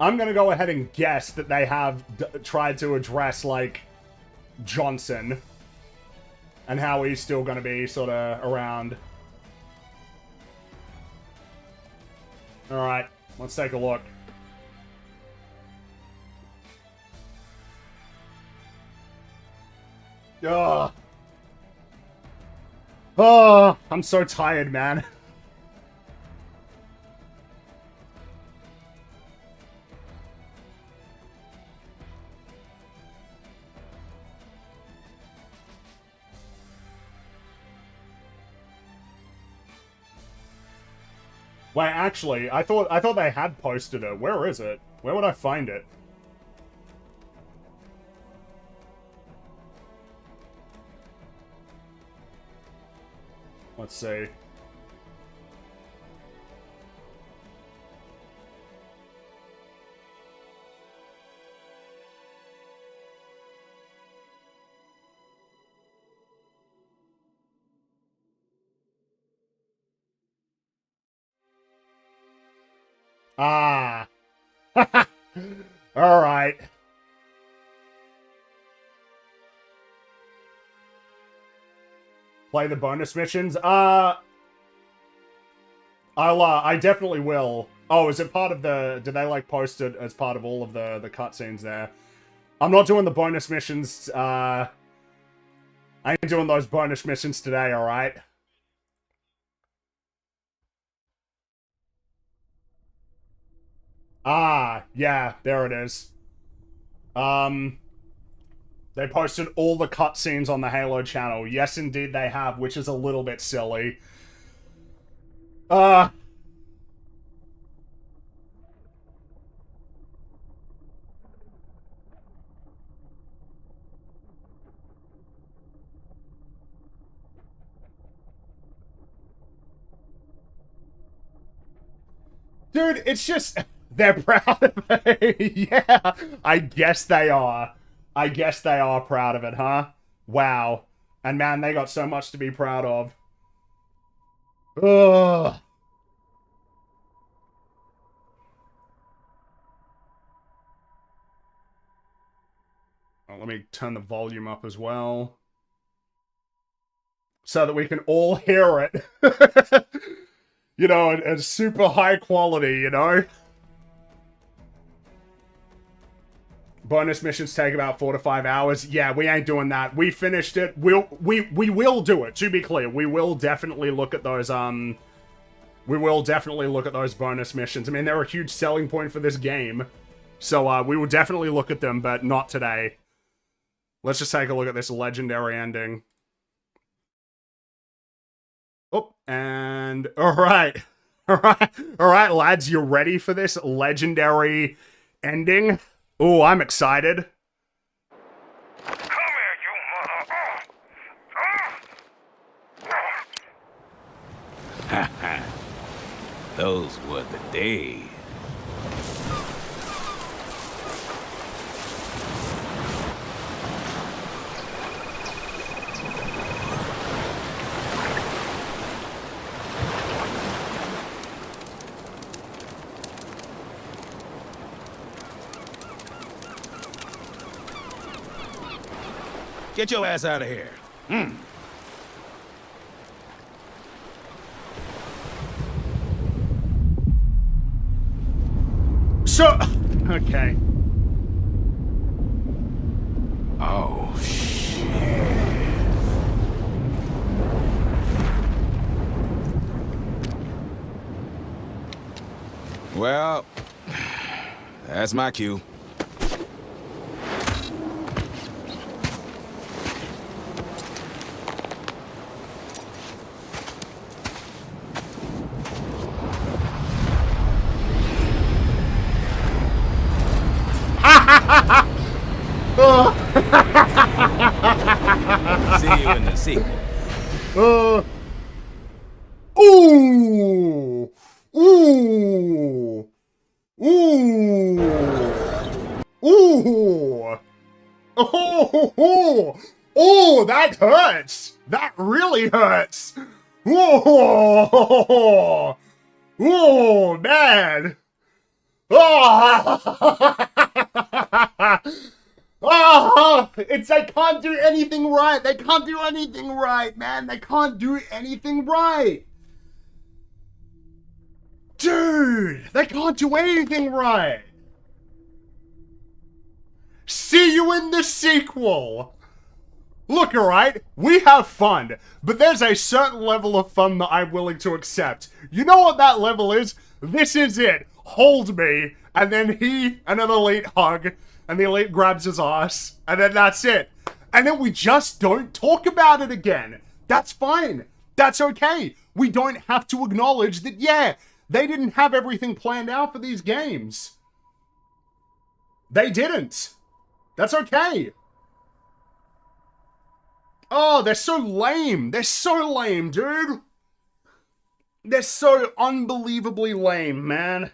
I'm gonna go ahead and guess that they have tried to address, like, Johnson and how he's still gonna be sort of around. Alright, let's take a look. Ugh. Oh, I'm so tired, man. Wait, actually, I thought they had posted it. Where is it? Where would I find it? Let's see. Ah. All right. Play the bonus missions? I definitely will. Oh, is it part of the... Did they, like, post it as part of all of the cutscenes there? I'm not doing the bonus missions, I ain't doing those bonus missions today, alright? Ah, yeah, there it is. They posted all the cutscenes on the Halo channel. Yes, indeed they have, which is a little bit silly. Dude, it's just... They're proud of it. Yeah, I guess they are. I guess they are proud of it, huh? Wow. And man, they got so much to be proud of. Ugh. Oh, let me turn the volume up as well. So that we can all hear it. You know, at super high quality, you know? Bonus missions take about 4 to 5 hours. Yeah, we ain't doing that. We finished it. We will do it, to be clear. We will definitely look at those, we will definitely look at those bonus missions. I mean, they're a huge selling point for this game. So, we will definitely look at them, but not today. Let's just take a look at this legendary ending. Oh, and... Alright. Alright, lads, you ready for this legendary ending? Oh, I'm excited. Come here, you mother... Those were the days. Get your ass out of here. So... Okay. Oh, shit. Well, that's my cue. See you in the sequel. Ooh! Ooh! Ooh! Ooh! Oh! Oh! That hurts! That really hurts! Whoa! Whoa, man! Oh! Oh, it's they can't do anything right. They can't do anything right, man. They can't do anything right. Dude, they can't do anything right. See you in the sequel. Look, alright, we have fun, but there's a certain level of fun that I'm willing to accept. You know what that level is? This is it. Hold me, and then an elite hug, and the elite grabs his ass, and then that's it. And then we just don't talk about it again. That's fine. That's okay. We don't have to acknowledge that, yeah, they didn't have everything planned out for these games. They didn't. That's okay. Oh, they're so lame. They're so lame, dude. They're so unbelievably lame, man.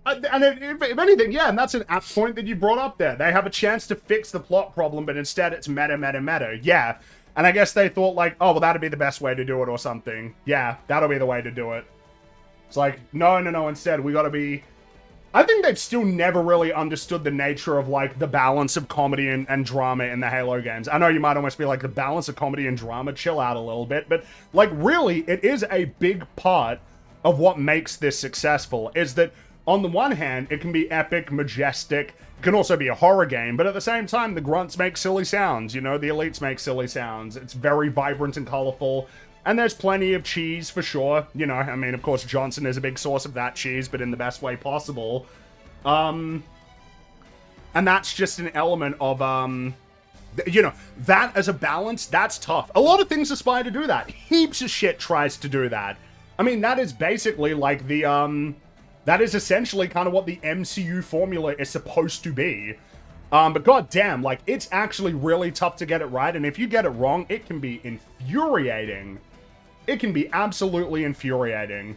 And if anything, yeah, and that's an apt point that you brought up there. They have a chance to fix the plot problem, but instead it's meta. Yeah. And I guess they thought like, oh, well, that'd be the best way to do it or something. Yeah, that'll be the way to do it. It's like, no, instead we gotta be... I think they've still never really understood the nature of, like, the balance of comedy and drama in the Halo games. I know you might almost be like, the balance of comedy and drama, chill out a little bit, but, like, really, it is a big part of what makes this successful, is that, on the one hand, it can be epic, majestic, it can also be a horror game, but at the same time, the grunts make silly sounds, you know, the elites make silly sounds, it's very vibrant and colorful. And there's plenty of cheese, for sure. You know, I mean, of course, Johnson is a big source of that cheese, but in the best way possible. And that's just an element of, you know, that as a balance, that's tough. A lot of things aspire to do that. Heaps of shit tries to do that. I mean, that is basically like the, that is essentially kind of what the MCU formula is supposed to be. But goddamn, like, it's actually really tough to get it right, and if you get it wrong, it can be infuriating. It can be absolutely infuriating.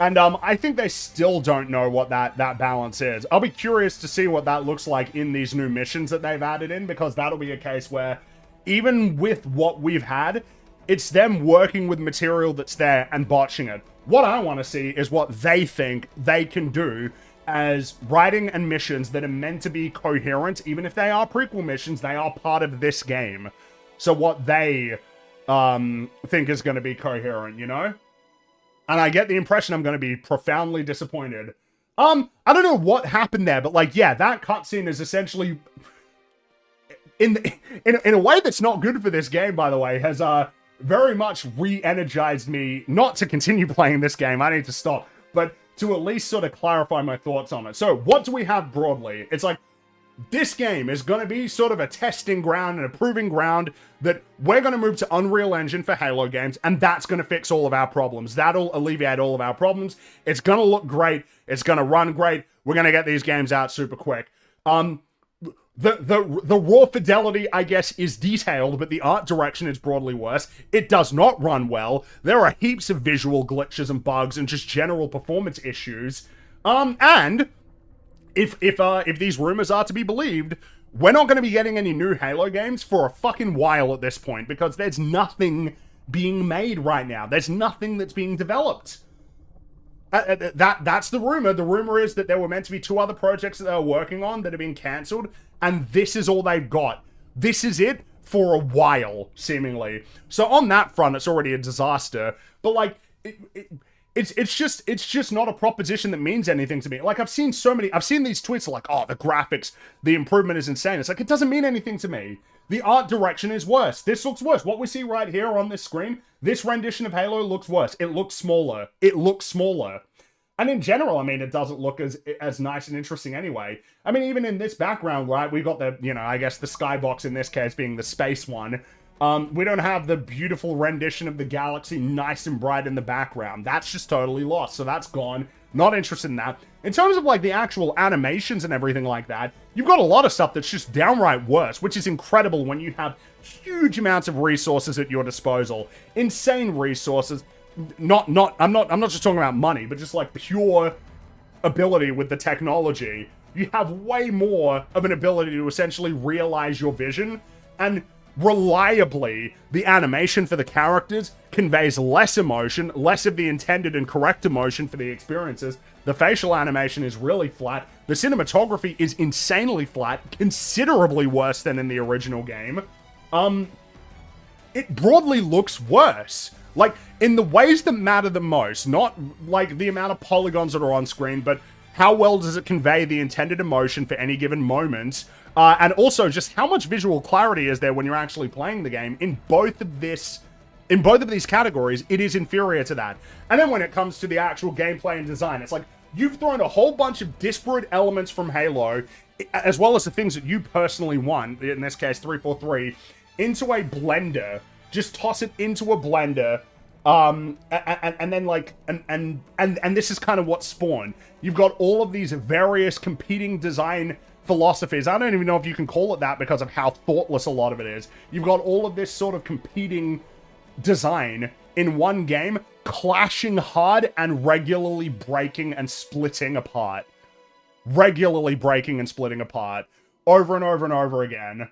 And, I think they still don't know what that balance is. I'll be curious to see what that looks like in these new missions that they've added in, because that'll be a case where, even with what we've had, it's them working with material that's there and botching it. What I want to see is what they think they can do as writing and missions that are meant to be coherent. Even if they are prequel missions, they are part of this game. So what they think is going to be coherent, you know? and I get the impression I'm going to be profoundly disappointed. I don't know what happened there, but like, yeah, that cutscene is essentially in a way that's not good for this game, by the way, has very much re-energized me not to continue playing this game. I need to stop, but to at least sort of clarify my thoughts on it. So, what do we have broadly? It's like, this game is going to be sort of a testing ground and a proving ground that we're going to move to Unreal Engine for Halo games, and that's going to fix all of our problems. That'll alleviate all of our problems. It's going to look great. It's going to run great. We're going to get these games out super quick. The raw fidelity, I guess, is detailed, but the art direction is broadly worse. It does not run well. There are heaps of visual glitches and bugs and just general performance issues. And if these rumors are to be believed, we're not going to be getting any new Halo games for a fucking while at this point, because there's nothing being made right now. There's nothing that's being developed. That's the rumor. The rumor is that there were meant to be 2 other projects that they were working on that have been cancelled, and this is all they've got. This is it for a while, seemingly. So on that front, it's already a disaster. But like, it's just not a proposition that means anything to me. Like, I've seen these tweets like, oh, the graphics, the improvement is insane. It's like, it doesn't mean anything to me. The art direction is worse. This looks worse. What we see right here on this screen, this rendition of Halo looks worse. It looks smaller. It looks smaller. And in general, I mean, it doesn't look as nice and interesting anyway. I mean, even in this background, right, we've got the, I guess the skybox in this case being the space one. We don't have the beautiful rendition of the galaxy nice and bright in the background. That's just totally lost, so that's gone. Not interested in that. In terms of, like, the actual animations and everything like that, you've got a lot of stuff that's just downright worse, which is incredible when you have huge amounts of resources at your disposal. Insane resources. I'm not just talking about money, but just, like, pure ability with the technology. You have way more of an ability to essentially realize your vision, and reliably, the animation for the characters conveys less emotion, less of the intended and correct emotion for the experiences. The facial animation is really flat. The cinematography is insanely flat, considerably worse than in the original game. It broadly looks worse. Like, in the ways that matter the most, not like the amount of polygons that are on screen, but how well does it convey the intended emotion for any given moment? And also just how much visual clarity is there when you're actually playing the game. In both of these categories, it is inferior to that. And then when it comes to the actual gameplay and design, it's like, you've thrown a whole bunch of disparate elements from Halo, as well as the things that you personally want, in this case 343, into a blender. Just toss it into a blender, and then like, and this is kind of what spawned. You've got all of these various competing design philosophies. I don't even know if you can call it that because of how thoughtless a lot of it is. You've got all of this sort of competing design in one game, clashing hard and regularly breaking and splitting apart. Regularly breaking and splitting apart. Over and over and over again.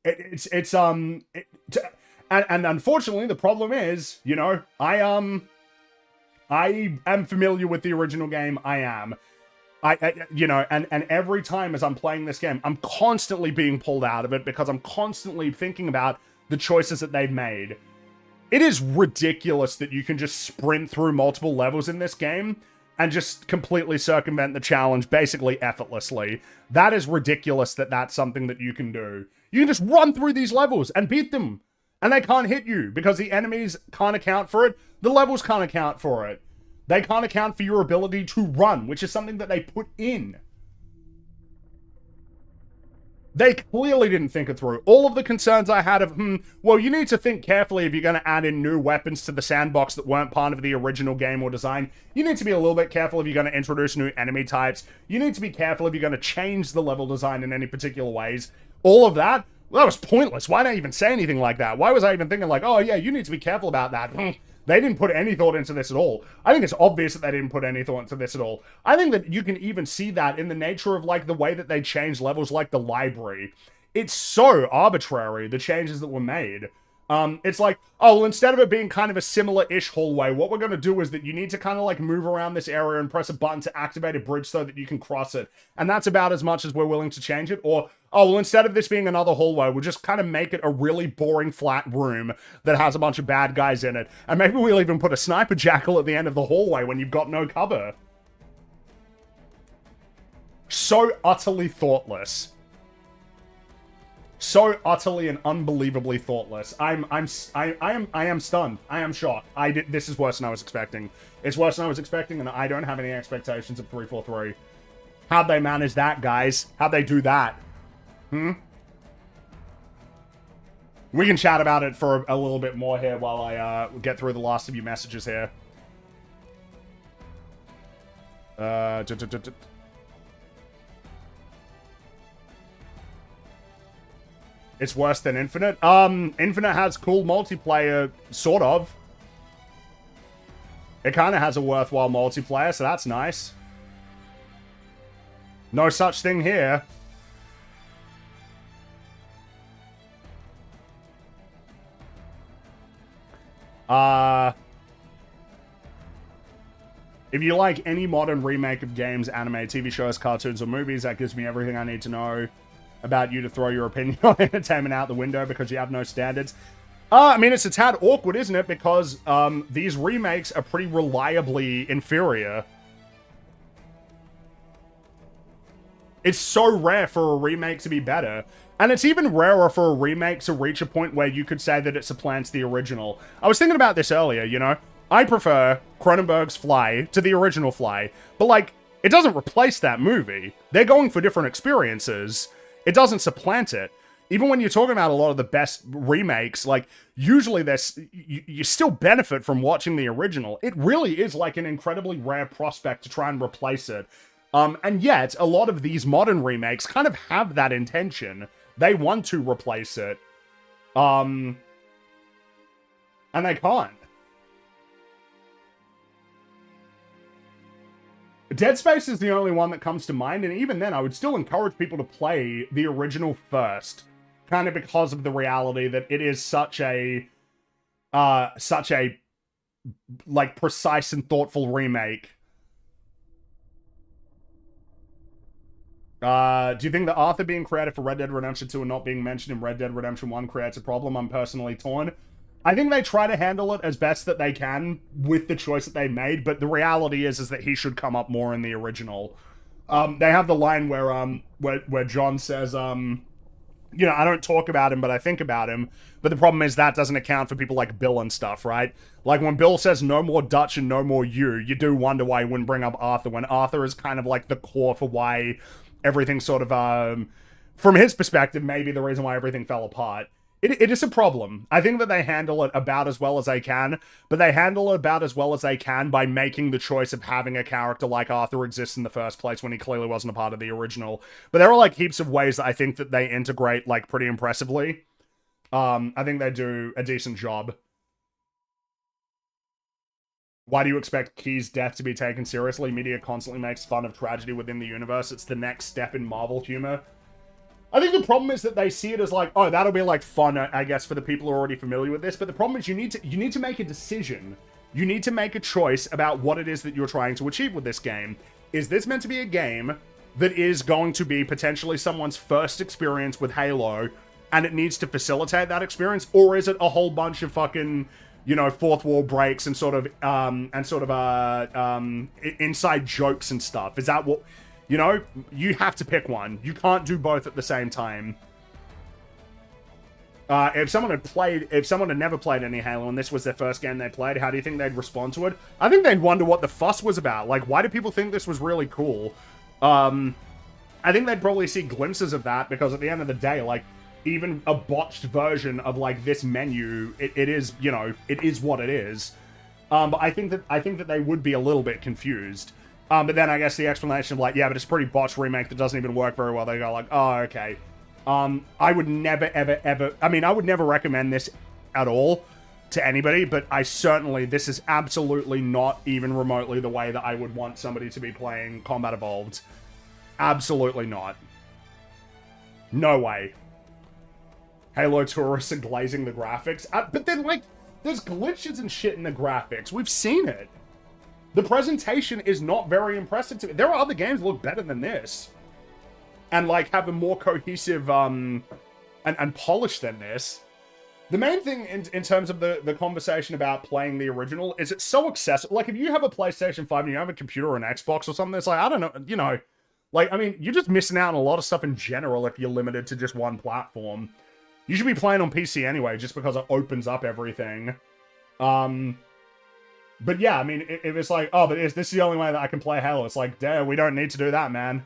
And unfortunately, the problem is, I am familiar with the original game. I am. And every time as I'm playing this game, I'm constantly being pulled out of it because I'm constantly thinking about the choices that they've made. It is ridiculous that you can just sprint through multiple levels in this game and just completely circumvent the challenge basically effortlessly. That is ridiculous that that's something that you can do. You can just run through these levels and beat them. And they can't hit you because the enemies can't account for it. The levels can't account for it. They can't account for your ability to run, which is something that they put in. They clearly didn't think it through. All of the concerns I had of, well, you need to think carefully if you're going to add in new weapons to the sandbox that weren't part of the original game or design. You need to be a little bit careful if you're going to introduce new enemy types. You need to be careful if you're going to change the level design in any particular ways. All of that, well, that was pointless. Why did I even say anything like that? Why was I even thinking like, oh yeah, you need to be careful about that? They didn't put any thought into this at all. I think it's obvious that they didn't put any thought into this at all. I think that you can even see that in the nature of like the way that they changed levels like the library. It's so arbitrary, the changes that were made. It's like, oh, well, instead of it being kind of a similar-ish hallway, what we're going to do is that you need to kind of like move around this area and press a button to activate a bridge so that you can cross it. And that's about as much as we're willing to change it. Or, oh, well, instead of this being another hallway, we'll just kind of make it a really boring flat room that has a bunch of bad guys in it. And maybe we'll even put a sniper jackal at the end of the hallway when you've got no cover. So utterly thoughtless. So utterly and unbelievably thoughtless. I am stunned. I am shocked. This is worse than I was expecting. It's worse than I was expecting, and I don't have any expectations of 343. How'd they manage that, guys? How'd they do that? We can chat about it for a little bit more here while I get through the last of your messages here. It's worse than Infinite. Infinite has cool multiplayer, sort of. It kind of has a worthwhile multiplayer, so that's nice. No such thing here. If you like any modern remake of games, anime, TV shows, cartoons, or movies, that gives me everything I need to know about you to throw your opinion on entertainment out the window because you have no standards. I mean, it's a tad awkward, isn't it? Because these remakes are pretty reliably inferior. It's so rare for a remake to be better. And it's even rarer for a remake to reach a point where you could say that it supplants the original. I was thinking about this earlier, you know? I prefer Cronenberg's Fly to the original Fly. But, like, it doesn't replace that movie. They're going for different experiences. It doesn't supplant it. Even when you're talking about a lot of the best remakes, like, usually you still benefit from watching the original. It really is, like, an incredibly rare prospect to try and replace it. And yet, a lot of these modern remakes kind of have that intention. They want to replace it. And they can't. Dead Space is the only one that comes to mind, and even then, I would still encourage people to play the original first, kind of because of the reality that it is such a, like, precise and thoughtful remake. Do you think that Arthur being created for Red Dead Redemption 2 and not being mentioned in Red Dead Redemption 1 creates a problem? I'm personally torn. I think they try to handle it as best that they can with the choice that they made, but the reality is that he should come up more in the original. They have the line where John says, you know, I don't talk about him, but I think about him. But the problem is that doesn't account for people like Bill and stuff, right? Like when Bill says no more Dutch and no more you do wonder why he wouldn't bring up Arthur, when Arthur is kind of like the core for why everything sort of, from his perspective, maybe the reason why everything fell apart. It is a problem. I think that they handle it about as well as they can, but they handle it about as well as they can by making the choice of having a character like Arthur exist in the first place when he clearly wasn't a part of the original. But there are, like, heaps of ways that I think that they integrate, like, pretty impressively. I think they do a decent job. Why do you expect Key's death to be taken seriously? Media constantly makes fun of tragedy within the universe. It's the next step in Marvel humor. I think the problem is that they see it as like, oh, that'll be like fun, I guess, for the people who are already familiar with this. But the problem is you need to make a decision. You need to make a choice about what it is that you're trying to achieve with this game. Is this meant to be a game that is going to be potentially someone's first experience with Halo, and it needs to facilitate that experience, or is it a whole bunch of fucking, you know, fourth wall breaks and sort of inside jokes and stuff? Is that what? You know, you have to pick one. You can't do both at the same time. If someone had never played any Halo and this was their first game they played, how do you think they'd respond to it? I think they'd wonder what the fuss was about. Like, why do people think this was really cool? I think they'd probably see glimpses of that, because at the end of the day, like, even a botched version of, like, this menu, it is, you know, it is what it is. But I think that they would be a little bit confused. But then I guess the explanation of like, yeah, but it's a pretty botched remake that doesn't even work very well. They go like, oh, okay. I would never, ever, I mean, I would never recommend this at all to anybody, but this is absolutely not even remotely the way that I would want somebody to be playing Combat Evolved. Absolutely not. No way. Halo tourists are glazing the graphics. But then, like, there's glitches and shit in the graphics. We've seen it. The presentation is not very impressive to me. There are other games that look better than this. And, like, have a more cohesive, and polished than this. The main thing in terms of the conversation about playing the original is it's so accessible. Like, if you have a PlayStation 5 and you have a computer or an Xbox or something, it's like, I don't know, you know. Like, I mean, you're just missing out on a lot of stuff in general if you're limited to just one platform. You should be playing on PC anyway, just because it opens up everything. But yeah, I mean, if it's like, oh, but this is the only way that I can play Halo, it's like, damn, we don't need to do that, man.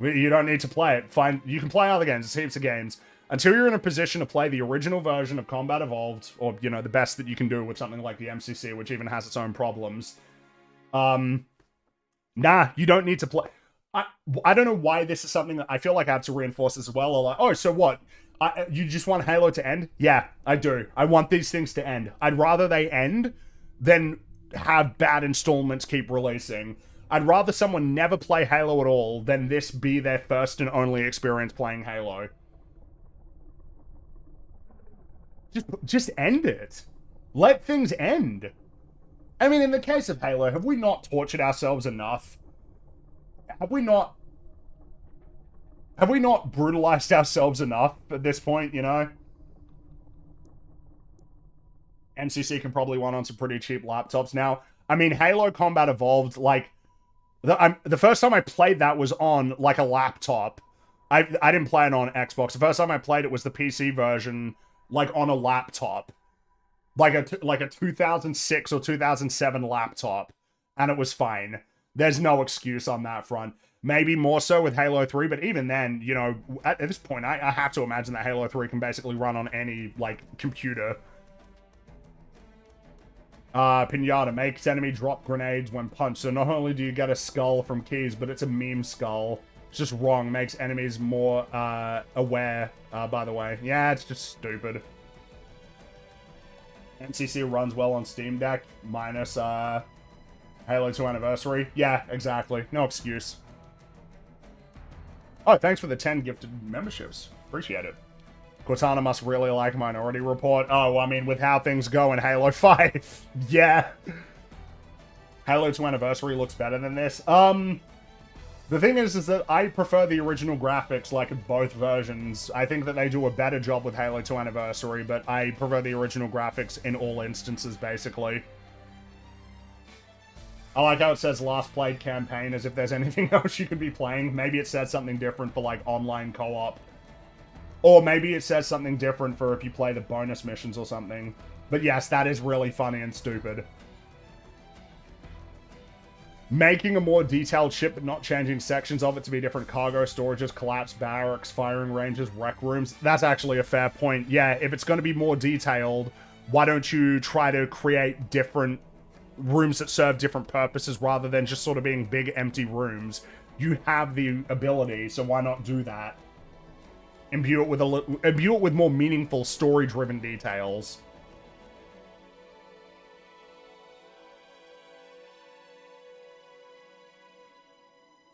You don't need to play it. You can play other games. There's heaps of games. Until you're in a position to play the original version of Combat Evolved, or, you know, the best that you can do with something like the MCC, which even has its own problems. Nah, you don't need to play. I don't know why this is something that I feel like I have to reinforce as well. Or like, oh, so what? You just want Halo to end? Yeah, I do. I want these things to end. I'd rather they end than have bad installments keep releasing. I'd rather someone never play Halo at all than this be their first and only experience playing Halo. Just end it. Let things end. I mean, in the case of Halo, have we not tortured ourselves enough? Have we not brutalized ourselves enough at this point, you know? MCC can probably run on some pretty cheap laptops now. I mean, Halo Combat Evolved, like, the first time I played that was on, like, a laptop. I didn't play it on Xbox. The first time I played it was the PC version, like, on a laptop. Like a 2006 or 2007 laptop. And it was fine. There's no excuse on that front. Maybe more so with Halo 3, but even then, you know, at this point, I have to imagine that Halo 3 can basically run on any, like, computer. Pinata makes enemy drop grenades when punched, so not only do you get a skull from keys, but it's a meme skull. It's just wrong, makes enemies more, aware, by the way. Yeah, it's just stupid. MCC runs well on Steam Deck, minus, Halo 2 Anniversary. Yeah, exactly. No excuse. Oh, thanks for the 10 gifted memberships. Appreciate it. Cortana must really like Minority Report. Oh, I mean, with how things go in Halo 5. Yeah. Halo 2 Anniversary looks better than this. The thing is that I prefer the original graphics, like, both versions. I think that they do a better job with Halo 2 Anniversary, but I prefer the original graphics in all instances, basically. I like how it says last played campaign, as if there's anything else you could be playing. Maybe it says something different for, like, online co-op. Or maybe it says something different for if you play the bonus missions or something. But yes, that is really funny and stupid. Making a more detailed ship but not changing sections of it to be different cargo storages, collapsed barracks, firing ranges, rec rooms. That's actually a fair point. Yeah, if it's going to be more detailed, why don't you try to create different rooms that serve different purposes rather than just sort of being big empty rooms? You have the ability, so why not do that? Imbue it with more meaningful story-driven details.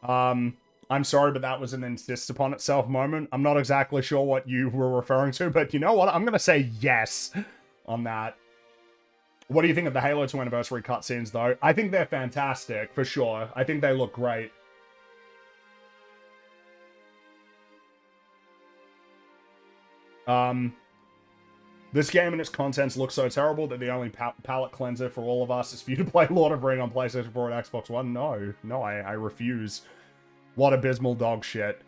I'm sorry, but that was an insists upon itself moment. I'm not exactly sure what you were referring to, but you know what? I'm gonna say yes on that. What do you think of the Halo 2 Anniversary cutscenes, though? I think they're fantastic, for sure. I think they look great. This game and its contents look so terrible that the only palate cleanser for all of us is for you to play Lord of the Rings on PlayStation 4 and Xbox One. No, I refuse. What abysmal dog shit.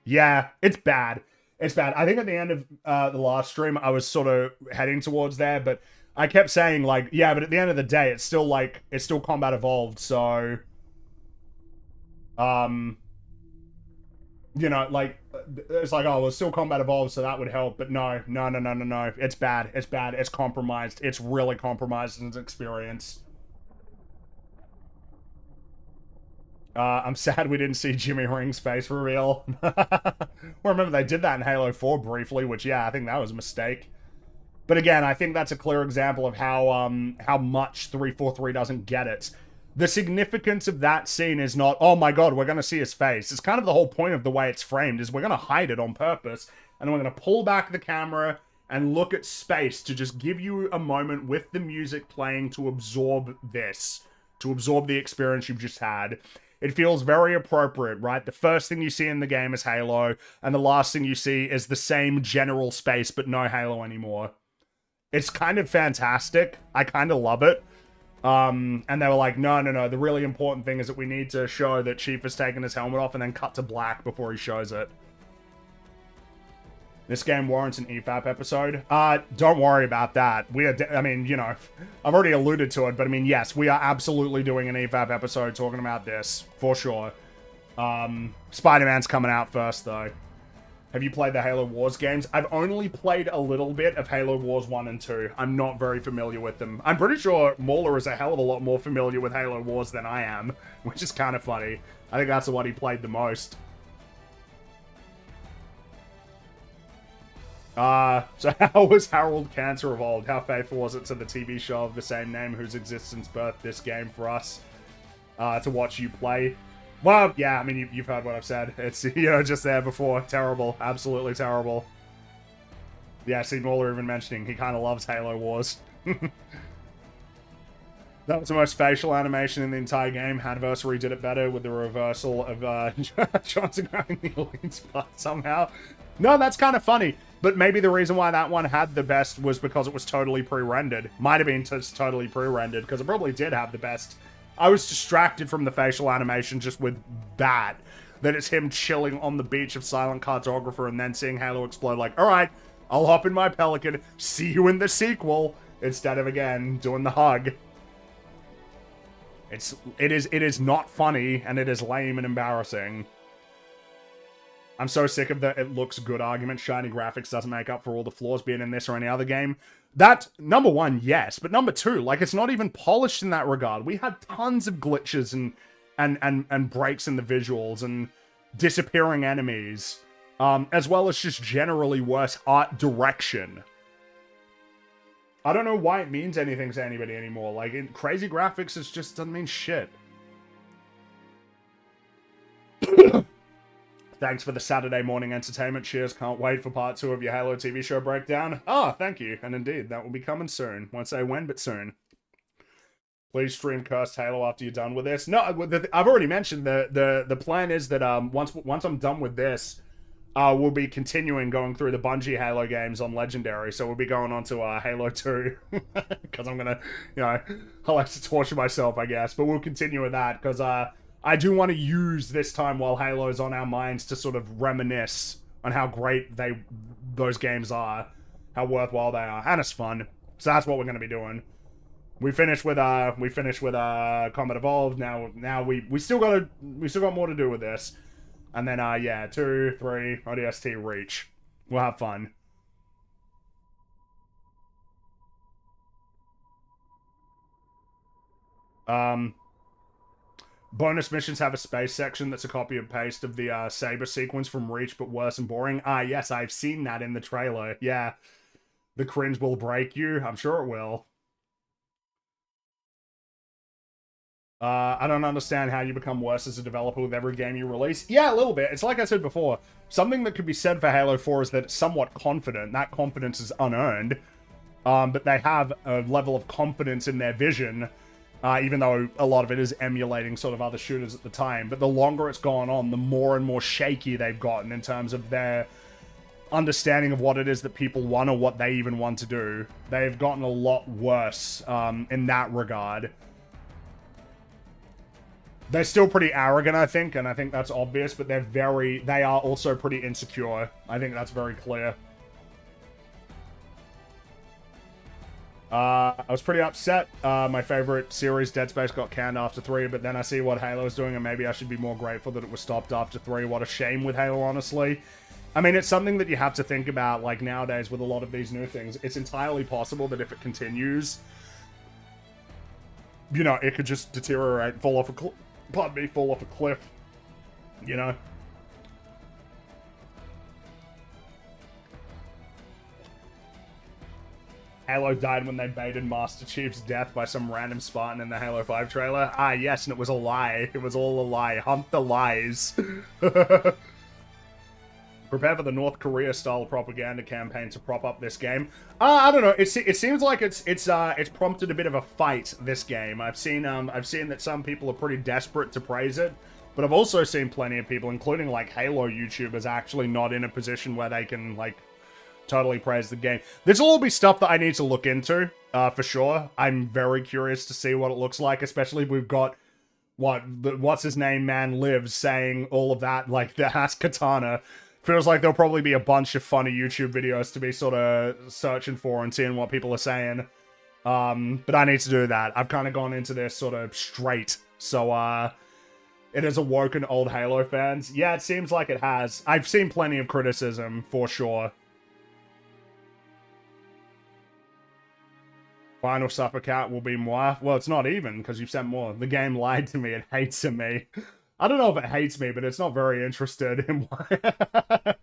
Yeah, it's bad. It's bad. I think at the end of the last stream, I was sort of heading towards there, but I kept saying, like, yeah, but at the end of the day, it's still, like, it's still Combat Evolved, so... you know, like, it's like, oh, well, it's still Combat Evolved, so that would help, but no. It's bad. It's bad. It's compromised. It's really compromised in its experience. I'm sad we didn't see Jimmy Ring's face reveal. Well, remember, they did that in Halo 4 briefly, which, yeah, I think that was a mistake. But again, I think that's a clear example of how much 343 doesn't get it. The significance of that scene is not, oh my god, we're going to see his face. It's kind of the whole point of the way it's framed, is we're going to hide it on purpose. and then we're going to pull back the camera and look at space to just give you a moment with the music playing to absorb this, to absorb the experience you've just had. It feels very appropriate, right? The first thing you see in the game is Halo, and the last thing you see is the same general space, but no Halo anymore. It's kind of fantastic. I kind of love it. And they were like, no, the really important thing is that we need to show that Chief has taken his helmet off and then cut to black before he shows it. This game warrants an EFAP episode. Don't worry about that. We are, I mean, you know, I've already alluded to it, but I mean, yes, we are absolutely doing an EFAP episode talking about this, for sure. Spider-Man's coming out first, though. Have you played the Halo Wars games? I've only played a little bit of Halo Wars 1 and 2. I'm not very familiar with them. I'm pretty sure Mauler is a hell of a lot more familiar with Halo Wars than I am, which is kind of funny. I think that's the one he played the most. So how was Harold Cancer evolved? How faithful was it to the TV show of the same name whose existence birthed this game for us to watch you play? Well, yeah, I mean, you've heard what I've said. It's, you know, just there before. Terrible. Absolutely terrible. Yeah, see, Mauler even mentioning he kind of loves Halo Wars. That was the most facial animation in the entire game. Adversary did it better with the reversal of Johnson grabbing the elite's butt somehow. No, that's kind of funny. But maybe the reason why that one had the best was because it was totally pre-rendered. Might have been just totally pre-rendered, because it probably did have the best. I was distracted from the facial animation just with that. That it's him chilling on the beach of Silent Cartographer and then seeing Halo explode like, alright, I'll hop in my Pelican, see you in the sequel, instead of, again, doing the hug. It is not funny, and it is lame and embarrassing. I'm so sick of the it looks good argument. Shiny graphics doesn't make up for all the flaws being in this or any other game. That, number one, yes. But number two, like, it's not even polished in that regard. We had tons of glitches and breaks in the visuals and disappearing enemies. As well as just generally worse art direction. I don't know why it means anything to anybody anymore. Like, crazy graphics just doesn't mean shit. Thanks for the Saturday morning entertainment. Cheers. Can't wait for part 2 of your Halo TV show breakdown. Ah, thank you. And indeed, that will be coming soon. Won't say when, but soon. Please stream Cursed Halo after you're done with this. No, I've already mentioned the plan is that once I'm done with this, we'll be continuing going through the Bungie Halo games on Legendary. So we'll be going on to Halo 2. Because I'm gonna, you know, I like to torture myself, I guess. But we'll continue with that, because I do want to use this time while Halo's on our minds to sort of reminisce on how great those games are, how worthwhile they are, and it's fun. So that's what we're going to be doing. We finished with Combat Evolved. Now we still got more to do with this, and then yeah, 2, 3 ODST Reach. We'll have fun. Bonus missions have a space section that's a copy and paste of the Saber sequence from Reach, but worse and boring. Yes, I've seen that in the trailer. Yeah. The cringe will break you. I'm sure it will. I don't understand how you become worse as a developer with every game you release. Yeah, a little bit. It's like I said before. Something that could be said for Halo 4 is that it's somewhat confident. That confidence is unearned. But they have a level of confidence in their vision. Even though a lot of it is emulating sort of other shooters at the time. But the longer it's gone on, the more and more shaky they've gotten in terms of their understanding of what it is that people want or what they even want to do. They've gotten a lot worse in that regard. They're still pretty arrogant, I think, and I think that's obvious, but they are also pretty insecure. I think that's very clear. I was pretty upset. My favorite series, Dead Space, got canned after 3, but then I see what Halo's doing, and maybe I should be more grateful that it was stopped after 3. What a shame with Halo, honestly. I mean, it's something that you have to think about, like, nowadays with a lot of these new things. It's entirely possible that if it continues, you know, it could just deteriorate, fall off a cliff, you know? Halo died when they baited Master Chief's death by some random Spartan in the Halo 5 trailer. Yes, and it was a lie. It was all a lie. Hunt the lies. Prepare for the North Korea-style propaganda campaign to prop up this game. I don't know. It seems like it's prompted a bit of a fight. This game. I've seen that some people are pretty desperate to praise it, but I've also seen plenty of people, including like Halo YouTubers, actually not in a position where they can like totally praise the game. This will all be stuff that I need to look into for sure. I'm very curious to see what it looks like, especially if we've got what's his name, man lives saying all of that, like the Has Katana. Feels like there'll probably be a bunch of funny YouTube videos to be sort of searching for and seeing what people are saying. But I need to do that. I've kind of gone into this sort of straight. So, it has awoken old Halo fans. Yeah, it seems like it has. I've seen plenty of criticism, for sure. Final Supper Cat will be moi. Well, it's not even, because you've sent more. The game lied to me. It hates me. I don't know if it hates me, but it's not very interested in what,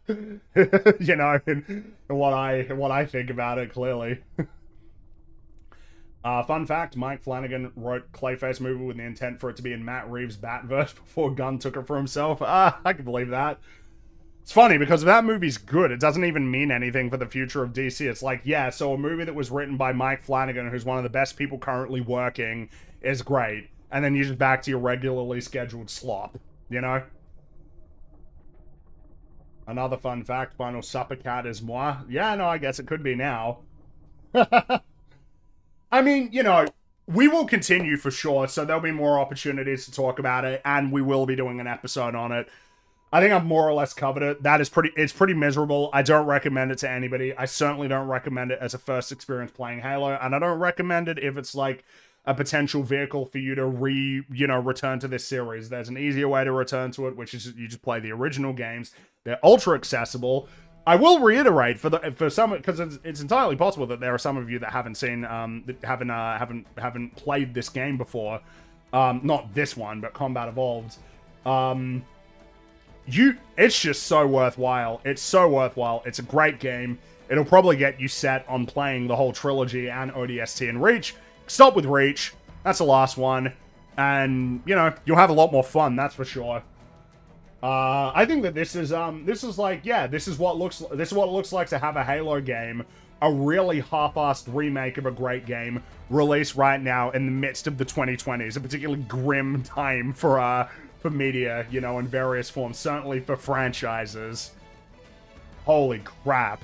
you know, in what I think about it, clearly. Fun fact, Mike Flanagan wrote Clayface movie with the intent for it to be in Matt Reeves' Batverse before Gunn took it for himself. I can believe that. It's funny, because if that movie's good, it doesn't even mean anything for the future of DC. It's like, yeah, so a movie that was written by Mike Flanagan, who's one of the best people currently working, is great. And then you're just back to your regularly scheduled slop, you know? Another fun fact, Final Supper Cat is moi. Yeah, no, I guess it could be now. I mean, you know, we will continue for sure, so there'll be more opportunities to talk about it, and we will be doing an episode on it. I think I've more or less covered it. It's pretty miserable. I don't recommend it to anybody. I certainly don't recommend it as a first experience playing Halo, and I don't recommend it if it's like a potential vehicle for you to return to this series. There's an easier way to return to it, which is you just play the original games. They're ultra accessible. I will reiterate for some, because it's entirely possible that there are some of you that haven't seen that haven't played this game before. Not this one, but Combat Evolved. It's just so worthwhile. It's so worthwhile. It's a great game. It'll probably get you set on playing the whole trilogy and ODST and Reach. Stop with Reach. That's the last one. And, you know, you'll have a lot more fun, that's for sure. I think that this is like, yeah, this is what it looks like to have a Halo game, a really half-assed remake of a great game, released right now in the midst of the 2020s, a particularly grim time for media, you know, in various forms, certainly for franchises. Holy crap.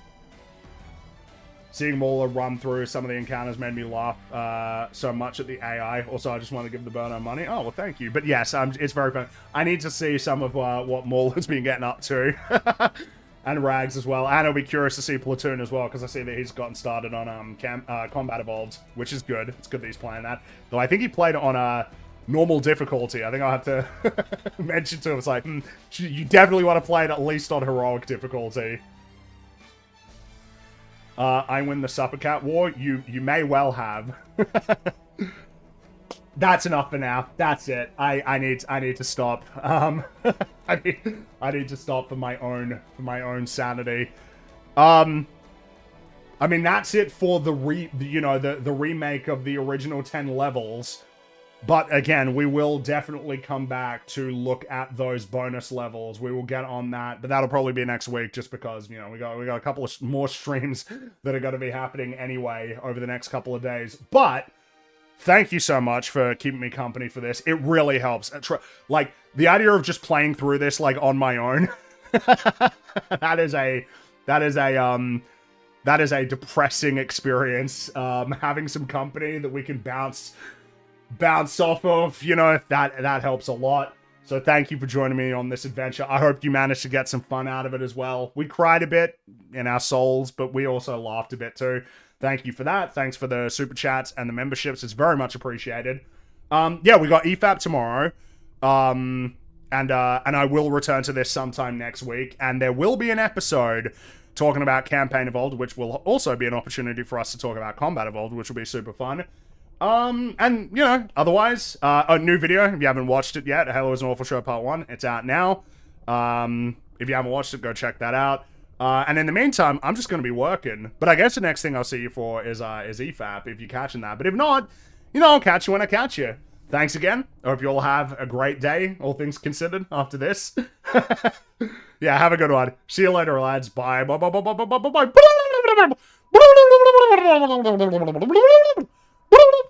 Seeing Mauler run through some of the encounters made me laugh so much at the AI. Also, I just want to give the burner money. Oh, well, thank you. But yes, it's very fun. I need to see some of what Mauler's been getting up to. And Rags as well. And I'll be curious to see Platoon as well, because I see that he's gotten started on Combat Evolved, which is good. It's good that he's playing that. Though I think he played it on normal difficulty. I think I'll have to mention to him, it's like, you definitely want to play it at least on heroic difficulty. I win the Supper Cat War. You may well have. That's enough for now. That's it. I need to stop. I need to stop for my own sanity. I mean, that's it for the remake of the original 10 levels. But again, we will definitely come back to look at those bonus levels. We will get on that, but that'll probably be next week, just because, you know, we got a couple of more streams that are going to be happening anyway over the next couple of days. But thank you so much for keeping me company for this. It really helps. Like, the idea of just playing through this like on my own, that is a depressing experience. Having some company that we can bounce off of, you know, that helps a lot. So thank you for joining me on this adventure. I hope you managed to get some fun out of it as well. We cried a bit in our souls, but we also laughed a bit too. Thank you for that. Thanks for the super chats and the memberships. It's very much appreciated. Yeah, we got EFAP tomorrow. And I will return to this sometime next week. And there will be an episode talking about Campaign Evolved, which will also be an opportunity for us to talk about Combat Evolved, which will be super fun. And, you know, otherwise, a new video, if you haven't watched it yet, Halo is an Awful Show Part 1, it's out now. If you haven't watched it, go check that out. And in the meantime, I'm just going to be working. But I guess the next thing I'll see you for is EFAP, if you're catching that. But if not, you know, I'll catch you when I catch you. thanks again. I hope you all have a great day, all things considered, after this. Yeah, have a good one. See you later, lads. Bye. Bye. Bye. Bye. Bye. Bye. Bye. Bye.